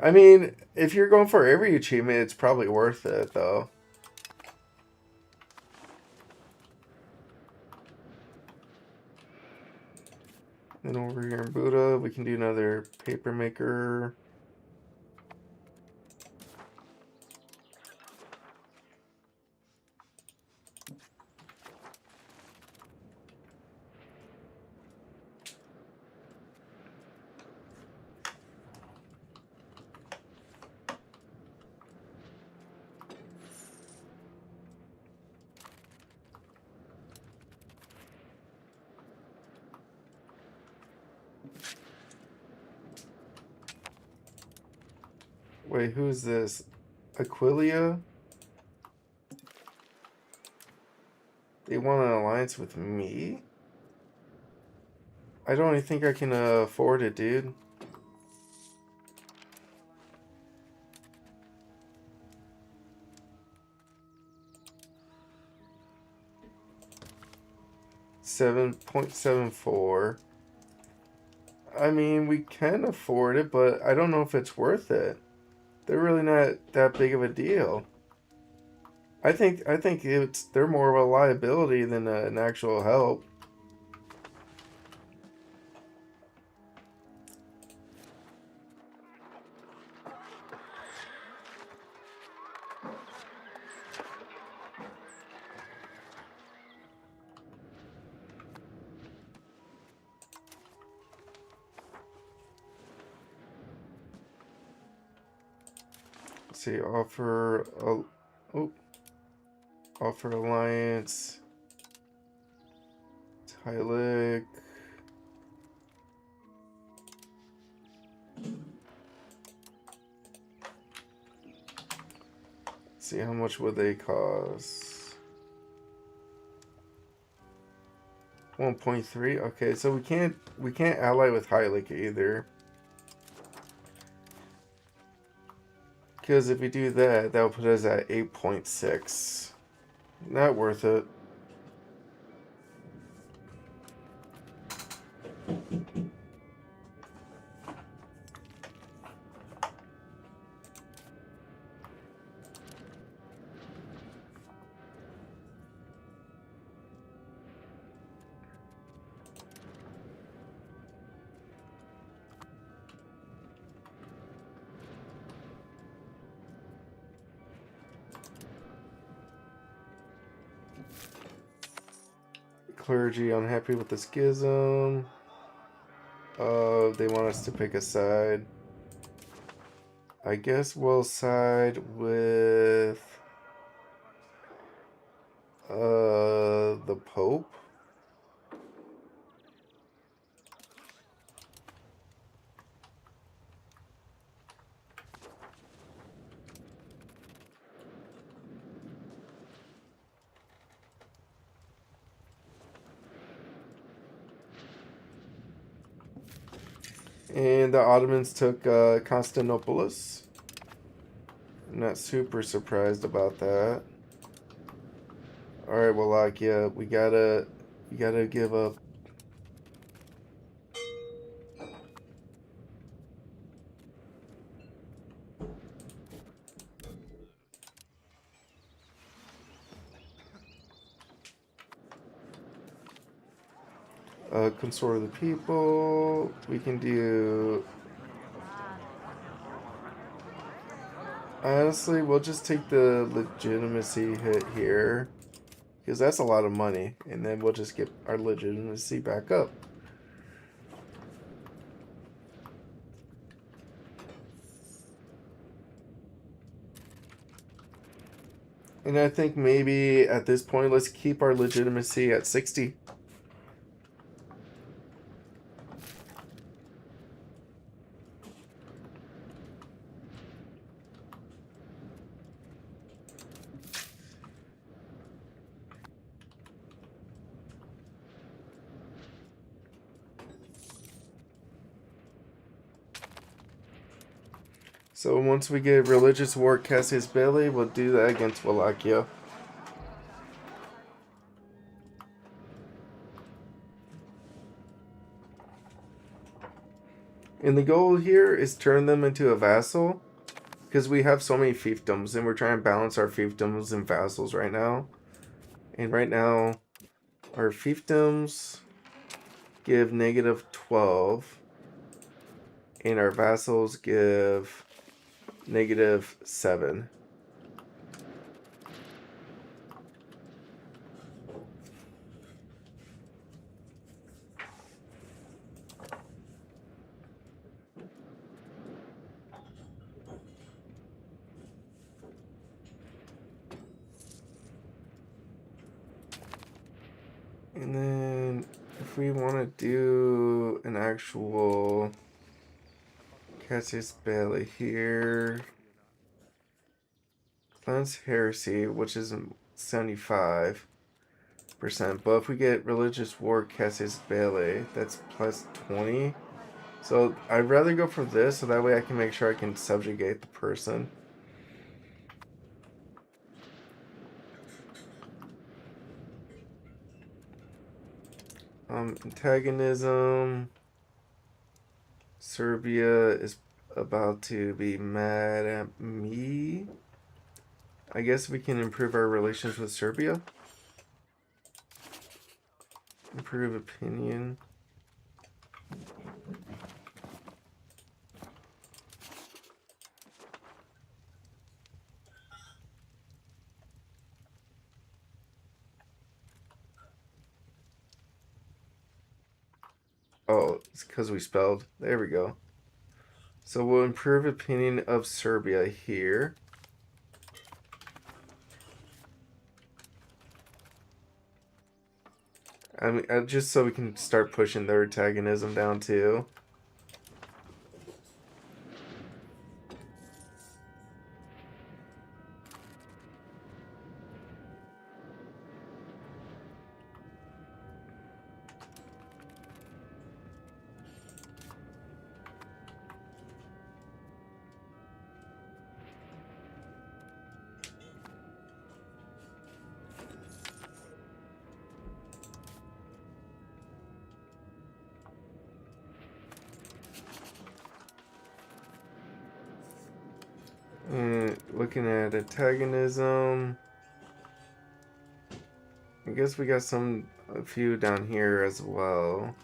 I mean, if you're going for every achievement, it's probably worth it, though. Then over here in Buddha, we can do another paper maker. Wait, who's this? Aquilia? They want an alliance with me? I don't even think I can afford it, dude. $7.74. I mean, we can afford it, but I don't know if it's worth it. They're really not that big of a deal. I think they're more of a liability than an actual help. see, offer offer alliance, Tylik. See how much would they cost? 1.3. Okay, so we can't ally with Hylik either. Because if we do that, that will put us at 8.6. Not worth it. Clergy unhappy with the schism. They want us to pick a side. I guess we'll side with the Pope. And the Ottomans took Constantinopolis. I'm not super surprised about that. Alright, well, like, yeah, we gotta give up. Consort of the people. We can do. Honestly, we'll just take the legitimacy hit here. Because that's a lot of money. And then we'll just get our legitimacy back up. And I think maybe at this point, let's keep our legitimacy at 60. So once we get religious war Cassius Belli, we'll do that against Wallachia. And the goal here is turn them into a vassal. Because we have so many fiefdoms and we're trying to balance our fiefdoms and vassals right now. And right now, our fiefdoms give -12. And our vassals give -7. And then if we want to do an actual Cassius Belli here, cleanse heresy, which is 75%. But if we get religious war Cassius Belli, that's +20. So I'd rather go for this, so that way I can make sure I can subjugate the person. Antagonism. Serbia is about to be mad at me. I guess we can improve our relations with Serbia. Improve opinion. Oh, it's because we spelled. There we go. So we'll improve opinion of Serbia here. I mean, just so we can start pushing their antagonism down too. And looking at antagonism, I guess we got a few down here as well.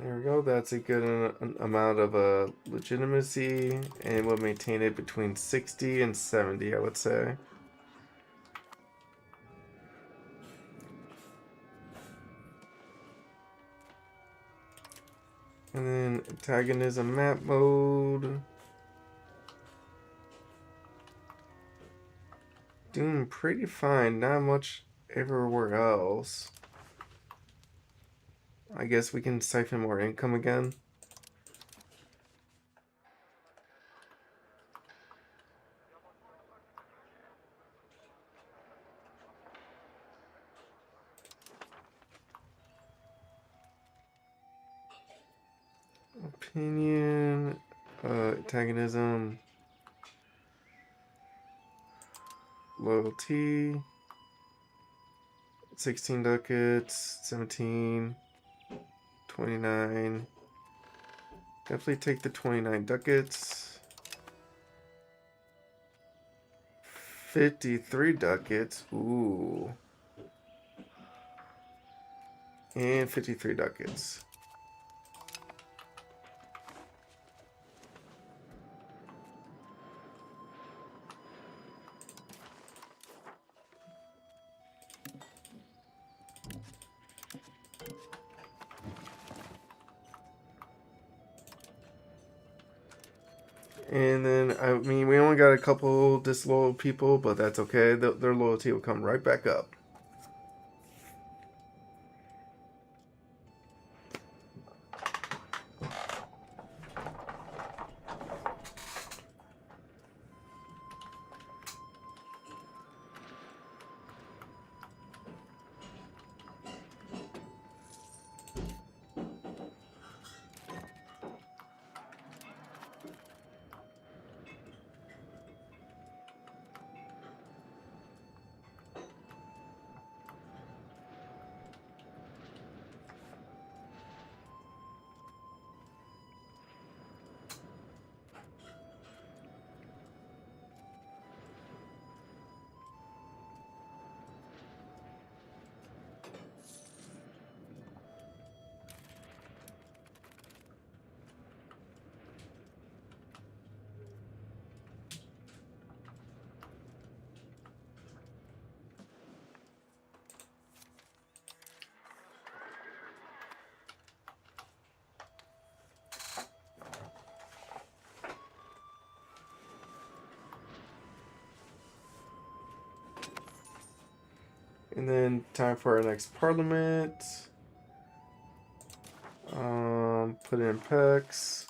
There we go. That's a good amount of legitimacy, and we'll maintain it between 60 and 70, I would say. And then antagonism map mode. Doing pretty fine. Not much everywhere else. I guess we can siphon more income again. Opinion, antagonism, loyalty, 16 ducats, 17, 29. Definitely take the 29 ducats. 53 ducats. Ooh. And 53 ducats. And then, I mean, we only got a couple disloyal people, but that's okay. Their loyalty will come right back up. And then time for our next parliament. Put in pecs.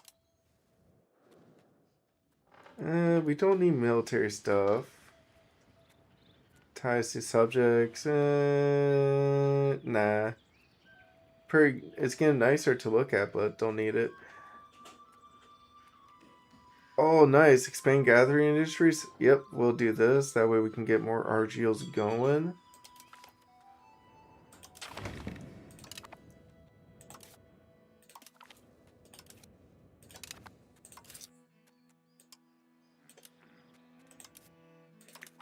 We don't need military stuff. Ties to subjects. Nah. It's getting nicer to look at, but don't need it. Oh, nice. Expand gathering industries. Yep, we'll do this. That way we can get more RGLs going.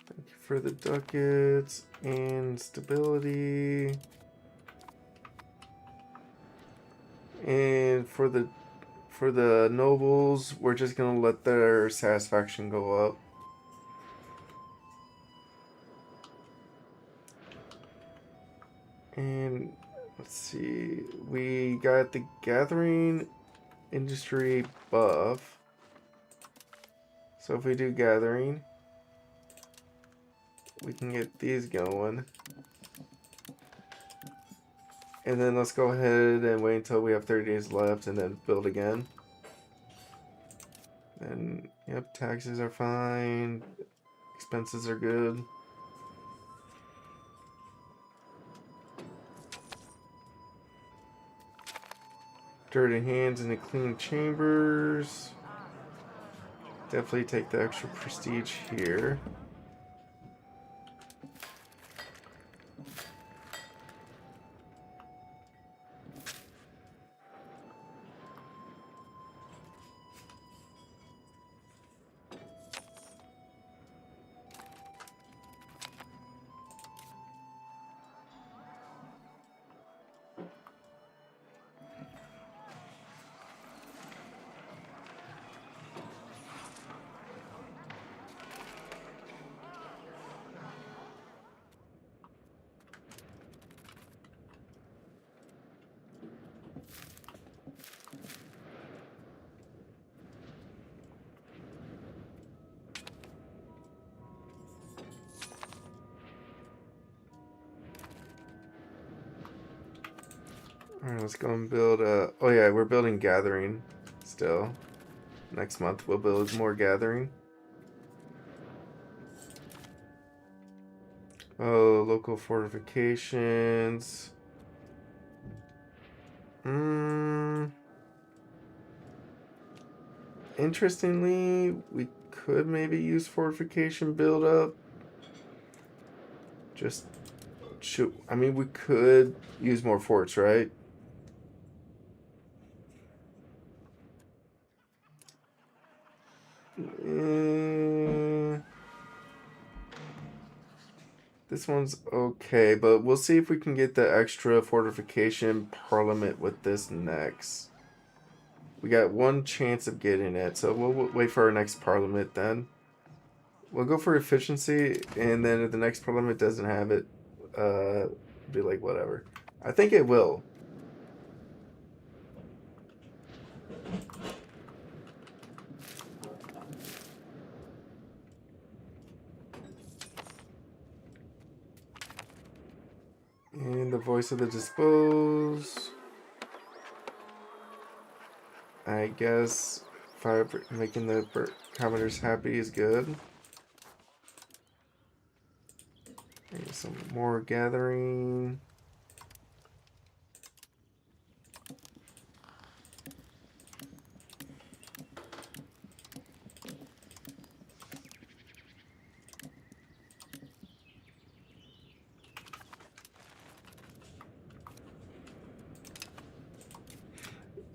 Thank you for the ducats and stability. And for the nobles, we're just gonna let their satisfaction go up. And let's see, we got the gathering industry buff. So if we do gathering, we can get these going. And then let's go ahead and wait until we have 30 days left and then build again. And yep, taxes are fine. Expenses are good. Dirty hands in the clean chambers. Definitely take the extra prestige here. Alright, let's go and build a... Oh yeah, we're building gathering still. Next month we'll build more gathering. Oh, local fortifications. Interestingly, we could maybe use fortification build up. Just shoot. I mean, we could use more forts, right? This one's okay, but we'll see if we can get the extra fortification parliament with this next. We got one chance of getting it, so we'll wait for our next parliament then. We'll go for efficiency, and then if the next parliament doesn't have it, be like, whatever. I think it will. And the voice of the dispose. I guess making the commoners happy is good. Maybe some more gathering.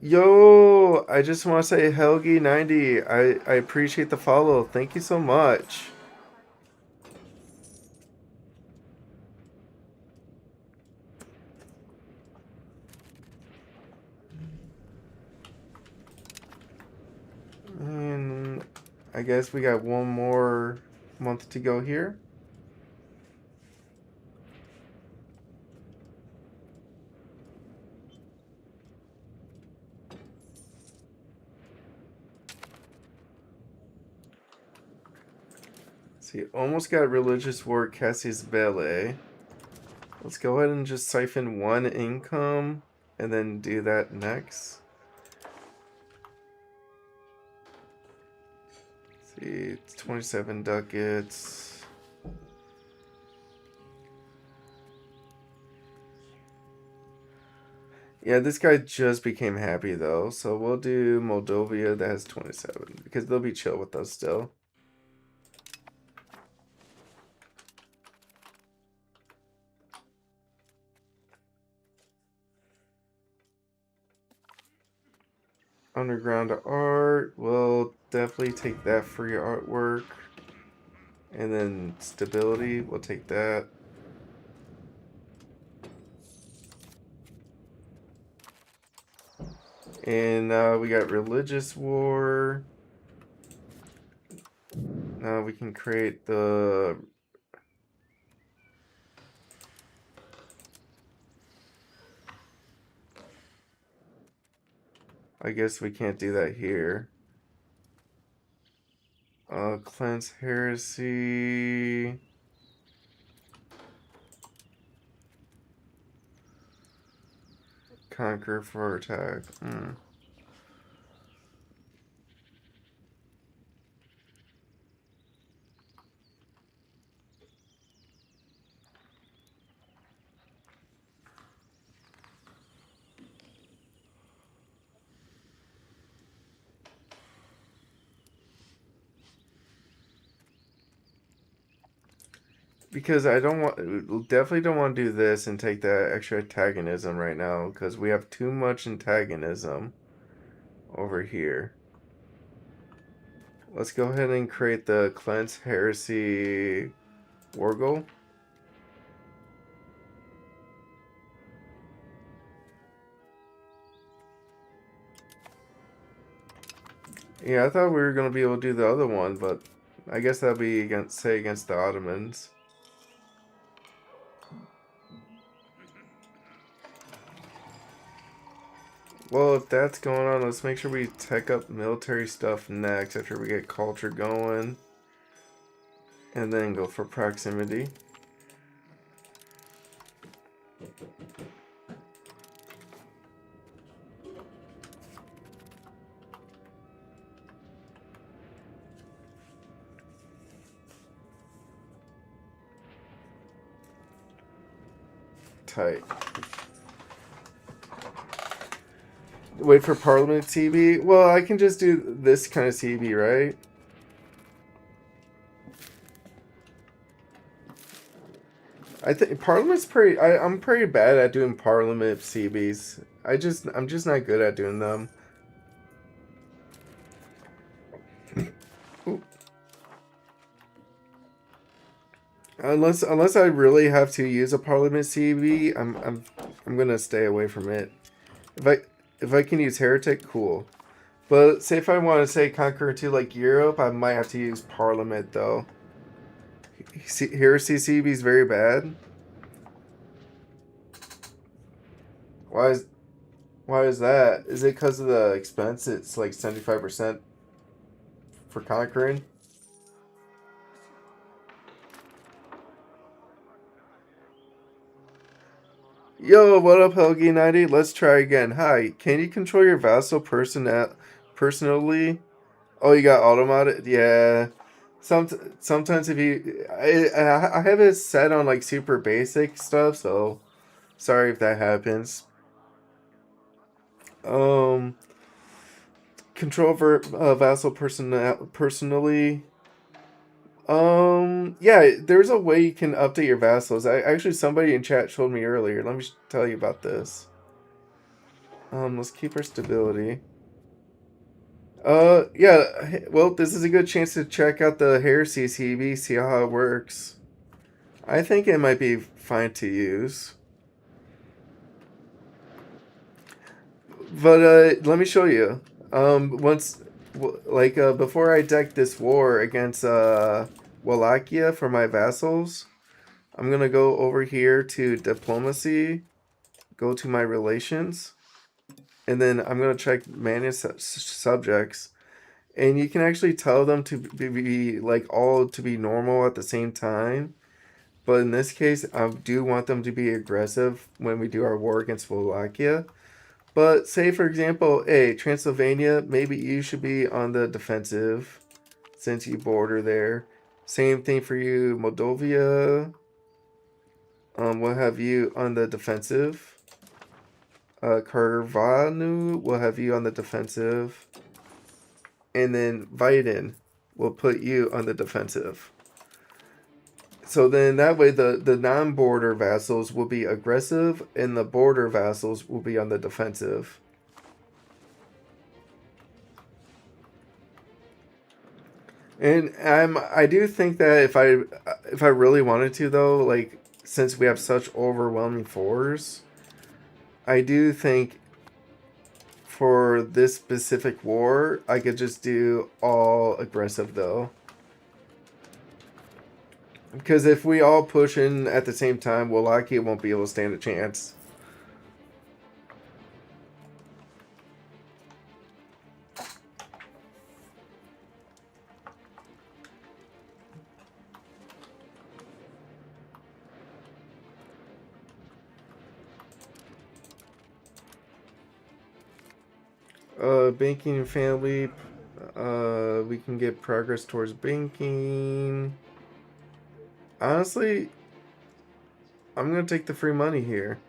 Yo, I just want to say Helgi90. I appreciate the follow. Thank you so much. And I guess we got one more month to go here. See, almost got religious war Cassius Belli. Let's go ahead and just siphon one income and then do that next. See, it's 27 ducats. Yeah, this guy just became happy though, so we'll do Moldovia that has 27 because they'll be chill with us still. Underground art, we'll definitely take that free artwork. And then stability, we'll take that. And now we got religious war. Now we can create the... I guess we can't do that here. Cleanse heresy. Conquer for attack. Because I don't want, definitely don't want to do this and take that extra antagonism right now, because we have too much antagonism over here. Let's go ahead and create the Cleanse Heresy War Goal. Yeah, I thought we were going to be able to do the other one, but I guess that'll be against, say, against the Ottomans. Well, if that's going on, let's make sure we tech up military stuff next after we get culture going. And then go for proximity. Tight. Wait for Parliament CB? Well, I can just do this kind of CB, right? I think Parliament's pretty... I'm pretty bad at doing Parliament CBs. I'm just not good at doing them. Unless I really have to use a Parliament CB, I'm gonna stay away from it. If I can use Heretic, cool. But say if I want to say conquer to like Europe, I might have to use Parliament though. Heresy CB is very bad. Why is that? Is it because of the expense? It's like 75% for conquering. Yo, what up, Helgi90? Let's try again. Hi, can you control your vassal personally? Oh, you got automated? Yeah. Sometimes if you... I have it set on like super basic stuff, so sorry if that happens. Control for vassal personally. Yeah, there's a way you can update your vassals. Actually, somebody in chat showed me earlier. Let me tell you about this. Let's keep our stability. Yeah, well, this is a good chance to check out the Heresy CB, see how it works. I think it might be fine to use. But, let me show you. Before I deck this war against, Wallachia for my vassals, I'm gonna go over here to diplomacy, go to my relations, and then I'm gonna check manage subjects, and you can actually tell them to be like all to be normal at the same time. But in this case, I do want them to be aggressive when we do our war against Wallachia. But say for example, hey, Transylvania, maybe you should be on the defensive since you border there. Same thing for you, Moldova. We'll have you on the defensive. Carvanu will have you on the defensive. And then Vaiden will put you on the defensive. So then that way the non-border vassals will be aggressive and the border vassals will be on the defensive. And I do think that if I really wanted to though, like since we have such overwhelming fours, I do think for this specific war, I could just do all aggressive though. Because if we all push in at the same time, Wallachia won't be able to stand a chance. Banking and family. We can get progress towards banking. Honestly, I'm gonna take the free money here.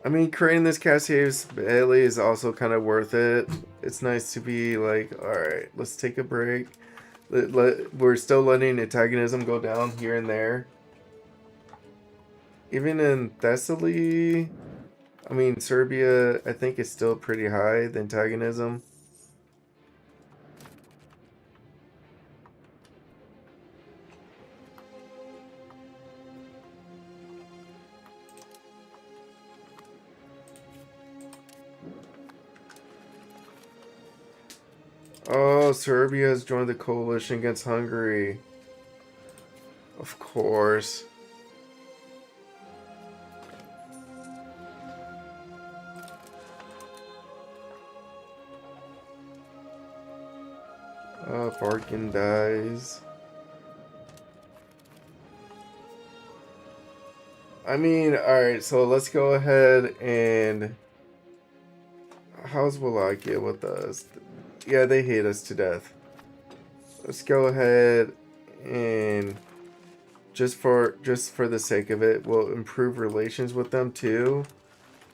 I mean, creating this Cassier's Bailey is also kind of worth it. It's nice to be like, alright, let's take a break. We're still letting antagonism go down here and there. Even in Thessaly, I mean, Serbia, I think is still pretty high, the antagonism. Oh, Serbia has joined the coalition against Hungary. Of course. Barkin dies. I mean, alright, so let's go ahead and... How's Wallachia with us? Yeah, they hate us to death. Let's go ahead and... Just for the sake of it, we'll improve relations with them too.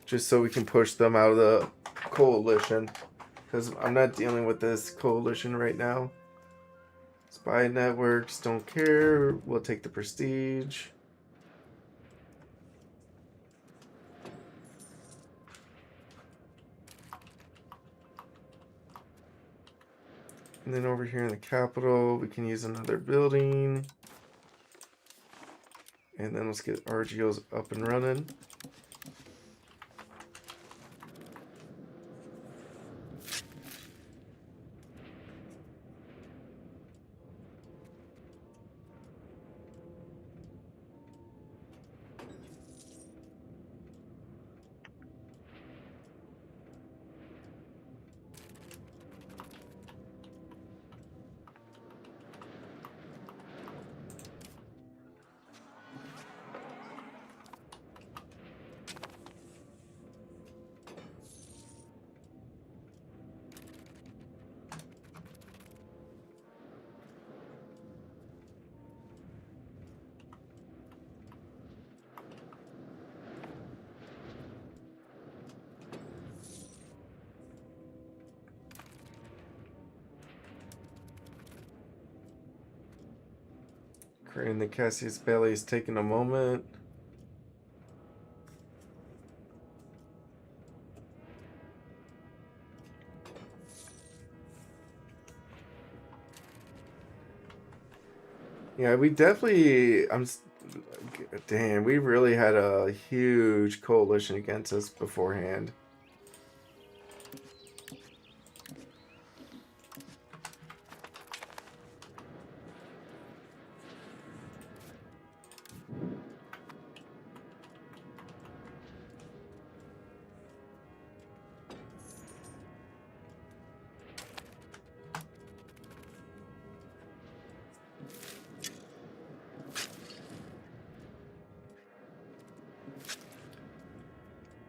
Just so we can push them out of the coalition. Because I'm not dealing with this coalition right now. Spy networks, don't care. We'll take the prestige. And then over here in the capital, we can use another building. And then let's get RGOs up and running. Creating the Cassius Belly is taking a moment. Yeah, we definitely. Damn, we really had a huge coalition against us beforehand.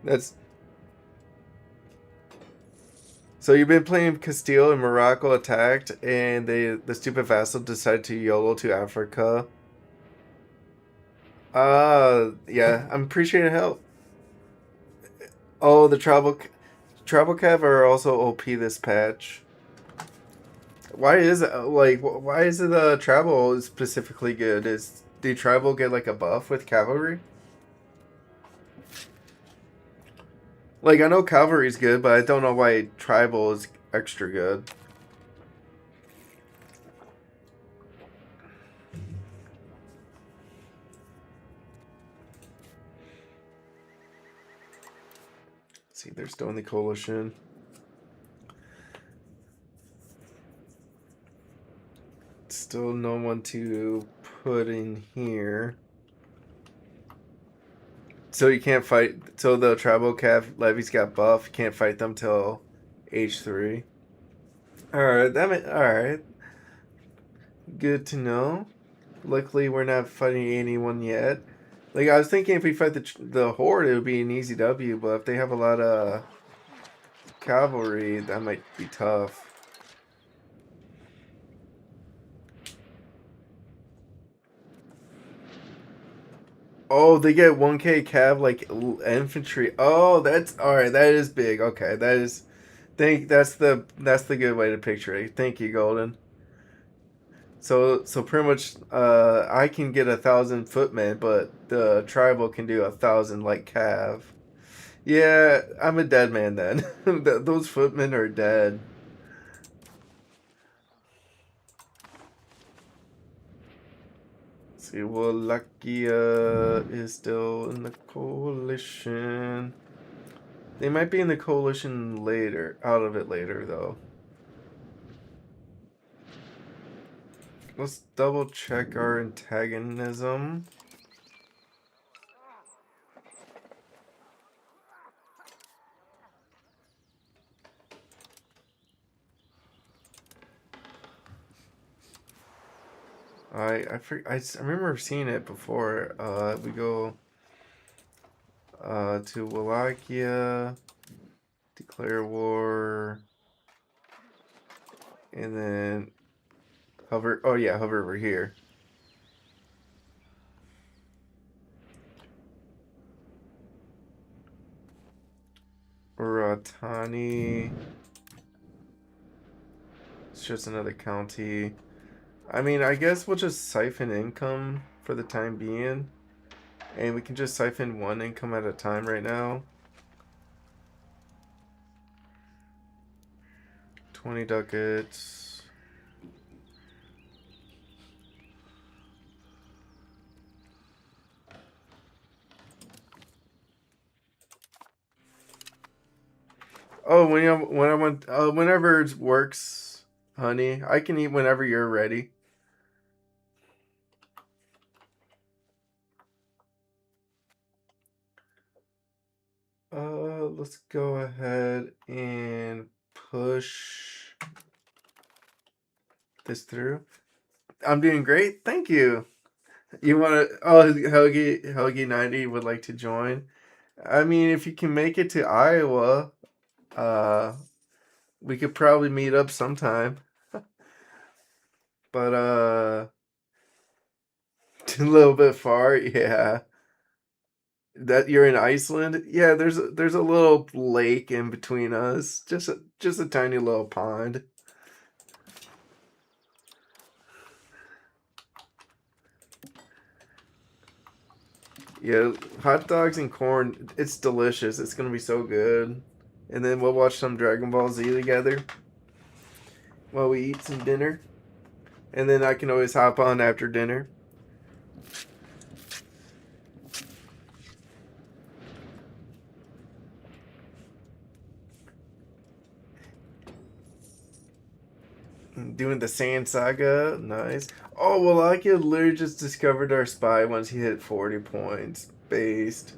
That's so you've been playing Castile and Morocco attacked, and the stupid vassal decided to YOLO to Africa. Yeah, I'm appreciating help. Oh, the travel cav are also OP this patch. Why is it like why is it the travel specifically good? Is Did tribal get like a buff with cavalry? Like I know cavalry's good, but I don't know why tribal is extra good. Let's see, they're still in the coalition. Still no one to put in here. So you can't fight. So the tribal cav levies got buff. You can't fight them till H3. All right, all right. Good to know. Luckily, we're not fighting anyone yet. Like I was thinking, if we fight the horde, it would be an easy W. But if they have a lot of cavalry, that might be tough. Oh, they get 1K cav like infantry. Oh, that's all right. That is big. Okay, that is. That's the good way to picture it. Thank you, Golden. So pretty much, I can get 1,000 footmen, but the tribal can do 1,000 like cav. Yeah, I'm a dead man then. Those footmen are dead. Let's see, Wallachia is still in the coalition. They might be in the coalition later, out of it later though. Let's double check our antagonism. I remember seeing it before. We go to Wallachia, declare war, and then hover. Oh yeah, hover over here. Ratani. It's just another county. I mean, I guess we'll just siphon income for the time being. And we can just siphon one income at a time right now. 20 ducats. Oh, whenever it works, honey, I can eat whenever you're ready. Let's go ahead and push this through. I'm doing great, thank you. You want to? Oh, Helgi 90 would like to join. I mean, if you can make it to Iowa, we could probably meet up sometime. But a little bit far, yeah. That you're in Iceland? Yeah, there's a little lake in between us. Just a tiny little pond. Yeah, hot dogs and corn, it's delicious. It's gonna be so good. And then we'll watch some Dragon Ball Z together while we eat some dinner. And then I can always hop on after dinner. Doing the Sand Saga, nice. Oh, well, I could literally just discovered our spy once he hit 40 points. Based.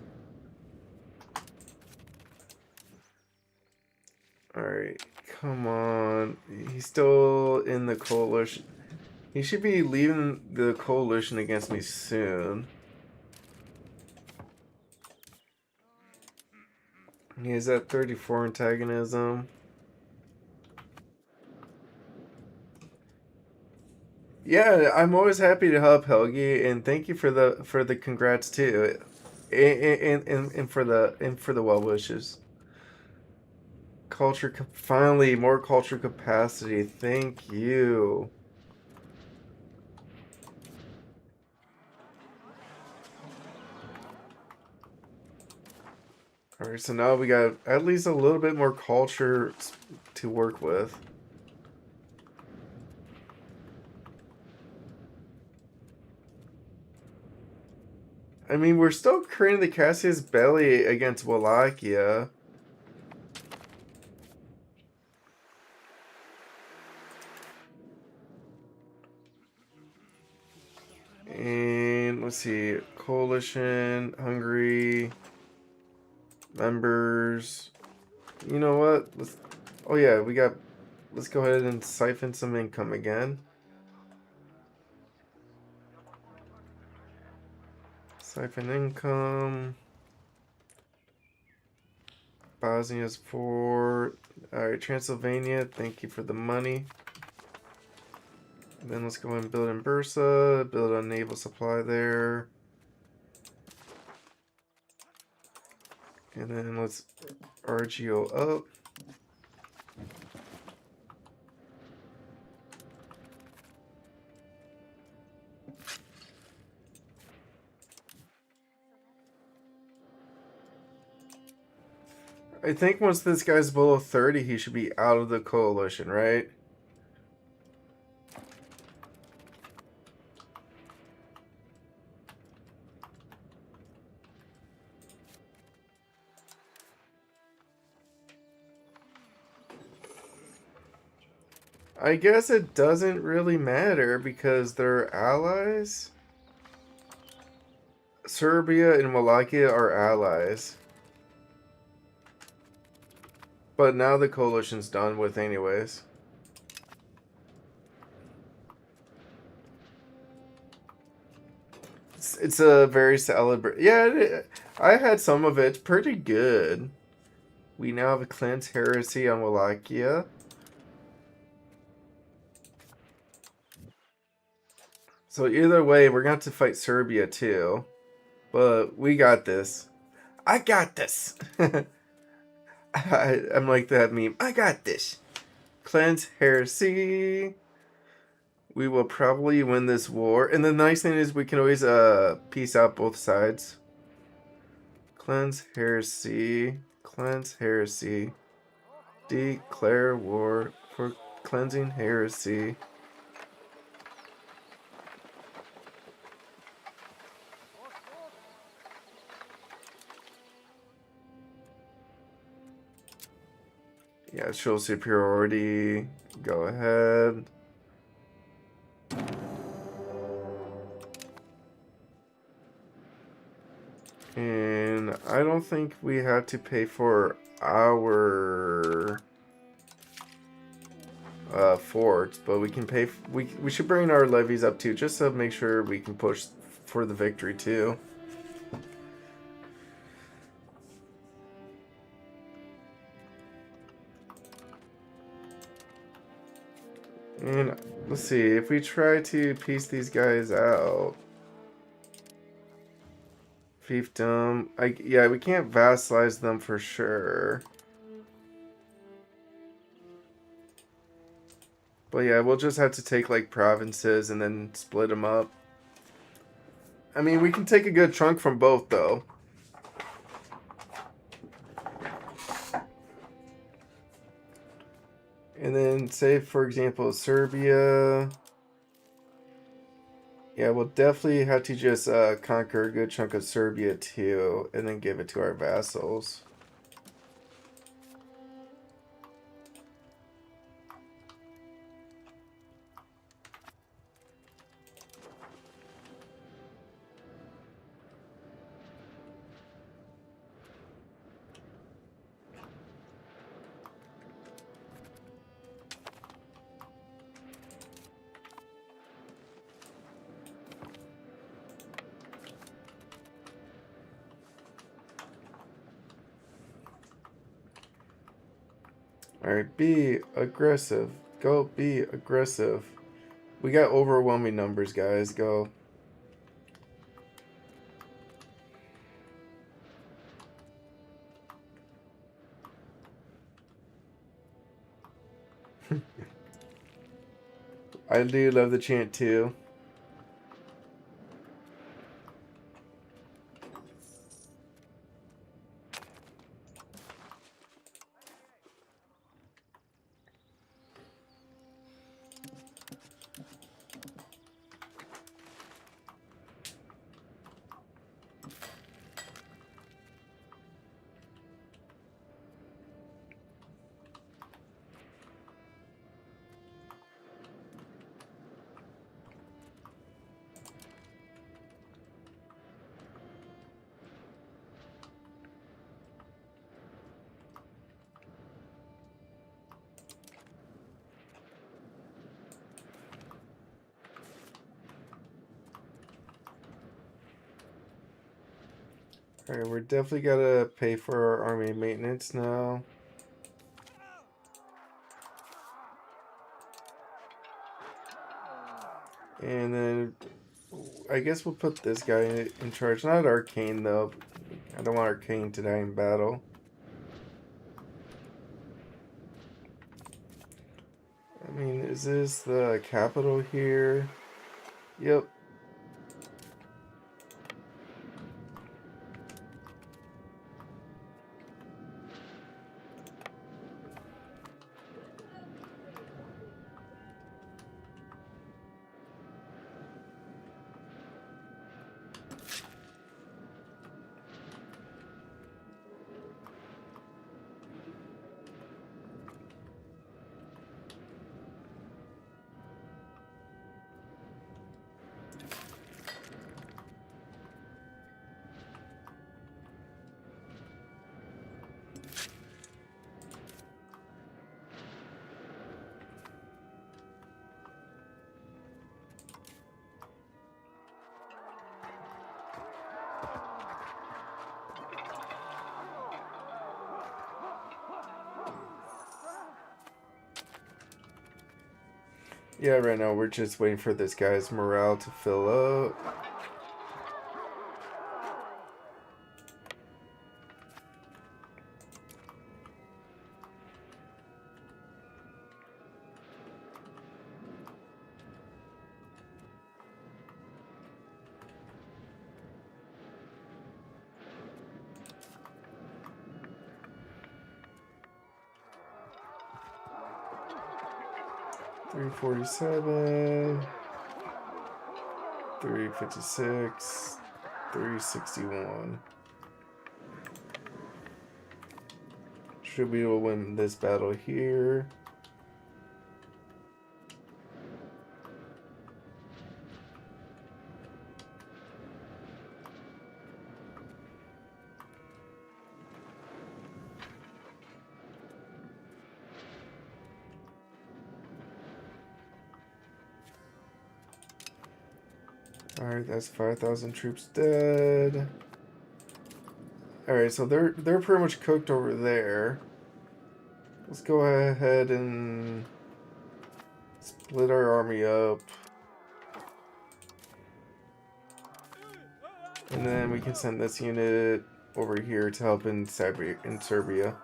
Alright, come on. He's still in the coalition. He should be leaving the coalition against me soon. He is at 34 antagonism. Yeah, I'm always happy to help Helgi, and thank you for the congrats too, and for the well wishes. Finally more culture capacity. Thank you. Alright, so now we got at least a little bit more culture to work with. I mean, we're still creating the Cassius Belly against Wallachia. And let's see, Coalition, Hungary, members. You know what? Oh yeah, let's go ahead and siphon some income again. Siphon income. Bosnia's 4. Alright, Transylvania, thank you for the money. And then let's go and build in Bursa, build a naval supply there. And then let's RGO up. I think once this guy's below 30, he should be out of the coalition, right? I guess it doesn't really matter because they're allies. Serbia and Wallachia are allies. But now the coalition's done with anyways. It's a very yeah, I had some of it. It's pretty good. We now have a cleanse heresy on Wallachia. So either way, we're going to have to fight Serbia too. But we got this. I got this. I'm like that meme. I got this. Cleanse heresy. We will probably win this war. And the nice thing is we can always peace out both sides. Cleanse heresy. Cleanse heresy. Declare war for cleansing heresy. Yeah, show superiority. Go ahead. And I don't think we have to pay for our forts, but we can pay. We should bring our levies up too, just to make sure we can push for the victory too. And let's see, if we try to piece these guys out. Fiefdom. Yeah, we can't vassalize them for sure. But yeah, we'll just have to take like provinces and then split them up. I mean, we can take a good chunk from both though. And then say, for example, Serbia. Yeah, we'll definitely have to just conquer a good chunk of Serbia too, and then give it to our vassals. Alright, be aggressive. Go be aggressive. We got overwhelming numbers, guys. Go. I do love the chant too. Alright, we're definitely gotta pay for our army maintenance now. And then I guess we'll put this guy in charge. Not Arcane though. I don't want Arcane to die in battle. I mean, is this the capital here? Yep. Yeah, right now we're just waiting for this guy's morale to fill up. $347, $356, $361. Should be able to win this battle here. Alright, that's 5,000 troops dead. Alright, so they're pretty much cooked over there. Let's go ahead and split our army up. And then we can send this unit over here to help in Serbia.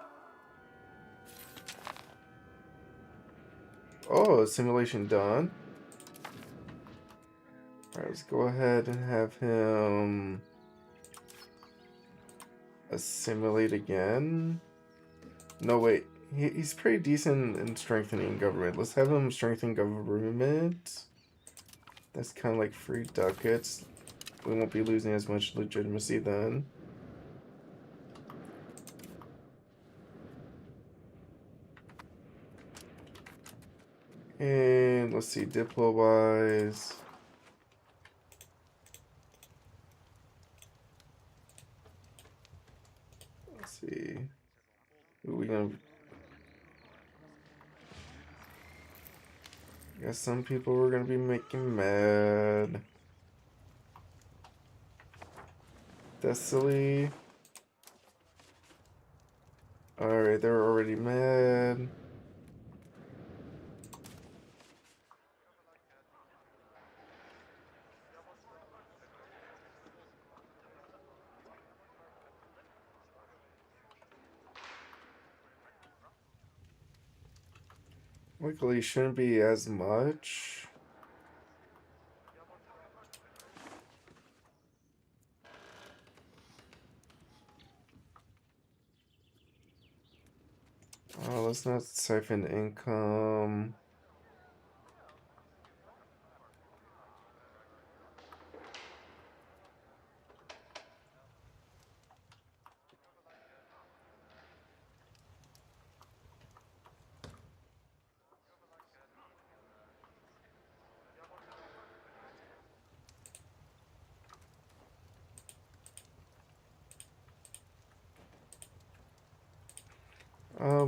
Oh, simulation done. Alright, let's go ahead and have him assimilate again. No, wait. He's pretty decent in strengthening government. Let's have him strengthen government. That's kind of like free ducats. We won't be losing as much legitimacy then. And let's see, Diplo-wise. Let's see. Who are we gonna... I guess some people we're gonna be making mad. That's silly. Alright, they're already mad. Luckily, shouldn't be as much. Oh, let's not siphon income.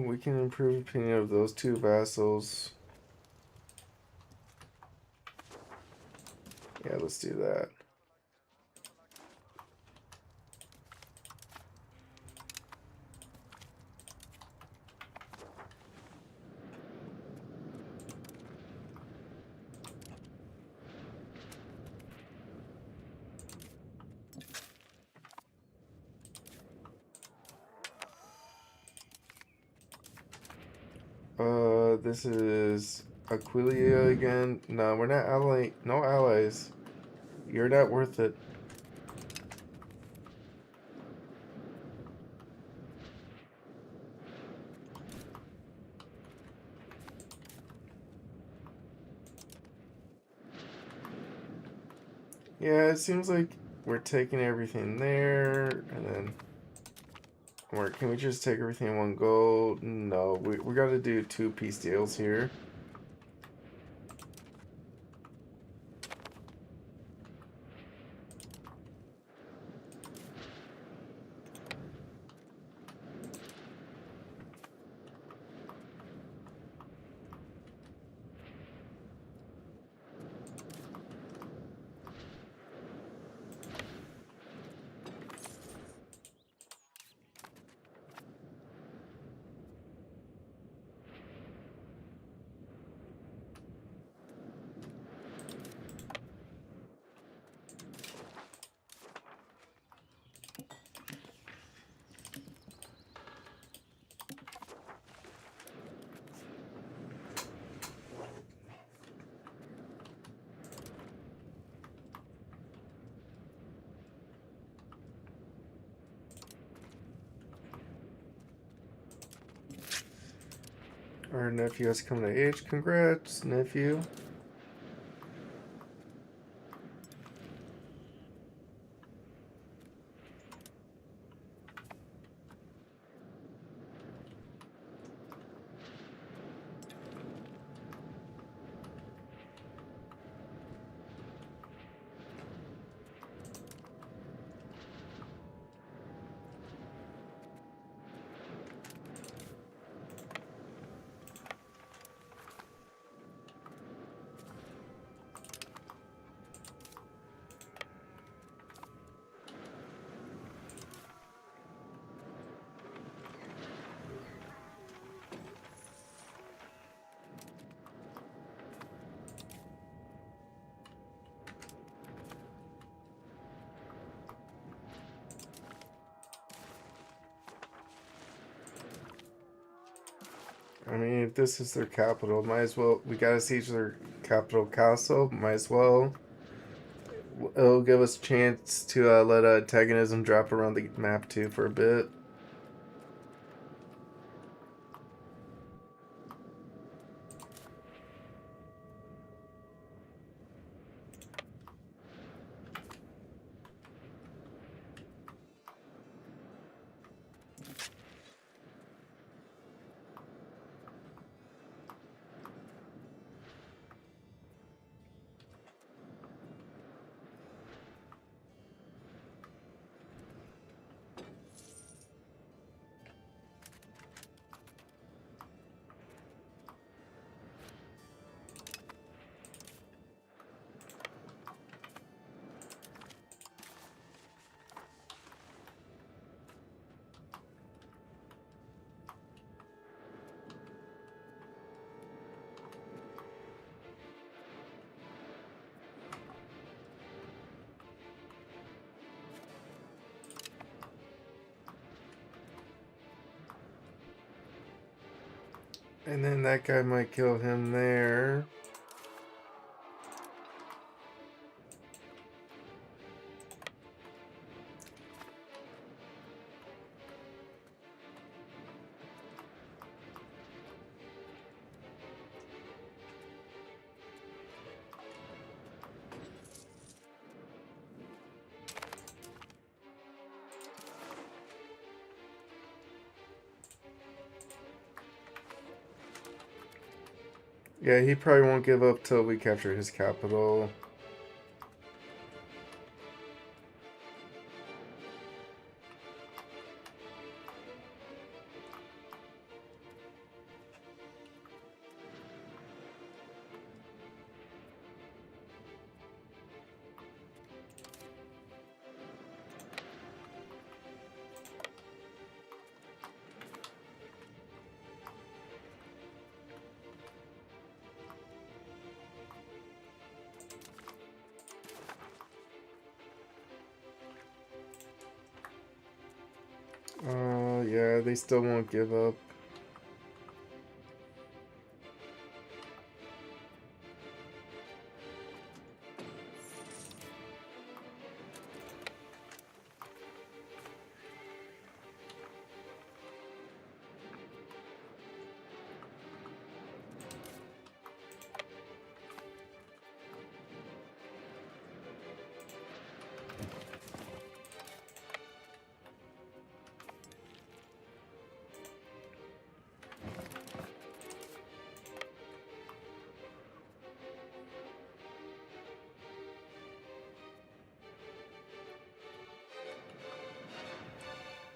We can improve opinion of those two vassals. Yeah, let's do that. This is Aquilia again. No, we're not ally. No allies. You're not worth it. Yeah, it seems like we're taking everything there, and then... Or can we just take everything in one go? No, we gotta do two-piece deals here. Our nephew has come to age. Congrats, nephew. I mean, if this is their capital, might as well. We gotta siege their capital castle. Might as well. It'll give us a chance to let antagonism drop around the map too for a bit. And then that guy might kill him there. Yeah, he probably won't give up till we capture his capital. Yeah, they still won't give up.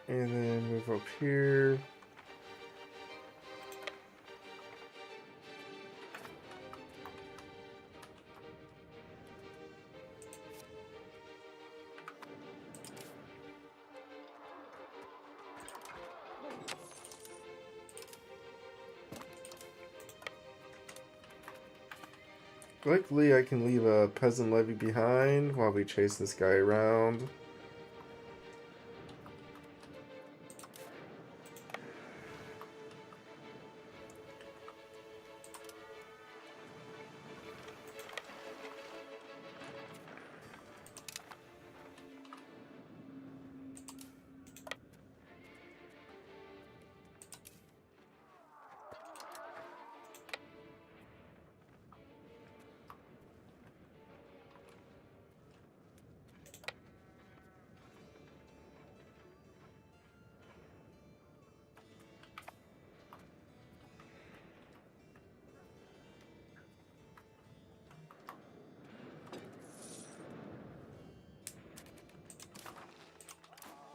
And then move up here. Luckily, I can leave a peasant levy behind while we chase this guy around.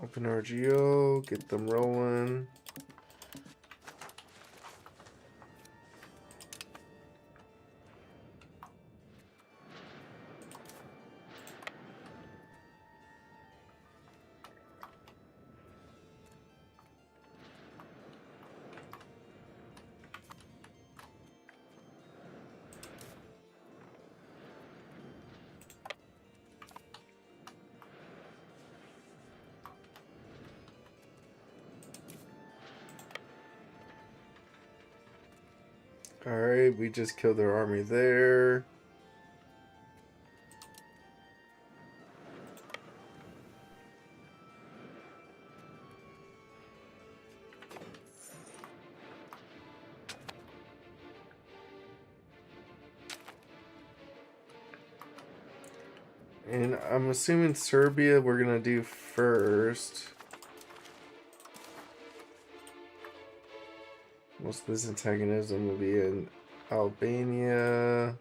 Open RGO, get them rolling. Alright, we just killed their army there. And I'm assuming Serbia we're gonna do first. Most of this antagonism will be in Albania.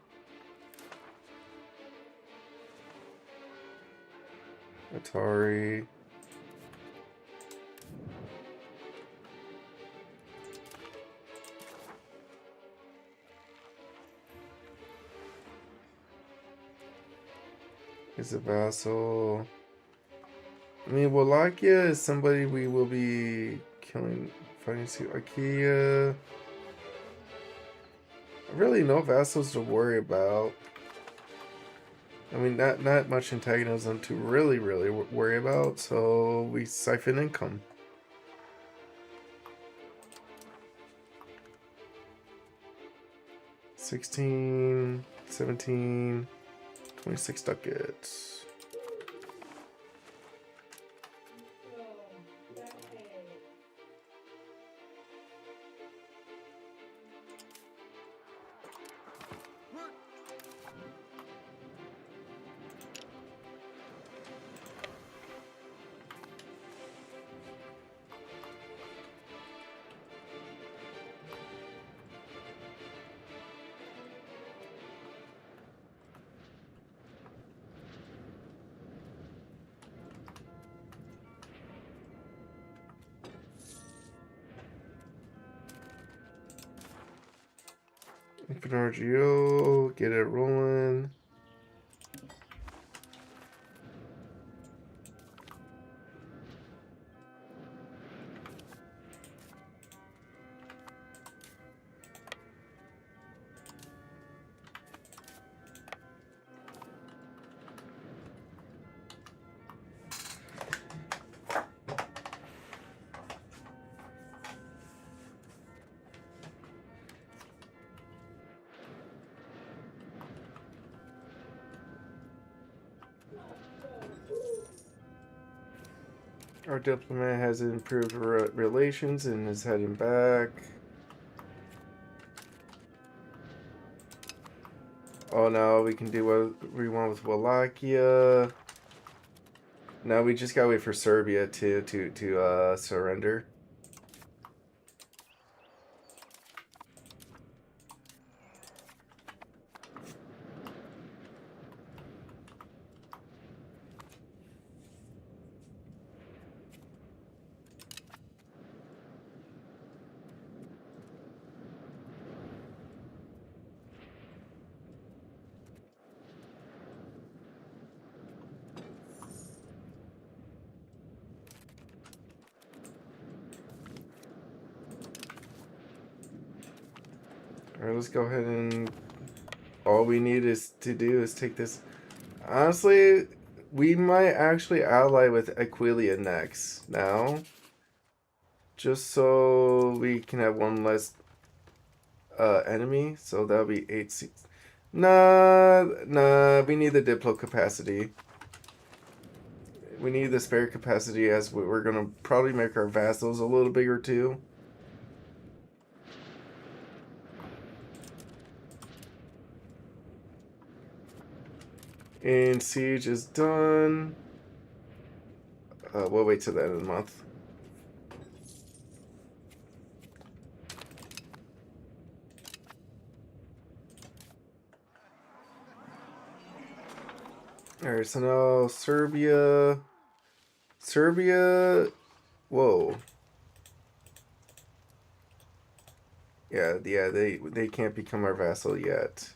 Atari. Is a vassal. I mean, Wallachia is somebody we will be killing, fighting Slovakia. Really no vassals to worry about. I mean, not much antagonism to really worry about, so we siphon income. $16, $17, $26 ducats. Open RGO, get it rolling. Our diplomat has improved relations and is heading back. Oh no, we can do what we want with Wallachia. Now we just gotta wait for Serbia to surrender. Alright, let's go ahead and all we need is to do is take this. Honestly, we might actually ally with Aquilia next now. Just so we can have one less enemy. So that'll be 8 seats. Nah, we need the Diplo capacity. We need the spare capacity as we're gonna probably make our vassals a little bigger too. And siege is done. We'll wait till the end of the month. Alright, so now Serbia. Whoa. Yeah, they can't become our vassal yet.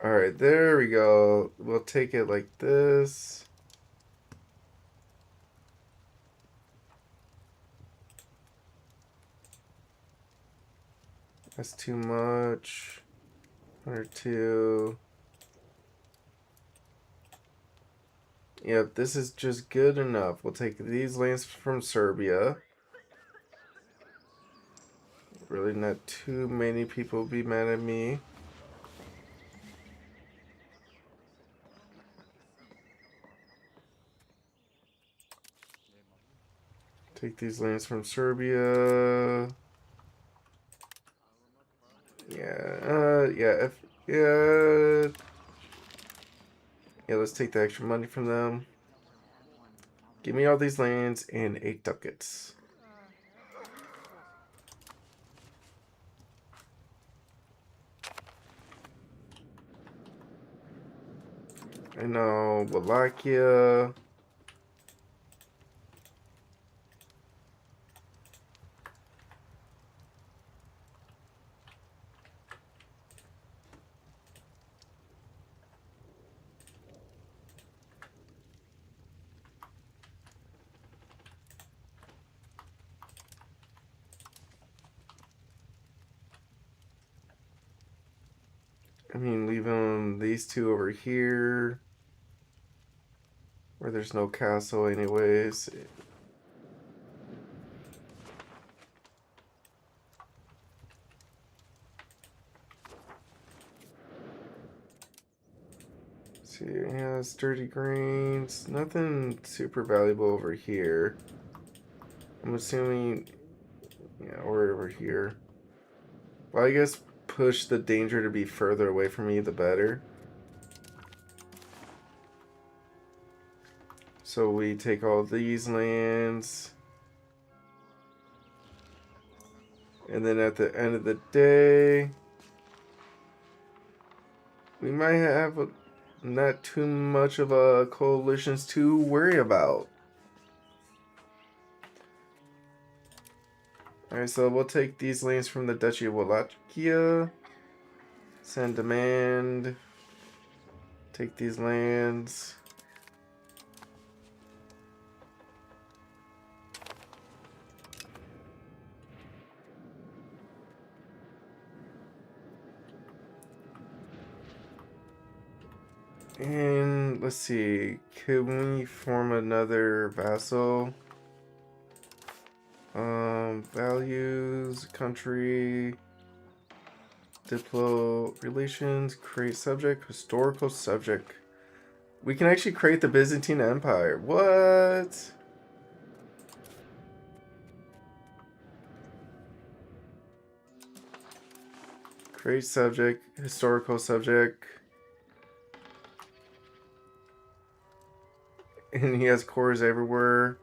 Alright, there we go. We'll take it like this. That's too much. 102. Yep, this is just good enough. We'll take these lands from Serbia. Really not too many people will be mad at me. Take these lands from Serbia. Yeah, yeah, let's take the extra money from them. Give me all these lands and 8 ducats. I know, Wallachia. I mean, leaving these two over here, where there's no castle anyways. See, yeah, sturdy greens. Nothing super valuable over here. I'm assuming, yeah, we're over here. Well, I guess push the danger to be further away from me, the better. So we take all these lands. And then at the end of the day, we might have not too much of a coalitions to worry about. Alright, so we'll take these lands from the Duchy of Wallachia. Send demand. Take these lands. And let's see, can we form another vassal? Values, country, Diplo, relations, create subject, historical subject. We can actually create the Byzantine Empire. What? Create subject, historical subject. And he has cores everywhere.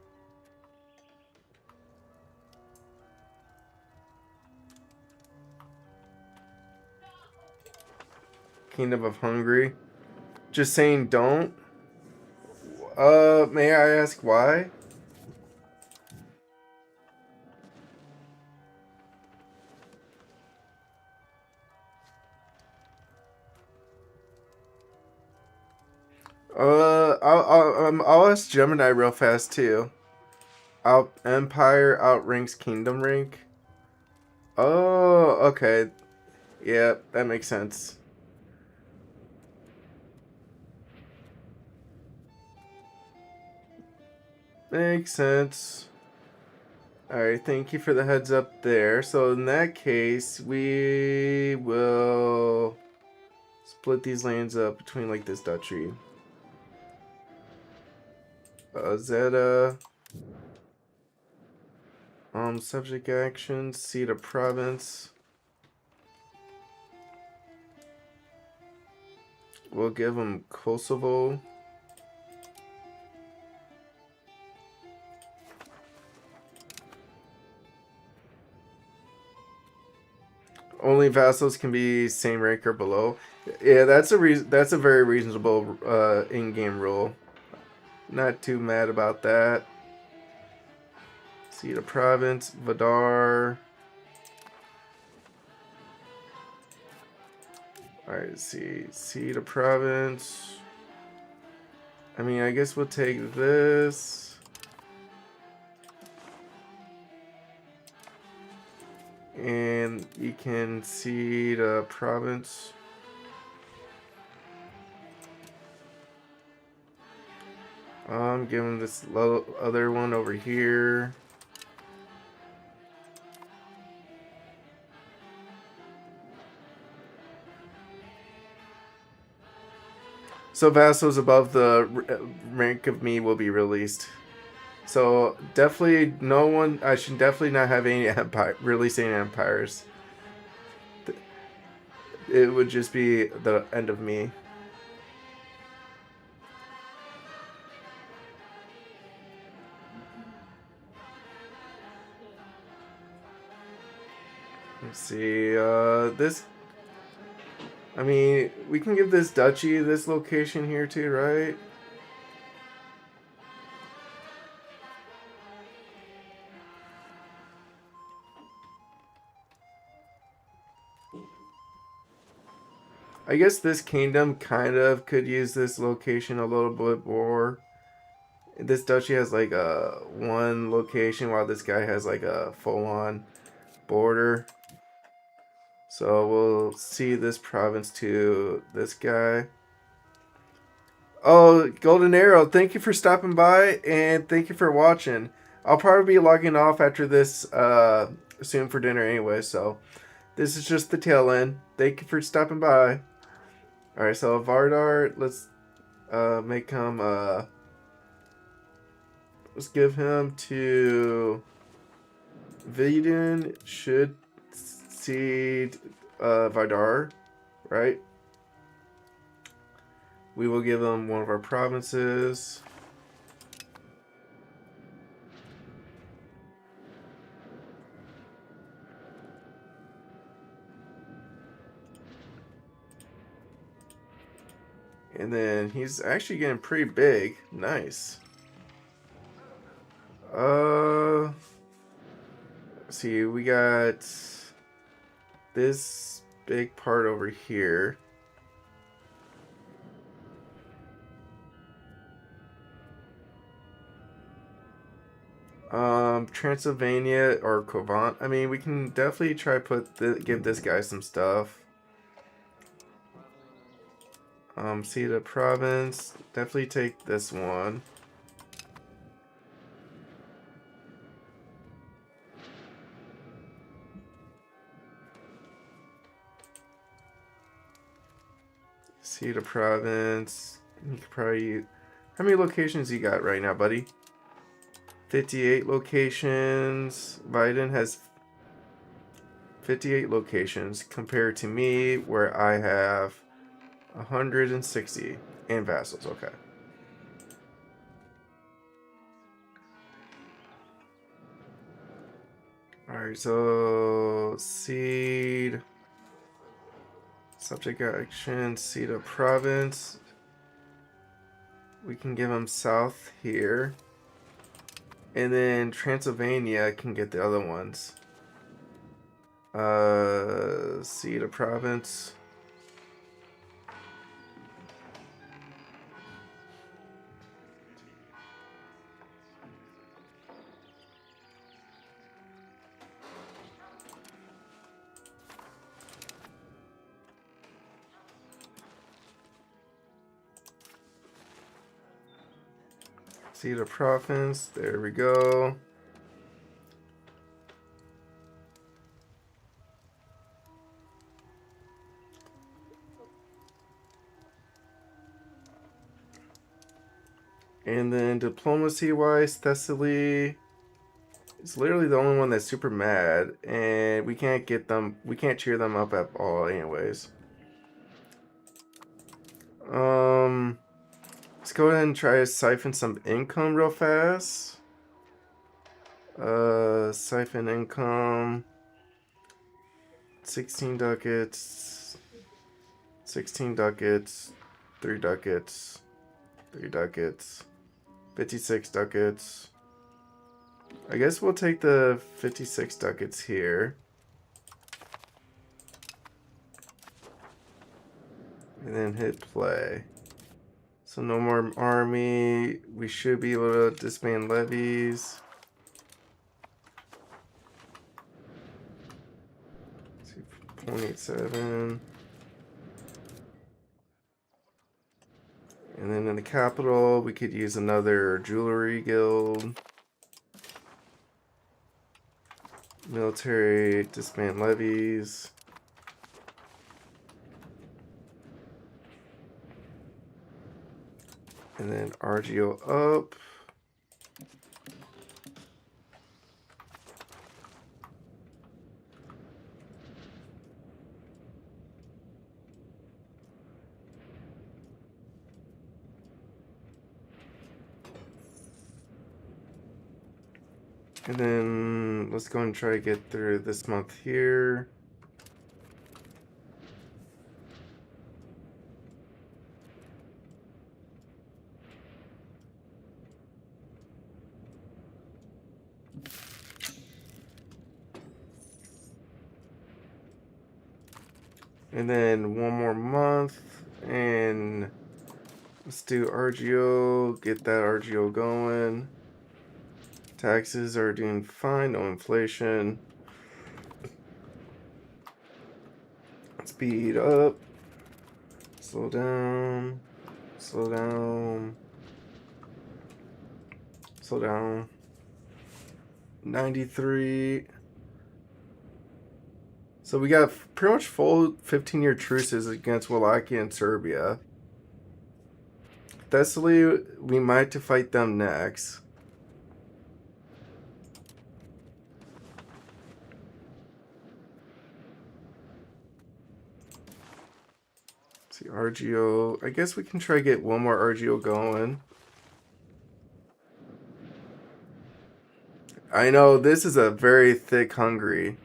Kingdom of Hungary. Just saying don't. May I ask why? I'll ask Gemini real fast too. Empire outranks Kingdom rank. Oh, okay. Yeah, that makes sense. Makes sense. Alright, thank you for the heads up there. So in that case, we will split these lands up between like this duchy. Zeta. Subject actions, seat of province. We'll give them Kosovo. Only vassals can be same rank or below. Yeah, that's a very reasonable in-game rule. Not too mad about that. Seat of province, Vadar. Alright, let's see. Seat of province. I mean, I guess we'll take this. And you can cede a province. Give him this other one over here. So vassals above the rank of me will be released. So definitely no one. I should definitely not have any empire releasing empires. It would just be the end of me. Let's see. This. I mean, we can give this duchy this location here too, right? I guess this kingdom kind of could use this location a little bit more. This duchy has like a one location while this guy has like a full-on border. So we'll see this province to this guy. Oh, Golden Arrow, thank you for stopping by and thank you for watching. I'll probably be logging off after this soon for dinner anyway, so this is just the tail end. Thank you for stopping by. Alright, so Vardar, let's make him let's give him to Vidin should cede Vardar, right? We will give him one of our provinces. And then he's actually getting pretty big. Nice. See, we got this big part over here. Transylvania or Covant. I mean, we can definitely try give this guy some stuff. See the province. Definitely take this one. See the province. You could probably... How many locations you got right now, buddy? 58 locations. Biden has 58 locations compared to me where I have 160 and vassals. Okay. Alright, so seed, subject action, seed of province. We can give them south here. And then Transylvania can get the other ones. Seed of province. Seed of province. There we go. And then diplomacy-wise, Thessaly is literally the only one that's super mad, and we can't get them. We can't cheer them up at all, anyways. Let's go ahead and try to siphon some income real fast. Siphon income. 16 ducats. 16 ducats. 3 ducats. 3 ducats. 56 ducats. I guess we'll take the 56 ducats here. And then hit play. So no more army. We should be able to disband levies. 0.87. And then in the capital, we could use another jewelry guild. Military, disband levies. And then RGO up. And then let's go and try to get through this month here. And then one more month, and let's do RGO, get that RGO going. Taxes are doing fine, no inflation. Speed up, slow down, slow down, slow down. 93. So we got pretty much full 15-year truces against Wallachia and Serbia. Thessaly, we might have to fight them next. Let's see, RGO. I guess we can try to get one more RGO going. I know, this is a very thick Hungary.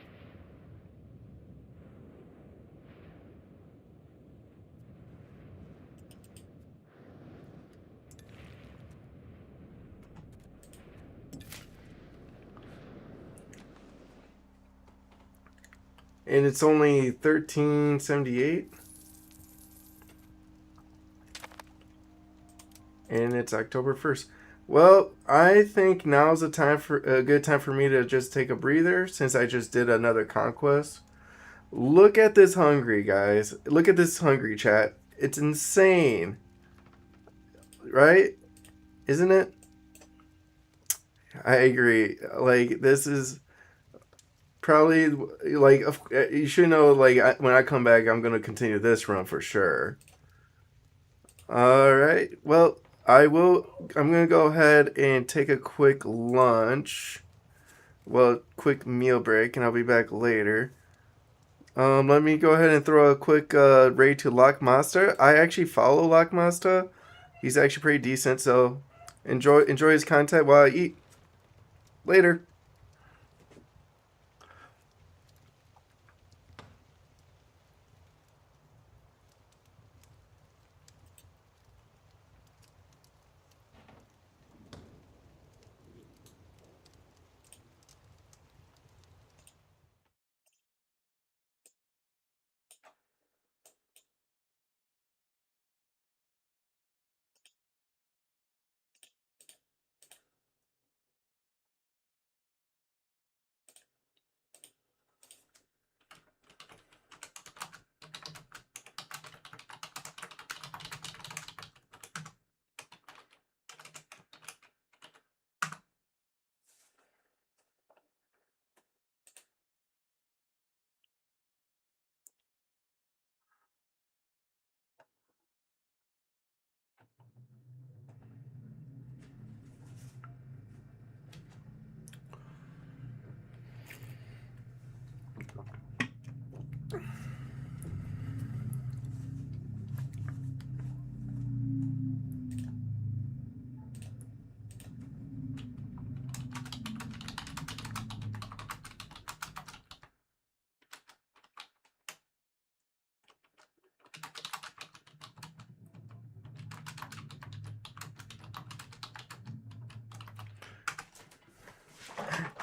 And it's only 1378. And it's October 1st. Well, I think now's a good time for me to just take a breather since I just did another conquest. Look at this Hungary, guys. Look at this Hungary, chat. It's insane. Right? Isn't it? I agree. Like, this is probably, like, you should know, like, when I come back, I'm going to continue this run for sure. All right. Well, I will. I'm gonna go ahead and take a quick lunch. Well, quick meal break, and I'll be back later. Let me go ahead and throw a quick raid to Lockmaster. I actually follow Lockmaster. He's actually pretty decent, so enjoy his content while I eat. Later.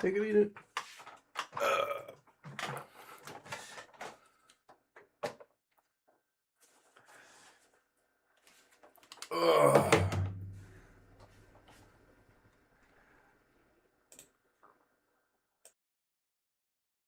Take it, eat it. Ugh.